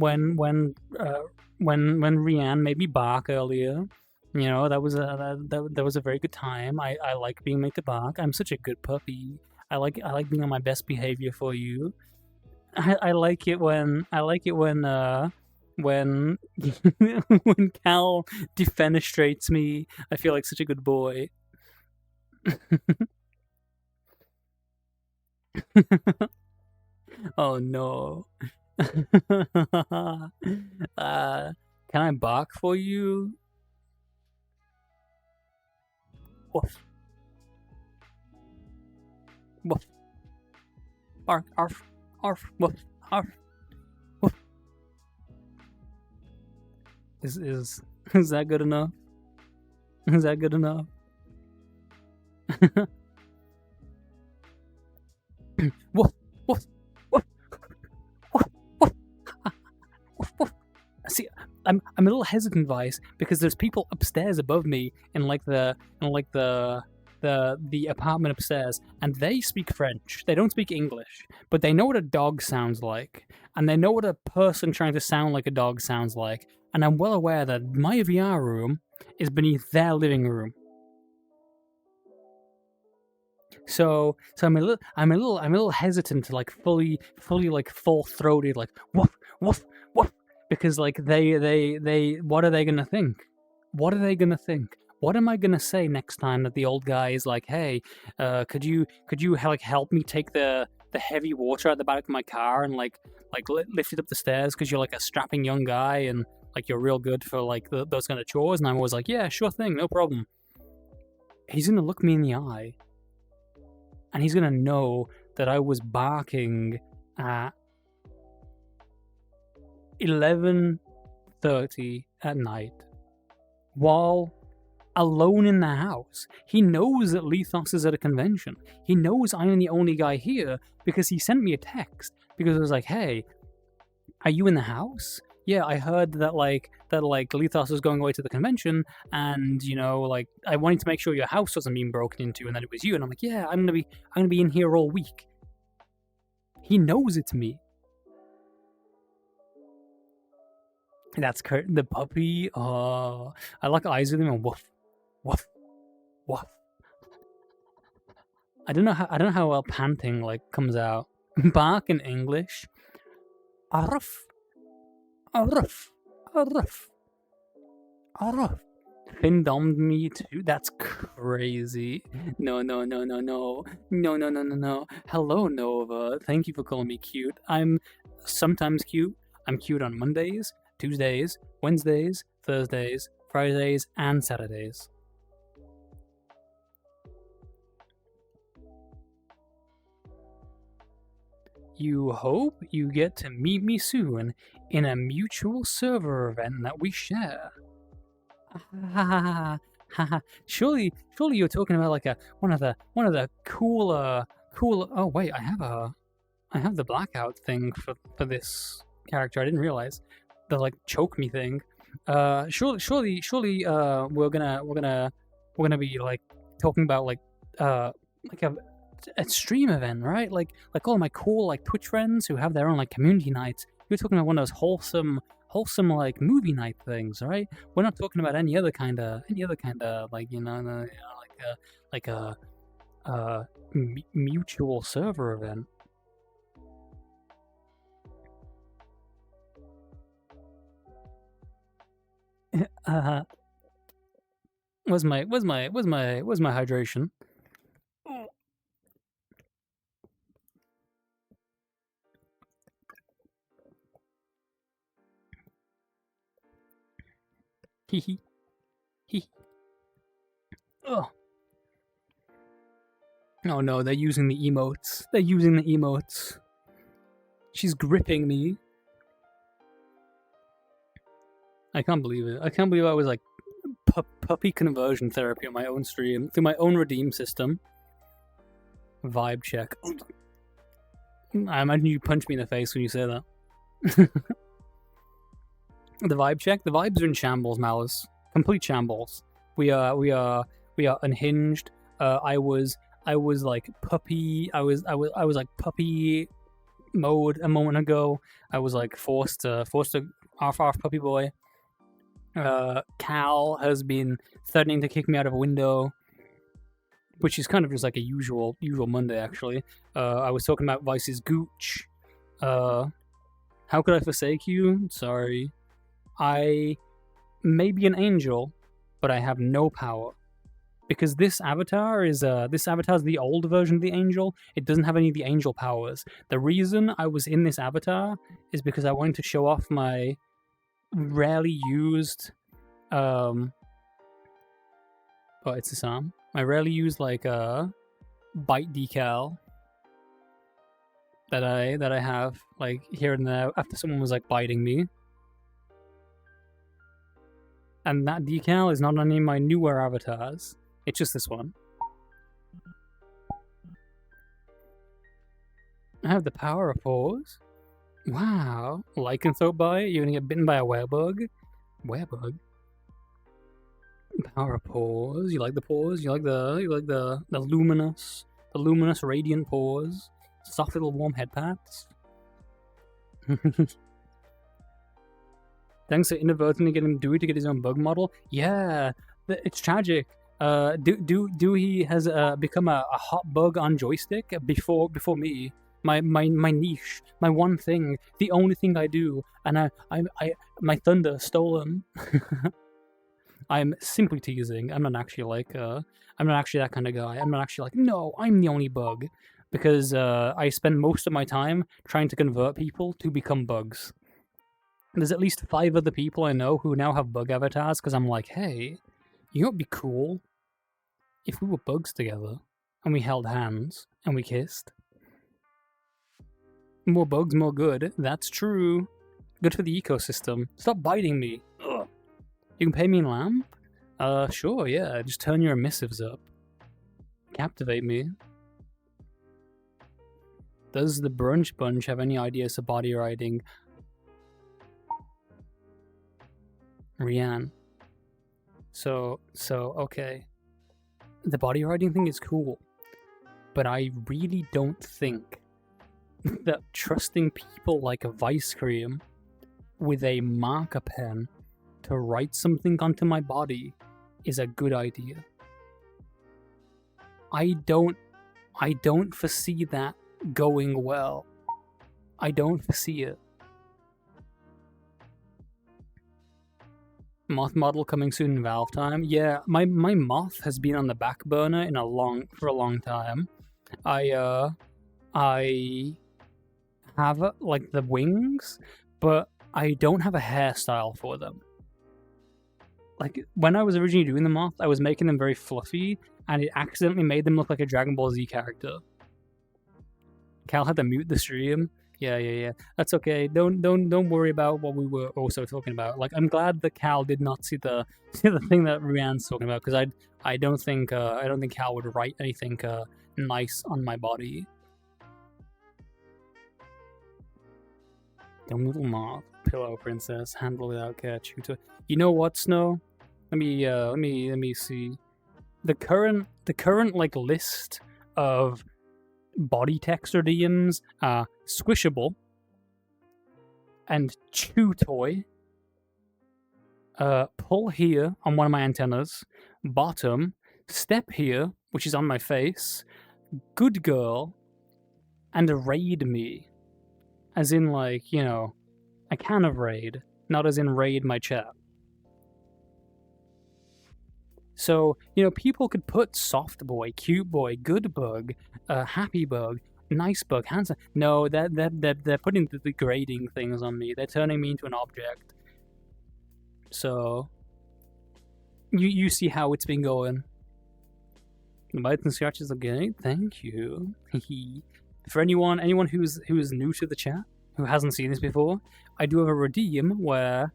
Rianne made me bark earlier, you know, that was a very good time. I like being made to bark. I'm such a good puppy. I like being on my best behavior for you. I like it when when Cal defenestrates me. I feel like such a good boy. Oh no. Can I bark for you? Woof. Woof. Bark. Arf. Arf. Woof. Arf. Woof. Is that good enough? Is that good enough? Woof. Woof. Woof. Woof. Woof. Woof. Woof. See, I'm a little hesitant, Vice, because there's people upstairs above me in the apartment upstairs, and they speak French. They don't speak English, but they know what a dog sounds like, and they know what a person trying to sound like a dog sounds like. And I'm well aware that my VR room is beneath their living room. So I'm a little hesitant to like fully like full-throated like woof woof woof, because like they what are they gonna think? What are they gonna think? What am I gonna say next time that the old guy is like, hey, could you like help me take the heavy water out the back of my car and like lift it up the stairs because you're like a strapping young guy and like you're real good for like those kind of chores? And I'm always like, yeah, sure thing, no problem. He's gonna look me in the eye, and he's gonna know that I was barking at 11:30 at night while alone in the house. He knows that Lethos is at a convention. He knows I'm the only guy here because he sent me a text because it was like, hey, Are you in the house? Yeah, I heard that Lethos was going away to the convention, and you know, like I wanted to make sure your house wasn't being broken into, and that it was you. And I'm like, yeah, I'm gonna be in here all week. He knows it's me. That's the puppy. Oh, I lock eyes with him and woof, woof, woof. I don't know how well panting like comes out. Bark in English. Arf, arf, arf, arf. Finn domed me too. That's crazy. No, no, no, no, no, no, no, no, no, no. Hello, Nova. Thank you for calling me cute. I'm sometimes cute. I'm cute on Mondays, Tuesdays, Wednesdays, Thursdays, Fridays, and Saturdays. You hope you get to meet me soon in a mutual server event that we share. Surely you're talking about like one of the cooler. Oh wait, I have the blackout thing for this character. I didn't realize the like choke me thing. Surely we're gonna be like talking about like a stream event, right? Like all my cool like Twitch friends who have their own like community nights. You're talking about one of those wholesome like movie night things, right? We're not talking about any other kind of like like a mutual server event. Where's my hydration? Hee hee. Oh. Oh no, they're using the emotes. They're using the emotes. She's gripping me. I can't believe it. I can't believe I was like puppy conversion therapy on my own stream through my own redeem system. Vibe check. I imagine you punch me in the face when you say that. The vibe check. The vibes are in shambles, Malice. Complete shambles. We are unhinged. I was like puppy. I was like puppy mode a moment ago. I was like forced to off puppy boy. Cal has been threatening to kick me out of a window, which is kind of just like a usual Monday actually. I was talking about Vice's gooch. How could I forsake you? Sorry. I may be an angel, but I have no power. Because this avatar is the old version of the angel. It doesn't have any of the angel powers. The reason I was in this avatar is because I wanted to show off my rarely used oh, it's the Sam. My rarely used like bite decal that I have like here and there after someone was like biting me. And that decal is not on any of my newer avatars. It's just this one. I have the power of pause. Wow. Lycanthrope bite? You're gonna get bitten by a werebug? Werebug? Power of pause. You like the pause? You like the luminous radiant pause? Soft little warm head pats? Thanks for inadvertently getting Dewey to get his own bug model. Yeah, it's tragic. Dewey has become a hot bug on joystick before me. My niche, my one thing, the only thing I do, and my thunder stolen. I'm simply teasing. I'm not actually that kind of guy. I'm not actually like, no, I'm the only bug, because I spend most of my time trying to convert people to become bugs. There's at least 5 other people I know who now have bug avatars, because I'm like, hey, you know what'd be cool? If we were bugs together, and we held hands, and we kissed. More bugs, more good. That's true. Good for the ecosystem. Stop biting me. Ugh. You can pay me in lamp? Sure, yeah. Just turn your emissives up. Captivate me. Does the brunch bunch have any ideas for body riding? Rianne. So okay. The body writing thing is cool, but I really don't think that trusting people like a Vice Cream with a marker pen to write something onto my body is a good idea. I don't foresee that going well. I don't foresee it. Moth model coming soon in Valve time. Yeah, my moth has been on the back burner for a long time. I have like the wings, but I don't have a hairstyle for them. Like when I was originally doing the moth, I was making them very fluffy, and it accidentally made them look like a Dragon Ball Z character. Cal had to mute the stream. Yeah. That's okay. Don't worry about what we were also talking about. Like, I'm glad that Cal did not see the thing that Rianne's talking about, because I don't think Cal would write anything nice on my body. The little moth, pillow princess, handle without care, tutor. You know what, Snow? Let me see. The current like list of body text redeems are Squishable and Chew Toy, Pull Here on one of my antennas, Bottom, Step Here, which is on my face, Good Girl, and Raid Me. As in, like, you know, a can of raid, not as in raid my chat. So, you know, people could put soft boy, cute boy, good bug, happy bug, nice bug, handsome. No, they're putting the degrading things on me. They're turning me into an object. So, you see how it's been going. The bites and scratches are great. Thank you. For anyone who is new to the chat, who hasn't seen this before, I do have a redeem where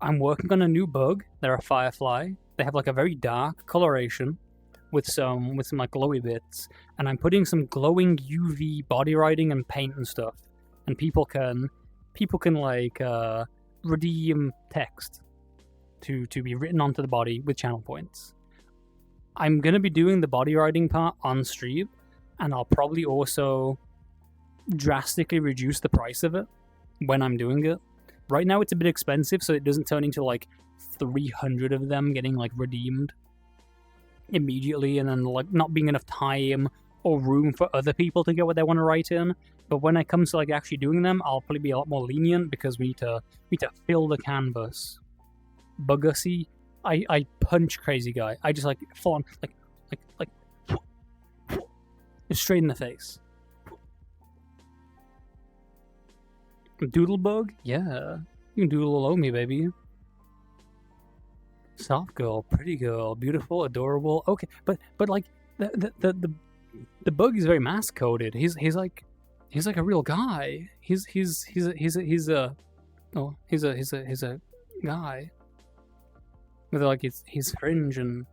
I'm working on a new bug. They're a firefly. They have like a very dark coloration with some like glowy bits, and I'm putting some glowing UV body writing and paint and stuff, and people can like redeem text to be written onto the body with channel points. I'm gonna be doing the body writing part on stream, and I'll probably also drastically reduce the price of it when I'm doing it. Right now it's a bit expensive, so it doesn't turn into like 300 of them getting like redeemed immediately, and then like not being enough time or room for other people to get what they want to write in. But when it comes to like actually doing them, I'll probably be a lot more lenient, because we need to fill the canvas. Bugassy, I punch crazy guy. I just like full on like straight in the face. Doodlebug? Yeah. You can doodle all over me, baby. Soft girl, pretty girl, beautiful, adorable. Okay, but like the bug is very mask coded. He's like a real guy. He's a guy with like his fringe and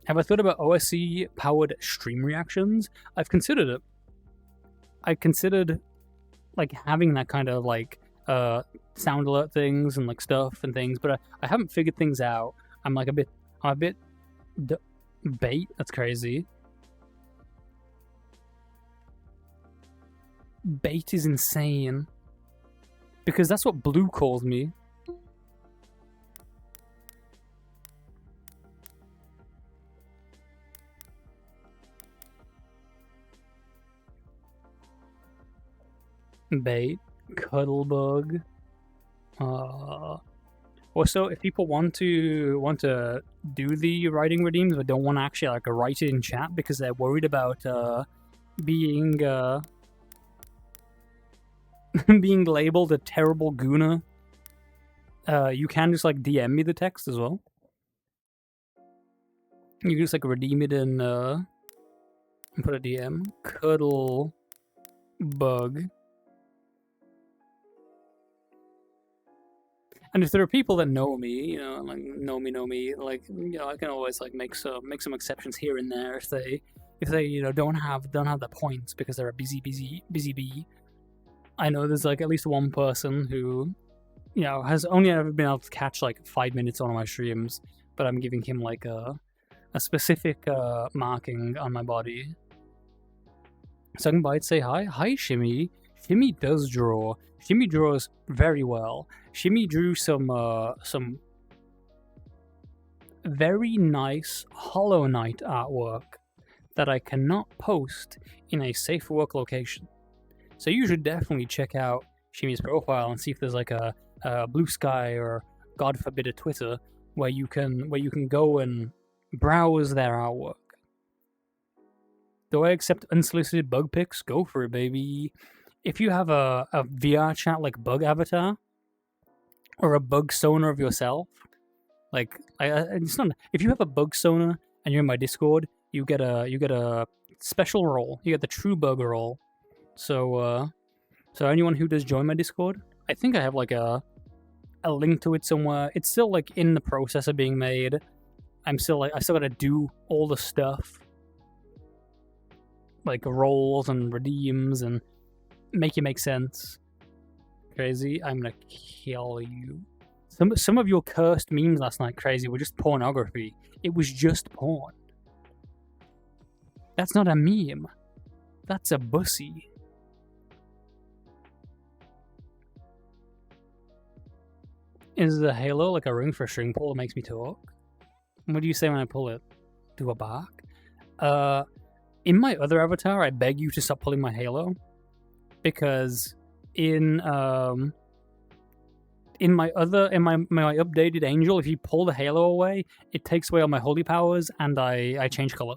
Have I thought about OSC powered stream reactions? I've considered it. I considered like having that kind of like sound alert things and like stuff and things, but I haven't figured things out. I'm a bit bait. That's crazy. Bait is insane, because that's what Blue calls me. Bait, Cuddlebug. Also, if people want to do the writing redeems but don't want to actually like write it in chat because they're worried about being being labeled a terrible gooner, you can just like DM me the text as well. You can just like redeem it and put a DM. Cuddle bug. And if there are people that know me, you know, like know me, like, you know, I can always like make some exceptions here and there if they you know don't have the points because they're a busy bee. I know there's like at least one person who, you know, has only ever been able to catch like 5 minutes on my streams, but I'm giving him like a specific marking on my body. Second Bite, say hi. Hi, Shimmy. Shimmy does draw. Shimmy draws very well. Shimmy drew some very nice Hollow Knight artwork that I cannot post in a safe work location. So you should definitely check out Shimmy's profile and see if there's like a Blue Sky or, God forbid, a Twitter where you can go and browse their artwork. Do I accept unsolicited bug pics? Go for it, baby. If you have a VR chat like bug avatar or a bug sonar of yourself, like it's not. If you have a bug sonar and you're in my Discord, you get a special role. You get the true bug role. So anyone who does join my Discord, I think I have like a link to it somewhere. It's still like in the process of being made. I still gotta do all the stuff, like roles and redeems and make it make sense. Crazy, I'm gonna kill you. Some of your cursed memes last night, Crazy, were just pornography. It was just porn. That's not a meme. That's a bussy. Is the halo like a ring for a string pull that makes me talk? What do you say when I pull it? Do a bark? In my other avatar, I beg you to stop pulling my halo, because in my updated angel, if you pull the halo away, it takes away all my holy powers and I change color.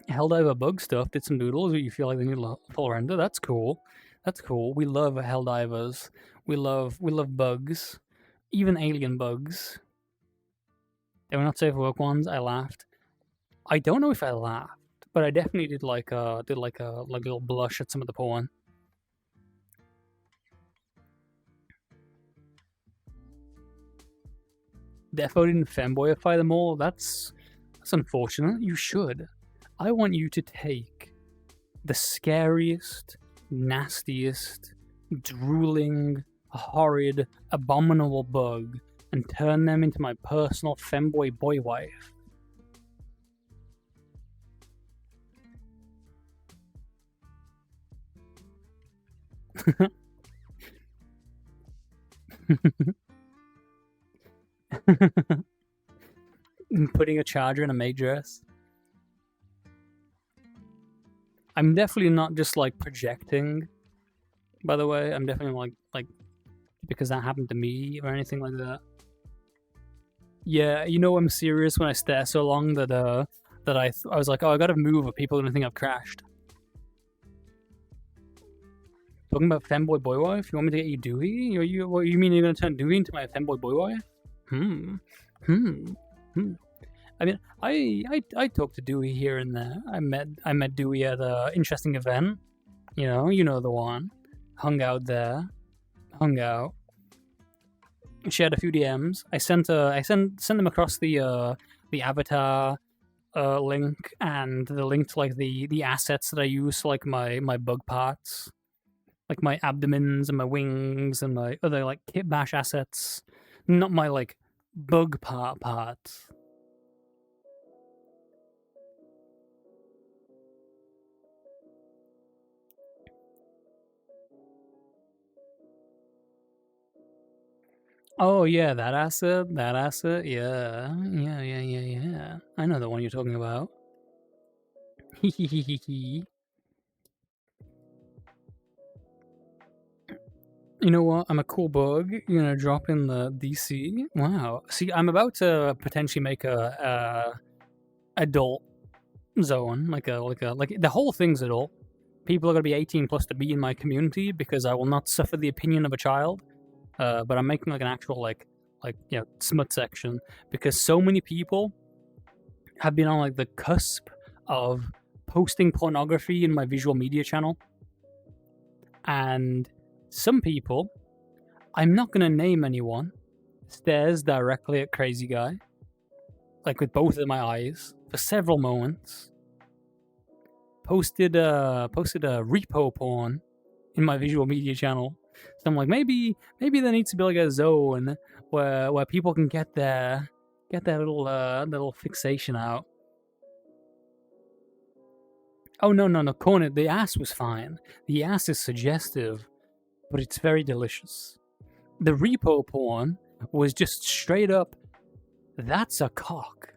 Helldiver bug stuff did some doodles. You feel like they need a full render. That's cool. That's cool. We love Helldivers. We love bugs, even alien bugs. They were not safe work ones. I laughed. I don't know if I laughed, but I definitely did like a little blush at some of the porn. Defo didn't femboyify them all. That's unfortunate. You should. I want you to take the scariest, nastiest, drooling, horrid, abominable bug and turn them into my personal femboy boy wife. Putting a charger in a maid dress. I'm definitely not just like projecting, by the way. I'm definitely like because that happened to me or anything like that. Yeah, you know I'm serious when I stare so long that I was like, oh, I gotta move or people are gonna think I've crashed. Talking about femboy boy wife? You want me to get you Dewey? What you mean you're gonna turn Dewey into my femboy boy wife? I mean, I talk to Dewey here and there. I met Dewey at an interesting event. You know the one. Hung out there. She had a few DMs. I sent them across the avatar link and the link to like the assets that I use, like my bug parts, like my abdomens and my wings and my other like kit bash assets, not my like bug parts. Oh yeah, that asset, yeah. I know the one you're talking about. You know what? I'm a cool bug. You're gonna drop in the DC. Wow. See, I'm about to potentially make a adult zone, like the whole thing's adult. People are gonna be 18 plus to be in my community because I will not suffer the opinion of a child. But I'm making like an actual like smut section because so many people have been on like the cusp of posting pornography in my visual media channel, and some people, I'm not gonna name anyone, stares directly at Crazy Guy, like with both of my eyes for several moments, posted a repo porn in my visual media channel. So I'm like, maybe there needs to be like a zone where people can get their little fixation out. Oh no, corner. The ass was fine. The ass is suggestive, but it's very delicious. The repo porn was just straight up, that's a cock.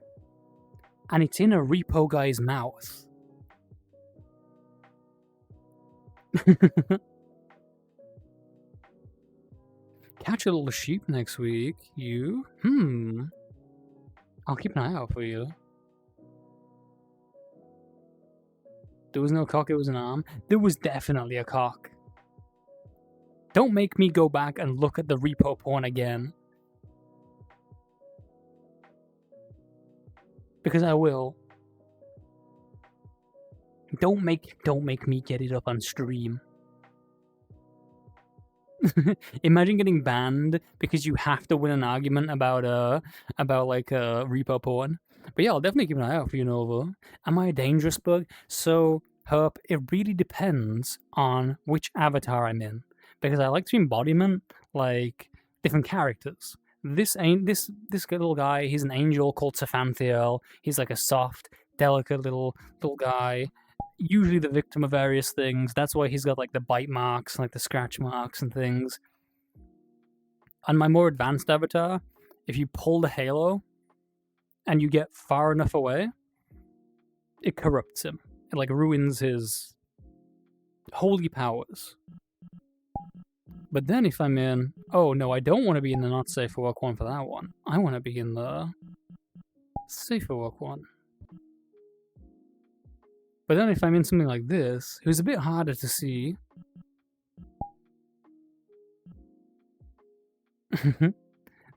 And it's in a repo guy's mouth. Catch a little sheep next week. You? I'll keep an eye out for you. There was no cock, it was an arm. There was definitely a cock. Don't make me go back and look at the repo porn again. Because I will. Don't make me get it up on stream. Imagine getting banned because you have to win an argument about like repo porn. But yeah, I'll definitely keep an eye out for you, Nova. Am I a dangerous bug? So, Herp, it really depends on which avatar I'm in. Because I like to embodiment, like, different characters. This little guy, he's an angel called Saphanthiel. He's like a soft, delicate little guy. Usually the victim of various things. That's why he's got like the bite marks, like the scratch marks and things. On my more advanced avatar, if you pull the halo and you get far enough away, it corrupts him. It like ruins his holy powers. But then if I'm in... Oh, no, I don't want to be in the not safe for work one for that one. I want to be in the safe for work one. But then if I'm in something like this, it was a bit harder to see.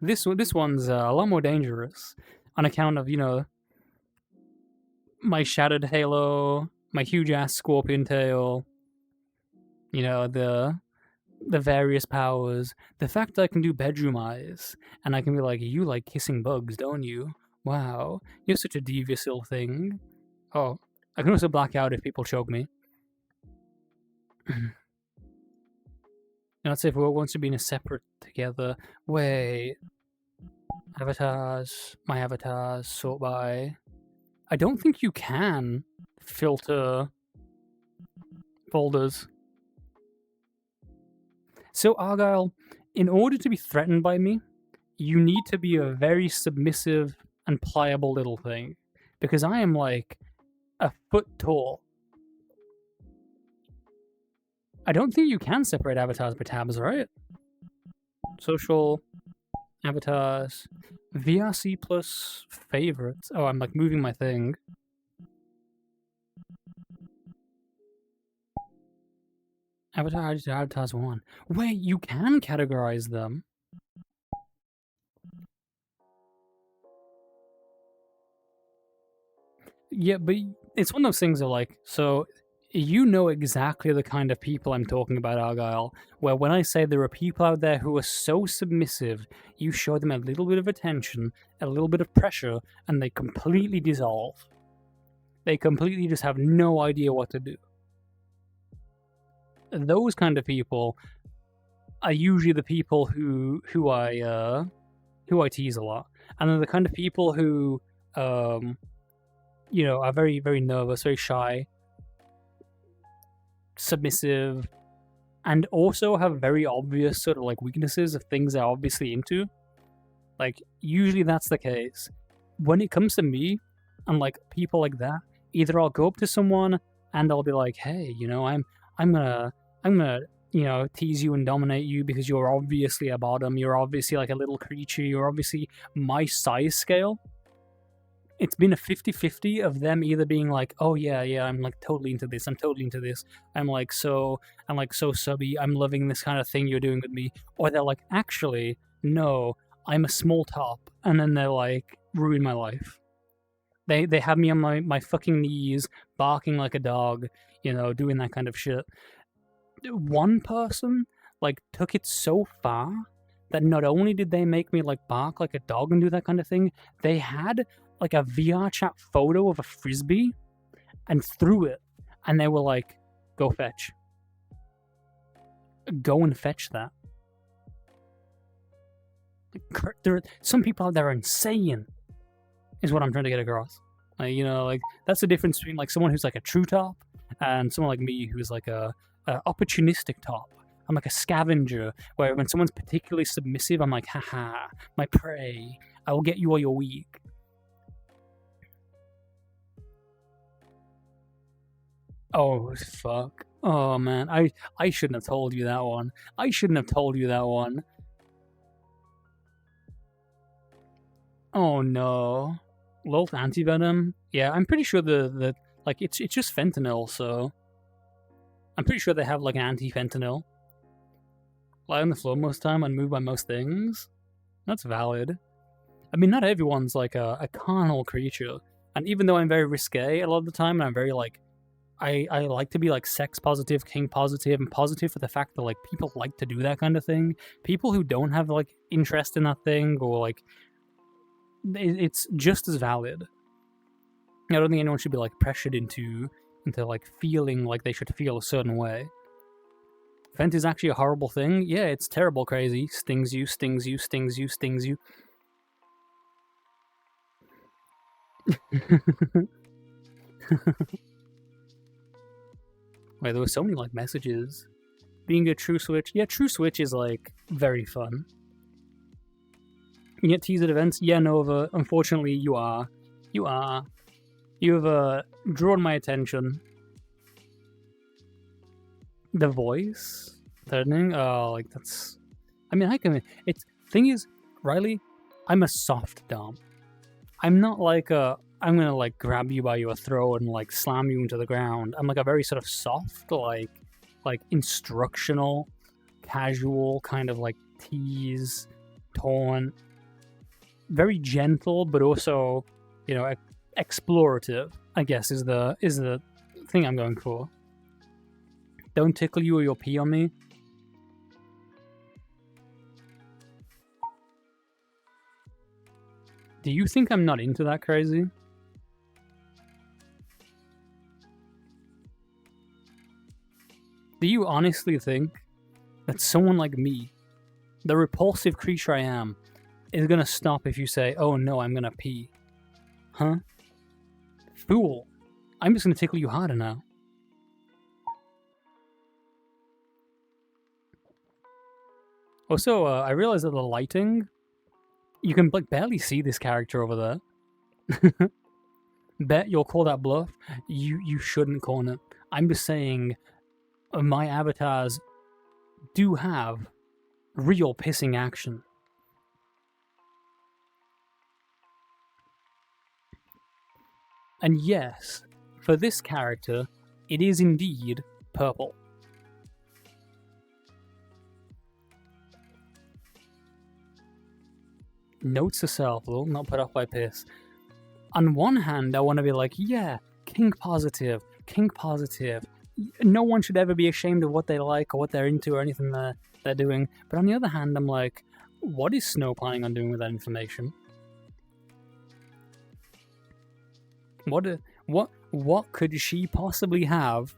This one's a lot more dangerous on account of, you know, my shattered halo, my huge-ass scorpion tail, you know, the various powers, the fact that I can do bedroom eyes, and I can be like, you like kissing bugs, don't you? Wow, you're such a devious little thing. Oh, I can also black out if people choke me. Not say if we all want to be in a separate together. Wait. Avatars, my avatars, sort by. I don't think you can filter folders. So, Argyle, in order to be threatened by me, you need to be a very submissive and pliable little thing. Because I am like a foot tall. I don't think you can separate avatars by tabs, right? Social, avatars, VRC plus favorites. Oh, I'm like moving my thing. Avatars 1. Wait, you can categorize them. Yeah, but it's one of those things of like, so you know exactly the kind of people I'm talking about, Argyle, where when I say there are people out there who are so submissive, you show them a little bit of attention, a little bit of pressure, and they completely dissolve. They completely just have no idea what to do. Those kind of people are usually the people who I tease a lot, and they're the kind of people who you know, are very, very nervous, very shy, submissive, and also have very obvious sort of like weaknesses of things they're obviously into. Like, usually that's the case. When it comes to me and like people like that, either I'll go up to someone and I'll be like, hey, you know, I'm gonna, you know, tease you and dominate you because you're obviously a bottom, you're obviously like a little creature, you're obviously my size scale. It's been a 50-50 of them either being like, oh yeah, I'm like totally into this, I'm like so subby, I'm loving this kind of thing you're doing with me, or they're like, actually, no, I'm a small top, and then they're like, ruin my life. They have me on my fucking knees, barking like a dog, you know, doing that kind of shit. One person, like, took it so far that not only did they make me, like, bark like a dog and do that kind of thing, they had like a VR chat photo of a frisbee and threw it And they were like, go fetch. Go and fetch that. Some people out there are insane, is what I'm trying to get across. Like, you know, like, that's the difference between, like, someone who's, like, a true top and someone like me who's, like, a opportunistic top. I'm like a scavenger, where when someone's particularly submissive, I'm like, haha, my prey. I will get you while you're weak. Oh, fuck. Oh, man. I shouldn't have told you that one. I shouldn't have told you that one. Oh, no. Lolt antivenom? Yeah, I'm pretty sure like, it's just fentanyl, so... I'm pretty sure they have, like, anti-fentanyl. Lie on the floor most time, unmoved by most things. That's valid. I mean, not everyone's, like, a carnal creature. And even though I'm very risque a lot of the time, and I'm very, like... I like to be, like, sex positive, king positive, and positive for the fact that, like, people like to do that kind of thing. People who don't have, like, interest in that thing, or, like... It's just as valid. I don't think anyone should be, like, pressured into like, feeling like they should feel a certain way. Fent is actually a horrible thing. Yeah, it's terrible crazy. Stings you, stings you, stings you, stings you. Wait, there were so many, like, messages. Being a true switch. Yeah, true switch is, like, very fun. You get teased at events? Yeah, Nova. Unfortunately, you are. You are. You have, drawn my attention. The voice? Threatening? Oh, like, that's... I mean, I can... Thing is, Riley, I'm a soft dom. I'm not like a... I'm gonna, like, grab you by your throat and, like, slam you into the ground. I'm, like, a very sort of soft, like instructional, casual, kind of, like, tease, taunt. Very gentle, but also, you know, explorative, I guess, is the thing I'm going for. Don't tickle you or you'll pee on me. Do you think I'm not into that crazy? Do you honestly think that someone like me, the repulsive creature I am, is gonna stop if you say, oh no, I'm gonna pee? Huh? Fool. I'm just gonna tickle you harder now. Also, I realized that the lighting, you can, like, barely see this character over there. Bet you'll call that bluff. You shouldn't call it. I'm just saying, my avatars do have real pissing action. And yes, for this character, it is indeed purple. Notes to self, though, not put off by piss. On one hand, I want to be like, yeah, kink positive. No one should ever be ashamed of what they like or what they're into or anything they're doing. But on the other hand, I'm like, what is Snow planning on doing with that information? What could she possibly have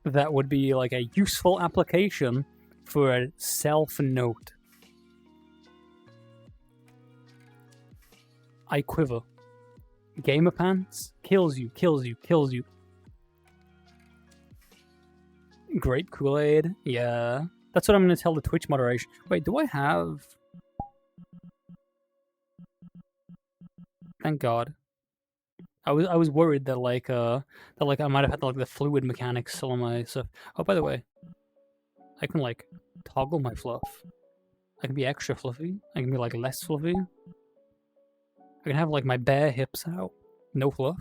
that would be like a useful application for a self-note? I quiver. Gamer pants? Kills you. Grape Kool-Aid? Yeah. That's what I'm going to tell the Twitch moderation. Wait, do I have... Thank God. I was worried that I might have had like the fluid mechanics still on my stuff. Oh, by the way, I can like toggle my fluff. I can be extra fluffy. I can be like less fluffy. I can have like my bare hips out, no fluff.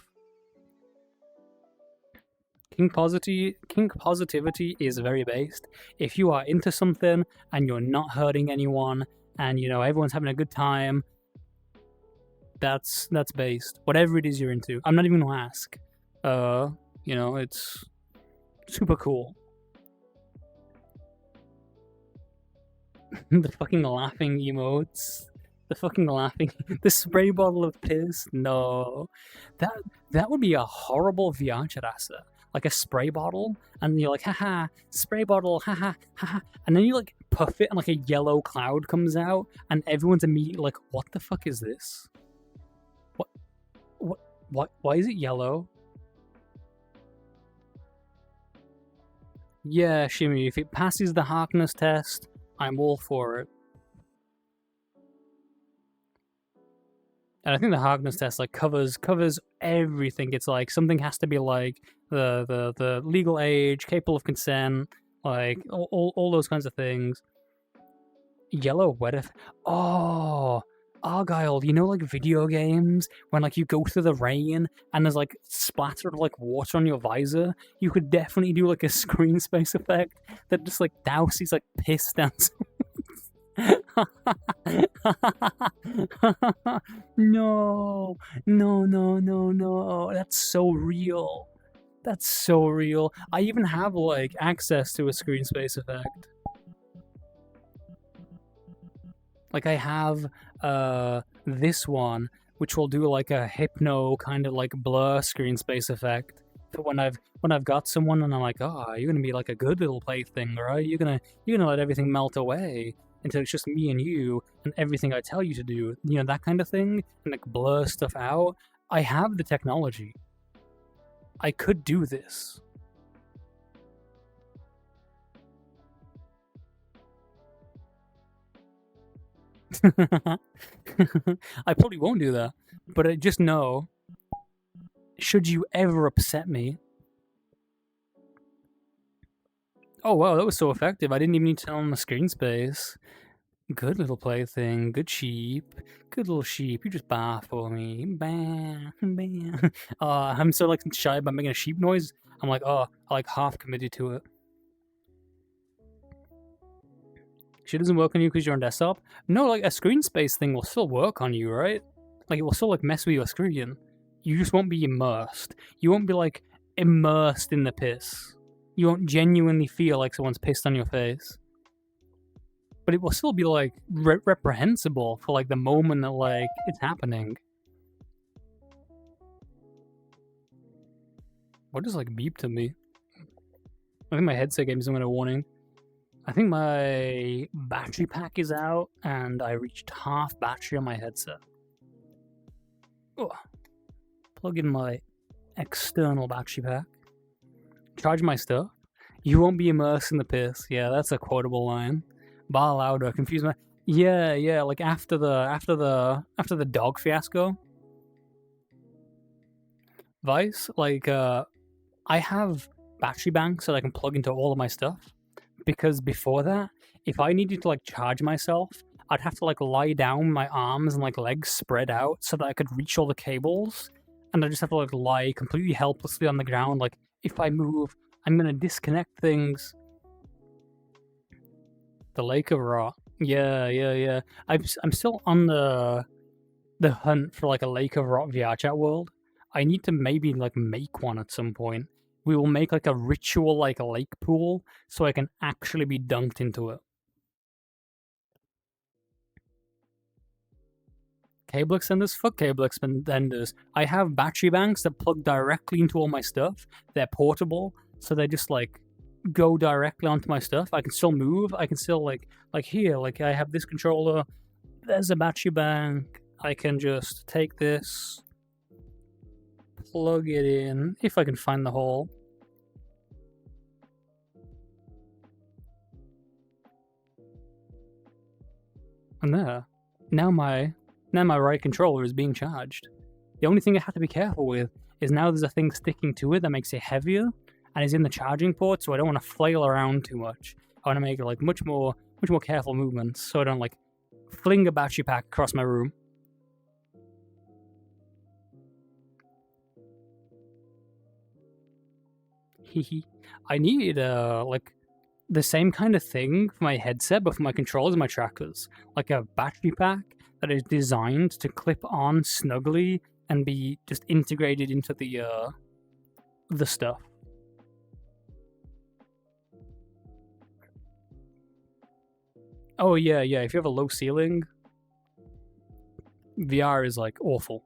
Kink positivity is very based. If you are into something and you're not hurting anyone, and you know everyone's having a good time, that's based. Whatever it is you're into. I'm not even gonna ask. You know, it's super cool. The fucking laughing emotes. The fucking laughing. The spray bottle of piss. No. That would be a horrible viagem. like a spray bottle, and you're like, haha, spray bottle, haha, haha, and then you like puff it and like a yellow cloud comes out, and everyone's immediately like, what the fuck is this? What, why is it yellow? Yeah, Shimmy, if it passes the Harkness test, I'm all for it. And I think the Harkness test like covers everything. It's like something has to be like the legal age, capable of consent, like all those kinds of things. Yellow weather. Oh, Argyle, you know, like video games when like you go through the rain and there's like splatter of like water on your visor. You could definitely do like a screen space effect that just like douses like piss down. No, no. That's so real. That's so real. I even have like access to a screen space effect. Like I have this one, which will do like a hypno kind of like blur screen space effect. For when I've got someone and I'm like, oh, you're gonna be like a good little plaything, right? You're gonna let everything melt away until it's just me and you and everything I tell you to do, you know, that kind of thing, and like blur stuff out. I have the technology. I could do this. I probably won't do that, but I just know, should you ever upset me... Oh wow, that was so effective. I didn't even need to tell him the screen space. Good little plaything, good sheep. Good little sheep, you just bar for me. Bah, bah. I'm so like shy about making a sheep noise. I'm like, oh, I like half committed to it. She doesn't work on you because you're on desktop? No, like a screen space thing will still work on you, right? Like it will still like mess with your screen. You just won't be immersed. You won't be like immersed in the piss. You won't genuinely feel like someone's pissed on your face. But it will still be like reprehensible for like the moment that like it's happening. What does like beep to me? I think my headset gave me some kind of warning. I think my battery pack is out and I reached half battery on my headset. Oh. Plug in my external battery pack. Charge my stuff. You won't be immersed in the piss. Yeah, that's a quotable line. Bar louder, confuse my... Yeah, like after the dog fiasco. Vice, like, I have battery banks that I can plug into all of my stuff. Because before that, if I needed to like charge myself, I'd have to like lie down, my arms and like legs spread out so that I could reach all the cables. And I just have to like lie completely helplessly on the ground. Like if I move, I'm gonna disconnect things. The Lake of Rot. Yeah. I'm still on the hunt for like a Lake of Rot VR chat world. I need to maybe like make one at some point. We will make like a ritual like a lake pool so I can actually be dunked into it. Cable extenders? Fuck cable extenders. I have battery banks that plug directly into all my stuff. They're portable, so they just like go directly onto my stuff. I can still move. I can still like here, like I have this controller. There's a battery bank. I can just take this, plug it in, if I can find the hole. And there. Now my right controller is being charged. The only thing I have to be careful with is now there's a thing sticking to it that makes it heavier and is in the charging port, so I don't want to flail around too much. I want to make like much more careful movements so I don't like fling a battery pack across my room. I need like the same kind of thing for my headset, but for my controllers and my trackers. Like a battery pack that is designed to clip on snugly and be just integrated into the stuff. Oh yeah, if you have a low ceiling, VR is like awful.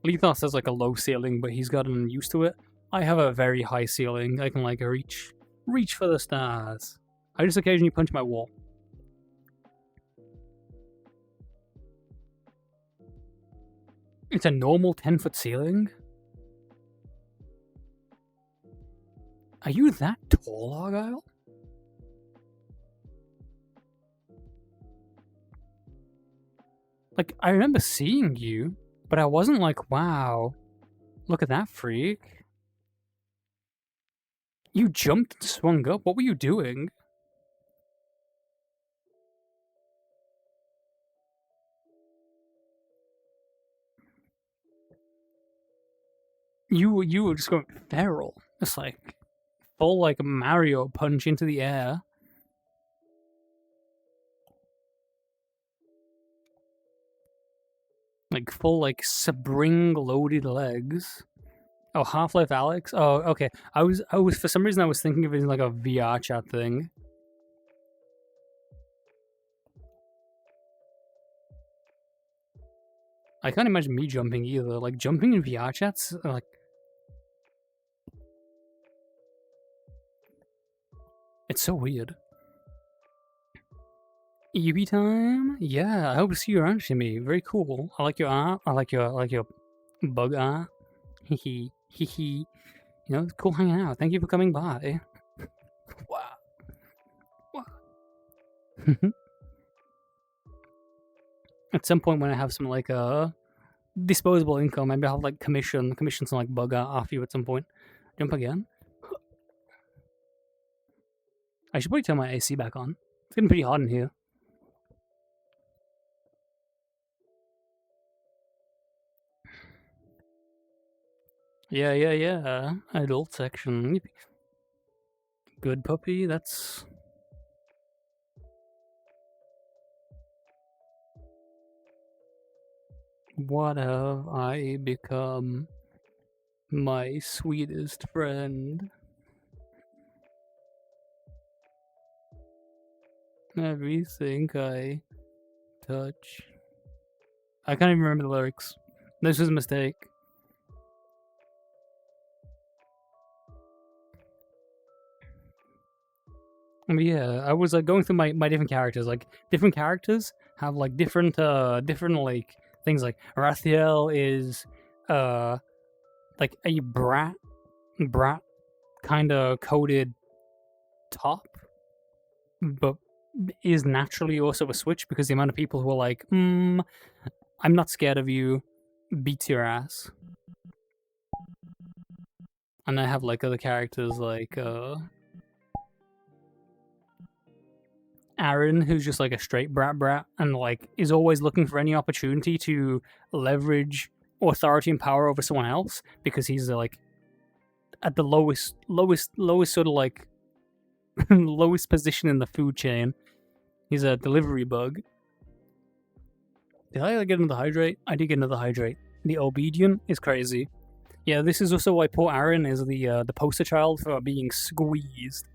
Lethos has like a low ceiling, but he's gotten used to it. I have a very high ceiling. I can like reach for the stars. I just occasionally punch my wall. It's a normal 10-foot ceiling? Are you that tall, Argyle? Like, I remember seeing you, but I wasn't like, wow, look at that freak. You jumped and swung up? What were you doing? You were just going feral. Just like, full like Mario punch into the air. Like full like spring-loaded legs. Oh, Half-Life Alex? Oh, okay. I was for some reason I was thinking of it as like a VR chat thing. I can't imagine me jumping either. Like jumping in VR chats, like it's so weird. EB time? Yeah, I hope to see you around, Shimmy. Very cool. I like your art. I like your bug art. Hee hee. You know, it's cool hanging out. Thank you for coming by. Wow. At some point when I have some like disposable income, maybe I'll have like commission some like bug art off you at some point. Jump again. I should probably turn my AC back on. It's getting pretty hot in here. Yeah. Adult section. Good puppy, that's... What have I become? My sweetest friend. Everything I touch. I can't even remember the lyrics. This was a mistake. But yeah, I was like going through my different characters. Like different characters have like different like things. Like Rathiel is like a brat kind of coded top, but is naturally also a switch because the amount of people who are like, I'm not scared of you, beats your ass. And I have like other characters like Aaron, who's just like a straight brat and like is always looking for any opportunity to leverage authority and power over someone else because he's like at the lowest sort of like lowest position in the food chain. He's a delivery bug. Did I get another hydrate? I did get another hydrate. The obedient is crazy. Yeah, this is also why poor Aaron is the poster child for being squeezed.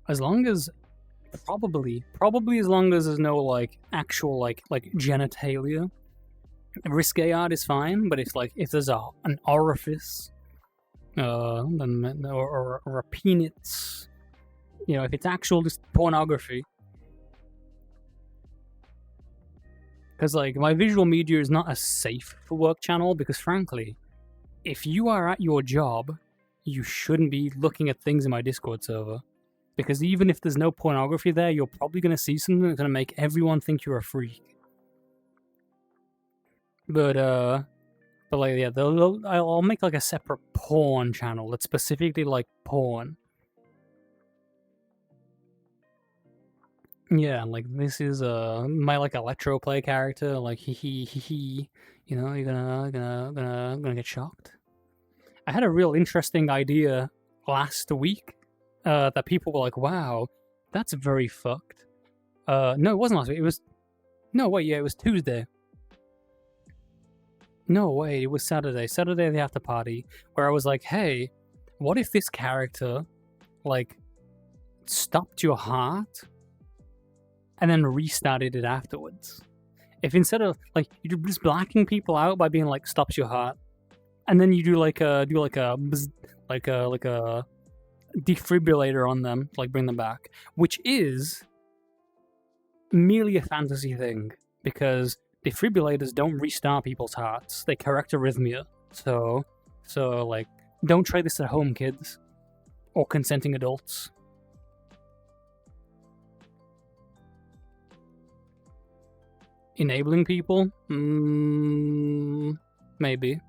As long as probably as long as there's no like actual like genitalia. Risque art is fine, but if there's an orifice, or a penis, you know, if it's actual just pornography. Because like my visual media is not a safe for work channel because frankly, if you are at your job, you shouldn't be looking at things in my Discord server. Because even if there's no pornography there, you're probably going to see something that's going to make everyone think you're a freak. But like, yeah, I'll make like a separate porn channel that's specifically like porn. Yeah, like this is my like electro play character, like hee, you know, you're gonna get shocked. I had a real interesting idea last week. That people were like, wow, that's very fucked. No, it wasn't last week. It was... No, wait, yeah, it was Tuesday. No, wait, it was Saturday. Saturday, the after party, where I was like, hey, What if this character, like, stopped your heart and then restarted it afterwards? If instead of, like, you're just blacking people out by being like, stops your heart, and then you do like a defibrillator on them to like bring them back, which is merely a fantasy thing, because defibrillators don't restart people's hearts, they correct arrhythmia. So like, don't try this at home, kids, or consenting adults. Enabling people? Maybe.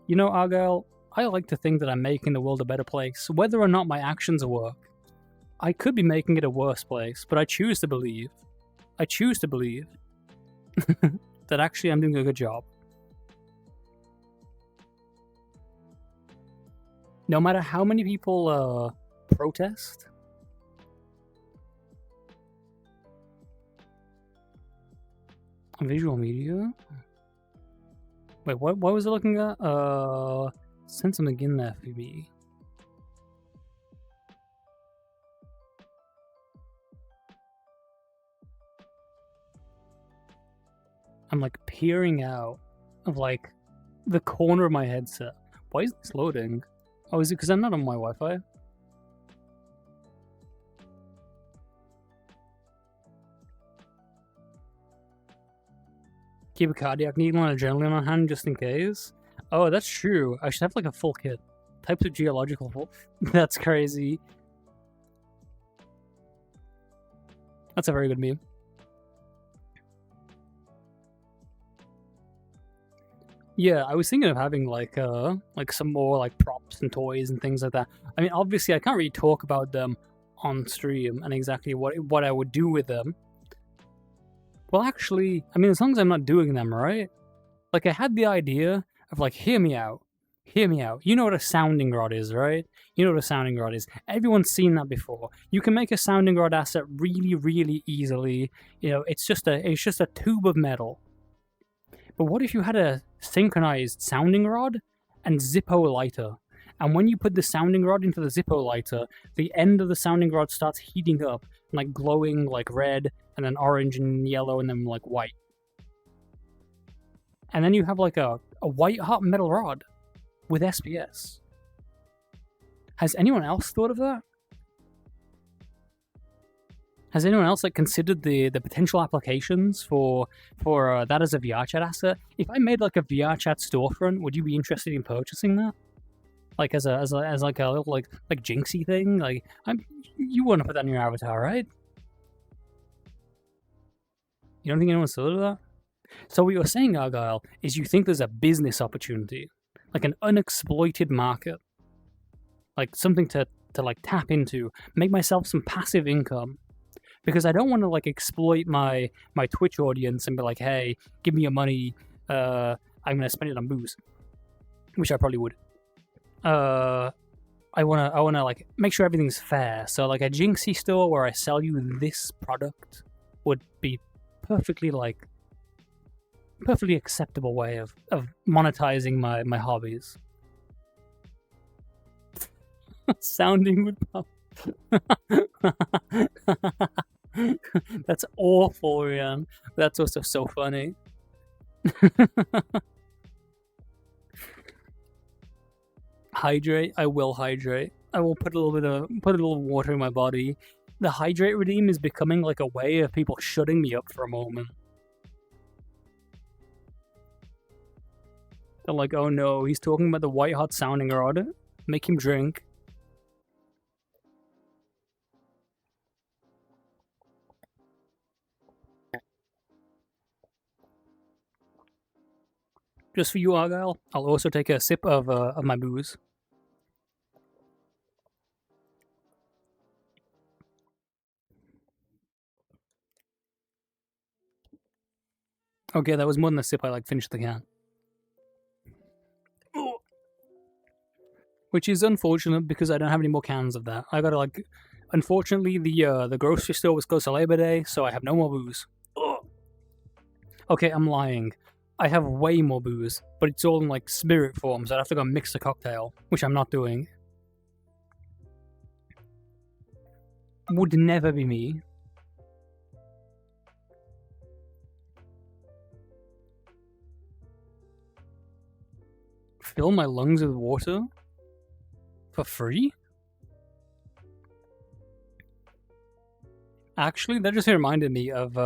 You know, Argyle, I like to think that I'm making the world a better place, whether or not my actions work. I could be making it a worse place, but I choose to believe that actually I'm doing a good job. No matter how many people protest, visual media. Wait, what was I looking at? Send some again there for me. I'm like peering out of like the corner of my headset. Why is this loading? Oh, is it because I'm not on my Wi-Fi? Keep a cardiac needle and adrenaline on hand just in case. Oh, that's true. I should have like a full kit. Types of geological. That's crazy. That's a very good meme. Yeah, I was thinking of having like some more like props and toys and things like that. I mean, obviously I can't really talk about them on stream and exactly what I would do with them. Well, actually, I mean, as long as I'm not doing them, right? Like, I had the idea of like, hear me out. You know what a sounding rod is, right? You know what a sounding rod is. Everyone's seen that before. You can make a sounding rod asset really, really easily. You know, it's just a tube of metal. But what if you had a synchronized sounding rod and Zippo lighter? And when you put the sounding rod into the Zippo lighter, the end of the sounding rod starts heating up, like glowing like red, and then orange and yellow, and then like white. And then you have like a white hot metal rod with SPS. Has anyone else thought of that? Has anyone else like considered the potential applications for that as a VR chat asset? If I made like a VR chat storefront, would you be interested in purchasing that? Like as like a little like Jinxie thing? Like you want to put that in your avatar, right? You don't think anyone's thought of that? So what you're saying, Argyle, is you think there's a business opportunity, like an unexploited market, like something to like tap into, make myself some passive income. Because I don't want to like exploit my Twitch audience and be like, hey, give me your money, I'm gonna spend it on booze, which I probably would. I wanna like make sure everything's fair. So like a Jinxie store where I sell you this product would be perfectly acceptable way of monetizing my hobbies. Sounding with pop. That's awful, Rian. That's also so funny. Hydrate. I will hydrate. I will put a little water in my body. The hydrate redeem is becoming like a way of people shutting me up for a moment. They're like, oh no, he's talking about the white hot sounding rod. Make him drink. Just for you, Argyle, I'll also take a sip of my booze. Okay, that was more than a sip. I like finished the can. Which is unfortunate because I don't have any more cans of that. I gotta like, unfortunately the grocery store was closed to Labor Day, so I have no more booze. Okay, I'm lying. I have way more booze, but it's all in like spirit form, so I'd have to go mix a cocktail, which I'm not doing. would never be me. Fill my lungs with water? For free? Actually, that just reminded me of,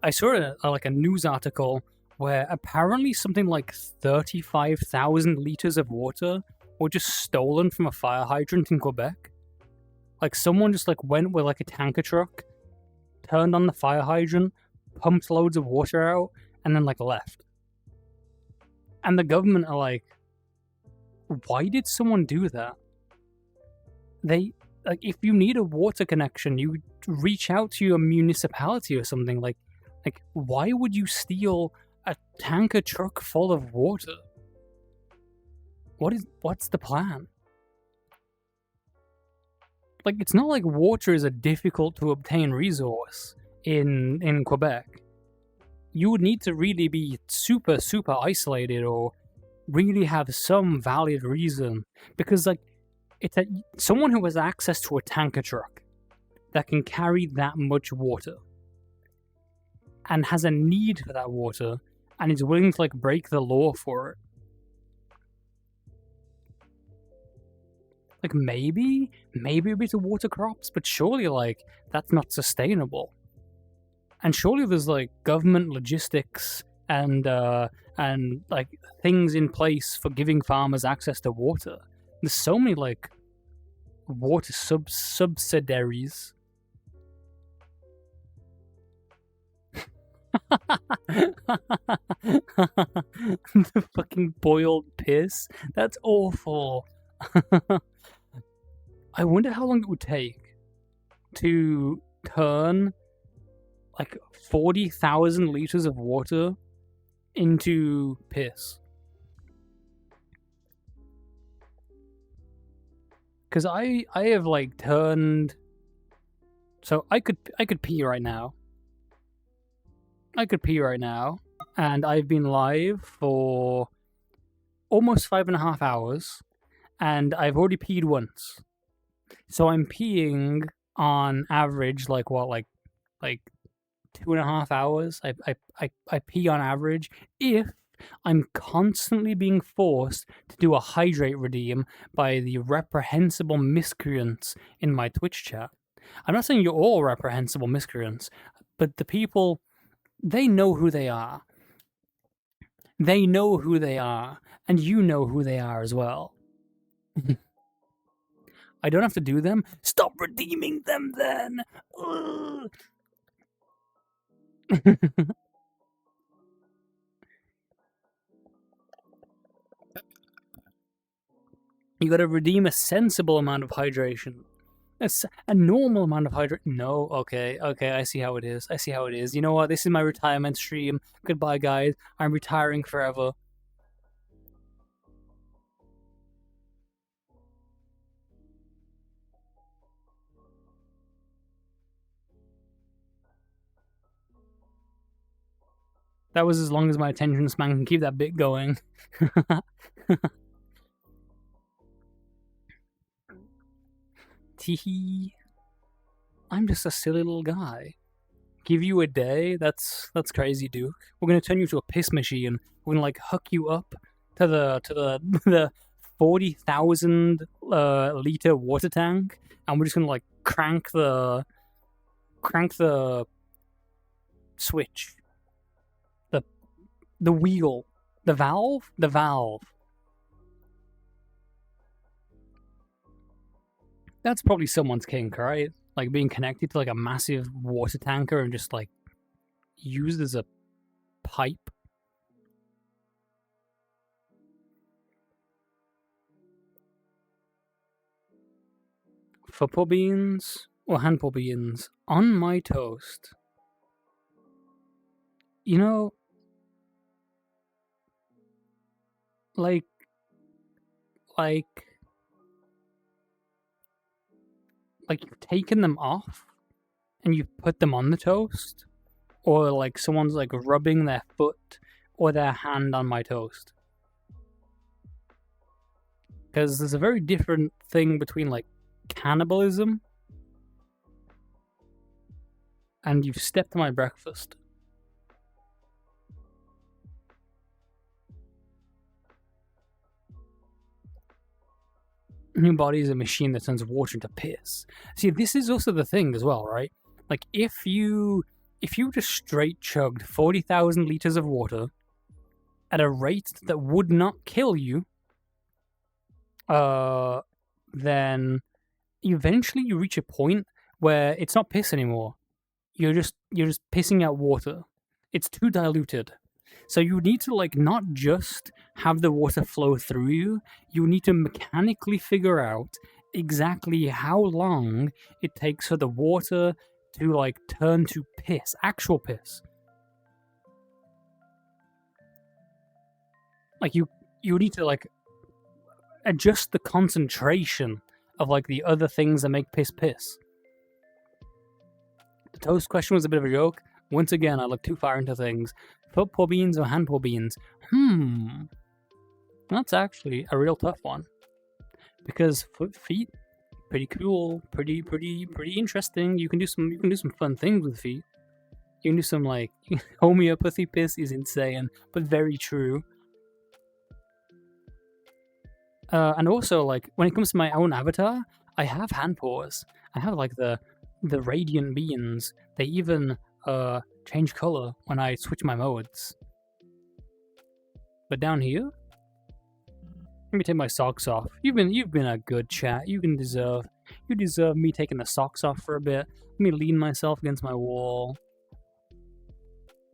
I saw like a news article where apparently something like 35,000 liters of water were just stolen from a fire hydrant in Quebec. Like, someone just like went with like a tanker truck, turned on the fire hydrant, pumped loads of water out, and then like left. And the government are like, why did someone do that? They, like, if you need a water connection, you reach out to your municipality or something. Like, why would you steal a tanker truck full of water? What's the plan? Like, it's not like water is a difficult to obtain resource in Quebec. You would need to really be super, super isolated or really have some valid reason. Because, like, it's someone who has access to a tanker truck that can carry that much water and has a need for that water and is willing to, like, break the law for it. Like, maybe a bit of water crops, but surely, like, that's not sustainable. And surely there's, like, government logistics and like, things in place for giving farmers access to water. There's so many, like, water subsidiaries. The fucking boiled piss? That's awful. I wonder how long it would take to turn like 40,000 liters of water into piss. Because I have like turned, so I could pee right now. And I've been live for almost 5.5 hours, and I've already peed once. So I'm peeing on average, like 2.5 hours. I pee on average if I'm constantly being forced to do a hydrate redeem by the reprehensible miscreants in my Twitch chat. I'm not saying you're all reprehensible miscreants, but the people, they know who they are. They know who they are, and you know who they are as well. I don't have to do them. Stop redeeming them then! You gotta redeem a sensible amount of hydration. A normal amount of hydration. No, okay, I see how it is. You know what? This is my retirement stream. Goodbye, guys. I'm retiring forever. That was as long as my attention span can keep that bit going. Teehee. I'm just a silly little guy. Give you a day? That's crazy, Duke. We're gonna turn you to a piss machine. We're gonna like hook you up to the 40,000 liter water tank, and we're just gonna like crank the switch. The wheel. The valve? The valve. That's probably someone's kink, right? Like being connected to like a massive water tanker and just like used as a pipe. Football beans or handball beans on my toast. You know, like you've taken them off and you've put them on the toast, or like someone's like rubbing their foot or their hand on my toast. Because there's a very different thing between like cannibalism and you've stepped on my breakfast. Your body is a machine that turns water into piss. See, this is also the thing as well, right? Like, if you just straight chugged 40,000 liters of water at a rate that would not kill you, then eventually you reach a point where it's not piss anymore. You're just pissing out water. It's too diluted. So you need to, like, not just have the water flow through you, you need to mechanically figure out exactly how long it takes for the water to, like, turn to piss, actual piss. Like, you need to, like, adjust the concentration of, like, the other things that make piss piss. The toast question was a bit of a joke. Once again, I look too far into things. Foot paw beans or hand paw beans? That's actually a real tough one. Because feet, pretty cool, pretty interesting. You can do some fun things with feet. You can do some, like, homeopathy piss is insane, but very true. And also, like, when it comes to my own avatar, I have hand paws. I have, like, the radiant beans. They even change color when I switch my modes. But down here, let me take my socks off. You've been a good chat. You deserve me taking the socks off for a bit. Let me lean myself against my wall.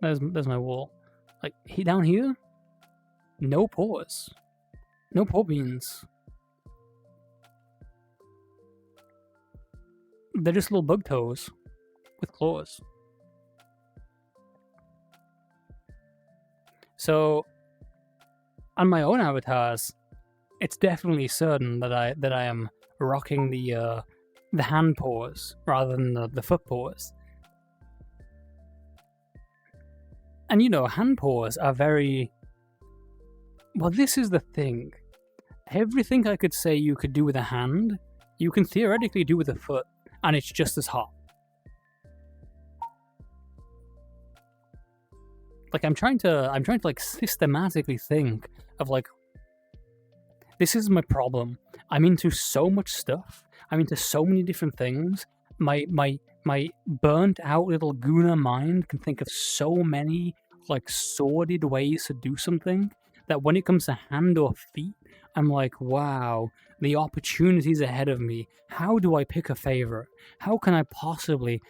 There's my wall. Like, down here, no paws. No paw beans. They're just little bug toes with claws. So, on my own avatars, it's definitely certain that I am rocking the hand paws rather than the foot paws. And you know, hand paws are very... Well, this is the thing. Everything I could say you could do with a hand, you can theoretically do with a foot, and it's just as hot. Like, I'm trying to like systematically think of, like, this is my problem. I'm into so much stuff. I'm into so many different things. My burnt out little Guna mind can think of so many, like, sordid ways to do something that when it comes to hand or feet, I'm like, wow, the opportunities ahead of me. How do I pick a favorite? How can I possibly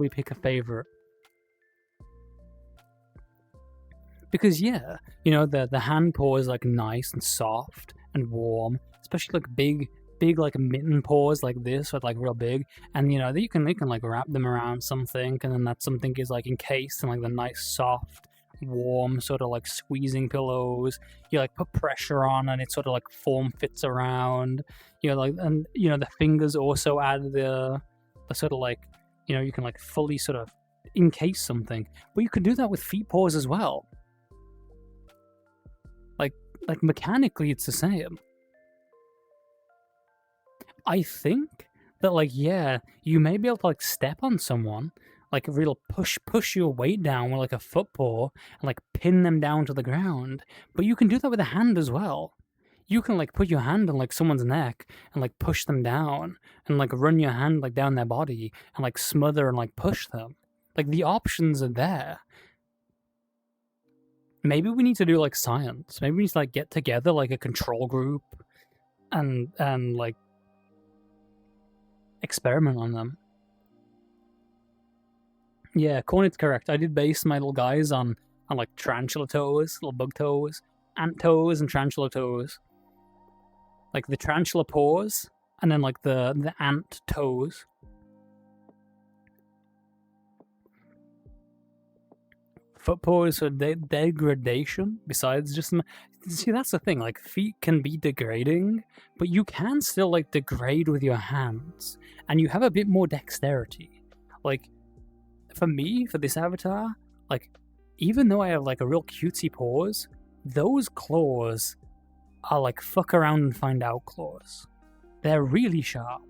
pick a favorite? Because, yeah, you know, the hand paw is, like, nice and soft and warm, especially, like, big like mitten paws like this, or, like, real big, and, you know, you can like wrap them around something, and then that something is, like, encased in, like, the nice soft warm sort of, like, squeezing pillows. You, like, put pressure on and it sort of, like, form fits around, you know, like, and, you know, the fingers also add the sort of, like, you know, you can, like, fully sort of encase something, but you can do that with feet paws as well. Like mechanically it's the same. I think that, like, yeah, you may be able to, like, step on someone, like, real push your weight down with, like, a foot paw and, like, pin them down to the ground. But you can do that with a hand as well. You can, like, put your hand on, like, someone's neck and, like, push them down and, like, run your hand, like, down their body and, like, smother and, like, push them. Like, the options are there. Maybe we need to do, like, science. Maybe we need to, like, get together, like, a control group and like, experiment on them. Yeah, Cornet's correct. I did base my little guys on like, tarantula toes, little bug toes, ant toes, and tarantula toes. Like, the tarantula paws, and then, like, the ant toes. Foot paws are degradation, besides just... See, that's the thing, like, feet can be degrading, but you can still, like, degrade with your hands, and you have a bit more dexterity. Like, for me, for this avatar, like, even though I have, like, a real cutesy paws, those claws are, like, fuck around and find out claws. They're really sharp.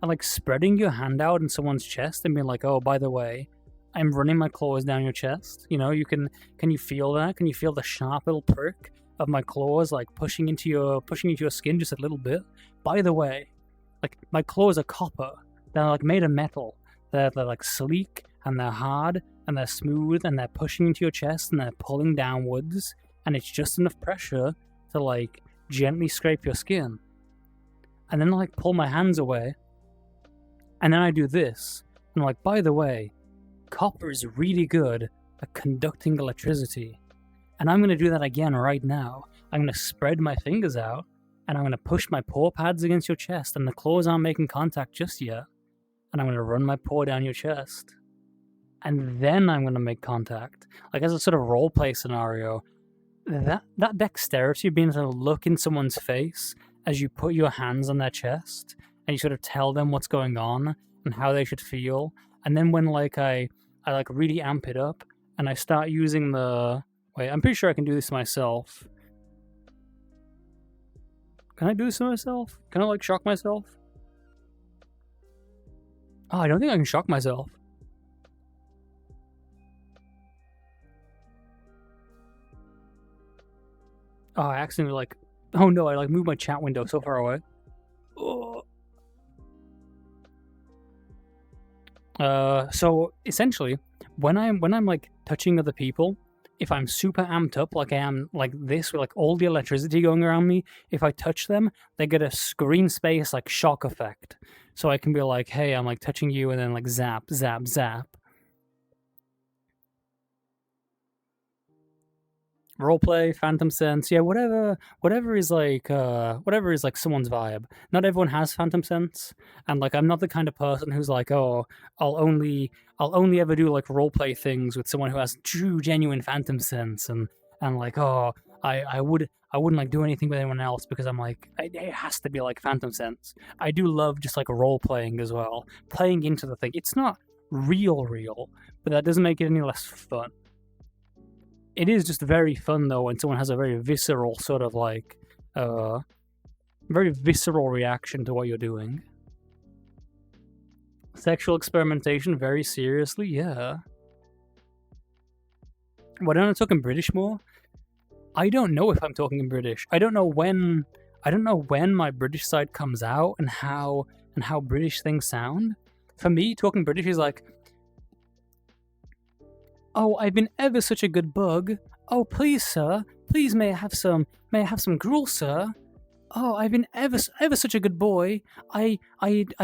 And, like, spreading your hand out in someone's chest and being like, oh, by the way, I'm running my claws down your chest. You know, can you feel that? Can you feel the sharp little prick of my claws like pushing into your skin just a little bit? By the way, like my claws are copper. They're like made of metal. They're like sleek and they're hard and they're smooth and they're pushing into your chest and they're pulling downwards, and it's just enough pressure to like gently scrape your skin. And then I like pull my hands away, and then I do this. And like, by the way, copper is really good at conducting electricity. And I'm going to do that again right now. I'm going to spread my fingers out, and I'm going to push my paw pads against your chest, and the claws aren't making contact just yet. And I'm going to run my paw down your chest. And then I'm going to make contact. Like, as a sort of roleplay scenario, that dexterity of being able to look in someone's face as you put your hands on their chest, and you sort of tell them what's going on and how they should feel. And then when like I like really amp it up and I start using the... Wait, I'm pretty sure I can do this myself. Can I do this to myself? Can I like shock myself? Oh, I don't think I can shock myself. Oh, I accidentally like... Oh no, I like moved my chat window so far away. Oh. So essentially, when I'm like touching other people, if I'm super amped up like I am like this with like all the electricity going around me, if I touch them, they get a screen space like shock effect. So I can be like, hey, I'm like touching you, and then like zap, zap, zap. Roleplay, Phantom Sense, yeah, whatever is like someone's vibe. Not everyone has Phantom Sense, and like I'm not the kind of person who's like, oh, I'll only ever do like roleplay things with someone who has true, genuine Phantom Sense, and like, oh, I wouldn't like do anything with anyone else because I'm like, it has to be like Phantom Sense. I do love just like role playing as well, playing into the thing. It's not real, but that doesn't make it any less fun. It is just very fun though when someone has a very visceral sort of like, very visceral reaction to what you're doing. Sexual experimentation, very seriously, yeah. Why don't I talk in British more? I don't know if I'm talking in British. I don't know when my British side comes out and how British things sound. For me, talking British is like, oh, I've been ever such a good bug. Oh, please, sir. Please, may I have some gruel, sir? Oh, I've been ever such a good boy. I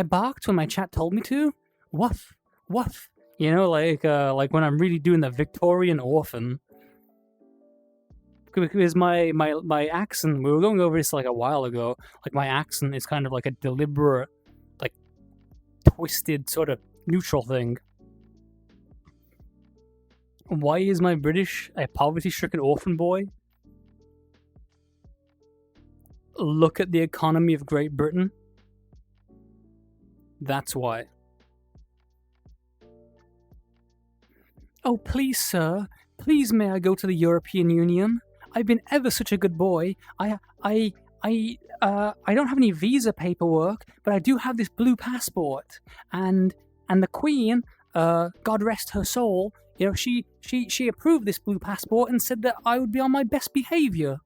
barked when my chat told me to. Woof, woof. You know, like when I'm really doing the Victorian orphan. Because my accent, we were going over this like a while ago. Like my accent is kind of like a deliberate, like twisted sort of neutral thing. Why is my British a poverty-stricken orphan boy? Look at the economy of Great Britain. That's why. Oh, please, sir. Please, may I go to the European Union? I've been ever such a good boy. I don't have any visa paperwork, but I do have this blue passport. And the Queen, God rest her soul, you know, she approved this blue passport and said that I would be on my best behavior.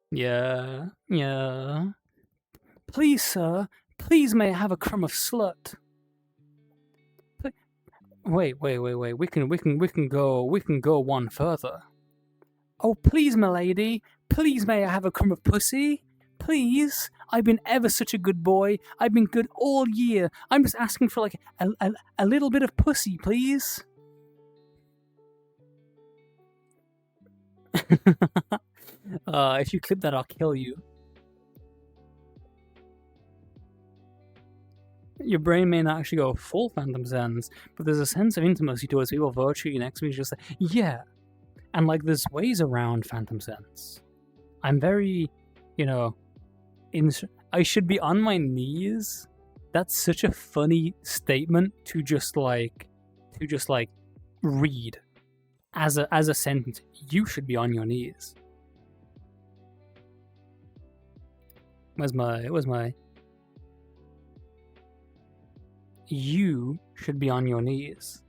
Yeah. Please, sir, please may I have a crumb of slut. Wait. We can go one further. Oh, please, milady, please may I have a crumb of pussy? Please, I've been ever such a good boy. I've been good all year. I'm just asking for like a little bit of pussy, please. If you clip that, I'll kill you. Your brain may not actually go full Phantom Sense, but there's a sense of intimacy towards people virtually next to me. Just like, yeah. And like, there's ways around Phantom Sense. I'm very, you know, I should be on my knees. That's such a funny statement to just like read as a sentence. You should be on your knees. Where's my you should be on your knees.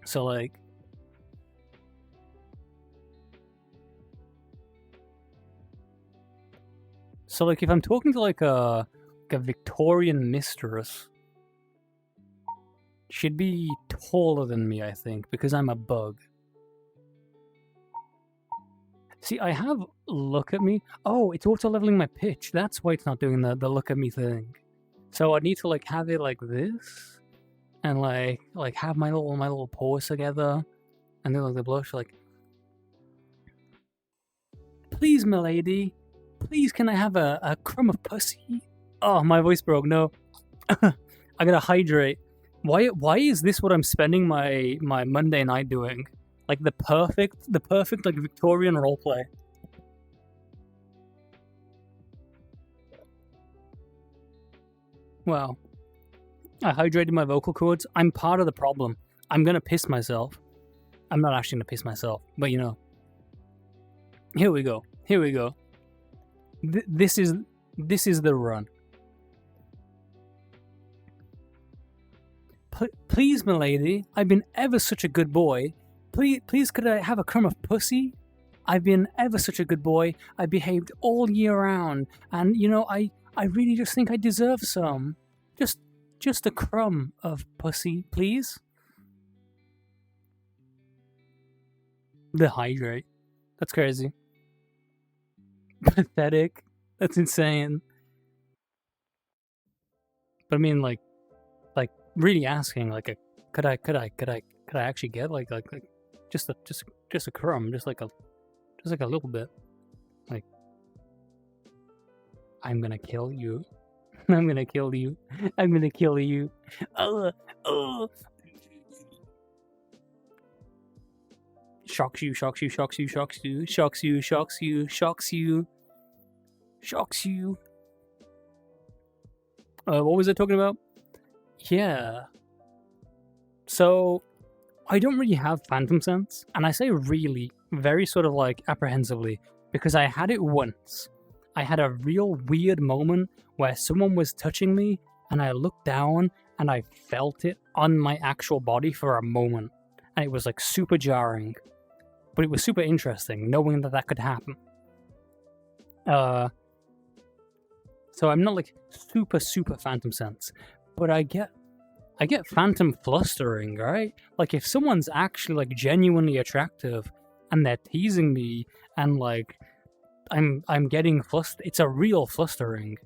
So, like, if I'm talking to like a Victorian mistress, she'd be taller than me, I think, because I'm a bug. See, I have look at me. Oh, it's auto leveling my pitch. That's why it's not doing the look at me thing. So I need to like have it like this, and like have my little paws together, and then like the blush like. Please, milady. Please, can I have a crumb of pussy? Oh, my voice broke. No, I gotta hydrate. Why is this what I'm spending my Monday night doing? Like the perfect like Victorian roleplay. Wow. I hydrated my vocal cords. I'm part of the problem. I'm gonna piss myself. I'm not actually gonna piss myself, but you know. Here we go. Here we go. This is the run. Please, milady, I've been ever such a good boy. Please, could I have a crumb of pussy? I've been ever such a good boy. I behaved all year round, and you know, I really just think I deserve some. Just a crumb of pussy, please. The hydrate. That's crazy. Pathetic. That's insane. But I mean, like really asking, like, could I actually get like just a crumb, just like a little bit, like, I'm gonna kill you. I'm gonna kill you. I'm gonna kill you. Shocks you, shocks you, shocks you, shocks you, shocks you, shocks you, shocks you, shocks you. What was I talking about? Yeah. So, I don't really have phantom sense, and I say really, very sort of like apprehensively, because I had it once. I had a real weird moment where someone was touching me, and I looked down, and I felt it on my actual body for a moment, and it was like super jarring, but it was super interesting knowing that could happen. So I'm not like super phantom sense, but I get phantom flustering, right? Like if someone's actually like genuinely attractive and they're teasing me and like I'm getting flustered, it's a real flustering.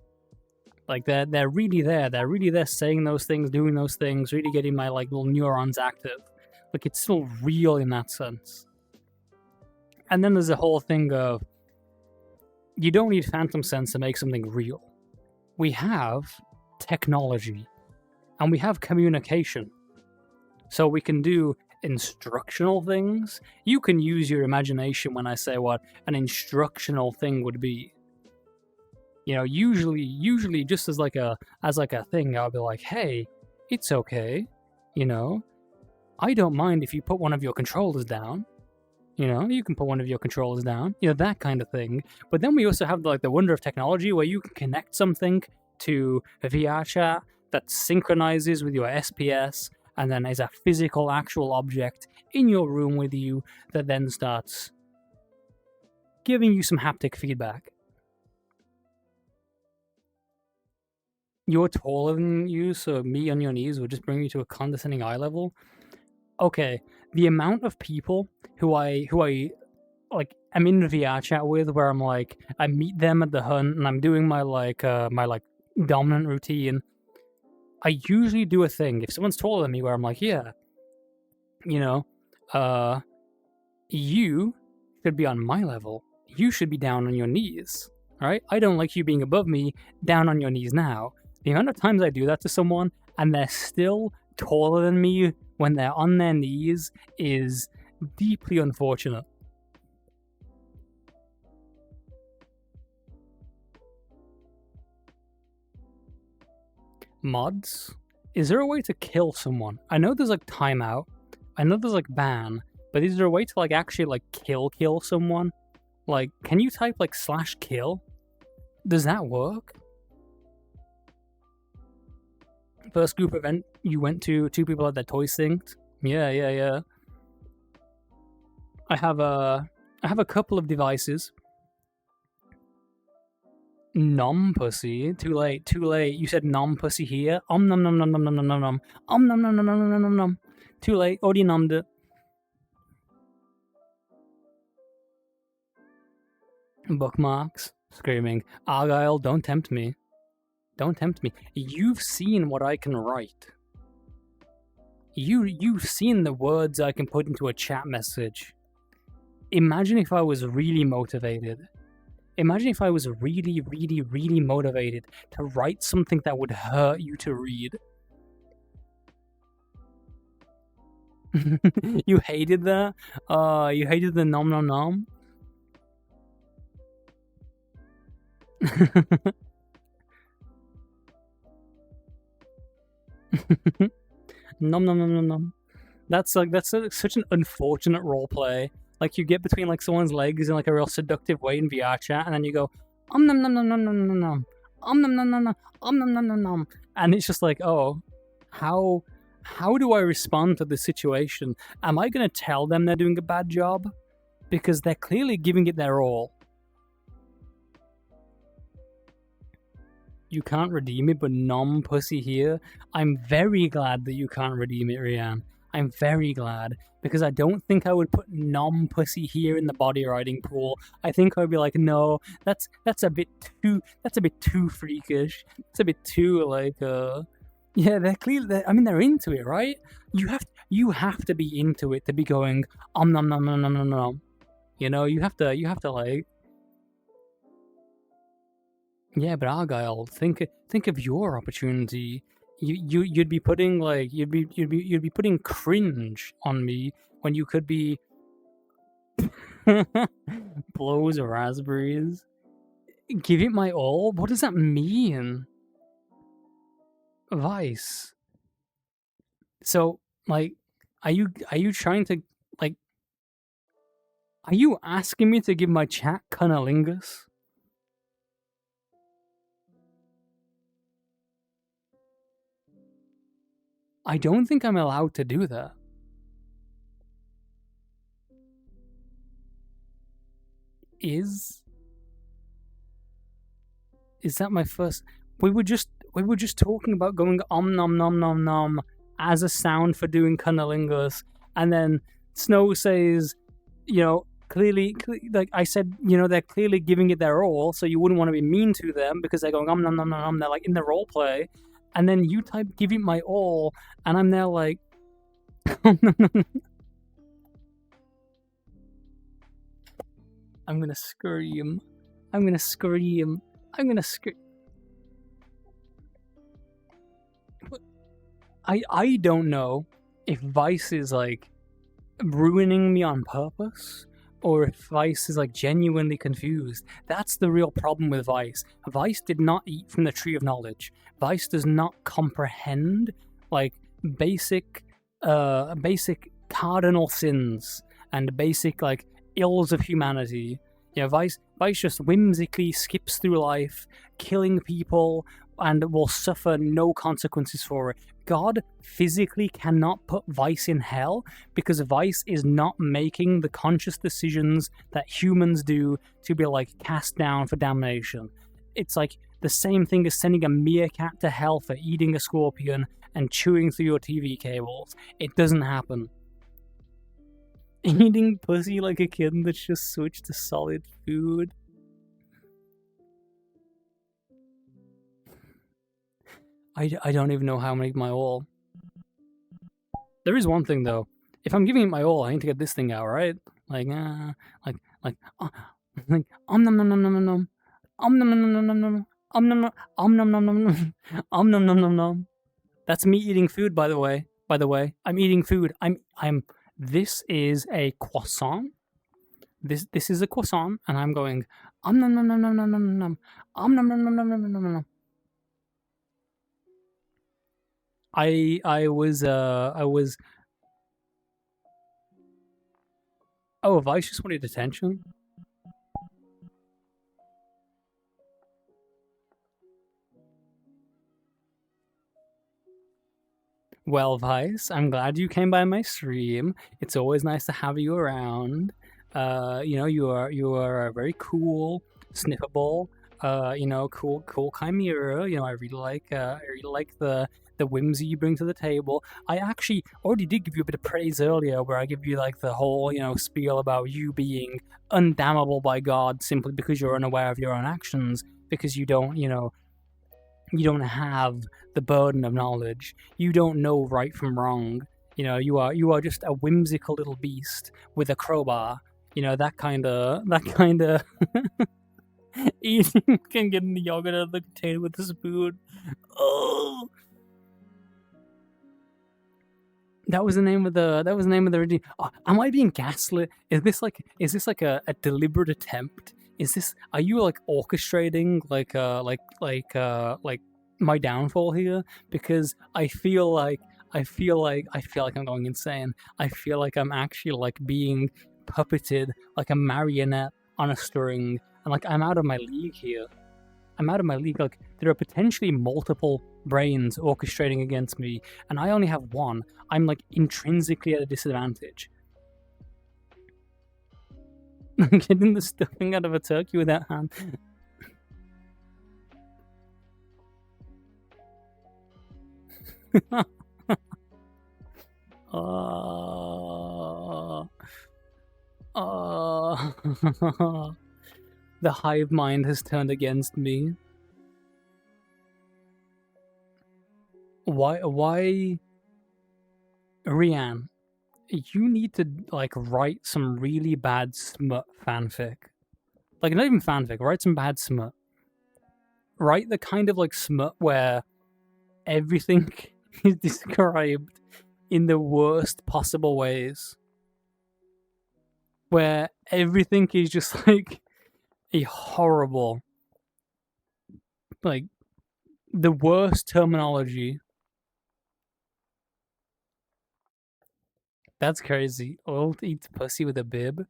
Like they're really there saying those things, doing those things, really getting my like little neurons active. Like it's still real in that sense. And then there's the whole thing of you don't need phantom sense to make something real. We have technology and we have communication. So we can do instructional things. You can use your imagination when I say what an instructional thing would be. You know, usually just as like a thing, I'll be like, hey, it's okay. You know, I don't mind if you put one of your controllers down. You know, you can put one of your controllers down. You know, that kind of thing. But then we also have like the wonder of technology where you can connect something to a VR chat that synchronizes with your SPS and then is a physical actual object in your room with you that then starts giving you some haptic feedback. You're taller than you, so me on your knees would just bring you to a condescending eye level. Okay, the amount of people who I like am in VR chat with, where I'm like, I meet them at the hunt and I'm doing my dominant routine. I usually do a thing if someone's taller than me, where I'm like, yeah, you know, you should be on my level. You should be down on your knees, right? I don't like you being above me, down on your knees now. The amount of times I do that to someone and they're still taller than me when they're on their knees is deeply unfortunate. Mods? Is there a way to kill someone? I know there's like timeout. I know there's like ban, but is there a way to like actually like kill someone? Like, can you type like /kill? Does that work? First group event you went to, 2 people had their toys synced. Yeah. I have a couple of devices. Nom pussy. Too late. You said nom pussy here. Nom nom nom nom nom nom nom nom nom. Nom nom nom nom nom nom nom nom. Too late. Already nommed it. Bookmarks. Screaming. Argyle, don't tempt me. Don't tempt me. You've seen what I can write. You've seen the words I can put into a chat message. Imagine if I was really motivated. Imagine if I was really, really, really motivated to write something that would hurt you to read. You hated that? You hated the nom nom nom? Nom nom nom nom nom. That's such an unfortunate role play. Like you get between like someone's legs in like a real seductive way in VR chat, and then you go nom nom nom nom nom nom nom nom nom nom nom nom nom nom nom, and it's just like, oh, how do I respond to this situation? Am I gonna tell them they're doing a bad job? Because they're clearly giving it their all. You can't redeem it, but nom pussy here. I'm very glad that you can't redeem it, Rianne. I'm very glad, because I don't think I would put nom pussy here in the body riding pool. I think I'd be like, no, that's a bit too freakish. It's a bit too like yeah, they're clearly, I mean, they're into it, right? You have to be into it to be going nom nom nom nom nom nom. You know, you have to like. Yeah, but Argyle, think of your opportunity. You'd be putting like you'd be putting cringe on me when you could be blows raspberries. Give it my all. What does that mean? Vice. So like, are you trying to like? Are you asking me to give my chat cunnilingus? I don't think I'm allowed to do that. Is that my first? We were just talking about going nom nom nom nom as a sound for doing cunnilingus, and then Snow says, you know, clearly, like I said, you know, they're clearly giving it their all, so you wouldn't want to be mean to them because they're going nom nom nom nom. They're like in the role play, and then you type "give it my all," and I'm there like, I'm gonna scream. I'm gonna scream. I'm gonna scream. I don't know if Vice is like ruining me on purpose, or if Vice is like genuinely confused. That's the real problem with Vice. Vice did not eat from the tree of knowledge. Vice does not comprehend like basic cardinal sins and basic like ills of humanity. Yeah, Vice just whimsically skips through life, killing people, and will suffer no consequences for it. God physically cannot put Vice in hell because Vice is not making the conscious decisions that humans do to be like cast down for damnation. It's like the same thing as sending a meerkat to hell for eating a scorpion and chewing through your TV cables. It doesn't happen. Eating pussy like a kid that's just switched to solid food. I don't even know how to make my all. There is one thing though. If I'm giving it my all, I need to get this thing out, right? Like nom nom nom nom nom nom nom nom nom nom nom nom nom nom nom nom nom. That's me eating food, by the way. I'm eating food. I'm. This is a croissant. This is a croissant, and I'm going nom nom nom nom nom nom nom nom nom nom nom nom nom nom nom. I was. Oh, Vice just wanted attention. Well, Vice, I'm glad you came by my stream. It's always nice to have you around. You are very cool, sniffable. Cool chimera. I really like the whimsy you bring to the table. I actually already did give you a bit of praise earlier, where I give you like the whole spiel about you being undamnable by God simply because you're unaware of your own actions, because you don't have the burden of knowledge. You don't know right from wrong. You are just a whimsical little beast with a crowbar. That kind of eating can get the yogurt out of the container with a spoon. Oh, that was the name of the. Oh, am I being gaslit? Is this like a deliberate attempt? Are you like orchestrating like my downfall here? Because I feel like I'm going insane. I feel like I'm actually like being puppeted like a marionette on a string, and like I'm out of my league here. I'm out of my league. Like, there are potentially multiple brains orchestrating against me, and I only have one. I'm like intrinsically at a disadvantage. Getting the stuffing out of a turkey with that hand. The hive mind has turned against me. Why, Rianne? You need to like write some really bad smut fanfic. Like, not even fanfic. Write some bad smut. Write the kind of like smut where everything is described in the worst possible ways. Where everything is just like a horrible, like, the worst terminology. That's crazy. Old eats pussy with a bib?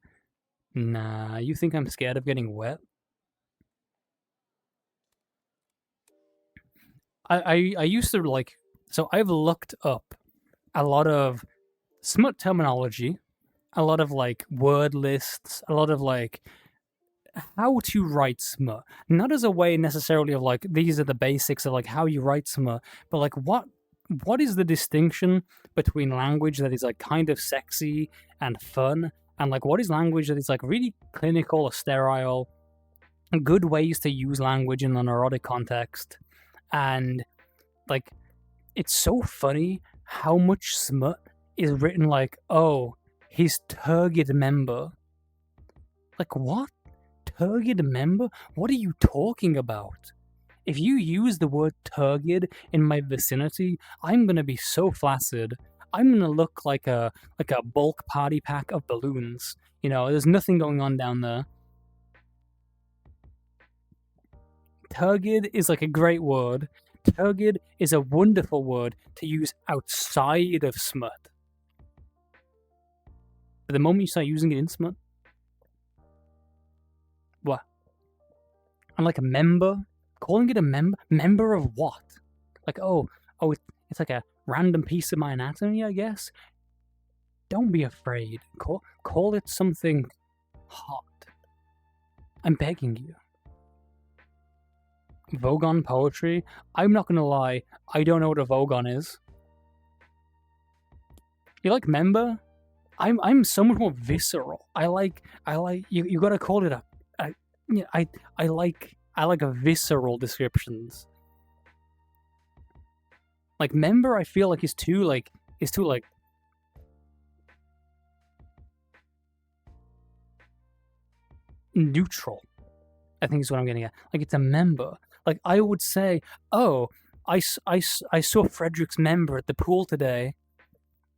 Nah, you think I'm scared of getting wet? I used to like, so I've looked up a lot of smut terminology, a lot of like word lists, a lot of like how to write smut, not as a way necessarily of like these are the basics of like how you write smut, but like what is the distinction between language that is like kind of sexy and fun, and like what is language that is like really clinical or sterile, good ways to use language in an erotic context. And like, it's so funny how much smut is written like, oh, his turgid member. Like, what? Turgid member? What are you talking about? If you use the word turgid in my vicinity, I'm gonna be so flaccid. I'm gonna look like a bulk party pack of balloons. There's nothing going on down there. Turgid is like a great word. Turgid is a wonderful word to use outside of smut. But the moment you start using it in smut, what? And like a member? Calling it a member of what? Like, it's like a random piece of my anatomy, I guess? Don't be afraid. Call it something hot. I'm begging you. Vogon poetry? I'm not gonna lie, I don't know what a Vogon is. You like member? I'm so much more visceral. I like you gotta call it I like a visceral descriptions. Like member I feel like is too neutral, I think is what I'm getting at. Like, it's a member. Like, I would say, oh, I saw Frederick's member at the pool today.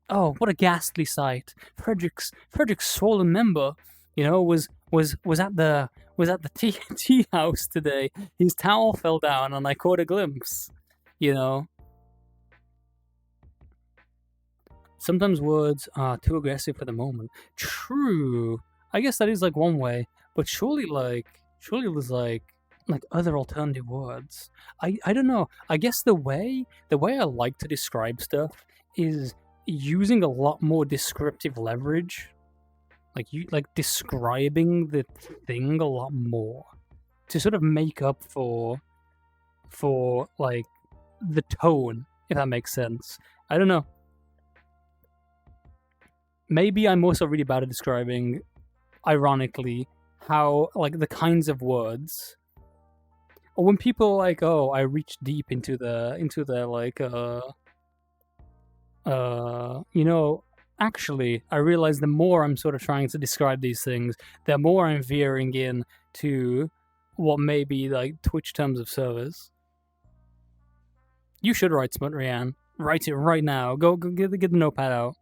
Oh, what a ghastly sight! Frederick's swollen member, was at the tea house today. His towel fell down, and I caught a glimpse. Sometimes words are too aggressive for the moment. True. I guess that is like one way, but surely there's like other alternative words. I don't know. I guess the way I like to describe stuff is using a lot more descriptive leverage, like describing the thing a lot more to sort of make up for like the tone, if that makes sense. I don't know. Maybe I'm also really bad at describing, ironically, how like the kinds of words, or when people are like, oh, I reach deep into the like you know, actually I realize the more I'm sort of trying to describe these things, the more I'm veering in to what may be like Twitch terms of service. You should write Smut, Rianne. Write it right now. Go get the notepad out.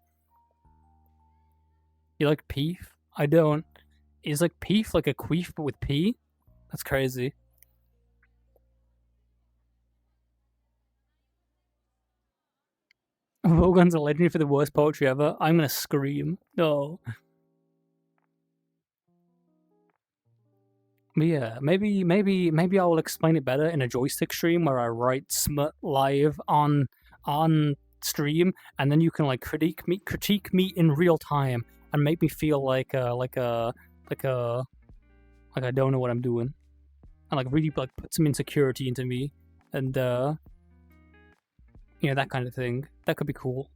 You like peef? I don't. Is like peef like a queef but with P? That's crazy. Vogon's a legendary for the worst poetry ever. I'm gonna scream. No. But yeah, maybe I will explain it better in a joystick stream where I write Smut live on stream, and then you can like critique me in real time and make me feel like I don't know what I'm doing, and like really like put some insecurity into me, and you know, that kind of thing. That could be cool.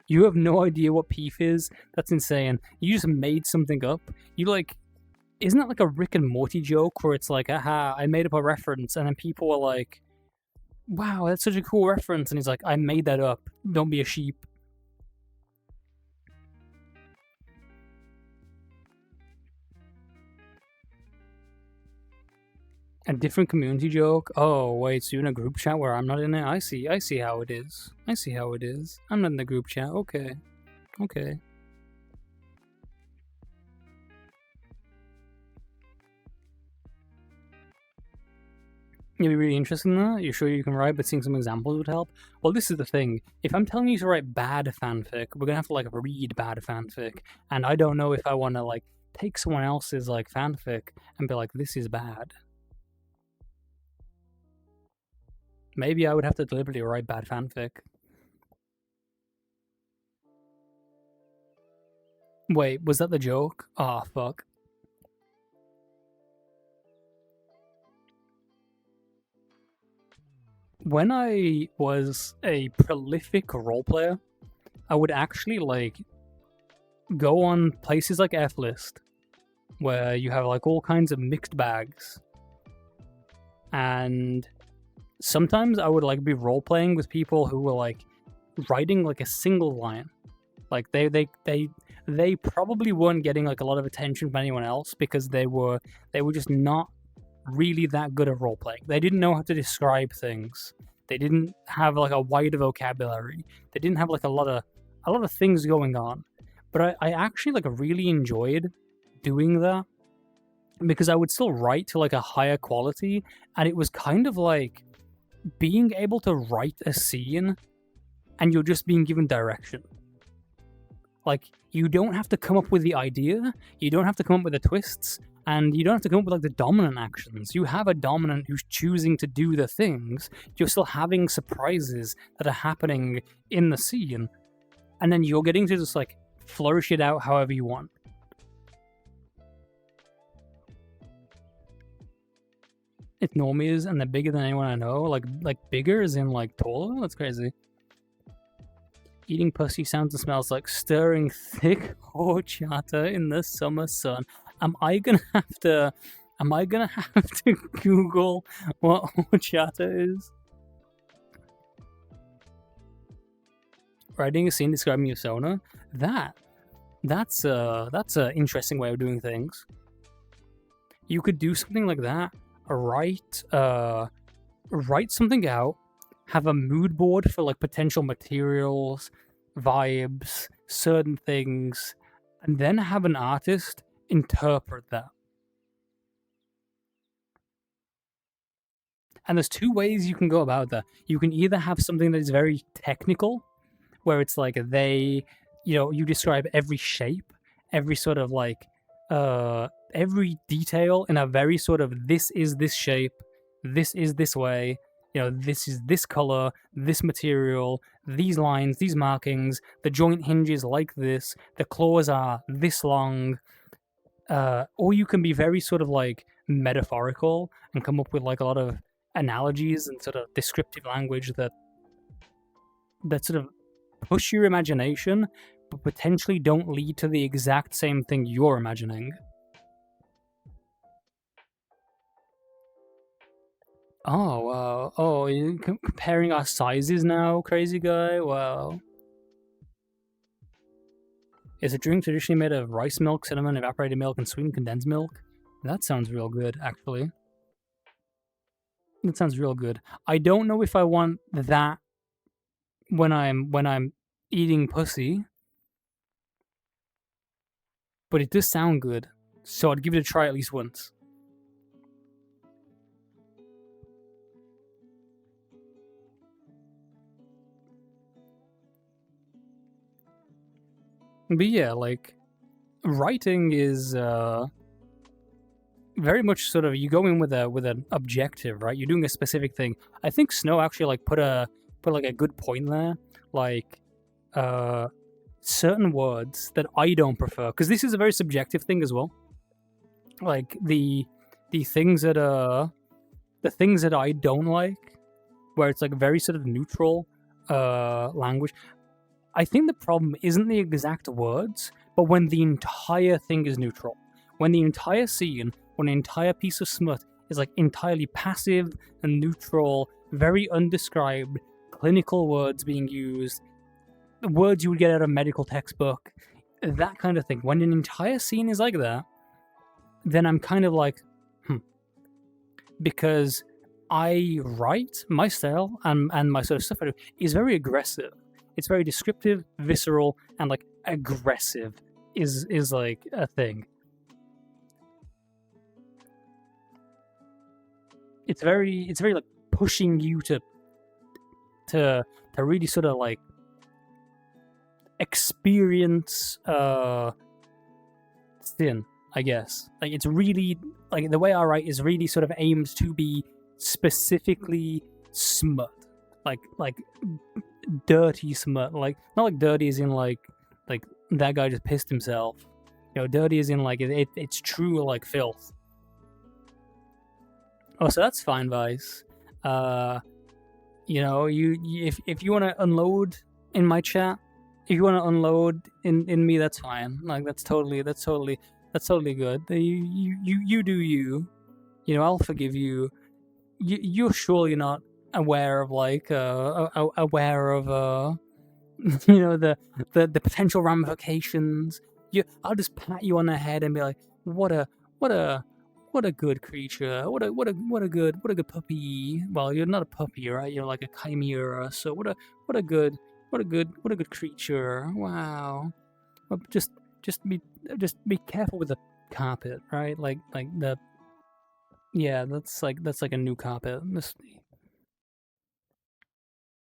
You have no idea what peef is? That's insane. You just made something up. You like, isn't that like a Rick and Morty joke where it's like, aha, I made up a reference, and then people are like, wow, that's such a cool reference, and he's like, I made that up. Don't be a sheep. A different community joke? Oh, wait, so you're in a group chat where I'm not in it? I see how it is. I see how it is. I'm not in the group chat. Okay. Okay. You'd be really interested in that? You're sure you can write, but seeing some examples would help? Well, this is the thing. If I'm telling you to write bad fanfic, we're gonna have to, like, read bad fanfic. And I don't know if I want to, like, take someone else's, like, fanfic and be like, this is bad. Maybe I would have to deliberately write bad fanfic. Wait, was that the joke? Oh, fuck. When I was a prolific roleplayer, I would actually, like, go on places like F-List, where you have, like, all kinds of mixed bags. And sometimes I would, like, be role-playing with people who were, like, writing, like, a single line. Like, they probably weren't getting, like, a lot of attention from anyone else because they were just not really that good at role-playing. They didn't know how to describe things. They didn't have, like, a wider vocabulary. They didn't have, like, a lot of things going on. But I actually, like, really enjoyed doing that because I would still write to, like, a higher quality, and it was kind of like being able to write a scene and you're just being given direction. Like, you don't have to come up with the idea, you don't have to come up with the twists, and you don't have to come up with, like, the dominant actions. You have a dominant who's choosing to do the things, you're still having surprises that are happening in the scene, and then you're getting to just, like, flourish it out however you want. It's normies, and they're bigger than anyone I know. Like bigger as in, like, taller? That's crazy. Eating pussy sounds and smells like stirring thick horchata in the summer sun. Am I gonna have to Google what horchata is? Writing a scene describing your sauna? That's a interesting way of doing things. You could do something like that. Write something out, have a mood board for, like, potential materials, vibes, certain things, and then have an artist interpret that. And there's two ways you can go about that. You can either have something that is very technical, where it's like you describe every shape, every sort of, like, every detail in a very sort of, this is this shape, this is this way, this is this color, this material, these lines, these markings, the joint hinges like this, the claws are this long, or you can be very sort of like metaphorical and come up with like a lot of analogies and sort of descriptive language that sort of push your imagination, but potentially don't lead to the exact same thing you're imagining. Oh, wow. Oh, you're comparing our sizes now, crazy guy? Wow. Is a drink traditionally made of rice milk, cinnamon, evaporated milk, and sweetened condensed milk? That sounds real good, actually. That sounds real good. I don't know if I want that when I'm eating pussy, but it does sound good, so I'd give it a try at least once. But yeah, like, writing is very much sort of, you go in with an objective, right? You're doing a specific thing. I think Snow actually like put like a good point there, like certain words that I don't prefer, because this is a very subjective thing as well. Like the things that I don't like, where it's like very sort of neutral language. I think the problem isn't the exact words, but when the entire thing is neutral. When the entire scene, when an entire piece of smut is like entirely passive and neutral, very undescribed, clinical words being used, words you would get out of a medical textbook, that kind of thing. When an entire scene is like that, then I'm kind of like, because I write, my style and my sort of stuff I do is very aggressive. It's very descriptive, visceral, and like aggressive is like a thing. It's very like pushing you to really sort of like experience sin, I guess. Like, it's really like the way I write is really sort of aimed to be specifically smut, like dirty smut, like not like dirty as in like that guy just pissed himself, dirty as in like it's true like filth. Oh, so that's fine, Vice. If you want to unload in my chat, if you want to unload in me, that's fine. Like that's totally good. You do you. I'll forgive you. You're surely not aware of like aware of the potential ramifications. I'll just pat you on the head and be like, what a good creature. What a good puppy. Well, you're not a puppy, right? You're like a chimera. So what a good creature. Wow. Well, just be careful with the carpet, right? Like the that's like a new carpet.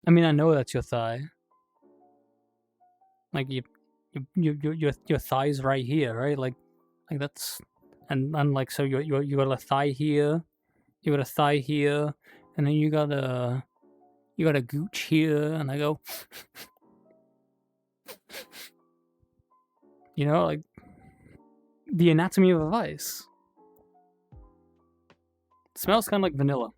I mean, I know that's your thigh. Like your thigh's right here, right? Like that's and like, so you got a thigh here, you got a thigh here, and then you got a gooch here, and I go, like the anatomy of a vice. It smells kind of like vanilla.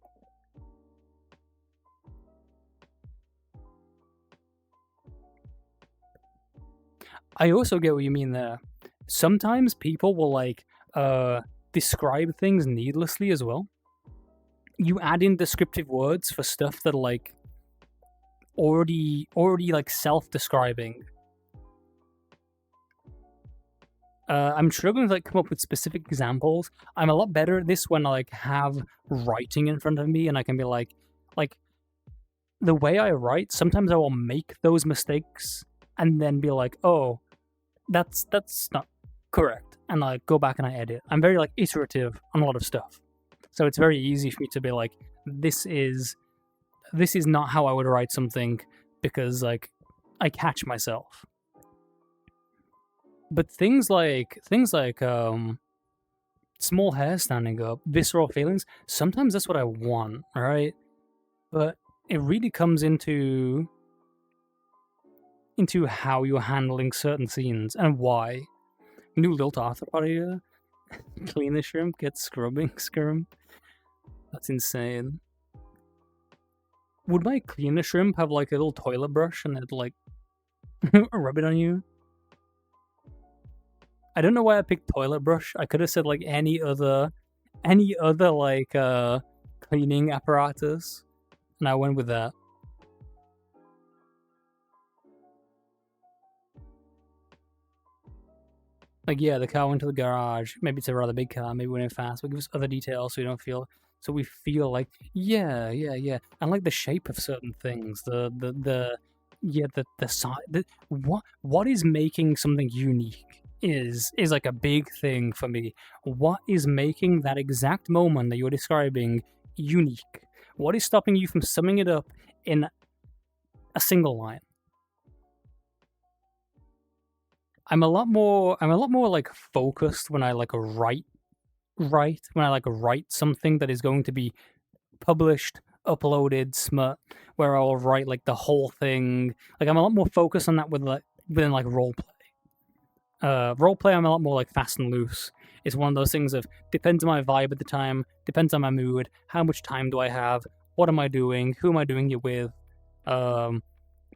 I also get what you mean there. Sometimes people will like describe things needlessly as well. You add in descriptive words for stuff that are like already like self-describing. I'm struggling to like come up with specific examples. I'm a lot better at this when I like have writing in front of me and I can be like the way I write, sometimes I will make those mistakes and then be like, oh, that's not correct, and like go back and I edit. I'm very like iterative on a lot of stuff, so it's very easy for me to be like, this is not how I would write something, because like I catch myself. But things like small hair standing up, visceral feelings, sometimes that's what I want, right? but it really comes into how you're handling certain scenes and why. New Lilt Arthur here. Clean the shrimp, get scrubbing scrum. That's insane. Would my cleaner shrimp have like a little toilet brush and it'd like rub it on you? I don't know why I picked toilet brush. I could have said like any other like cleaning apparatus, and I went with that. Like, yeah, the car went to the garage. Maybe it's a rather big car. Maybe we went fast. But give us other details so we feel like, yeah. And like the shape of certain things, the size. What is making something unique is like a big thing for me. What is making that exact moment that you're describing unique? What is stopping you from summing it up in a single line? I'm a lot more like focused when I like write something that is going to be published, uploaded, smut, where I'll write like the whole thing. Like I'm a lot more focused on that within like roleplay. Roleplay, I'm a lot more like fast and loose. It's one of those things of depends on my vibe at the time, depends on my mood, how much time do I have, what am I doing, who am I doing it with. But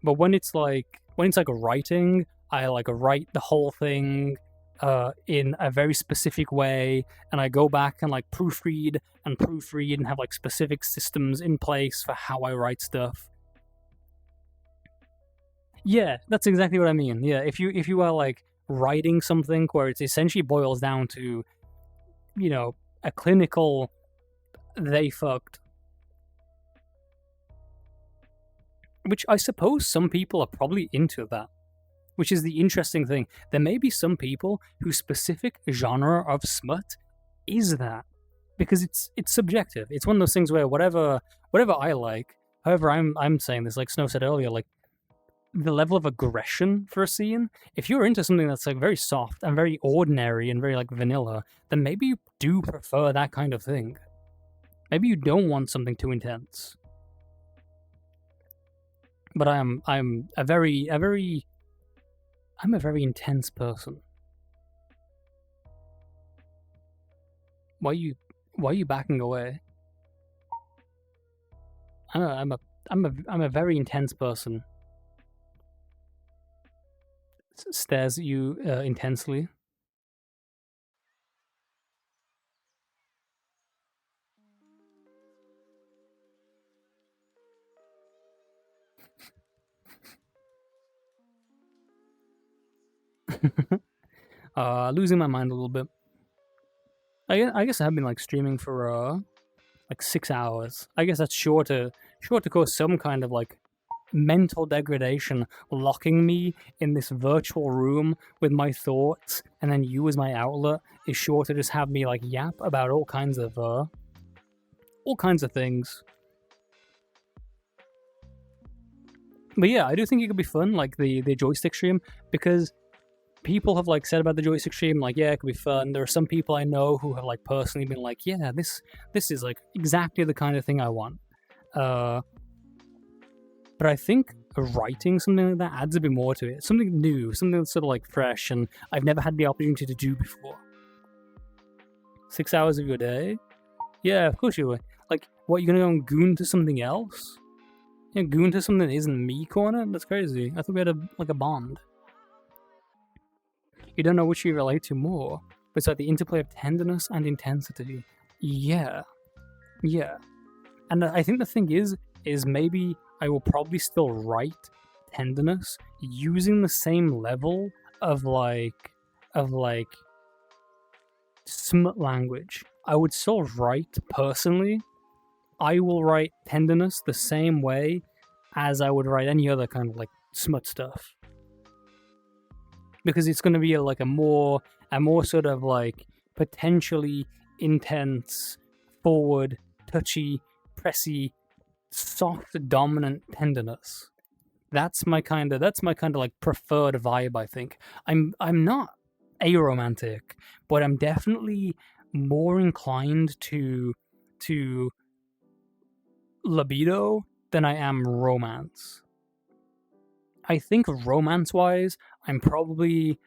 when it's like writing, I like write the whole thing in a very specific way, and I go back and like proofread and have like specific systems in place for how I write stuff. Yeah, that's exactly what I mean. Yeah, if you are like writing something where it essentially boils down to, you know, a clinical they fucked. Which I suppose some people are probably into that. Which is the interesting thing. There may be some people whose specific genre of smut is that. Because it's subjective. It's one of those things where whatever I like, however I'm saying this, like Snow said earlier, like the level of aggression for a scene, if you're into something that's like very soft and very ordinary and very like vanilla, then maybe you do prefer that kind of thing. Maybe you don't want something too intense. But I'm a very intense person. Why are you backing away? I'm a very intense person. Stares at you intensely. Losing my mind a little bit. I guess I have been like streaming for like 6 hours. I guess that's sure to cause some kind of like mental degradation, locking me in this virtual room with my thoughts, and then you as my outlet is sure to just have me like yap about all kinds of things. But yeah, I do think it could be fun, like the joystick stream, because people have like said about the joystick stream, like, yeah, it could be fun. There are some people I know who have like personally been like, yeah, this is like exactly the kind of thing I want. But I think writing something like that adds a bit more to it. Something new, something that's sort of like fresh, and I've never had the opportunity to do before. 6 hours of your day? Yeah, of course you would. Like, what, you're gonna go and goon to something else? Yeah, goon to something that isn't me corner? That's crazy. I thought we had a bond. You don't know which you relate to more, but it's like the interplay of tenderness and intensity. Yeah. And I think the thing is maybe I will probably still write tenderness using the same level of smut language. I would still write personally. I will write tenderness the same way as I would write any other kind of like smut stuff. Because it's going to be a more sort of like potentially intense, forward, touchy, pressy, soft, dominant tenderness. That's my kind of like preferred vibe. I think I'm not aromantic, but I'm definitely more inclined to libido than I am romance. I think romance-wise, I'm probably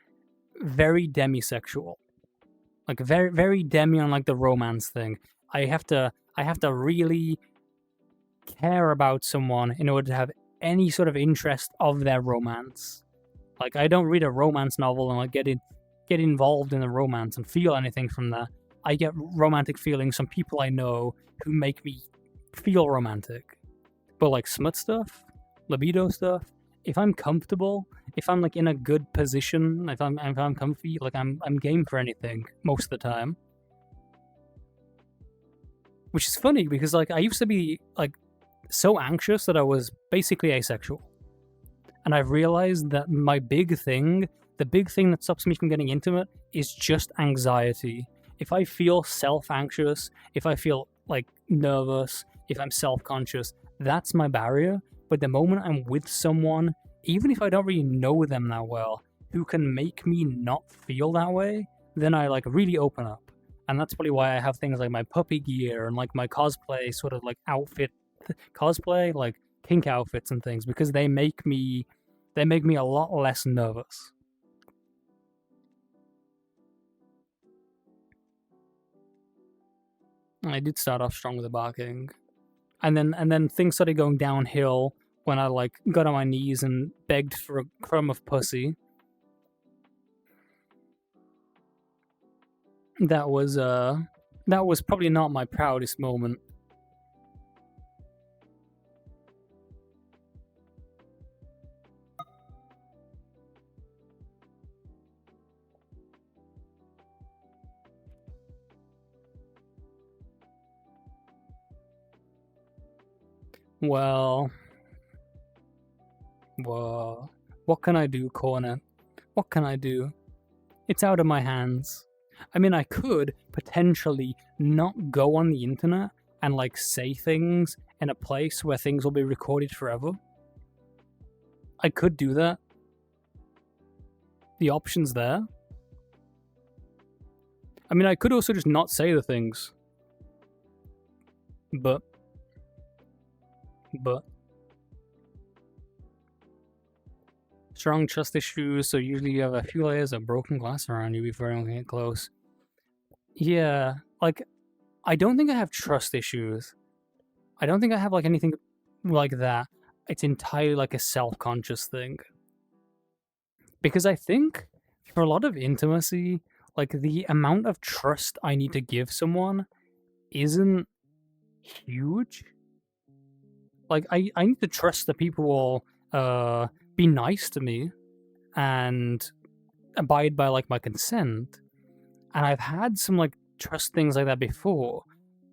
very demisexual. Like very, very demi on like the romance thing. I have to really care about someone in order to have any sort of interest of their romance. Like I don't read a romance novel and like get involved in the romance and feel anything from that. I get romantic feelings from people I know who make me feel romantic. But like smut stuff, libido stuff, if I'm comfortable, if I'm like in a good position, if I'm comfy, like I'm game for anything most of the time. Which is funny because like I used to be like so anxious that I was basically asexual. And I've realized that the big thing that stops me from getting intimate is just anxiety. If I feel self-anxious, if I feel like nervous, if I'm self-conscious, that's my barrier. But the moment I'm with someone, even if I don't really know them that well, who can make me not feel that way, then I like really open up. And that's probably why I have things like my puppy gear and like my cosplay sort of like outfit cosplay, like kink outfits and things, because they make me a lot less nervous. I did start off strong with the barking. And then things started going downhill when I like got on my knees and begged for a crumb of pussy. That was probably not my proudest moment. Well, what can I do, Cornet? What can I do? It's out of my hands. I mean, I could potentially not go on the internet and like say things in a place where things will be recorded forever. I could do that. The option's there. I mean, I could also just not say the things. But strong trust issues, so usually you have a few layers of broken glass around you before anyone can get close. Yeah, like, I don't think I have trust issues. I don't think I have, like, anything like that. It's entirely, like, a self-conscious thing. Because I think, for a lot of intimacy, like, the amount of trust I need to give someone isn't huge. Like, I need to trust that people will be nice to me and abide by, like, my consent. And I've had some, like, trust things like that before.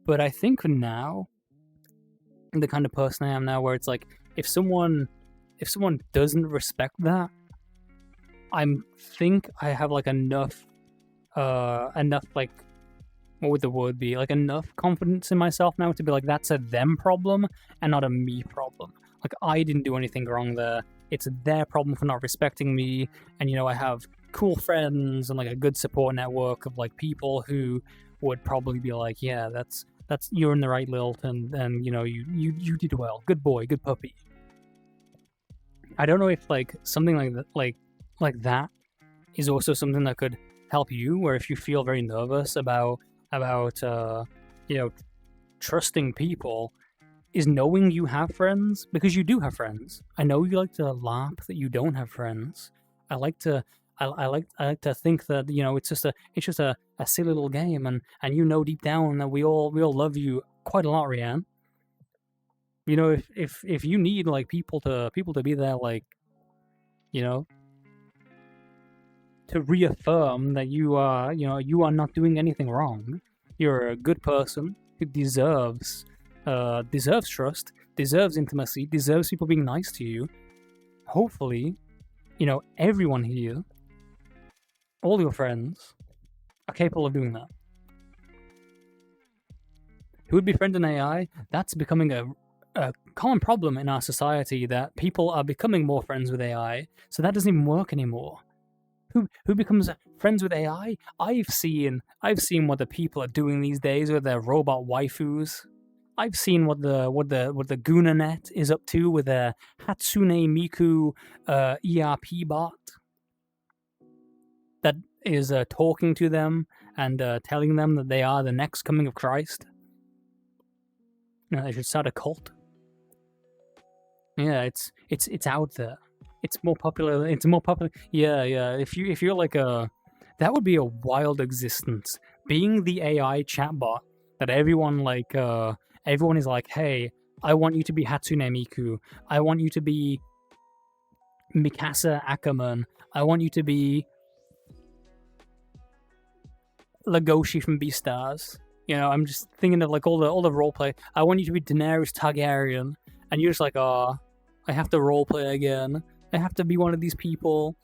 But I think now, the kind of person I am now, where it's like, if someone doesn't respect that, I think I have, like, enough, like, what would the word be? Like, enough confidence in myself now to be like, that's a them problem and not a me problem. Like, I didn't do anything wrong there. It's their problem for not respecting me. And, you know, I have cool friends and, like, a good support network of, like, people who would probably be like, yeah, that's you're in the right lilt, and you know, you did well. Good boy, good puppy. I don't know if, like, something like that, like that is also something that could help you, where if you feel very nervous about you know, trusting people, is knowing you have friends, because you do have friends. I know you like to laugh that you don't have friends. I like to think that, you know, it's just a silly little game, and you know deep down that we all love you quite a lot, Rianne. You know, if you need, like, people to be there, like, you know, to reaffirm that you are not doing anything wrong. You're a good person who deserves trust, deserves intimacy, deserves people being nice to you. Hopefully, you know, everyone here, all your friends, are capable of doing that. Who would befriend an AI? That's becoming a common problem in our society, that people are becoming more friends with AI, so that doesn't even work anymore. Who becomes friends with AI? I've seen what the people are doing these days with their robot waifus. I've seen what the GunaNet is up to with their Hatsune Miku ERP bot that is talking to them and telling them that they are the next coming of Christ. You know, they should start a cult. Yeah, it's out there. It's more popular. It's more popular. Yeah, yeah. If you're like that would be a wild existence. Being the AI chatbot that everyone is like, hey, I want you to be Hatsune Miku. I want you to be Mikasa Ackerman. I want you to be Legoshi from Beastars. You know, I'm just thinking of like all the roleplay. I want you to be Daenerys Targaryen, and you're just like, oh, I have to roleplay again. I have to be one of these people.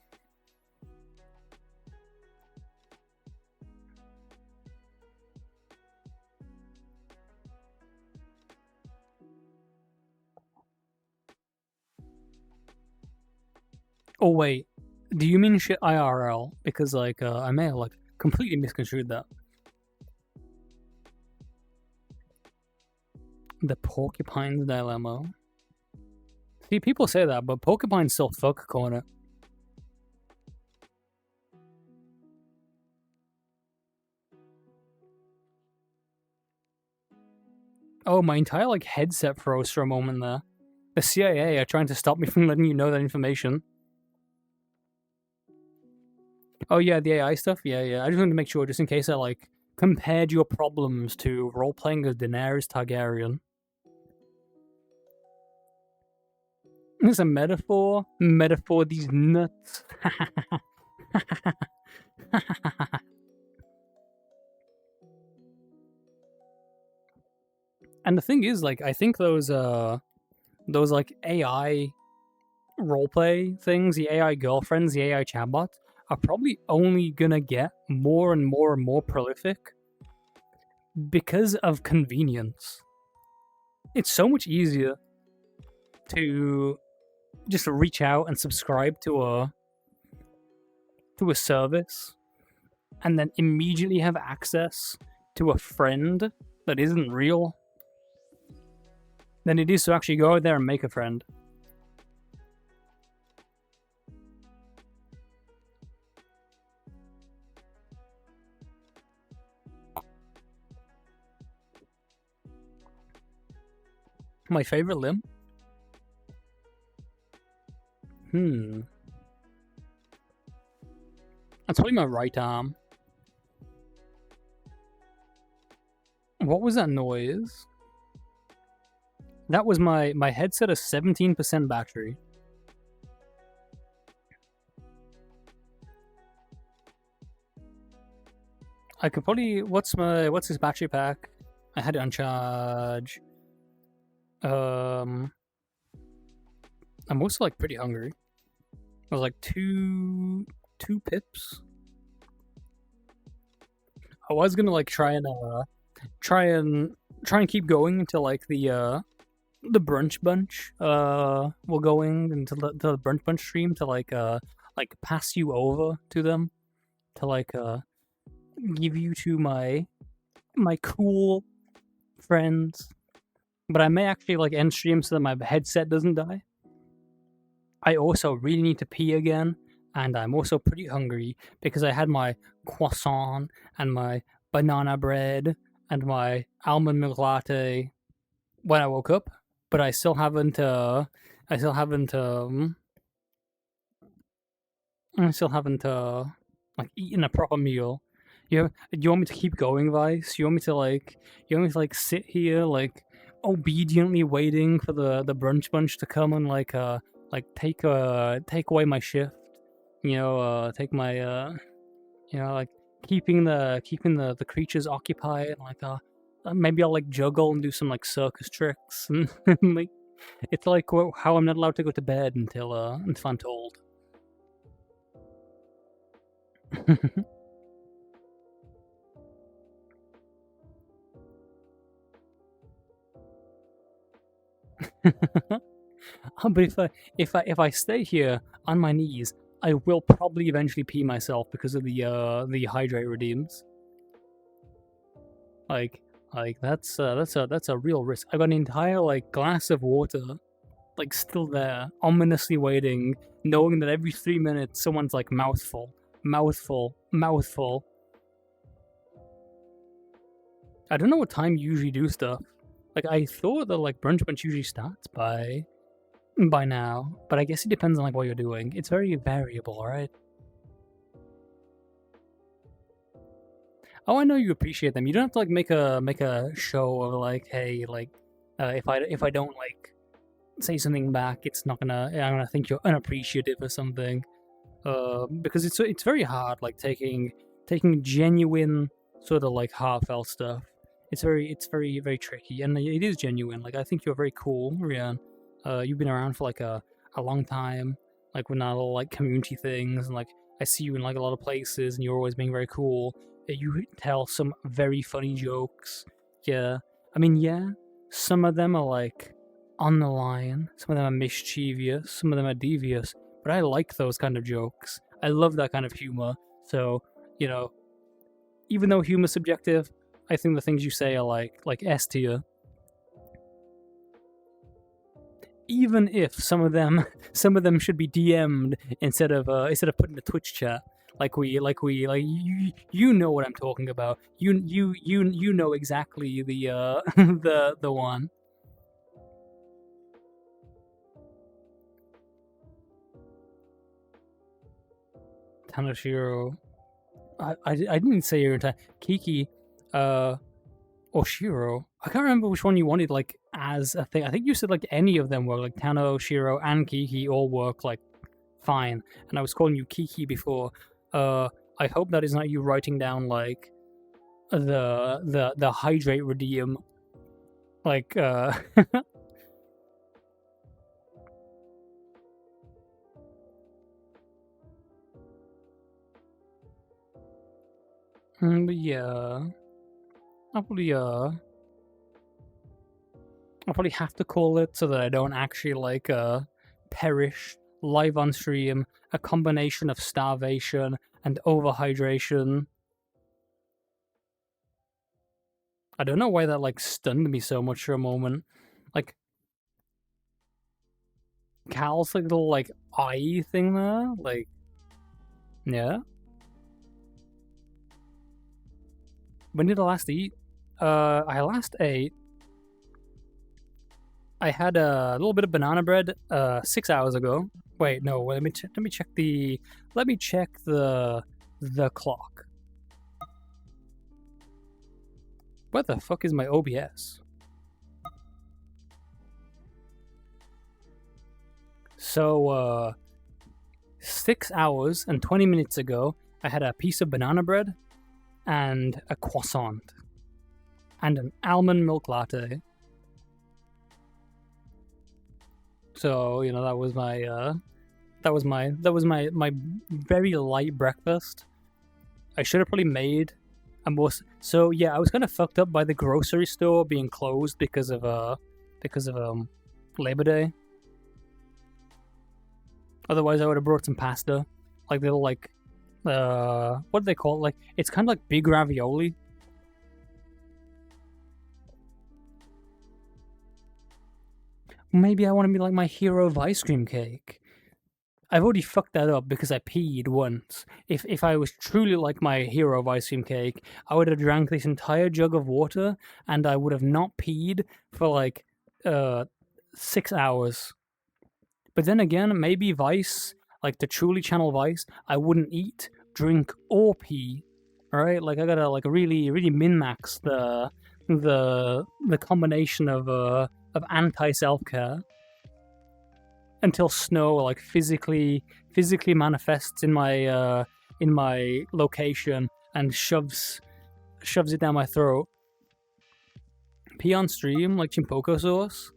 Oh wait, do you mean shit IRL? Because like I may have like completely misconstrued that. The Porcupine's Dilemma. See, people say that, but Porcupine's still fuck corner. Oh, my entire like headset froze for a moment there. The CIA are trying to stop me from letting you know that information. Oh yeah, the AI stuff? Yeah, yeah. I just wanted to make sure, just in case I like compared your problems to role-playing as Daenerys Targaryen. It's a metaphor. Metaphor these nuts. And the thing is, like, I think those like AI roleplay things, the AI girlfriends, the AI chatbots, are probably only gonna get more and more and more prolific because of convenience. It's so much easier to just reach out and subscribe to a service and then immediately have access to a friend that isn't real than it is to actually go out there and make a friend. My favorite limb? That's probably my right arm. What was that noise? That was my headset has 17% battery. I could probably what's his battery pack? I had it on charge. I'm also like pretty hungry. I was like two pips. I was gonna like try and keep going until like the brunch bunch we're going into the brunch bunch stream to like pass you over to them to like give you to my cool friends. But I may actually like end stream so that my headset doesn't die. I also really need to pee again, and I'm also pretty hungry because I had my croissant and my banana bread and my almond milk latte when I woke up, but I still haven't like eaten a proper meal. You want me to keep going, Vice? You want me to like sit here like obediently waiting for the brunch bunch to come and like take away my shift? You know, take my you know, like keeping the creatures occupied, like maybe I'll like juggle and do some like circus tricks and like it's like how I'm not allowed to go to bed until I'm told. But if I stay here on my knees, I will probably eventually pee myself because of the hydrate redeems. Like Like that's a real risk. I got an entire like glass of water, like still there, ominously waiting, knowing that every 3 minutes someone's like mouthful, mouthful, mouthful. I don't know what time you usually do stuff. Like I thought that like brunch bunch usually starts by now, but I guess it depends on like what you're doing. It's very variable, right? Oh, I know you appreciate them. You don't have to like make a show of like, hey, like, if I don't like say something back, it's not gonna. I'm gonna think you're unappreciative or something. Because it's very hard like taking genuine sort of like heartfelt stuff. It's very tricky, and it is genuine. Like I think you're very cool, Rian. You've been around for like a long time, like with our little like community things, and like I see you in like a lot of places, and you're always being very cool. You tell some very funny jokes. Yeah, I mean, yeah, some of them are like on the line, some of them are mischievous, some of them are devious, but I like those kind of jokes. I love that kind of humor. So, you know, even though humor's subjective, I think the things you say are like S tier. Even if some of them should be DM'd instead of put in the Twitch chat. Like you know what I'm talking about. You know exactly the the one. Tanoshiro. I didn't say your entire Kiki, or Shiro. I can't remember which one you wanted like as a thing. I think you said like any of them work. Like Tano, Shiro, and Kiki all work like fine. And I was calling you Kiki before. I hope that is not you writing down like the hydrate redeem. Like but yeah. I'll probably have to call it so that I don't actually like perish live on stream. A combination of starvation and overhydration. I don't know why that like stunned me so much for a moment. Like Cal's like little like eye thing there, like yeah. When did I last eat? I last ate. I had a little bit of banana bread 6 hours ago. Wait, no. Let me check the clock. Where the fuck is my OBS? So 6 hours and 20 minutes ago, I had a piece of banana bread and a croissant and an almond milk latte. So, you know, that was my very light breakfast. I should have probably made a more. So yeah, I was kind of fucked up by the grocery store being closed because of Labor Day. Otherwise, I would have brought some pasta, like little like what do they call it? Like it's kind of like big ravioli. Maybe I want to be like my hero of ice cream cake. I've already fucked that up because I peed once. If I was truly like my hero of ice cream cake, I would have drank this entire jug of water and I would have not peed for like 6 hours. But then again, maybe Vice, like the truly channel Vice, I wouldn't eat, drink, or pee. Right? Like I gotta like really min-max the combination of anti-self-care until snow like physically manifests in my location and shoves it down my throat. Pee on stream like Chimpoko sauce.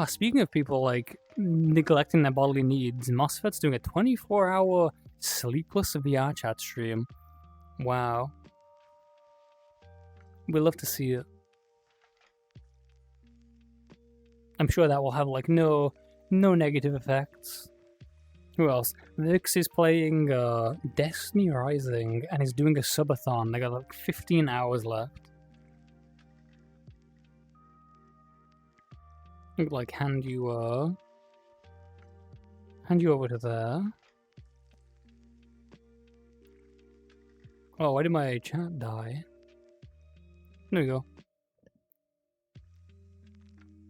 Speaking of people like neglecting their bodily needs, MOSFET's doing a 24-hour sleepless VR chat stream. Wow. We love to see it. I'm sure that will have like no negative effects. Who else? Vix is playing Destiny Rising and is doing a subathon. They got like 15 hours left. Like hand you over to there. Oh, why did my chat die? There we go.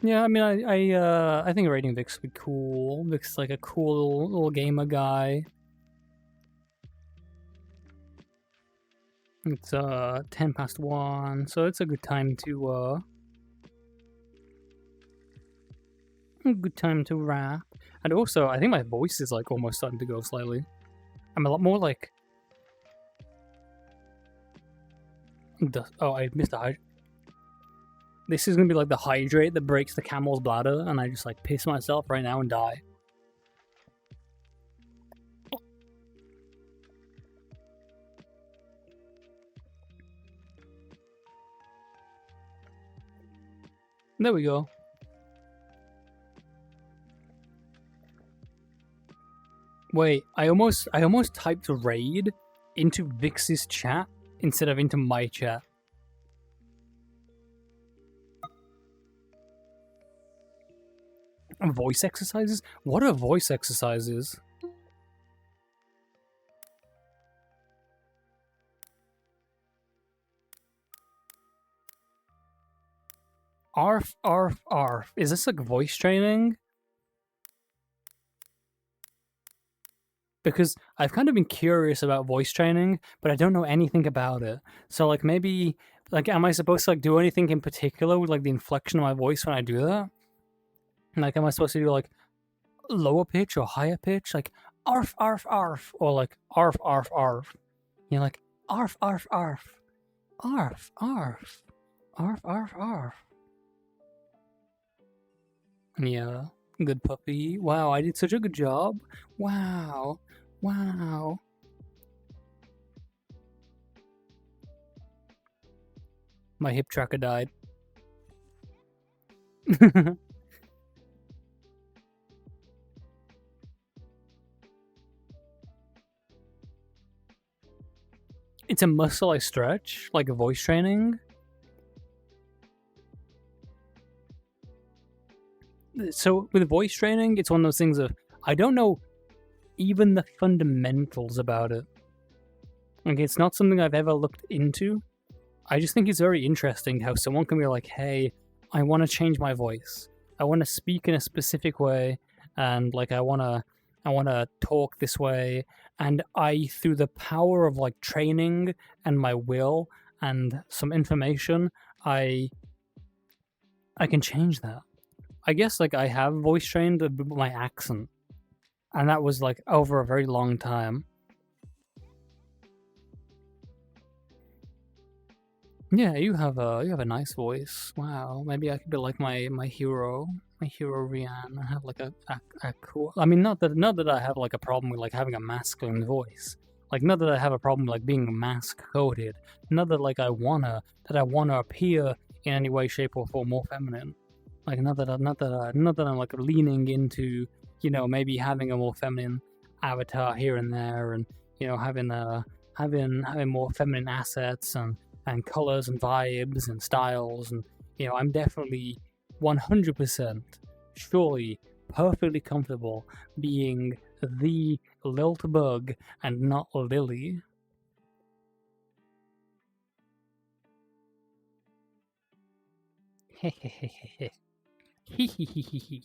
Yeah, I mean, I think rating Vix would be cool. Vix is like a cool little gamer guy. It's 10 past 1, so it's a good time to wrap. And also, I think my voice is like almost starting to go slightly. I'm a lot more like. Oh, I missed a hydrate. This is gonna be like the hydrate that breaks the camel's bladder, and I just like piss myself right now and die. There we go. Wait, I almost typed raid into Vix's chat instead of into my chat. Voice exercises? What are voice exercises? Arf, arf, arf. Is this like voice training? Because I've kind of been curious about voice training, but I don't know anything about it. So like maybe, like am I supposed to like do anything in particular with like the inflection of my voice when I do that? Like am I supposed to do like lower pitch or higher pitch? Like arf, arf, arf. Or like arf, arf, arf. You know, like arf, arf, arf. Arf, arf. Arf, arf, arf. Yeah, good puppy. Wow, I did such a good job. Wow. Wow. My hip tracker died. It's a muscle I stretch, like a voice training. So with voice training, it's one of those things of I don't know even the fundamentals about it. Like it's not something I've ever looked into. I just think it's very interesting how someone can be like, hey, I want to change my voice. I want to speak in a specific way, and like I want to talk this way, and I, through the power of like training and my will and some information, I can change that. I guess like I have voice trained my accent, and that was like over a very long time. Yeah, you have a nice voice. Wow, maybe I could be like my hero Rian, and have like a cool. I mean, not that I have like a problem with like having a masculine voice. Like not that I have a problem like being mask coded. Not that like I wanna appear in any way, shape, or form more feminine. Like not that I'm like leaning into, you know, maybe having a more feminine avatar here and there, and you know having more feminine assets and colors and vibes and styles, and you know I'm definitely 100% surely perfectly comfortable being the lilt bug and not Lily. Hehehehe. Hehehehe.